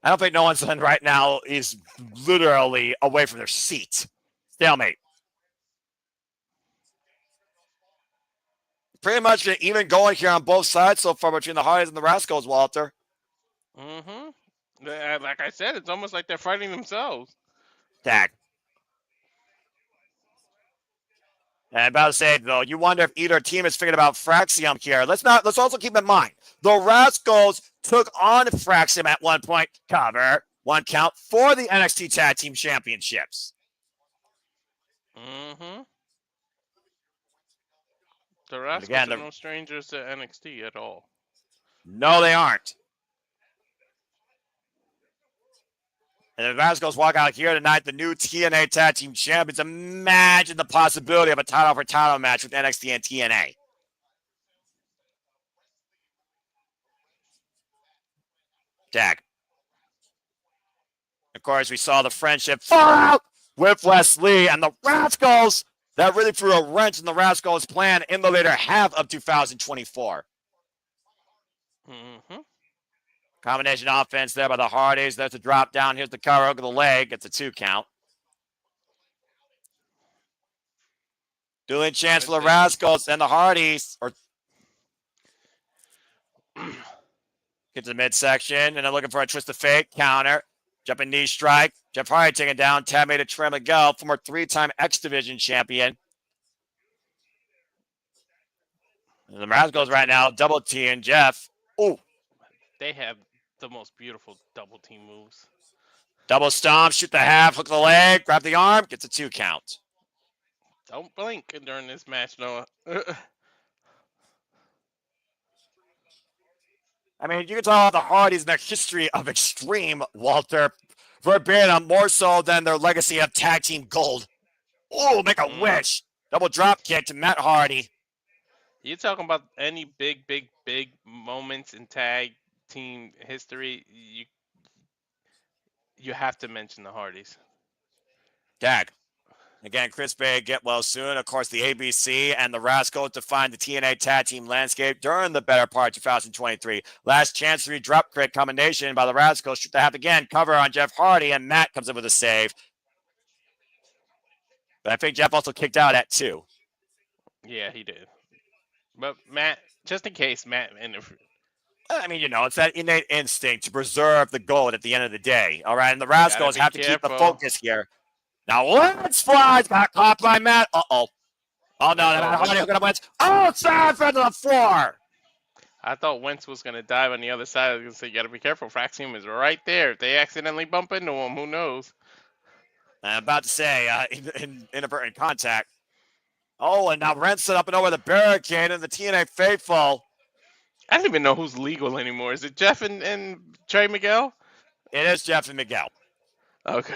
I don't think no one's in right now is literally away from their seat. Stalemate. Pretty much even going here on both sides so far between the Hardys and the Rascals, Walter. Like I said, it's almost like they're fighting themselves. Tag. And I'm about to say, though, you wonder if either team is figuring about Fraxium here. Let's also keep in mind, the Rascals took on Fraxium at one point, cover, 1 count, for the NXT Tag Team Championships. The Rascals are no strangers to NXT at all. No, they aren't. And the Rascals walk out here tonight, the new TNA Tag Team Champions. Imagine the possibility of a title-for-title match with NXT and TNA. Tag. Of course, we saw the friendship fall out with Wesley and the Rascals. That really threw a wrench in the Rascals' plan in the later half of 2024. Combination offense there by the Hardys. There's a drop down. Here's the cover over the leg. It's a 2 count. Dueling chance for the Rascals and the Hardys. Get to the midsection, and they're looking for a twist of fate. Counter. Jumping knee strike. Jeff Hardy taken down. Tab made a Trey Miguel, former 3-time X Division champion. And the Rascals right now double teeing Jeff. Ooh. They have the most beautiful double team moves. Double stomp, shoot the half, hook the leg, grab the arm, gets a 2 count. Don't blink during this match, Noah. I mean, you can talk about the Hardys and their history of extreme, Walter. Verbatim, more so than their legacy of tag team gold. Oh, make a wish. Double drop kick to Matt Hardy. You talking about any big moments in tag team history, you have to mention the Hardys. Tag. Again, Chris Bay, get well soon. Of course, the ABC and the Rascals define the TNA tag team landscape during the better part of 2023. Last chance to drop kick combination by the Rascals. Shoot the half again. Cover on Jeff Hardy, and Matt comes in with a save. But I think Jeff also kicked out at 2. Yeah, he did. But Matt, just in case, Matt interfered. I mean, it's that innate instinct to preserve the gold at the end of the day. All right, and the Rascals have to keep the focus here. Now, Wentz flies, got caught by Matt. Oh, no, Matt Hardy hooking up Wentz. Oh, side to the floor. I thought Wentz was going to dive on the other side. I was going to say, you got to be careful. Fraxium is right there. If they accidentally bump into him, who knows? I'm about to say, inadvertent contact. Oh, and now Brent set up and over the barricade, and the TNA faithful. I don't even know who's legal anymore. Is it Jeff and Trey Miguel? It is Jeff and Miguel. Okay.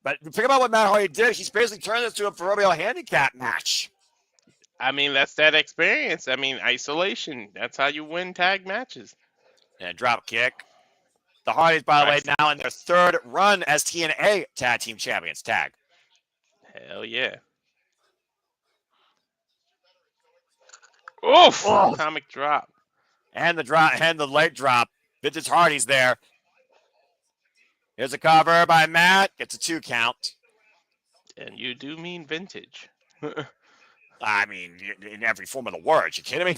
But think about what Matt Hardy did. He's basically turned this to a proverbial handicap match. I mean, that's that experience. I mean, isolation. That's how you win tag matches. And drop kick. The Hardys, by the way, now in their 3rd run as TNA Tag Team Champions. Tag. Hell yeah. Oof! Oh. Atomic drop. And the leg drop. Vintage Hardy's there. Here's a cover by Matt. Gets a 2 count. And you do mean vintage. I mean, in every form of the word. You kidding me?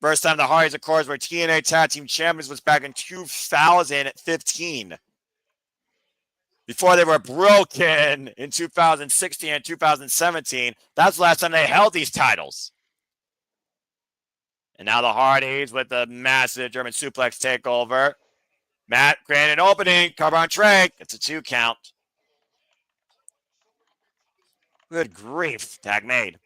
First time the Hardys, of course, were TNA Tag Team Champions was back in 2015. Before they were broken in 2016 and 2017. That's the last time they held these titles. And now the Hardys with the massive German suplex takeover. Matt creating an opening. Cover on Trey. It's a 2 count. Good grief. Tag made.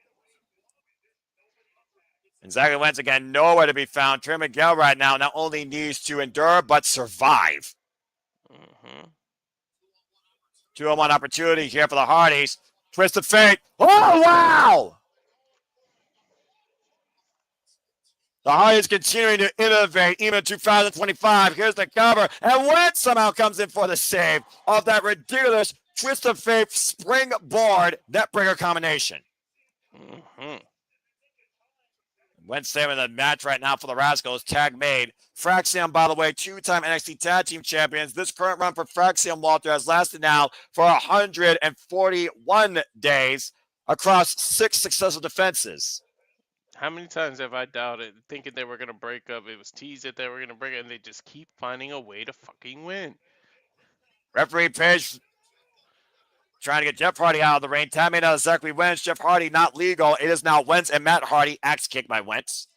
And Zachary Wentz again nowhere to be found. Trey Miguel right now not only needs to endure but survive. 2-on-1 opportunity here for the Hardys. Twist of fate. Oh, wow! The Hardys continuing to innovate even in 2025. Here's the cover. And Wentz somehow comes in for the save of that ridiculous twist of fate springboard netbreaker combination. Wentz saving the match right now for the Rascals. Tag made. Fraxium, by the way, 2-time NXT Tag Team Champions. This current run for Fraxium, Walter, has lasted now for 141 days across 6 successive defenses. How many times have I doubted, thinking they were going to break up? It was teased that they were going to break up, and they just keep finding a way to fucking win. Referee Page trying to get Jeff Hardy out of the ring. Time made out of Zachary Wentz. Jeff Hardy not legal. It is now Wentz and Matt Hardy. Axe kick by Wentz.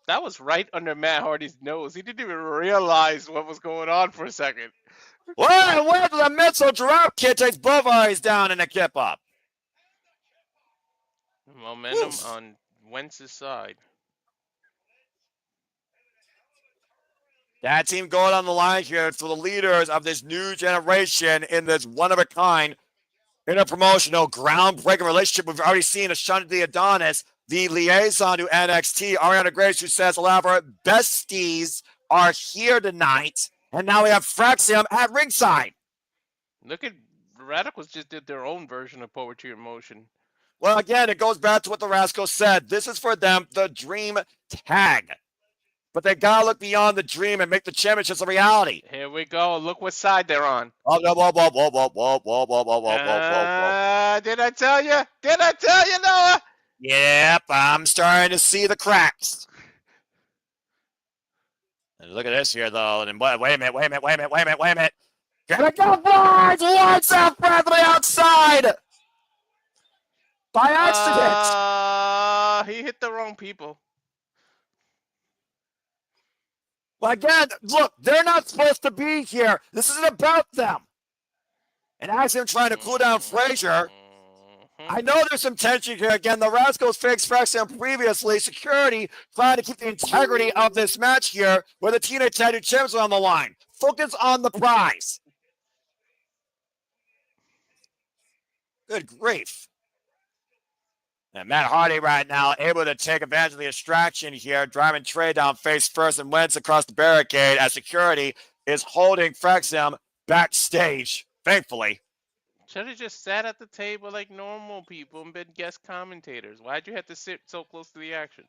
That was right under Matt Hardy's nose. He didn't even realize what was going on for a second. Well, Wentz with a missile drop kick takes both Hardys down in a kip up. Momentum on Wentz's side. That team going on the line here for the leaders of this new generation in this one-of-a-kind interpromotional groundbreaking relationship. We've already seen Ashante the Adonis, the liaison to NXT, Ariana Grace, who says a lot of our besties are here tonight. And now we have Fraxium at ringside. Look at Radicals just did their own version of Poetry in Motion. Well, again, it goes back to what the Rascals said. This is for them, the dream tag. But they got to look beyond the dream and make the championships a reality. Here we go. Look what side they're on. Whoa, whoa, whoa, whoa, whoa, whoa, whoa, whoa, whoa, whoa, whoa. Did I tell you? Did I tell you, Noah? Yep, I'm starting to see the cracks. And look at this here, though. And wait a minute. Here it goes, boys! Lights out front to the outside! By accident! He hit the wrong people. Well, again, look, they're not supposed to be here. This isn't about them. And as him trying to cool down Frazier, I know there's some tension here. Again, the Rascals faced Fraxium previously. Security trying to keep the integrity of this match here where the TNA Tag Team Champions are on the line. Focus on the prize. Good grief. And Matt Hardy right now able to take advantage of the distraction here, driving Trey down face first and Wentz across the barricade as security is holding Fraxium backstage, thankfully. Should have just sat at the table like normal people and been guest commentators. Why'd you have to sit so close to the action?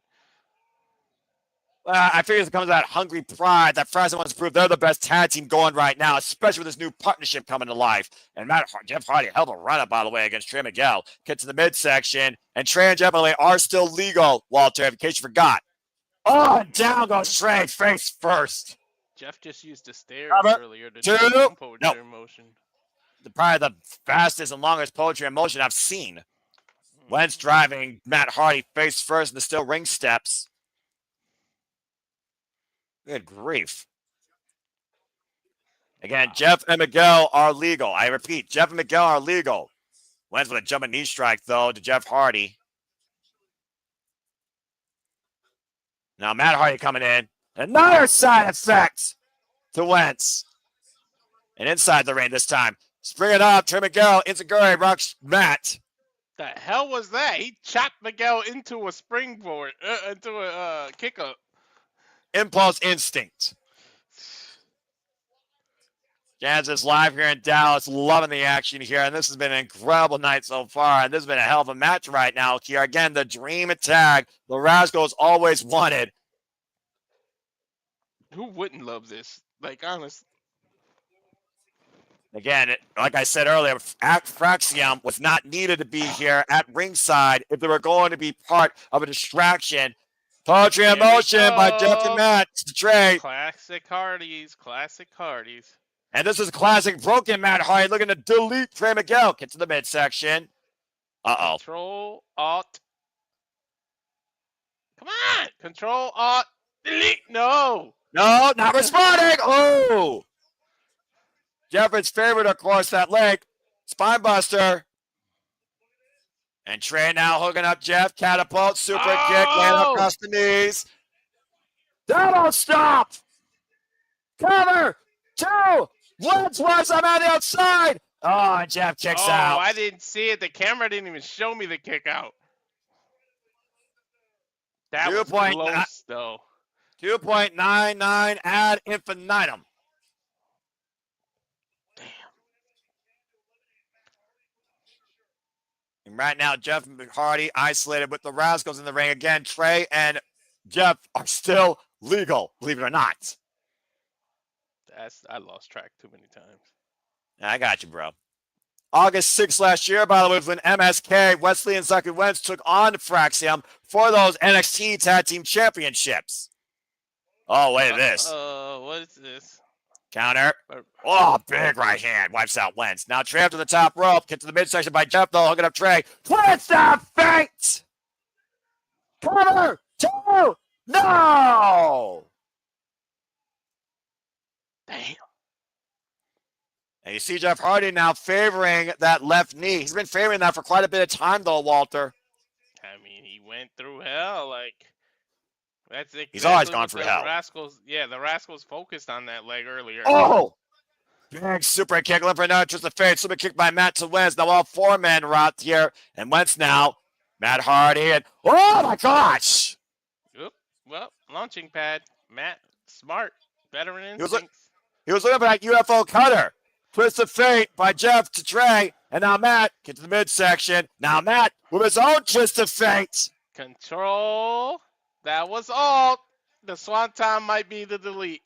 I figure it comes out hungry pride that Fraxium wants to prove they're the best tag team going right now, especially with this new partnership coming to life. And Jeff Hardy held a run-up, by the way, against Trey Miguel. Get to the midsection, and Trey and Jeff Hardy are still legal, Walter, in case you forgot. Oh, and down goes Trey, face first. Jeff just used the stairs earlier to do poetry in motion. Probably the fastest and longest poetry in motion I've seen. Wentz driving Matt Hardy face first in the steel ring steps. Good grief. Again, Jeff and Miguel are legal. I repeat, Jeff and Miguel are legal. Wentz with a jumping knee strike, though, to Jeff Hardy. Now Matt Hardy coming in. Another side effect to Wentz. And inside the ring this time. Spring it up. Trey Miguel, Inzaguri, rocks Matt. The hell was that? He chopped Miguel into a springboard, into a kick up. Impulse instinct. Kansas live here in Dallas, loving the action here, and this has been an incredible night so far, and this has been a hell of a match right now here. Again, the dream tag the Rascals always wanted. Who wouldn't love this? Like, honest. Again, like I said earlier, Fraxium was not needed to be here at ringside if they were going to be part of a distraction. Poetry in motion by Jeff and Matt to Trey. Classic Hardys. And this is classic broken Matt Hardy looking to delete Trey Miguel. Get to the midsection. Uh-oh. Control, Alt. Come on. Control, Alt, delete. No. No, not responding. Oh. Jeff's favorite, of course, that leg. Spinebuster. And Trey now hooking up Jeff. Catapult, super kick, land across the knees. That'll stop. Cover. 2. Wentz was on the outside. Oh, and Jeff kicks out. Oh, I didn't see it. The camera didn't even show me the kick out. That was close, though. 2.99 ad infinitum. And right now, Jeff Hardy isolated with the Rascals in the ring again. Trey and Jeff are still legal, believe it or not. I lost track too many times. I got you, bro. August 6th last year, by the way, was when MSK, Wesley, and Zachary Wentz took on Fraxium for those NXT Tag Team Championships. Oh, wait at this. What is this? Counter. Oh, big right hand. Wipes out Wentz. Now Trey up to the top rope. Get to the midsection by Jeff, though. Hooking up Trey. Twist the feint! Cover! 2! No! Damn. And you see Jeff Hardy now favoring that left knee. He's been favoring that for quite a bit of time, though, Walter. I mean, he went through hell. Like, that's exactly He's always gone through hell. The Rascals focused on that leg earlier. Oh! Big super kick. Left for another twist of fate. Super kick by Matt to Wentz. Now all 4 men are out here. And Wentz now. Matt Hardy. And oh, my gosh! Oop. Well, launching pad. Matt, smart. Veteran He was instincts. looking for that UFO cutter. Twist of fate by Jeff to Trey. And now Matt get to the midsection. Now Matt with his own twist of fate. Control. That was all. The Swanton might be the delete.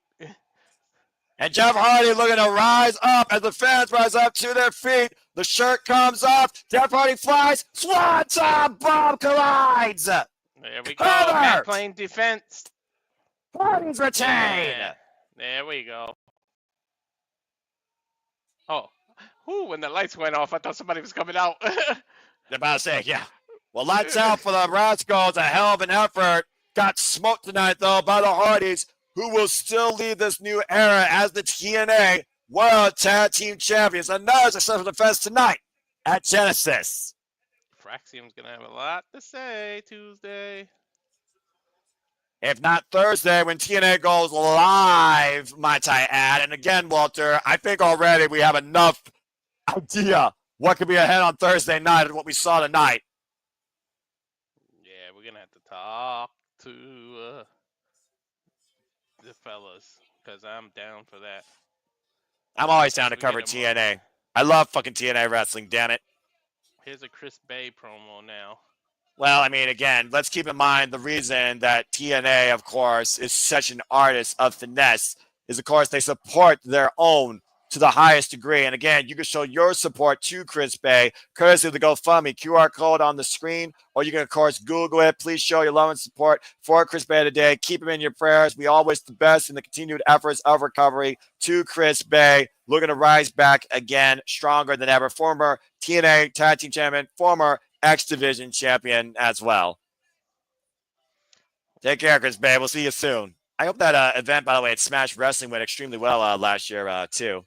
And Jeff Hardy looking to rise up as the fans rise up to their feet. The shirt comes off. Jeff Hardy flies. Swanton bomb collides. There we go. Covered. Maclin defense. Hardy's retained. Yeah. There we go. Oh. Ooh, when the lights went off, I thought somebody was coming out. They're about to say, yeah. Well, lights out for the Rascals. A hell of an effort. Got smoked tonight, though, by the Hardys, who will still lead this new era as the TNA World Tag Team Champions. Another successful defense tonight at Genesis. Fraxium's going to have a lot to say Tuesday. If not Thursday, when TNA goes live, might I add. And again, Walter, I think already we have enough idea what could be ahead on Thursday night and what we saw tonight. Yeah, we're going to have to talk to the fellas, because I'm down for that. I'm always down to cover TNA. I love fucking TNA wrestling, damn it. Here's a Chris Bay promo now. Well, I mean, again, let's keep in mind the reason that TNA, of course, is such an artist of finesse is, of course, they support their own to the highest degree. And again, you can show your support to Chris Bay, courtesy of the GoFundMe QR code on the screen, or you can, of course, Google it. Please show your love and support for Chris Bay today. Keep him in your prayers. We all wish the best in the continued efforts of recovery to Chris Bay, looking to rise back again, stronger than ever. Former TNA Tag Team Champion, former X Division Champion as well. Take care, Chris Bay. We'll see you soon. I hope that event, by the way, at Smash Wrestling went extremely well last year, too.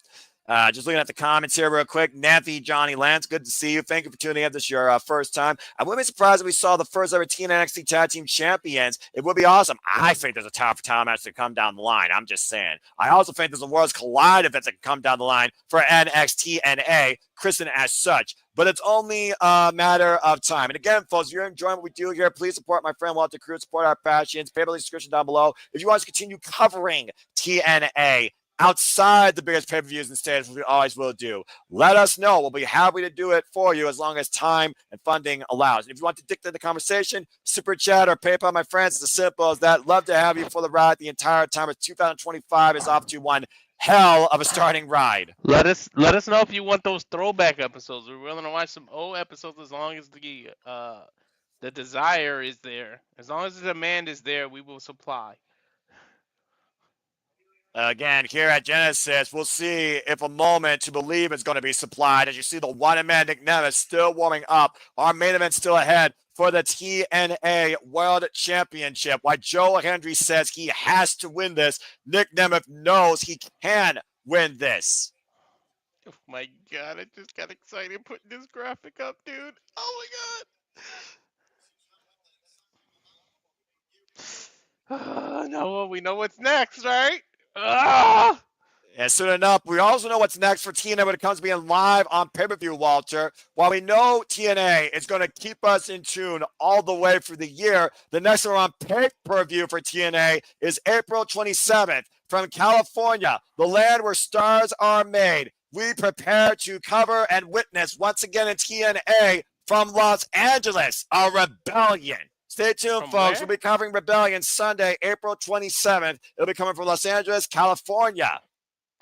Just looking at the comments here real quick. Nemeth, Johnny Lance, good to see you. Thank you for tuning in. This is your first time. I wouldn't be surprised if we saw the first ever TNA NXT Tag Team Champions. It would be awesome. I think there's a top for time match to come down the line. I'm just saying. I also think there's a Worlds Collide event that can come down the line for NXT TNA, christened as such. But it's only a matter of time. And again, folks, if you're enjoying what we do here, please support my friend Walter Cruz, support our passions, pay the description down below. If you want us to continue covering TNA outside the biggest pay-per-views and stages, which we always will do, let us know. We'll be happy to do it for you as long as time and funding allows. And if you want to dictate the conversation, super chat or PayPal, my friends, it's as simple as that. Love to have you for the ride the entire time. As 2025 is off to one hell of a starting ride. Let us know if you want those throwback episodes. We're willing to watch some old episodes as long as the desire is there. As long as the demand is there, we will supply. Again, here at Genesis, we'll see if a moment to believe is going to be supplied. As you see the one-man Nick Nemeth still warming up. Our main event still ahead for the TNA World Championship. Why Joe Hendry says he has to win this. Nick Nemeth knows he can win this. Oh my God, I just got excited putting this graphic up, dude. Oh my God. No, we know what's next, right? And soon enough, we also know what's next for TNA when it comes to being live on pay-per-view, Walter. While we know TNA is going to keep us in tune all the way through the year, the next one on pay-per-view for TNA is April 27th from California, the land where stars are made. We prepare to cover and witness once again in TNA from Los Angeles, a rebellion Stay tuned, From folks. where? We'll be covering Rebellion Sunday, April 27th. It'll be coming from Los Angeles, California.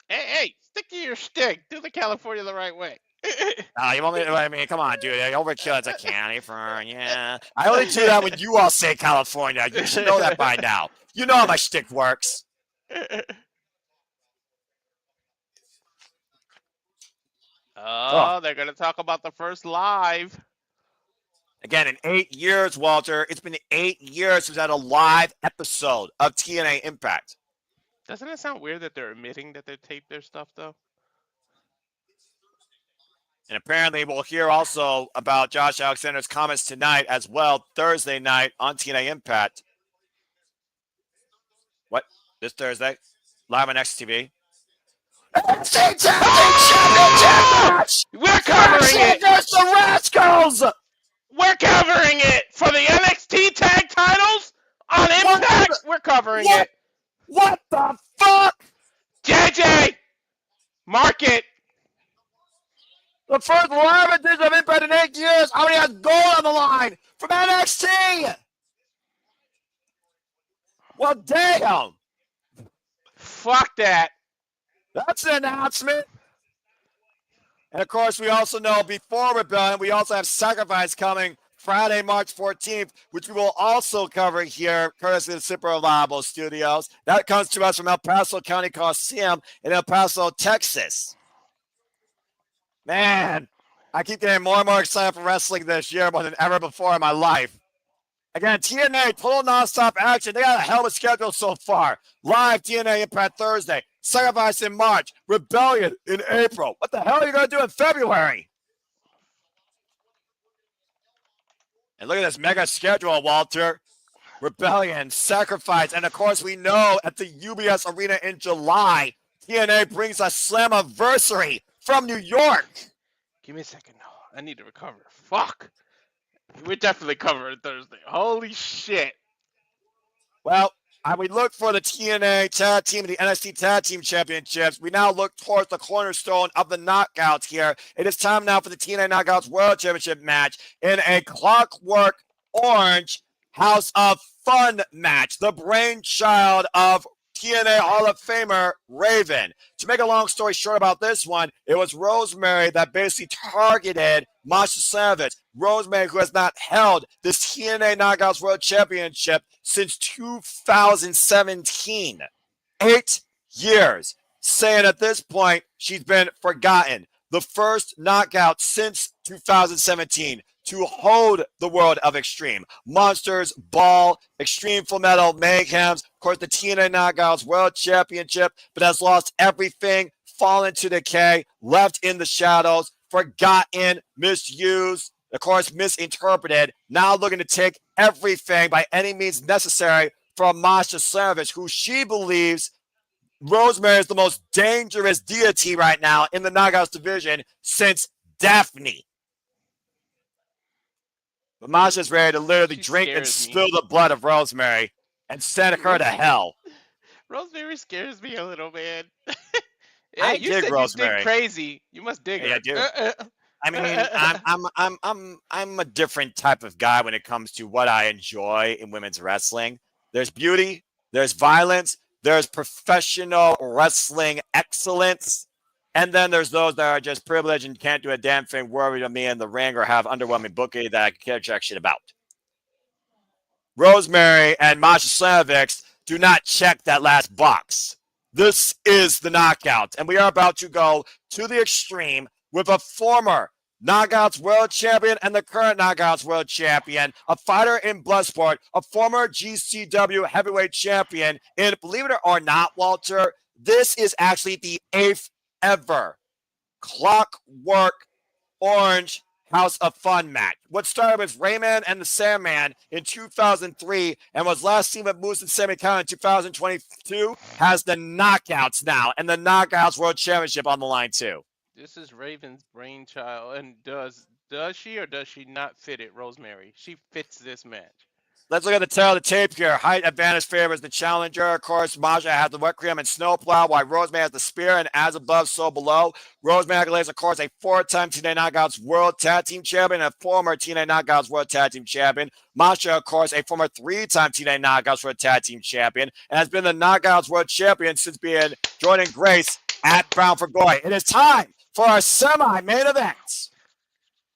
Hey, stick to your stick. Do the California the right way. You want me to, I mean, come on, dude. Overkill, it's a California. Yeah. I only do that when you all say California. You should know that by now. You know how my shtick works. Oh, they're going to talk about the first live. Again, in 8 years, Walter, it's been 8 years since we had a live episode of TNA Impact. Doesn't it sound weird that they're admitting that they taped their stuff, though? And apparently we'll hear also about Josh Alexander's comments tonight as well, Thursday night on TNA Impact. What? This Thursday? Live on XTV. We're covering it! The Rascals! We're covering it! For the NXT tag titles on Impact, we're covering it! What the fuck? JJ! Mark it! The first live edition of Impact in 8 years already has gold on the line from NXT! Well, damn! Fuck that. That's an announcement. And of course, we also know before Rebellion, we also have Sacrifice coming Friday, March 14th, which we will also cover here, courtesy of the Super Reliable Studios. That comes to us from El Paso County Coliseum in El Paso, Texas. Man, I keep getting more and more excited for wrestling this year more than ever before in my life. Again, TNA, total nonstop action. They got a hell of a schedule so far. Live TNA Impact Thursday. Sacrifice in March. Rebellion in April. What the hell are you going to do in February? And look at this mega schedule, Walter. Rebellion, Sacrifice, and of course we know at the UBS Arena in July, TNA brings us Slamiversary from New York. Give me a second. No, I need to recover. Fuck. We're definitely covering Thursday. Holy shit. Well, we look for the TNA Tag Team and the NXT Tag Team Championships. We now look towards the cornerstone of the knockouts here. It is time now for the TNA Knockouts World Championship match in a Clockwork Orange House of Fun match. The brainchild of TNA Hall of Famer Raven. To make a long story short about this one, it was Rosemary that basically targeted Masha Slamovich. Rosemary, who has not held this TNA Knockouts World Championship since 2017. 8 years. Saying at this point, she's been forgotten. The first knockout since 2017 to hold the world of Extreme. Monsters, Ball, Extreme Full Metal, Mayhems, of course, the TNA Knockouts World Championship, but has lost everything, fallen to decay, left in the shadows, forgotten, misused, of course, misinterpreted, now looking to take everything by any means necessary from Masha Slamovich, who she believes Rosemary is the most dangerous deity right now in the Knockouts division since Daphne. But Masha's ready to literally drink and spill the blood of Rosemary and send her to hell. Rosemary scares me a little, man. I you dig said Rosemary. You dig crazy. You must dig her. I do. I mean, I'm a different type of guy when it comes to what I enjoy in women's wrestling. There's beauty, there's violence, there's professional wrestling excellence. And then there's those that are just privileged and can't do a damn thing, worried about me in the ring or have underwhelming booking that I can't jack shit about. Rosemary and Masha Slamovich do not check that last box. This is the knockout. And we are about to go to the Extreme with a former Knockouts World Champion and the current Knockouts World Champion, a fighter in Bloodsport, a former GCW Heavyweight Champion. And believe it or not, Walter, this is actually the 8th ever Clockwork Orange House of Fun match. What started with Rayman and the Sandman in 2003 and was last seen with Moose and Sammy Count in 2022 has the knockouts now and the Knockouts World Championship on the line too. This is Raven's brainchild, and does she or does she not fit it, Rosemary? She fits this match. Let's look at the tail of the tape here. Height advantage favors the challenger. Of course, Masha has the wet cream and snowplow, while Rosemary has the spear and as above, so below. Rosemary is, of course, a 4-time TNA Knockouts World Tag Team Champion and a former TNA Knockouts World Tag Team Champion. Masha, of course, a former 3-time TNA Knockouts World Tag Team Champion and has been the Knockouts World Champion since being Jordynne Grace at Bound for Glory. It is time for our semi-main event.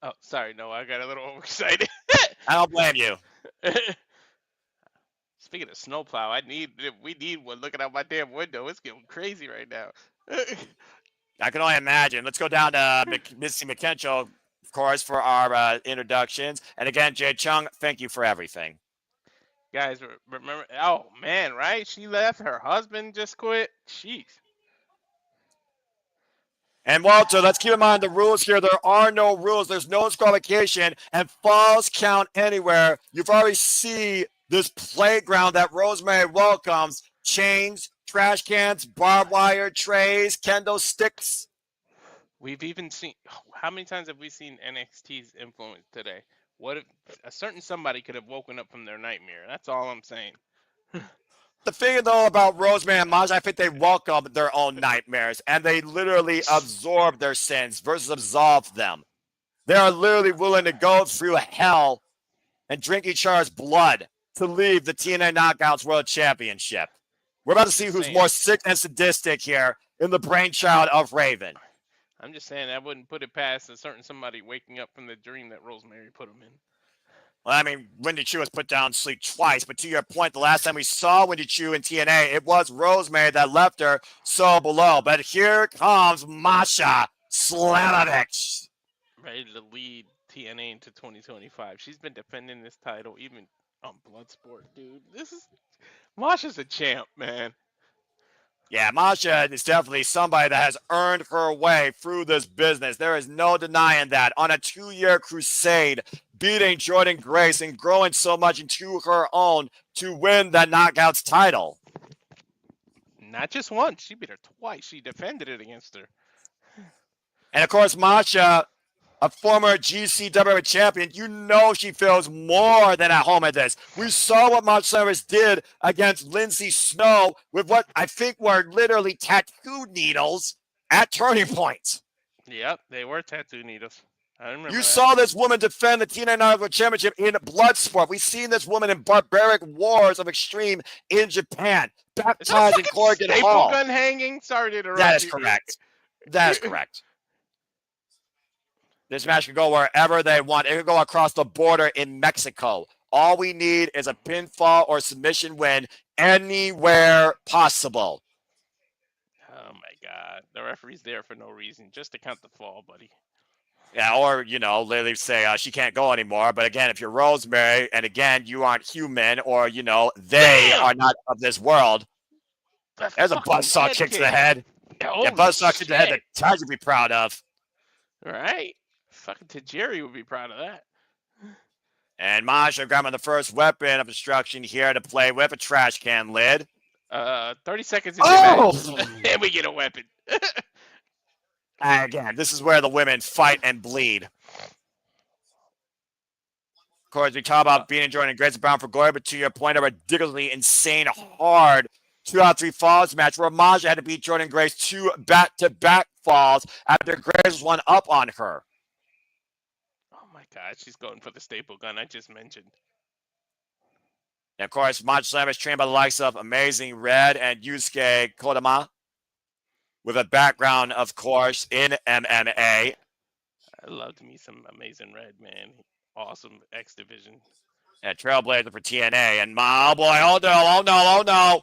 Oh, sorry, no, I got a little overexcited. I don't blame you. Speaking of snowplow, we need one looking out my damn window. It's getting crazy right now. I can only imagine. Let's go down to Missy McKencho, of course, for our introductions. And again, Jay Chung, thank you for everything. Guys, remember? Oh man, right? She left. Her husband just quit. Jeez. And Walter, let's keep in mind the rules here. There are no rules. There's no disqualification, and falls count anywhere. You've already seen this playground that Rosemary welcomes. Chains, trash cans, barbed wire, trays, kendo sticks. We've even seen, how many times have we seen NXT's influence today? What if a certain somebody could have woken up from their nightmare? That's all I'm saying. The thing, though, about Rosemary and Masha, I think they welcome their own nightmares, and they literally absorb their sins versus absolve them. They are literally willing to go through hell and drink each other's blood to leave the TNA Knockouts World Championship. We're about to see who's more sick and sadistic here in the brainchild of Raven. I'm just saying I wouldn't put it past a certain somebody waking up from the dream that Rosemary put him in. Well, I mean, Wendy Chu was put down to sleep twice, but to your point, the last time we saw Wendy Chu in TNA, it was Rosemary that left her so below. But here comes Masha Slamovich. Ready to lead TNA into 2025. She's been defending this title even on Bloodsport, dude. Masha's a champ, man. Yeah, Masha is definitely somebody that has earned her way through this business. There is no denying that. On a 2-year crusade, beating Jordynne Grace and growing so much into her own to win that Knockouts title. Not just once. She beat her twice. She defended it against her. And, of course, Masha, a former GCW champion, you know she feels more than at home at this. We saw what Masha did against Lindsay Snow with what I think were literally tattoo needles at Turning Point. Yep, they were tattoo needles. I remember You that. saw this woman defend the TNA Knockouts Championship in Bloodsport. We've seen this woman in Barbaric Wars of Extreme in Japan, baptized in Corrigan staple Hall. gun hanging? Sorry to interrupt. That is you. correct. That is correct. This match can go wherever they want. It can go across the border in Mexico. All we need is a pinfall or submission win anywhere possible. Oh, my God. The referee's there for no reason, just to count the fall, buddy. Yeah, or, literally say she can't go anymore. But again, if you're Rosemary, and again, you aren't human, or, they are not of this world, there's a buzzsaw kick to the head. Holy Buzzsaw kick to the head that shit. Taj would be proud of. All right. Fucking Tajiri would be proud of that. And Masha grabbing the first weapon of destruction here to play with, a trash can lid. 30 seconds into the match, and we get a weapon. Again, this is where the women fight and bleed. Of course, we talk about being Jordynne Grace and Bound for Glory, but to your point, a ridiculously insane, hard 2-out-3 falls match where Masha had to beat Jordynne Grace 2 back-to-back falls after Grace was one up on her. Oh my God, she's going for the staple gun I just mentioned. And of course, Masha Slam is trained by the likes of Amazing Red and Yusuke Kodama, with a background, of course, in MMA. I loved me some Amazing Red, man. Awesome X Division. And Trailblazer for TNA. And oh boy, oh no.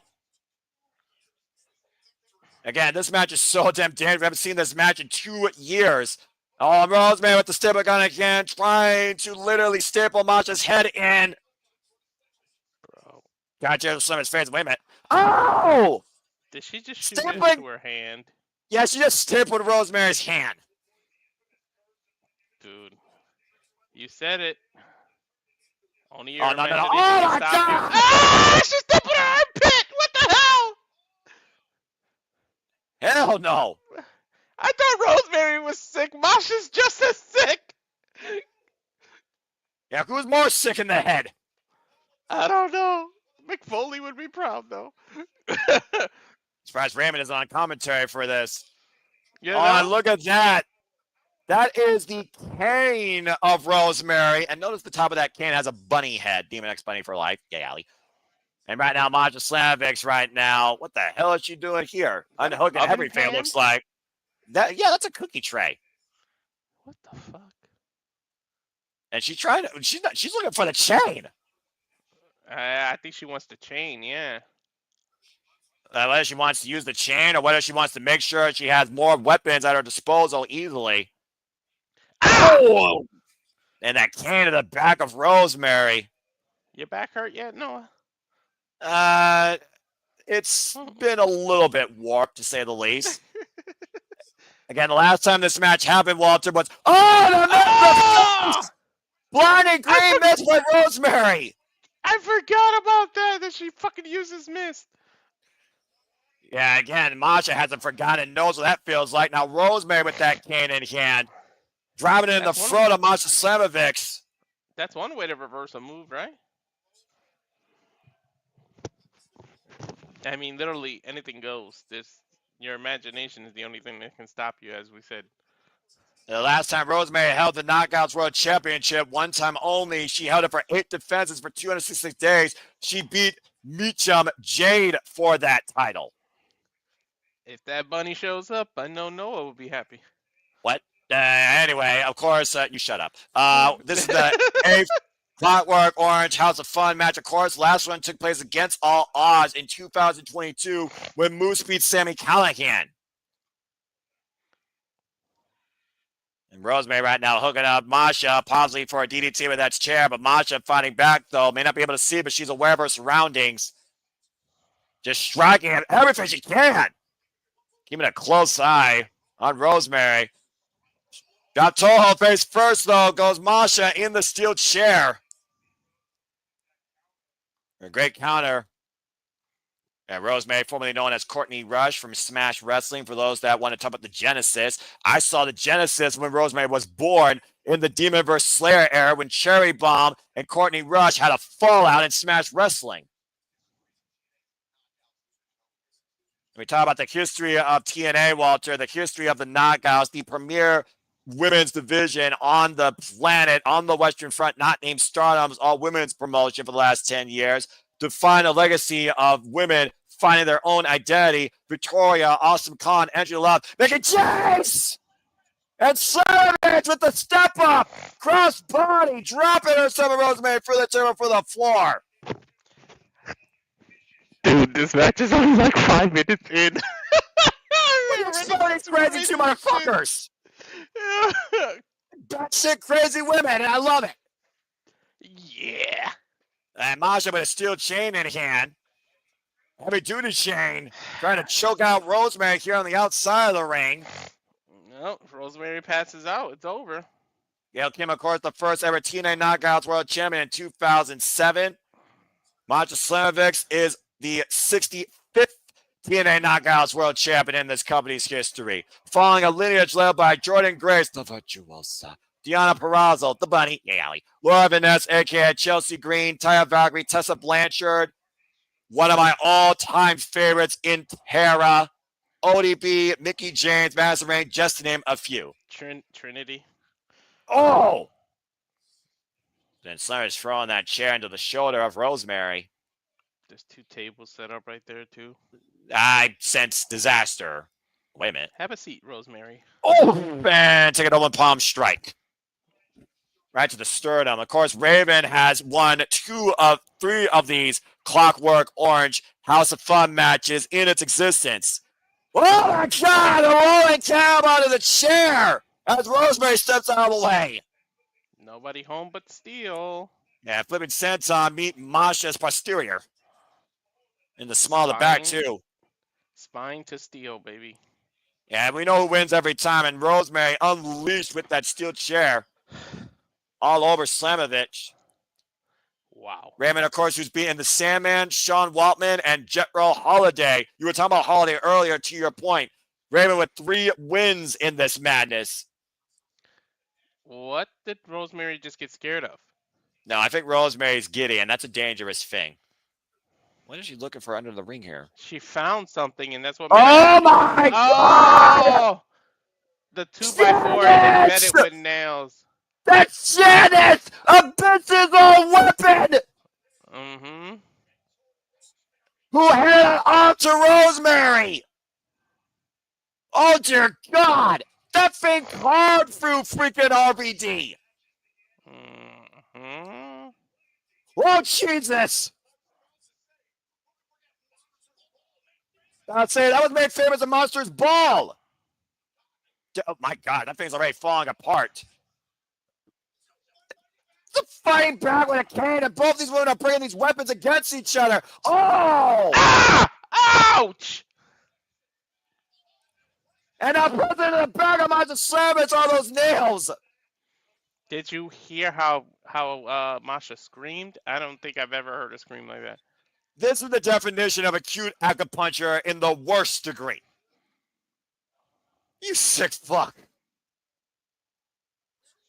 Again, this match is so damn dangerous. We haven't seen this match in 2 years. Oh, Rosemary with the staple gun again, trying to literally staple Masha's head in. Bro. Gotcha, Slim's face. Wait a minute. Oh! Did she just shoot Stapling? into her hand? Yeah, she just stapled Rosemary's hand. Dude. You said it. Only your Oh, no. imagination Oh, can my stop God! you. Ah! She stapled her armpit! What the hell? Hell no. I thought Rosemary was sick. Masha's just as sick. Yeah, who's more sick in the head? I don't know. McFoley would be proud, though. Surprised Raymond is on commentary for this. You Oh, know? look at that. That is the cane of Rosemary. And notice the top of that cane has a bunny head. Demon X Bunny for life. Yay, Allie. And right now, Masha Slamovich right now. What the hell is she doing here? Unhooking oven everything, pan? looks like. That, yeah, that's a cookie tray. What the fuck? And she's looking for the chain. I think she wants the chain, yeah. Whether she wants to use the chain or whether she wants to make sure she has more weapons at her disposal easily. Oh! And that cane to the back of Rosemary. Your back hurt yet, Noah? It's been a little bit warped, to say the least. Again, the last time this match happened, Walter, was... Oh! Blinding green mist by Rosemary! I forgot about that she fucking uses mist. Yeah, again, Masha hasn't forgotten, knows what that feels like. Now, Rosemary with that cane in hand, driving it in the front of Masha Slamovich. That's one way to reverse a move, right? I mean, literally, anything goes. Your imagination is the only thing that can stop you, as we said. The last time Rosemary held the Knockouts World Championship, one time only, she held it for 8 defenses for 266 days. She beat Meacham Jade for that title. If that bunny shows up, I know Noah will be happy. What? Anyway, of course, you shut up. This is the 8th Clockwork Orange House of Fun match. Of course, last one took place against all odds in 2022 when Moose beat Sami Callihan. And Rosemary right now hooking up Masha, possibly for a DDT with that chair, but Masha fighting back, though. May not be able to see, but she's aware of her surroundings. Just striking at everything she can. Keeping a close eye on Rosemary. Got Toho face first, though. Goes Masha in the steel chair. A great counter. And Rosemary, formerly known as Courtney Rush from Smash Wrestling, for those that want to talk about the Genesis. I saw the Genesis when Rosemary was born in the Demon vs. Slayer era when Cherry Bomb and Courtney Rush had a fallout in Smash Wrestling. We talk about the history of TNA, Walter, the history of the Knockouts, the premier women's division on the planet, on the Western Front, not named Stardom's all-women's promotion for the last 10 years, to find a legacy of women finding their own identity. Victoria, Awesome Khan, Angela Love, making chase! And Slamovich with the step up! Cross body, dropping herself, Rosemary for the table for the floor. Dude, this match is only like 5 minutes in. Some of these crazy two motherfuckers. That shit crazy women, and I love it. Yeah. And Masha with a steel chain in hand. Heavy duty chain. Trying to choke out Rosemary here on the outside of the ring. No, Rosemary passes out. It's over. Gail Kim, of course, the first ever TNA Knockouts World Champion in 2007. Masha Slamovich is the 65th TNA Knockouts World Champion in this company's history. Following a lineage led by Jordynne Grace, the Virtuosa, Deonna Purrazzo, the Bunny, yay, Allie, Laura Vanessa, a.k.a. Chelsea Green, Taya Valkyrie, Tessa Blanchard, one of my all-time favorites in Terra, ODB, Mickey James, Madison Rain, just to name a few. Trinity. Oh! Then Slater's throwing that chair into the shoulder of Rosemary. There's 2 tables set up right there, too. I sense disaster. Wait a minute. Have a seat, Rosemary. Oh, and take an open palm strike. Right to the sternum. Of course, Raven has won 2 of 3 of these Clockwork Orange House of Fun matches in its existence. Oh my God! A rolling cab out of the chair as Rosemary steps out of the way. Nobody home but Steel. Yeah, flipping senton meet Masha's posterior. In the small of the back, too. Spine to Steel, baby. Yeah, we know who wins every time, and Rosemary unleashed with that steel chair all over Slamovich. Wow. Raymond, of course, who's beating the Sandman, Sean Waltman, and Jetro Holiday. You were talking about Holiday earlier, to your point. Raymond with 3 wins in this madness. What did Rosemary just get scared of? No, I think Rosemary's giddy, and that's a dangerous thing. What is she looking for under the ring here? She found something, and that's what made Oh my God! Oh! The 2x4 and met it with nails. That's Janet! A bitch's own weapon! Mm-hmm. Who had it on to Rosemary! Oh dear God! That thing carved through freaking RVD! Mm-hmm. Oh Jesus! I'd say that was made famous as Monster's Ball! Oh my God, that thing's already falling apart. It's a fighting back with a cane, and both these women are bringing these weapons against each other. Oh! Ah! Ouch! And now put it in the back of my Slamovich all those nails. Did you hear how Masha screamed? I don't think I've ever heard her scream like that. This is the definition of a cute acupuncture in the worst degree. You sick fuck.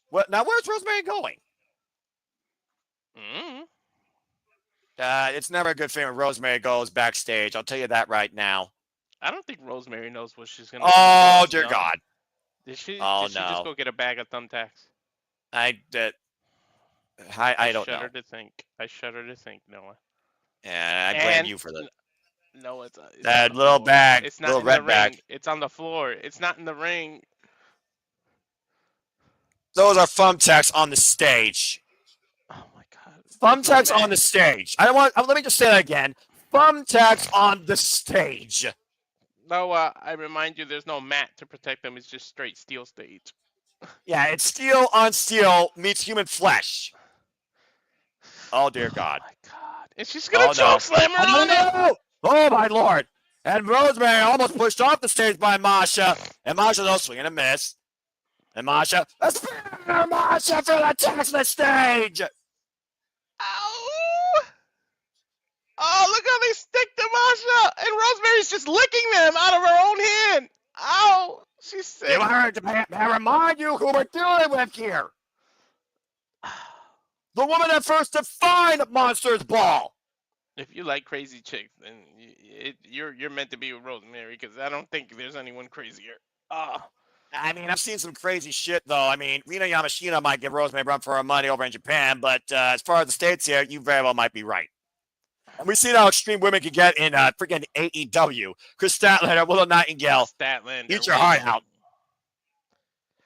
What? Now where's Rosemary going? Mm-hmm. It's never a good thing when Rosemary goes backstage. I'll tell you that right now. I don't think Rosemary knows what she's gonna. Oh dear No. God. Did she? Oh, did she no. just go get a bag of thumbtacks? I don't know. I shudder to think, Noah. Yeah, I blame you for that. No, it's That on the little floor. bag, It's not little in red the bag. ring. It's on the floor. It's not in the ring. Those are thumbtacks on the stage. Oh my God. Thumbtacks on the stage. Let me just say that again. Thumbtacks on the stage. Noah, I remind you, there's no mat to protect them. It's just straight steel stage. Yeah, it's steel on steel meets human flesh. Oh dear God. Oh my God. And she's gonna Oh, no. choke slam her on it. Oh my Lord. And Rosemary almost pushed off the stage by Masha. And Masha's no swing and a miss. And Masha, a spear, Masha for the attack to the stage. Ow! Oh, look how they stick to Masha, and Rosemary's just licking them out of her own hand. Ow! She's sick. You heard, may I remind you who we're dealing with here. The woman that first defined Monster's Ball. If you like crazy chicks, then you're meant to be with Rosemary, because I don't think there's anyone crazier. I mean, I've seen some crazy shit, though. I mean, Rina Yamashita might give Rosemary a run for her money over in Japan, but as far as the States here, you very well might be right. And we've seen how extreme women can get in freaking AEW. Chris Statlander, Willow Nightingale. Statlander. Eat your heart out.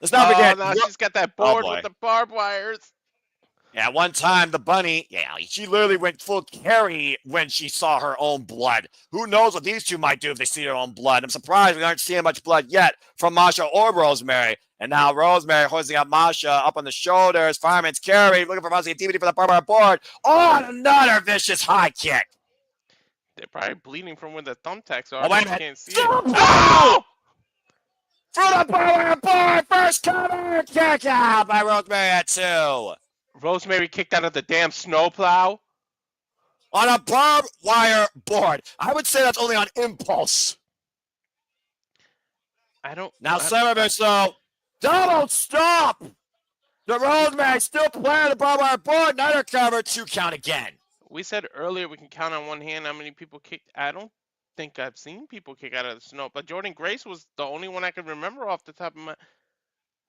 Let's not forget. Now she's got that board with the barbed wires. Yeah, one time the bunny, she literally went full Carrie when she saw her own blood. Who knows what these two might do if they see their own blood? I'm surprised we aren't seeing much blood yet from Masha or Rosemary. And now Rosemary hoisting up Masha up on the shoulders. Fireman's carry, looking for Masha DVD for the barbed board. Oh, another vicious high kick. They're probably bleeding from where the thumbtacks are. Oh, wait a You minute. can't see it. Oh! Through the barbed board, first cover, kick out by Rosemary at 2. Rosemary kicked out of the damn snowplow. On a barbed wire board. I would say that's only on impulse. Now, Slamovich, though, double stop. The Rosemary still playing the barbed wire board. Another cover, 2 count again. We said earlier we can count on one hand how many people kicked. I don't think I've seen people kick out of the snow, but Jordynne Grace was the only one I could remember off the top of my.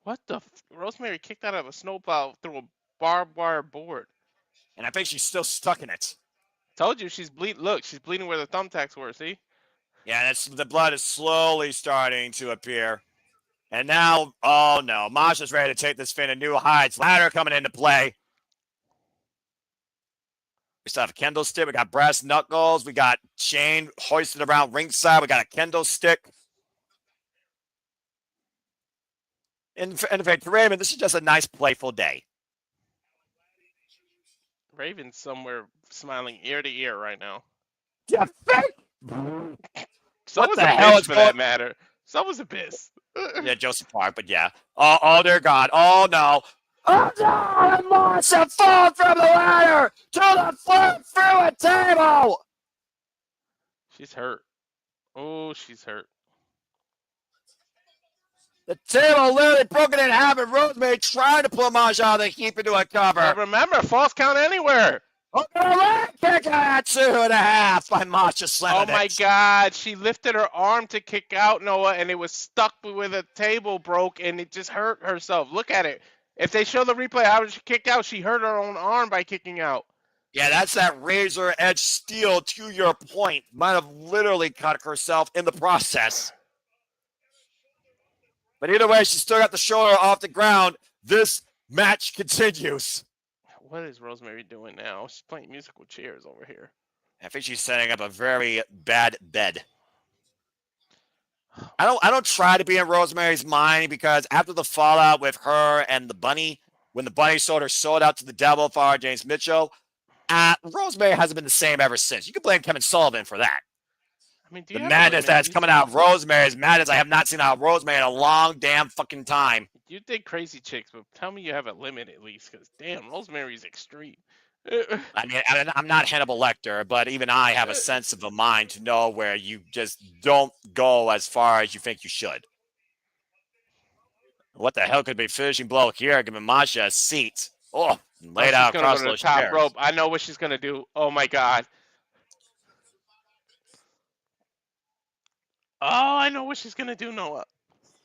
What the? Rosemary kicked out of a snowplow through a barbed wire board. And I think she's still stuck in it. Told you she's bleeding. Look, she's bleeding where the thumbtacks were. See? Yeah, the blood is slowly starting to appear. And now, oh no, Masha's ready to take this thing to new heights. Ladder coming into play. We still have a kendo stick. We got brass knuckles. We got chain hoisted around ringside. We got a kendo stick. In fact, Raven, this is just a nice, playful day. Raven's somewhere smiling ear to ear right now. Yeah, So was a bitch for that matter. So was a piss. Yeah, Joseph Park, but yeah. Oh, dear God. Oh, no. Oh, no! And Masha falls from the ladder to the floor through a table! She's hurt. Oh, she's hurt. The table literally broken in half, and Rosemary trying to pull Masha out of the heap into a cover. But remember, false count anywhere. Oh, leg kick at 2.5 by Masha Slamovich. Oh my God, she lifted her arm to kick out, Noah, and it was stuck where the table broke, and it just hurt herself. Look at it. If they show the replay how she kicked out, she hurt her own arm by kicking out. Yeah, that's that razor edge steel, to your point. Might have literally cut herself in the process. But either way, she still got the shoulder off the ground. This match continues. What is Rosemary doing now? She's playing musical chairs over here. I think she's setting up a very bad bed. I don't try to be in Rosemary's mind, because after the fallout with her and the bunny, when the bunny sold her soul out to the devil for James Mitchell, Rosemary hasn't been the same ever since. You can blame Kevin Sullivan for that. I mean, The madness that's coming out of Rosemary is madness I have not seen out of Rosemary in a long damn fucking time. You dig crazy chicks, but tell me you have a limit at least, because damn, Rosemary's extreme. I mean, I'm not Hannibal Lecter, but even I have a sense of the mind to know where you just don't go as far as you think you should. What the hell could be finishing blow here, giving Masha a seat? Oh, laid out across those top chairs. rope. I know what she's gonna do. Oh my God. Oh, I know what she's gonna do, Noah.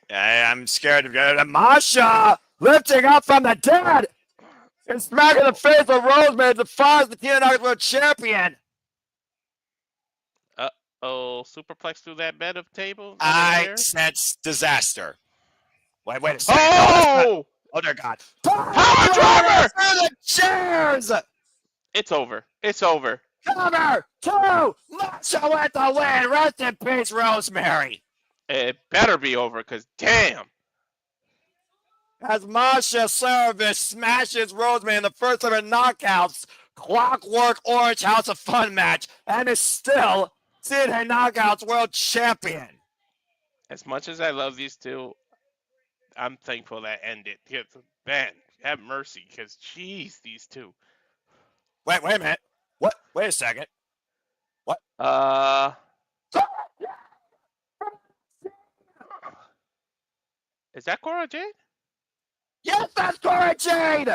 I'm scared of it. Masha lifting up from the dead and smacking the face of Rosemary as defines the TNA World Champion. Oh, superplex through that bed of table. I sense disaster. Wait a second. Oh! Oh, dear God. Power driver! Through the chairs! It's over. It's over. Cover 2! Masha with the win. Rest in peace, Rosemary. It better be over, because damn. As Masha Slamovich smashes Rosemary in the first ever knockouts, Clockwork Orange House of Fun match, and is still TNA Knockouts World Champion. As much as I love these two, I'm thankful that ended. Man, have mercy, because jeez, these two. Wait a minute. What? Wait a second. What? Is that Cora Jade? Yes, that's Cora Jade!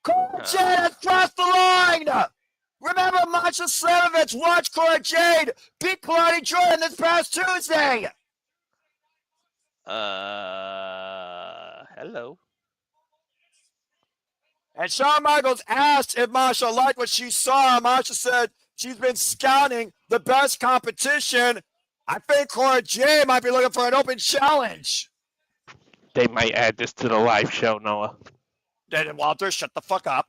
Cora Jade has crossed the line! Remember, Masha Slamovich watched Cora Jade beat Claudia Jordynne this past Tuesday! Hello. And Shawn Michaels asked if Masha liked what she saw. Masha said she's been scouting the best competition. I think Cora Jade might be looking for an open challenge. They might add this to the live show, Noah. Then Walter, shut the fuck up.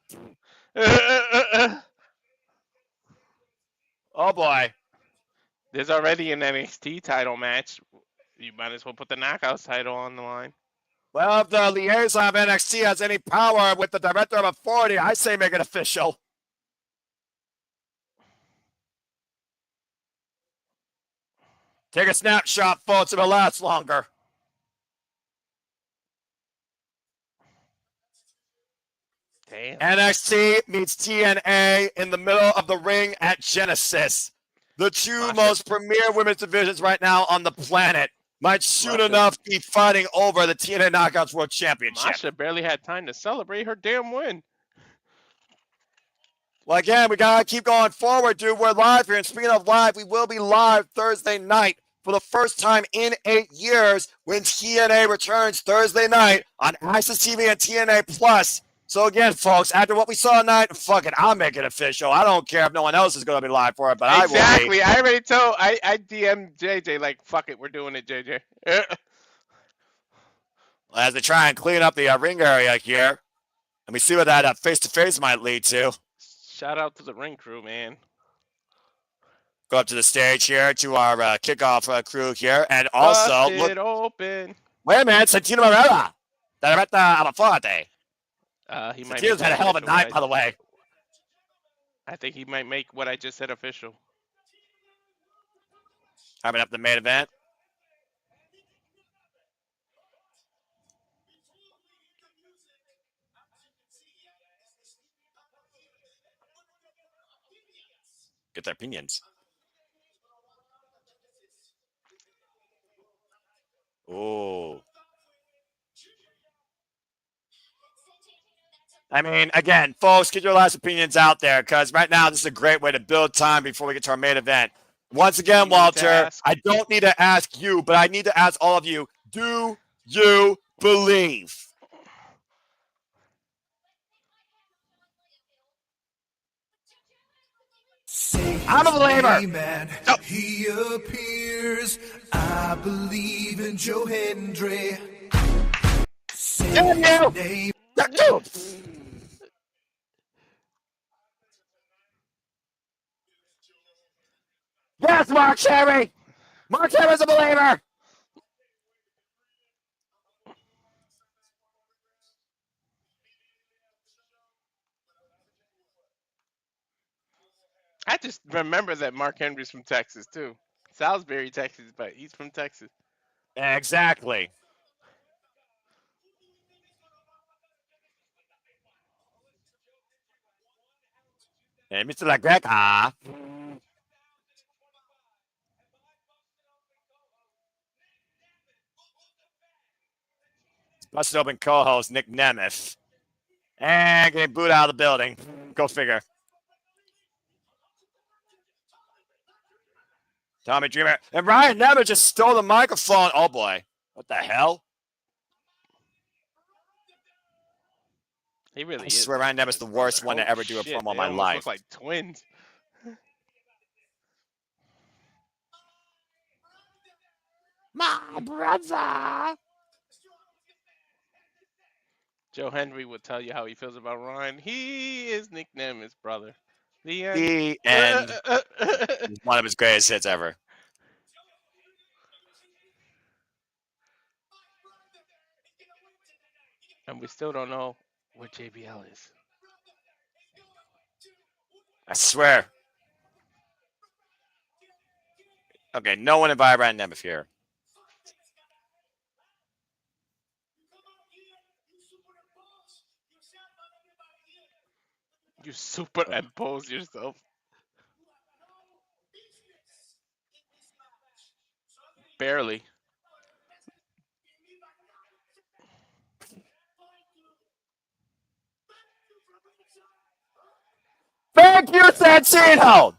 Oh boy. There's already an NXT title match. You might as well put the Knockouts title on the line. Well, if the liaison of NXT has any power with the director of authority, I say make it official. Take a snapshot, folks, if it lasts longer. Damn. NXT meets TNA in the middle of the ring at Genesis. The two most premier women's divisions right now on the planet might soon enough be fighting over the TNA Knockouts World Championship. Masha barely had time to celebrate her damn win. Well, again, we got to keep going forward, dude. We're live here. And speaking of live, we will be live Thursday night for the first time in 8 years when TNA returns Thursday night on Access TV and TNA Plus. So again, folks, after what we saw tonight, fuck it, I'll make it official. I don't care if no one else is going to be live for it, but exactly. I will be. I already told, I DM'd JJ, like, fuck it, we're doing it, JJ. As they try and clean up the ring area here, let me see what that face-to-face might lead to. Shout out to the ring crew, man. Go up to the stage here to our kickoff crew here, and also Bust it open. Wait a minute, Santino Marella, Director Amaforte. He might Santino's had a hell of a night, by the way. I think he might make what I just said official. Having up the main event. Get their opinions. Ooh, Ooh. I mean, again, folks, get your last opinions out there because right now this is a great way to build time before we get to our main event. Once again, Walter, I don't need to ask you, but I need to ask all of you, do you believe? I'm a believer. Man, he appears. I believe in Joe Hendry. Say his name. Yes, Mark Cherry. Mark Cherry's a believer. I just remember that Mark Hendry's from Texas too. Salisbury, Texas, but he's from Texas. Exactly. And Mr. LaGreca. Busted open co-host Nick Nemeth. And getting booed out of the building. Go figure. Tommy Dreamer. And Ryan Nemeth just stole the microphone. Oh, boy. What the hell? He really I is. swear Ryan Nemeth's the worst one to ever do a promo in my life. Look like twins. My brother. Joe Hendry would tell you how he feels about Ryan. He is Nick Nemeth's brother. The end. The end. One of his greatest hits ever. And we still don't know what JBL is. I swear. Okay, no one invited Ryan Nemeth here. You superimpose yourself. Barely. Thank you, Santana.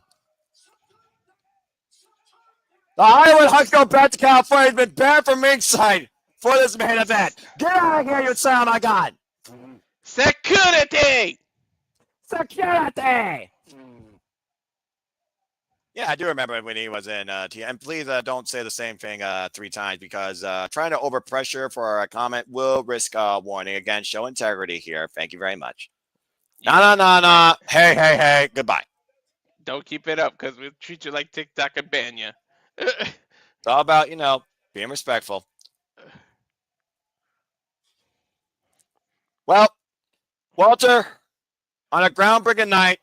The Hollywood Hucks go back to California has been banned from ringside for this main event. Get out of here, you son of my God. Security! Security! Yeah, I do remember when he was in TNA. And please don't say the same thing 3 times because trying to overpressure for a comment will risk warning. Again, show integrity here. Thank you very much. No. Hey. Goodbye. Don't keep it up because we'll treat you like TikTok and ban you. It's all about, being respectful. Well, Walter, on a groundbreaking night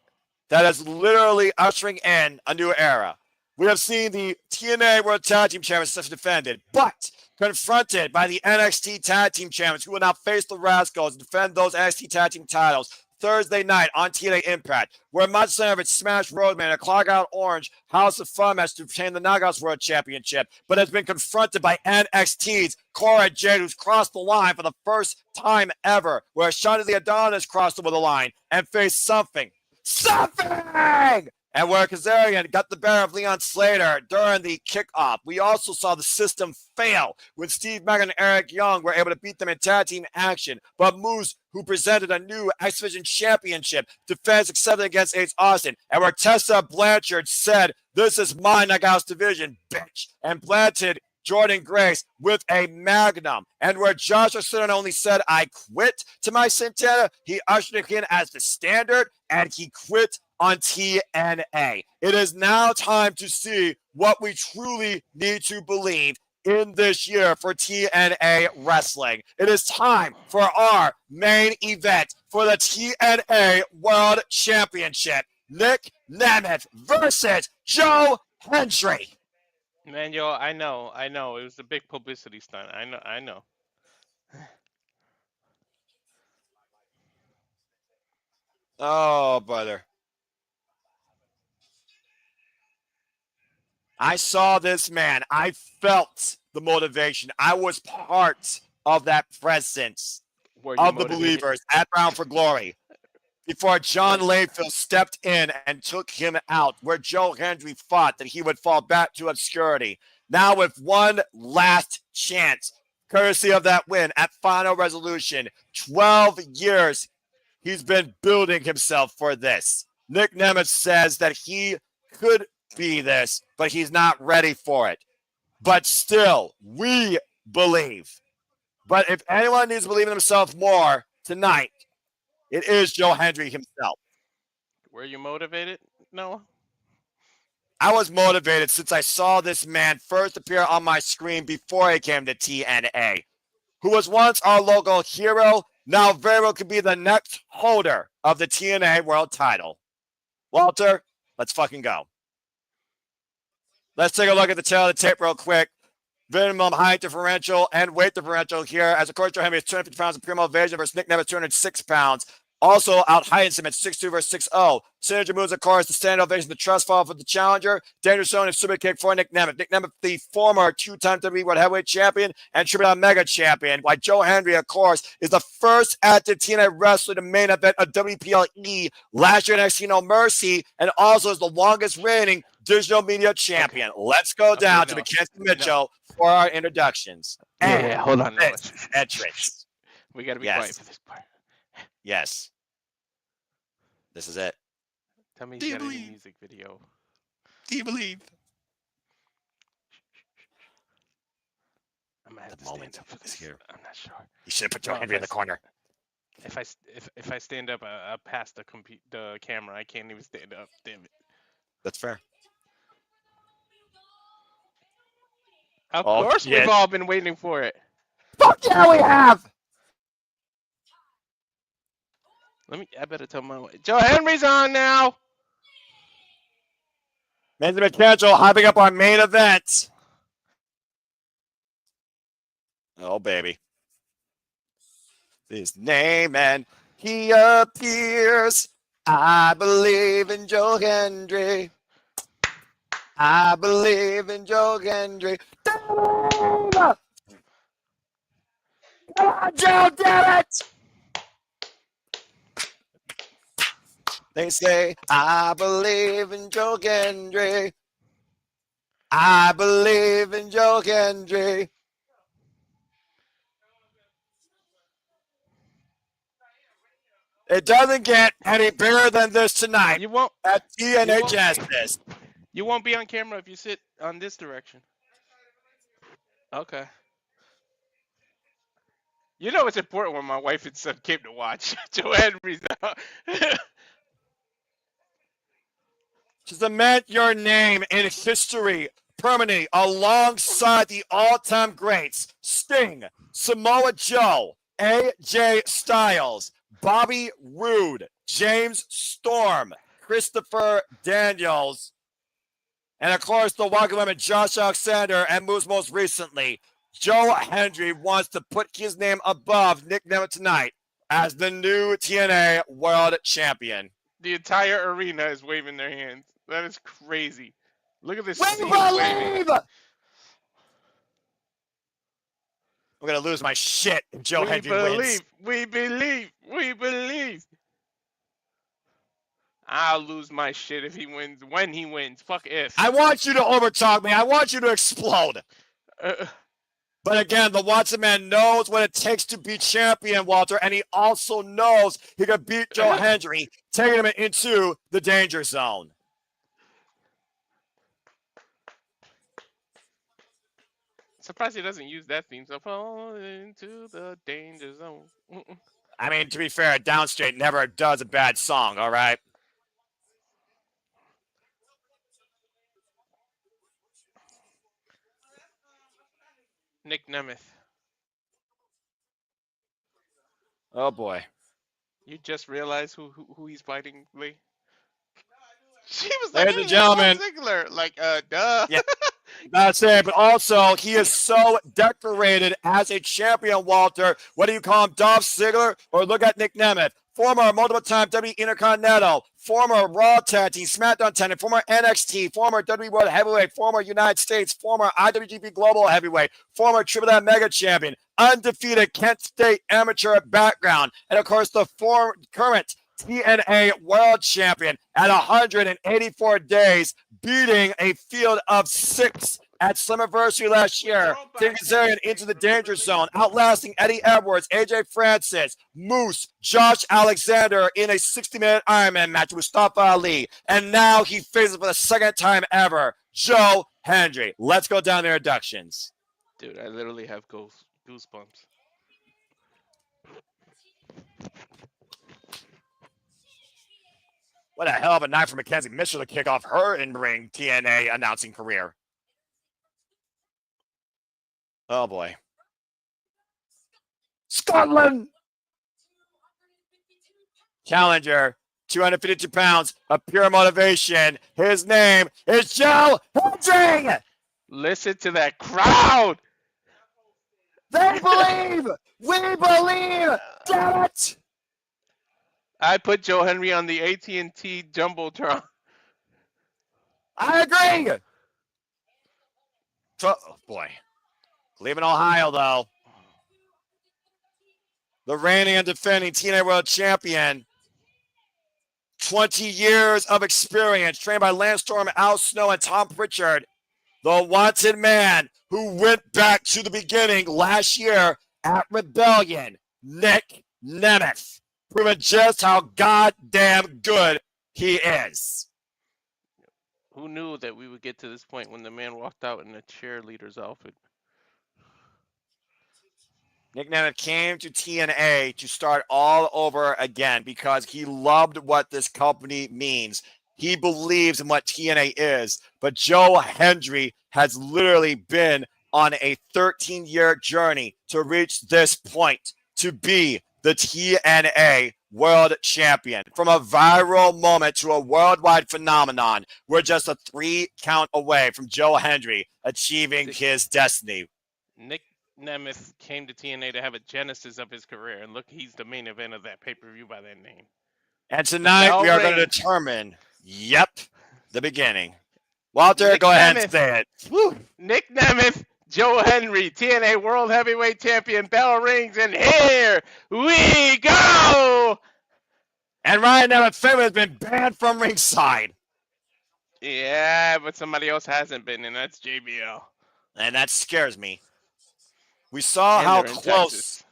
that is literally ushering in a new era, we have seen the TNA World Tag Team Champions defended, but confronted by the NXT Tag Team Champions who will now face the Rascals and defend those NXT Tag Team titles Thursday night on TNA Impact, where Slamovich smashed Rosemary in a Clockwork Orange House of Fun match to obtain the Knockouts World Championship, but has been confronted by NXT's Cora Jade, who's crossed the line for the first time ever, where Shonda the Adonis crossed over the line and faced something, and where Kazarian got the better of Leon Slater during the kickoff. We also saw the system fail when Steve Maclin and Eric Young were able to beat them in tag team action. But Moose, who presented a new X Division Championship, defense accepted against Ace Austin. And where Tessa Blanchard said, "This is my Knockouts division, bitch," and planted Jordynne Grace with a magnum. And where Joshua Slater only said, "I quit" to my Santana, he ushered it in as the standard, and he quit on TNA. It is now time to see what we truly need to believe in this year for TNA Wrestling. It is time for our main event for the TNA World Championship. Nick Nemeth versus Joe Hendry. Man, I know. It was a big publicity stunt. I know. Oh, brother. I saw this man. I felt the motivation. I was part of that presence Were you of the motivated? believers at Bound for Glory before John Layfield stepped in and took him out, where Joe Hendry thought that he would fall back to obscurity. Now with one last chance, courtesy of that win at Final Resolution, 12 years he's been building himself for this. Nick Nemeth says that he could be this, but he's not ready for it. But still, we believe. But if anyone needs to believe in himself more tonight, it is Joe Hendry himself. Were you motivated, Noah? I was motivated since I saw this man first appear on my screen before he came to TNA, who was once our local hero, now very well could be the next holder of the TNA world title. Walter, let's fucking go. Let's take a look at the tail of the tape real quick. Minimum height differential and weight differential here. As of course, Joe Hendry is 250 pounds of primo evasion versus Nick Nemeth, 206 pounds. Also out heights him at 6'2 versus 6'0. Signature moves, of course, the stand ovation, the trust fall for the challenger. Dangerous zone and super kick for Nick Nemeth. Nick Nemeth, the former two-time WWE World Heavyweight Champion and Triple Mega Champion. While Joe Hendry, of course, is the first active TNA wrestler to main event of WPLE last year in NXT No Mercy, and also is the longest reigning digital media champion. Okay. Let's go down to Mackenzie Mitchell for our introductions. Yeah, hold on. Entrance. We got to be quiet for this part. Yes. This is it. Tell me you got any music video. Do you believe? I'm gonna have the moment for this here. I'm not sure. You should have put Joe Hendry in the corner. If I stand up past the camera, I can't even stand up. Damn it. That's fair. Of course, we've all been waiting for it. Fuck yeah, we have. I better tell my wife. Joe Hendry's on now. Men's McCantrell hyping up our main event. Oh, baby. His name and he appears. I believe in Joe Hendry. I believe in Joe Hendry. Come on, Joe, damn it! They say, I believe in Joe Hendry. I believe in Joe Hendry. It doesn't get any bigger than this tonight. You won't at TNA Justice. You won't be on camera if you sit on this direction. Okay. You know it's important when my wife and son came to watch. Joe Hendry's out. To cement your name in history permanently alongside the all-time greats Sting, Samoa Joe, AJ Styles, Bobby Roode, James Storm, Christopher Daniels, and of course the Walking Women Josh Alexander, and moves most recently, Joe Hendry wants to put his name above Nick Nemeth tonight as the new TNA World Champion. The entire arena is waving their hands. That is crazy. Look at this. We believe! I'm going to lose my shit if Joe Hendry wins. We believe. I'll lose my shit if he wins, when he wins. Fuck if. I want you to overtalk me. I want you to explode. But again, the Watson man knows what it takes to be champion, Walter, and he also knows he can beat Joe Hendry, taking him into the danger zone. Surprised he doesn't use that theme. So fall into the danger zone. I mean, to be fair, Downstraight never does a bad song, all right? Nick Nemeth. Oh, boy. You just realized who he's fighting, Lee? She was like, ladies and gentlemen. Like, duh. Yeah. That's it, but also he is so decorated as a champion, Walter. Whether you call him Dolph Ziggler or look at Nick Nemeth, former multiple-time WWE Intercontinental, former Raw Tag Team, SmackDown Tag Team, former NXT, former WWE World Heavyweight, former United States, former IWGP Global Heavyweight, former Triple M Mega Champion, undefeated Kent State amateur background, and of course the current TNA World Champion at 184 days, beating a field of 6 at Slammiversary last year, taking Kazarian into the danger zone, outlasting Eddie Edwards, AJ Francis, Moose, Josh Alexander in a 60-minute Ironman match with Mustafa Ali. And now he faces for the second time ever, Joe Hendry. Let's go down their inductions. Dude, I literally have goosebumps. What a hell of a night for Mackenzie Mitchell to kick off her in-ring TNA announcing career. Oh, boy. Scotland! Challenger, 252 pounds of pure motivation. His name is Joe Hendry! Listen to that crowd! They believe! We believe! Damn it! I put Joe Hendry on the AT&T Jumbotron. I agree! Oh, boy. Cleveland, Ohio, though. The reigning and defending TNA World Champion. 20 years of experience, trained by Lance Storm, Al Snow, and Tom Pritchard. The wanted man who went back to the beginning last year at Rebellion. Nick Nemeth. Proving just how goddamn good he is. Who knew that we would get to this point when the man walked out in a cheerleader's outfit? Nick Nemeth came to TNA to start all over again because he loved what this company means. He believes in what TNA is. But Joe Hendry has literally been on a 13-year journey to reach this point, to be the TNA World Champion. From a viral moment to a worldwide phenomenon, we're just a 3 count away from Joe Hendry achieving his destiny. Nick Nemeth came to TNA to have a genesis of his career, and look, he's the main event of that pay-per-view by that name. And tonight we are going to determine, the beginning. Walter, Nick go ahead Nemeth. and say it. Woo. Nick Nemeth, Joe Hendry, TNA World Heavyweight Champion, bell rings, and here we go! And Ryan Nemeth's favorite has been banned from ringside. Yeah, but somebody else hasn't been, and that's JBL. And that scares me. We saw And how they're in close. Texas.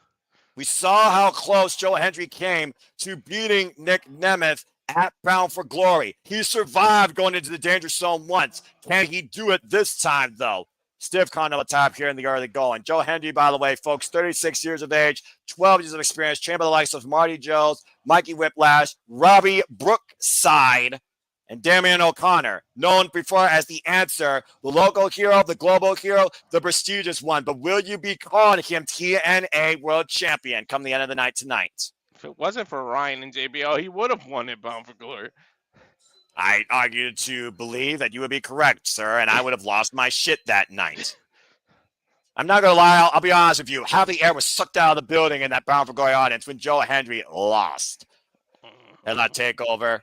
We saw how close Joe Hendry came to beating Nick Nemeth at Bound for Glory. He survived going into the danger zone once. Can he do it this time, though? Stiff count on the top here in the early going. Joe Hendry, by the way, folks, 36 years of age, 12 years of experience, trained by the likes of Marty Jones, Mikey Whiplash, Robbie Brookside, and Damian O'Connor, known before as the Answer, the local hero, the global hero, the prestigious one. But will you be calling him TNA World Champion come the end of the night tonight? If it wasn't for Ryan and JBL, he would have won it Bound for Glory. I argued to believe that you would be correct, sir, and I would have lost my shit that night. I'm not going to lie. I'll be honest with you. Half the air was sucked out of the building in that Bound for Glory audience when Joe Hendry lost. And that takeover.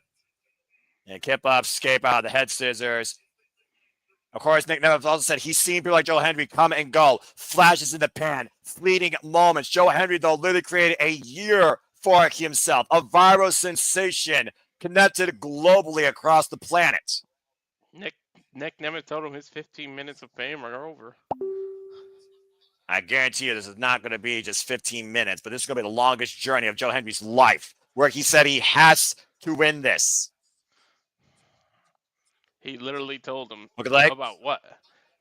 And Kip up, escape out of the head scissors. Of course, Nick Nemeth also said he's seen people like Joe Hendry come and go. Flashes in the pan. Fleeting moments. Joe Hendry, though, literally created a year for himself. A viral sensation connected globally across the planet. Nick Nemeth told him his 15 minutes of fame are over. I guarantee you this is not going to be just 15 minutes, but this is going to be the longest journey of Joe Hendry's life, where he said he has to win this. He literally told him Look at that. about what?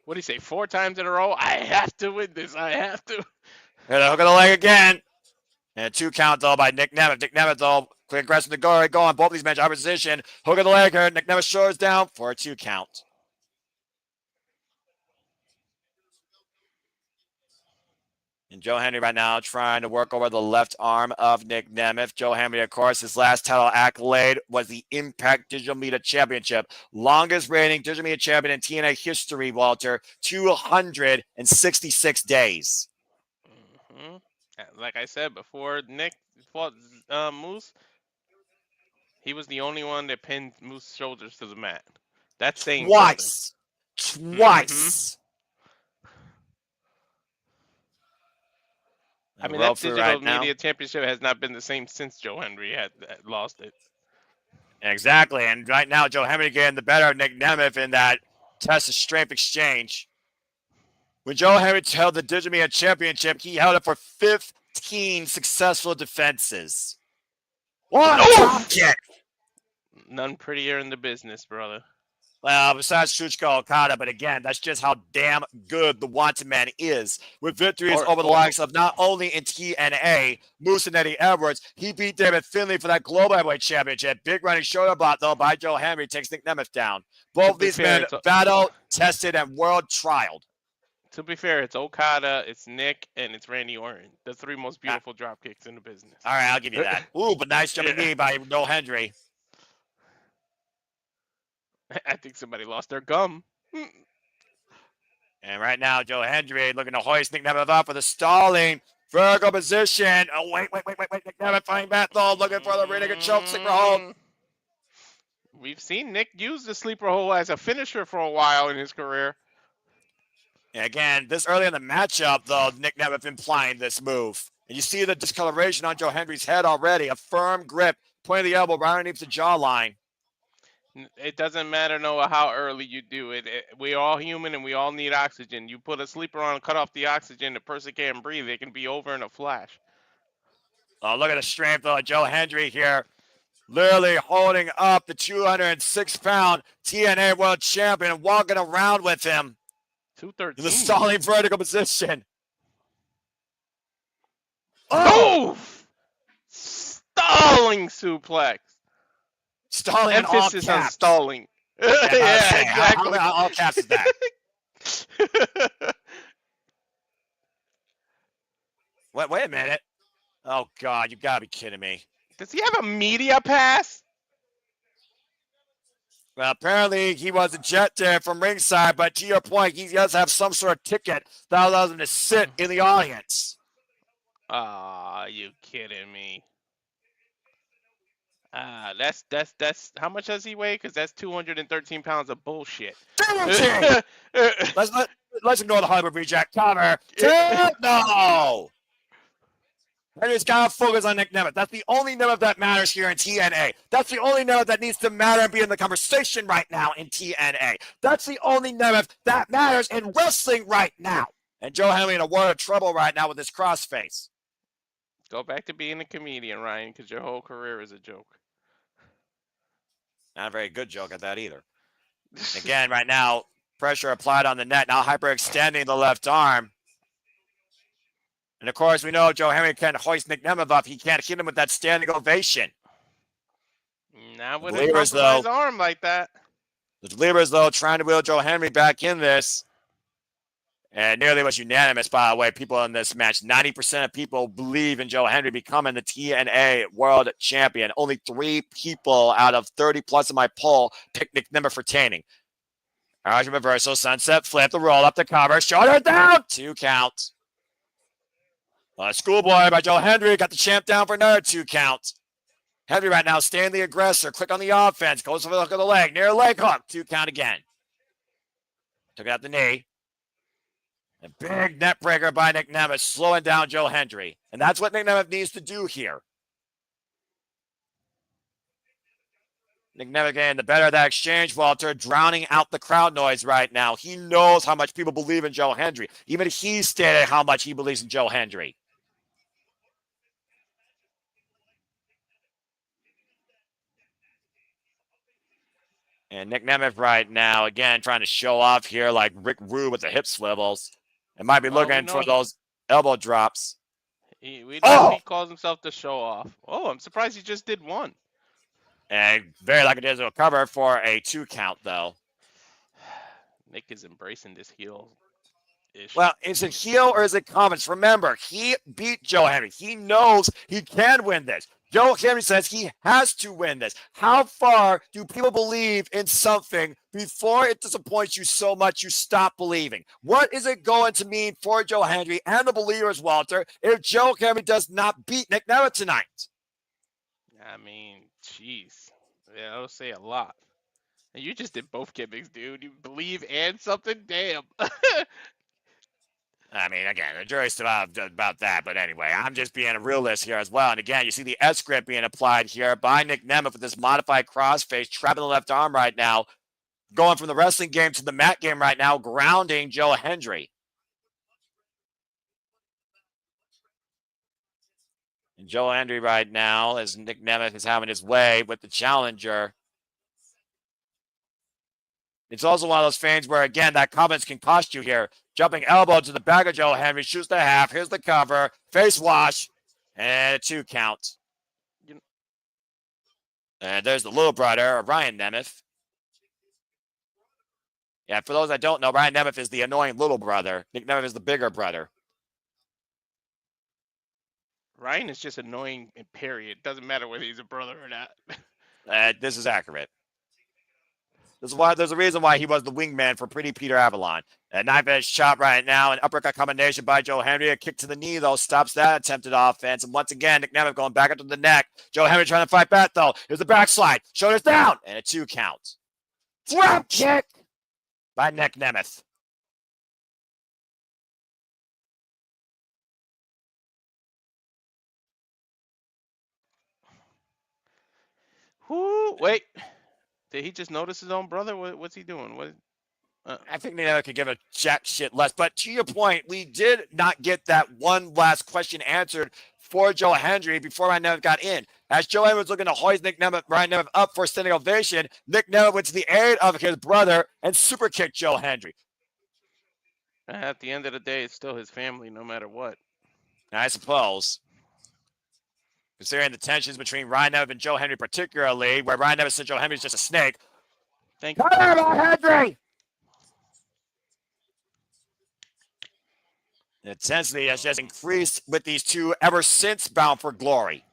What did he say? 4 times in a row? I have to win this. I have to. And a hook of the leg again. And a 2 count, though, by Nick Nemeth. Nick Nemeth, though, quick aggressive to go on. Both of these men are opposition. Hook of the leg here. Nick Nemeth shores down for a 2 count. And Joe Hendry right now trying to work over the left arm of Nick Nemeth. Joe Hendry, of course, his last title accolade was the Impact Digital Media Championship. Longest reigning digital media champion in TNA history, Walter. 266 days. Mm-hmm. Like I said before, Nick fought Moose. He was the only one that pinned Moose's shoulders to the mat. That's saying Twice. something. Twice. I mean, Roll that through digital right now. media championship has not been the same since Joe Hendry had lost it. Exactly. And right now, Joe Hendry getting the better of Nick Nemeth in that Tessa strength exchange. When Joe Hendry held the digital media championship, he held it for 15 successful defenses. What a drop kick! None prettier in the business, brother. Well, besides Shuchika Okada, but again, that's just how damn good the Wanted Man is. With victories over the likes of not only in TNA, Moose and Eddie Edwards, he beat David Finlay for that Global Heavyweight Championship. Big running shoulder block, though, by Joe Hendry takes Nick Nemeth down. Both of these men battle, tested, and world trialed. To be fair, it's Okada, it's Nick, and it's Randy Orton. The three most beautiful drop kicks in the business. All right, I'll give you that. Ooh, but nice jumping knee by Joe Hendry. I think somebody lost their gum. And right now, Joe Hendry looking to hoist Nick Nemeth up for the stalling vertical position. Oh, wait. Nick Nemeth flying back though, looking for the rear naked choke sleeper hold. We've seen Nick use the sleeper hold as a finisher for a while in his career. And again, this early in the matchup, though, Nick Nemeth implying this move. And you see the discoloration on Joe Hendry's head already. A firm grip, pointing the elbow right underneath the jawline. It doesn't matter, Noah, how early you do it. We're all human and we all need oxygen. You put a sleeper on, cut off the oxygen, the person can't breathe. It can be over in a flash. Oh, look at the strength of Joe Hendry here. Literally holding up the 206-pound TNA World Champion, walking around with him. 213. In the stalling vertical position. Oh! Stalling suplex. Stalling. Emphasis on stalling. Yeah, exactly. All caps is that. Wait a minute. Oh, God, you got to be kidding me. Does he have a media pass? Well, apparently he was ejected from ringside, but to your point, he does have some sort of ticket that allows him to sit in the audience. Ah, you kidding me? That's how much does he weigh? Because that's 213 pounds of bullshit. Let's ignore the Hollywood reject cover. No. Hendry's got to focus on Nick Nemeth. That's the only Nemeth that matters here in TNA. That's the only Nemeth that needs to matter and be in the conversation right now in TNA. That's the only Nemeth that matters in wrestling right now. And Joe Hendry in a world of trouble right now with his crossface. Go back to being a comedian, Ryan, because your whole career is a joke. Not a very good joke at that either. Again, right now, pressure applied on the net. Now hyperextending the left arm. And, of course, we know Joe Hendry can't hoist Nick Nemeth up. He can't hit him with that standing ovation. Not with a compromised arm like that. The believers, though, trying to wheel Joe Hendry back in this. And nearly was unanimous, by the way, people in this match. 90% of people believe in Joe Hendry becoming the TNA World Champion. Only 3 people out of 30-plus of my poll picked Nick Nemeth for retaining. Arjun reversal, sunset flip, the roll up, the cover, shoulder down, 2 counts. Schoolboy by Joe Hendry got the champ down for another 2 counts. Hendry right now staying the aggressor, quick on the offense, goes for the hook of the leg, near leg hook, 2 count again. Took out the knee. A big net breaker by Nick Nemeth, slowing down Joe Hendry. And that's what Nick Nemeth needs to do here. Nick Nemeth getting the better of that exchange, Walter, drowning out the crowd noise right now. He knows how much people believe in Joe Hendry. Even he stated how much he believes in Joe Hendry. And Nick Nemeth right now, again, trying to show off here like Rick Rude with the hip swivels. And might be looking for those elbow drops. We know he calls himself the show off. Oh, I'm surprised he just did 1. And very likely there's a cover for a 2 count, though. Nick is embracing this heel-ish. Well, is it heel or is it confidence? Remember, he beat Joe Hendry. He knows he can win this. Joe Hendry says he has to win this. How far do people believe in something before it disappoints you so much you stop believing? What is it going to mean for Joe Hendry and the believers, Walter, if Joe Hendry does not beat Nick Nemeth tonight? I mean, jeez. Yeah, I would say a lot. And you just did both gimmicks, dude. You believe and something? Damn. I mean, again, the jury's still out about that. But anyway, I'm just being a realist here as well. And again, you see the S grip being applied here by Nick Nemeth with this modified crossface, trapping the left arm right now, going from the wrestling game to the mat game right now, grounding Joe Hendry. And Joe Hendry right now, as Nick Nemeth is having his way with the challenger. It's also one of those things where, again, that confidence can cost you here. Jumping elbow to the back of Joe Hendry, shoots the half. Here's the cover. Face wash. And a 2 count. And there's the little brother of Ryan Nemeth. Yeah, for those that don't know, Ryan Nemeth is the annoying little brother. Nick Nemeth is the bigger brother. Ryan is just annoying, period. Doesn't matter whether he's a brother or not. This is accurate. This is why there's a reason why he was the wingman for Pretty Peter Avalon. A knife edge chop right now, an uppercut combination by Joe Hendry. A kick to the knee, though, stops that attempted offense. And once again, Nick Nemeth going back up to the neck. Joe Hendry trying to fight back, though. Here's the backslide. Shoulders down. And a 2 count. Drop kick by Nick Nemeth. Whoo, wait. Did he just notice his own brother? What's he doing? What? I think Nick Nemeth could give a jack shit less. But to your point, we did not get that one last question answered for Joe Hendry before Ryan Nemeth got in. As Joe Hendry was looking to hoist Ryan Nemeth up for a standing ovation, Nick Nemeth went to the aid of his brother and super kicked Joe Hendry. At the end of the day, it's still his family, no matter what. I suppose. Considering the tensions between Ryan Nemeth and Joe Hendry particularly, where Ryan Nemeth said Joe Hendry's just a snake. Thank you. Come here, Hendry! The intensity has just increased with these two ever since Bound for Glory.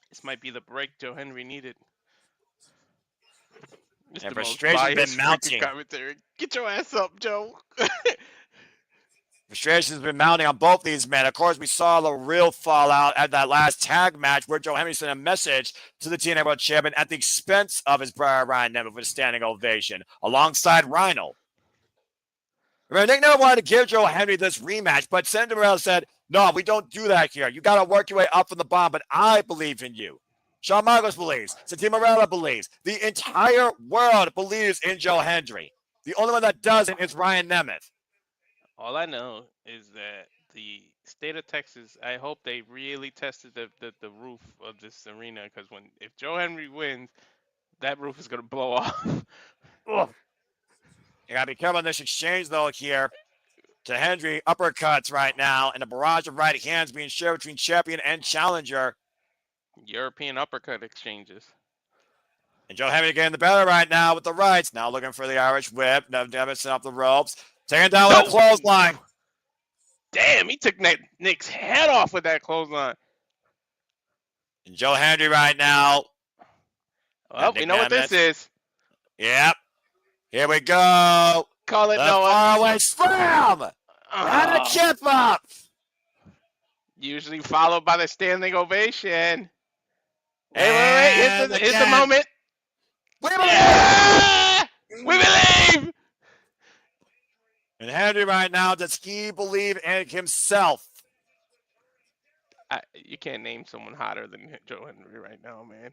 This might be the break Joe Hendry needed. And frustration's been mounting. Get your ass up, Joe. Frustration's been mounting on both these men. Of course, we saw the real fallout at that last tag match where Joe Hendry sent a message to the TNA World Champion at the expense of his brother Ryan Nemeth with a standing ovation alongside Rhino. Remember, Nick Nemeth wanted to give Joe Hendry this rematch, but Santana said, no, we don't do that here. You got to work your way up from the bottom, but I believe in you. Shawn Michaels believes. Santana Marella believes. The entire world believes in Joe Hendry. The only one that doesn't is Ryan Nemeth. All I know is that the state of Texas, I hope they really tested the roof of this arena, because if Joe Hendry wins, that roof is going to blow off. Ugh. You got to be careful in this exchange, though, here. To Hendry, uppercuts right now, and a barrage of right hands being shared between champion and challenger. European uppercut exchanges. And Joe Hendry getting the better right now with the rights. Now looking for the Irish whip. Nemeth off the ropes. Taking down with a clothesline. Damn, he took Nick's head off with that clothesline. And Joe Hendry right now. Well, we know what this is. Yep. Here we go. Call it the Noah. Faraway slam. And a chip up. Usually followed by the standing ovation. Wait. Here's the moment. We believe. Yeah! We believe. And Hendry right now, does he believe in himself? You can't name someone hotter than Joe Hendry right now, man.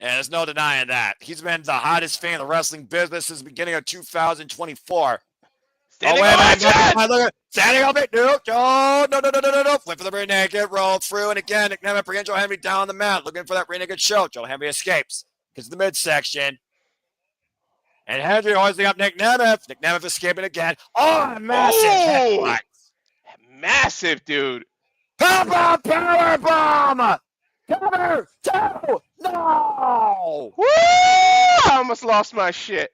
And there's no denying that. He's been the hottest fan of the wrestling business since the beginning of 2024. Standing Standing ovation. No. Flip for the rear naked, roll through, and again, Nick Nemeth bringing Joe Hendry down the mat, looking for that rear naked choke. Joe Hendry escapes. Gets to the midsection. And Hendry hoisting up Nick Nemeth. Nick Nemeth escaping again. Oh, massive. Massive, dude. How about powerbomb? Cover 2. No. Woo! I almost lost my shit.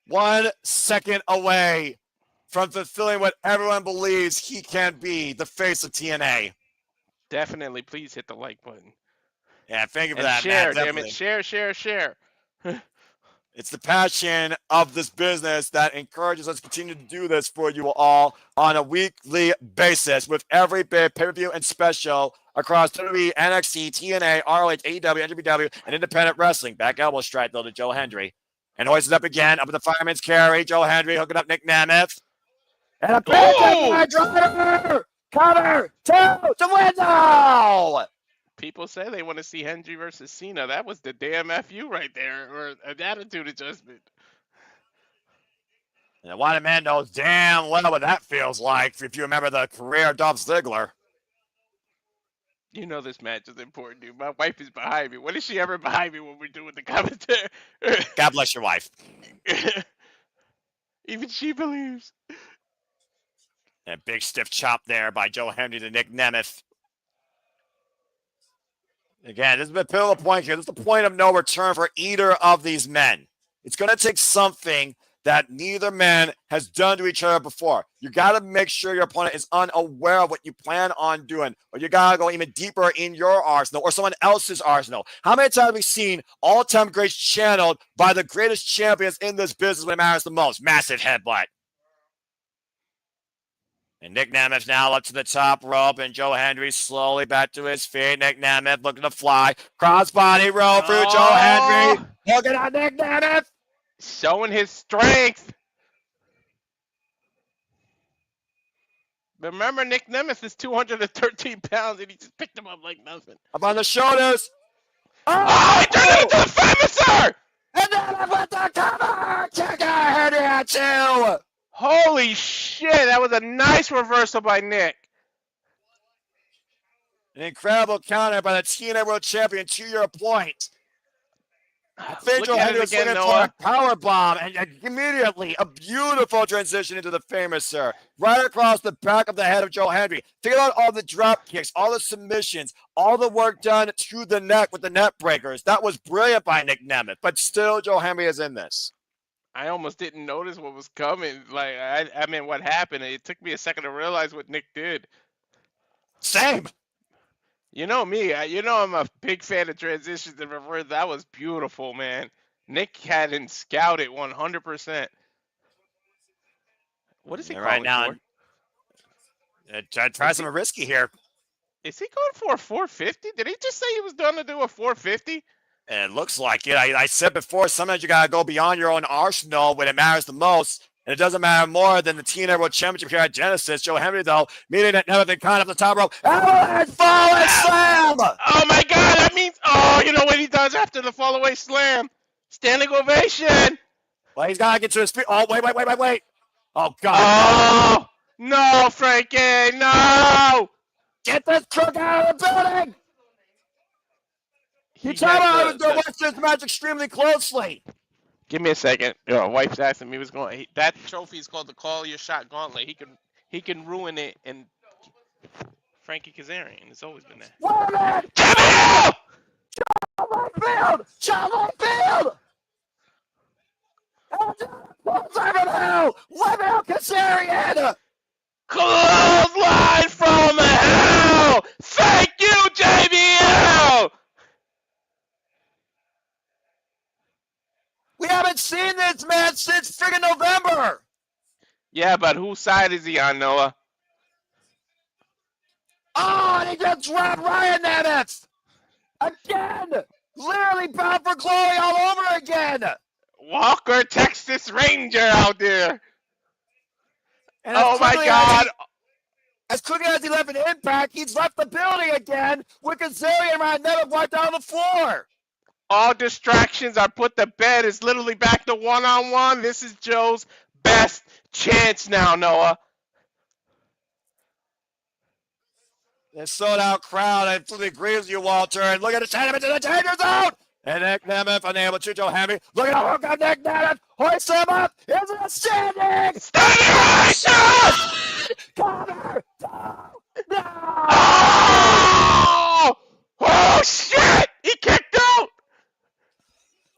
1 second away from fulfilling what everyone believes he can be, the face of TNA. Definitely, please hit the like button. Yeah, thank you for and that, share, man. Damn it. Share. It's the passion of this business that encourages us to continue to do this for you all on a weekly basis with every big pay-per-view and special across WWE, NXT, TNA, ROH, AEW, NWW, and independent wrestling. Back elbow strike, though, to Joe Hendry. And hoisted up again, up at the fireman's carry. Joe Hendry hooking up Nick Nemeth. And a big driver! Cover to the window! People say they want to see Hendry versus Cena. That was the damn FU right there, or an attitude adjustment. And the White Man knows damn well what that feels like if you remember the career of Dolph Ziggler. You know this match is important, dude. My wife is behind me. When is she ever behind me when we're doing the commentary? God bless your wife. Even she believes. And a big stiff chop there by Joe Hendry to Nick Nemeth. Again, this is a pivotal point here. This is the point of no return for either of these men. It's going to take something that neither man has done to each other before. You got to make sure your opponent is unaware of what you plan on doing, or you got to go even deeper in your arsenal or someone else's arsenal. How many times have we seen all-time greats channeled by the greatest champions in this business when it matters the most? Massive headbutt. And Nick Nemeth now up to the top rope, and Joe Hendry slowly back to his feet. Nick Nemeth looking to fly. Crossbody roll through Joe Hendry. Looking at Nick Nemeth. Showing his strength. Remember, Nick Nemeth is 213 pounds, and he just picked him up like nothing. Up on the shoulders. Oh, he turned it into the finisher! And then with the cover. Check out Hendry at two. Holy shit, that was a nice reversal by Nick. An incredible counter by the TNA World Champion to your point. Joe Hendry was looking for a power bomb, and immediately a beautiful transition into the famous sir. Right across the back of the head of Joe Hendry. Think about all the drop kicks, all the submissions, all the work done to the neck with the net breakers. That was brilliant by Nick Nemeth, but still Joe Hendry is in this. I almost didn't notice what was coming. Like, I mean, what happened. It took me a second to realize what Nick did. Same. You know me. You know I'm a big fan of transitions and reverse. That was beautiful, man. Nick had him scouted 100%. What is he calling right now? For? Try some risky here. Is he going for a 450? Did he just say he was done to do a 450? And it looks like it. I said before, sometimes you got to go beyond your own arsenal when it matters the most. And it doesn't matter more than the TNA World Championship here at Genesis. Joe Hendry, though, meeting at Nemeth kind of the top rope. And fall and slam! Oh, my God. That means, you know what he does after the fall away slam? Standing ovation. Well, he's got to get to his feet. Oh, wait. Oh, God. Oh, no, Frankie. No. Get this crook out of the building. You tell me I was going to watch this match extremely closely. Give me a second. Your wife's asking me what's going on. That trophy is called the Call Your Shot Gauntlet. He can ruin it, and Frankie Kazarian has always been that. Wait a minute! Shot field! Level Kazarian! Clothesline from hell! Thank you, JBL! We haven't seen this man since friggin' November. Yeah, but whose side is he on, Noah? Oh, and he just dropped Ryan Nemeth. Again. Literally bound for glory all over again. Walker, Texas Ranger out there. And oh, my God. As quickly as he left an Impact, he's left the building again with Kazarian and Ryan Nemeth wiped out on the floor. All distractions are put to bed. It's literally back to one-on-one. This is Joe's best chance now, Noah. The sold-out crowd absolutely agrees with you, Walter. And look at the sentiment to the danger zone. And Nick Nemeth unable to Joe Hendry. Look at the hook on Nick Nemeth. Hoist him up. Is it standing? Standing ovation! Cover. No. Oh! Oh, shit! He kicked out!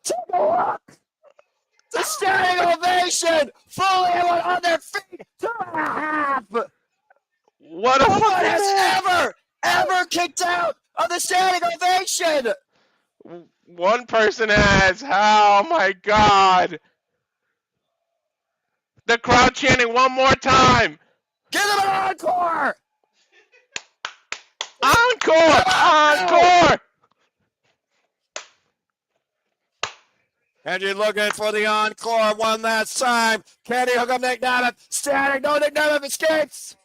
Take a look. The standing ovation. Fully everyone on their feet. 2.5. What a no one fucking has man. ever kicked out of the standing ovation. One person has. Oh my God. The crowd chanting one more time. Give them an encore! Encore! Encore! Hendry looking for the encore one last time. Can he hook up Nick Nemeth? Standing. No, Nick Nemeth escapes.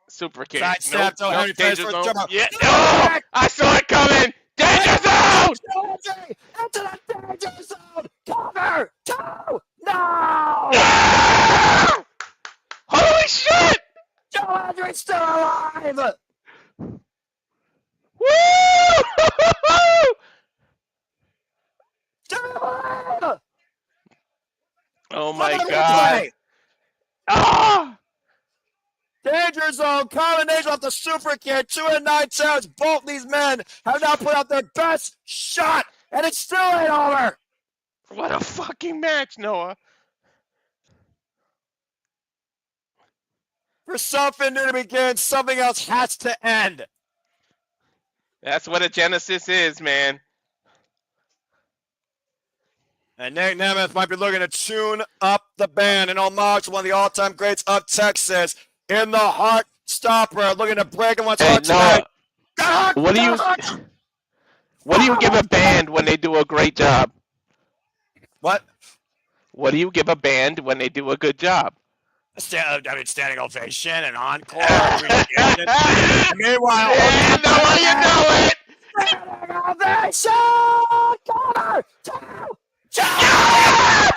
Super kick. Side step to Hendry. Danger First zone. jump. Yeah. Oh, I saw it coming. Danger zone! Hendry into the danger zone. Cover. Two. No. Ah! Holy shit! Joe Hendry's still alive. Woo! Still alive. Oh my Look at God. replay. Ah! Danger zone combination off the super kick. 2 and 9 seconds. Both these men have now put out their best shot, and it still ain't over. What a fucking match, Noah. For something new to begin, something else has to end. That's what a Genesis is, man. And Nick Nemeth might be looking to tune up the band in homage to one of the all-time greats of Texas. In the Heart Stopper, looking to break him once Hey, tonight. Noah, what do you give a band when they do a great job? What? What do you give a band when they do a good job? Standing ovation and encore. Meanwhile, Yeah, Noah, you know it. standing ovation. Corner. Two. Yeah!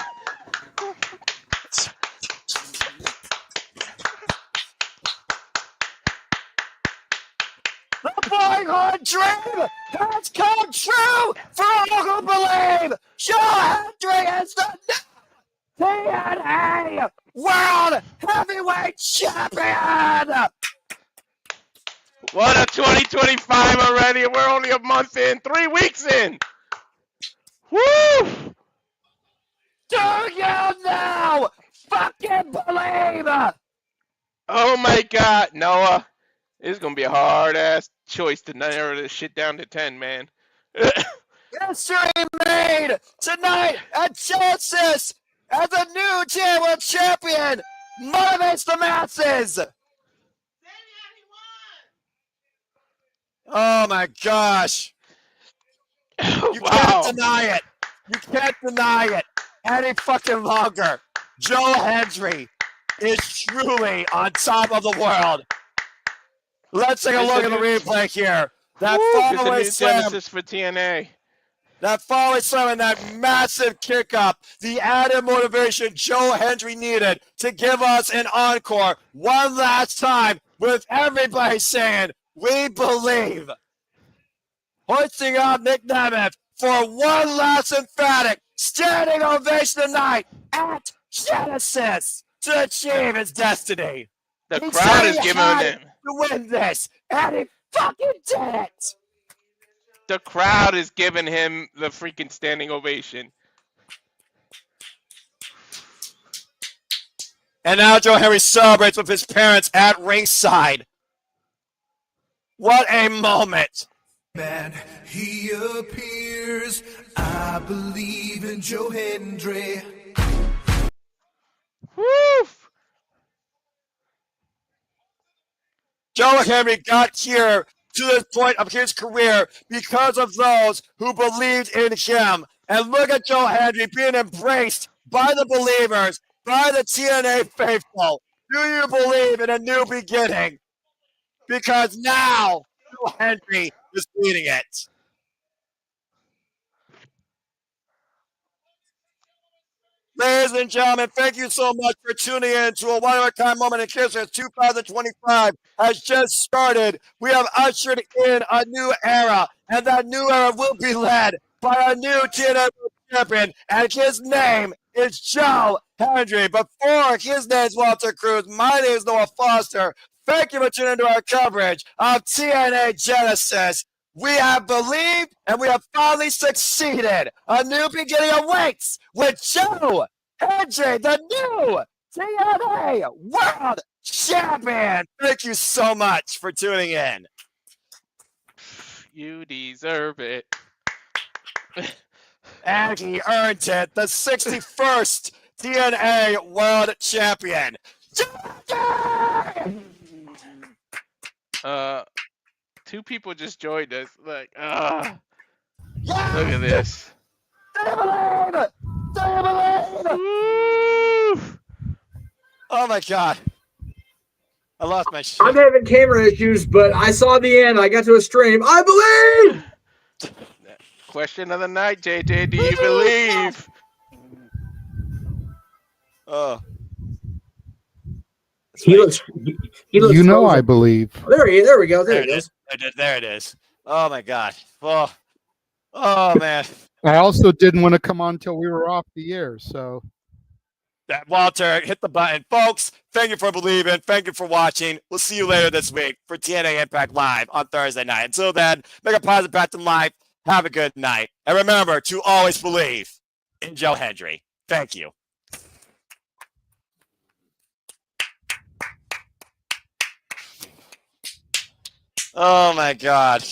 The boyhood dream has come true for all who believe. Joe Hendry is the new TNA World Heavyweight Champion. What a 2025 already, and we're only a month in, 3 weeks in. Woo! Do you now fucking believe? Oh my God, Noah. This is going to be a hard-ass choice to narrow this shit down to 10, man. History made tonight at Genesis as a new TNA World Champion motivates the masses. Oh my gosh. You Wow. can't deny it. You can't deny it any fucking longer. Joe Hendry is truly on top of the world. Let's take a look at the replay here. That It's a following new slam, Genesis for TNA. that following slam and that massive kick up, the added motivation Joe Hendry needed to give us an encore one last time with everybody saying, we believe. Hoisting up Nick Nemeth for one last emphatic standing ovation tonight at Genesis to achieve his destiny. The He crowd said is he giving had him. to win this, and he fucking did it. The crowd is giving him the freaking standing ovation. And now Joe Hendry celebrates with his parents at ringside. What a moment. Man, he appears. I believe in Joe Hendry. Woo! Joe Hendry got here to this point of his career because of those who believed in him. And look at Joe Hendry being embraced by the believers, by the TNA faithful. Do you believe in a new beginning? Because now Joe Hendry is leading it. Ladies and gentlemen, thank you so much for tuning in to a one-of-a-kind moment in Christmas 2025 has just started. We have ushered in a new era, and that new era will be led by a new TNA champion, and his name is Joe Hendry. Before his name is Walter Cruz, my name is Noah Foster. Thank you for tuning into our coverage of TNA Genesis. We have believed and we have finally succeeded. A new beginning awaits with Joe Hendry, the new TNA World Champion. Thank you so much for tuning in. You deserve it. And he earned it, the 61st TNA World Champion. Two people just joined us. Like, look at this. Woo! Oh my God. I lost my shit. I'm having camera issues, but I saw the end. I got to a stream. I believe! Question of the night, JJ. Do you believe? Oh. He looks You know frozen. I believe. There we go. There it is. There it is. Oh my God. Oh man. I also didn't want to come on until we were off the air, so. Walter, hit the button. Folks, thank you for believing. Thank you for watching. We'll see you later this week for TNA Impact Live on Thursday night. Until then, make a positive impact in life. Have a good night. And remember to always believe in Joe Hendry. Thank you. Oh my God.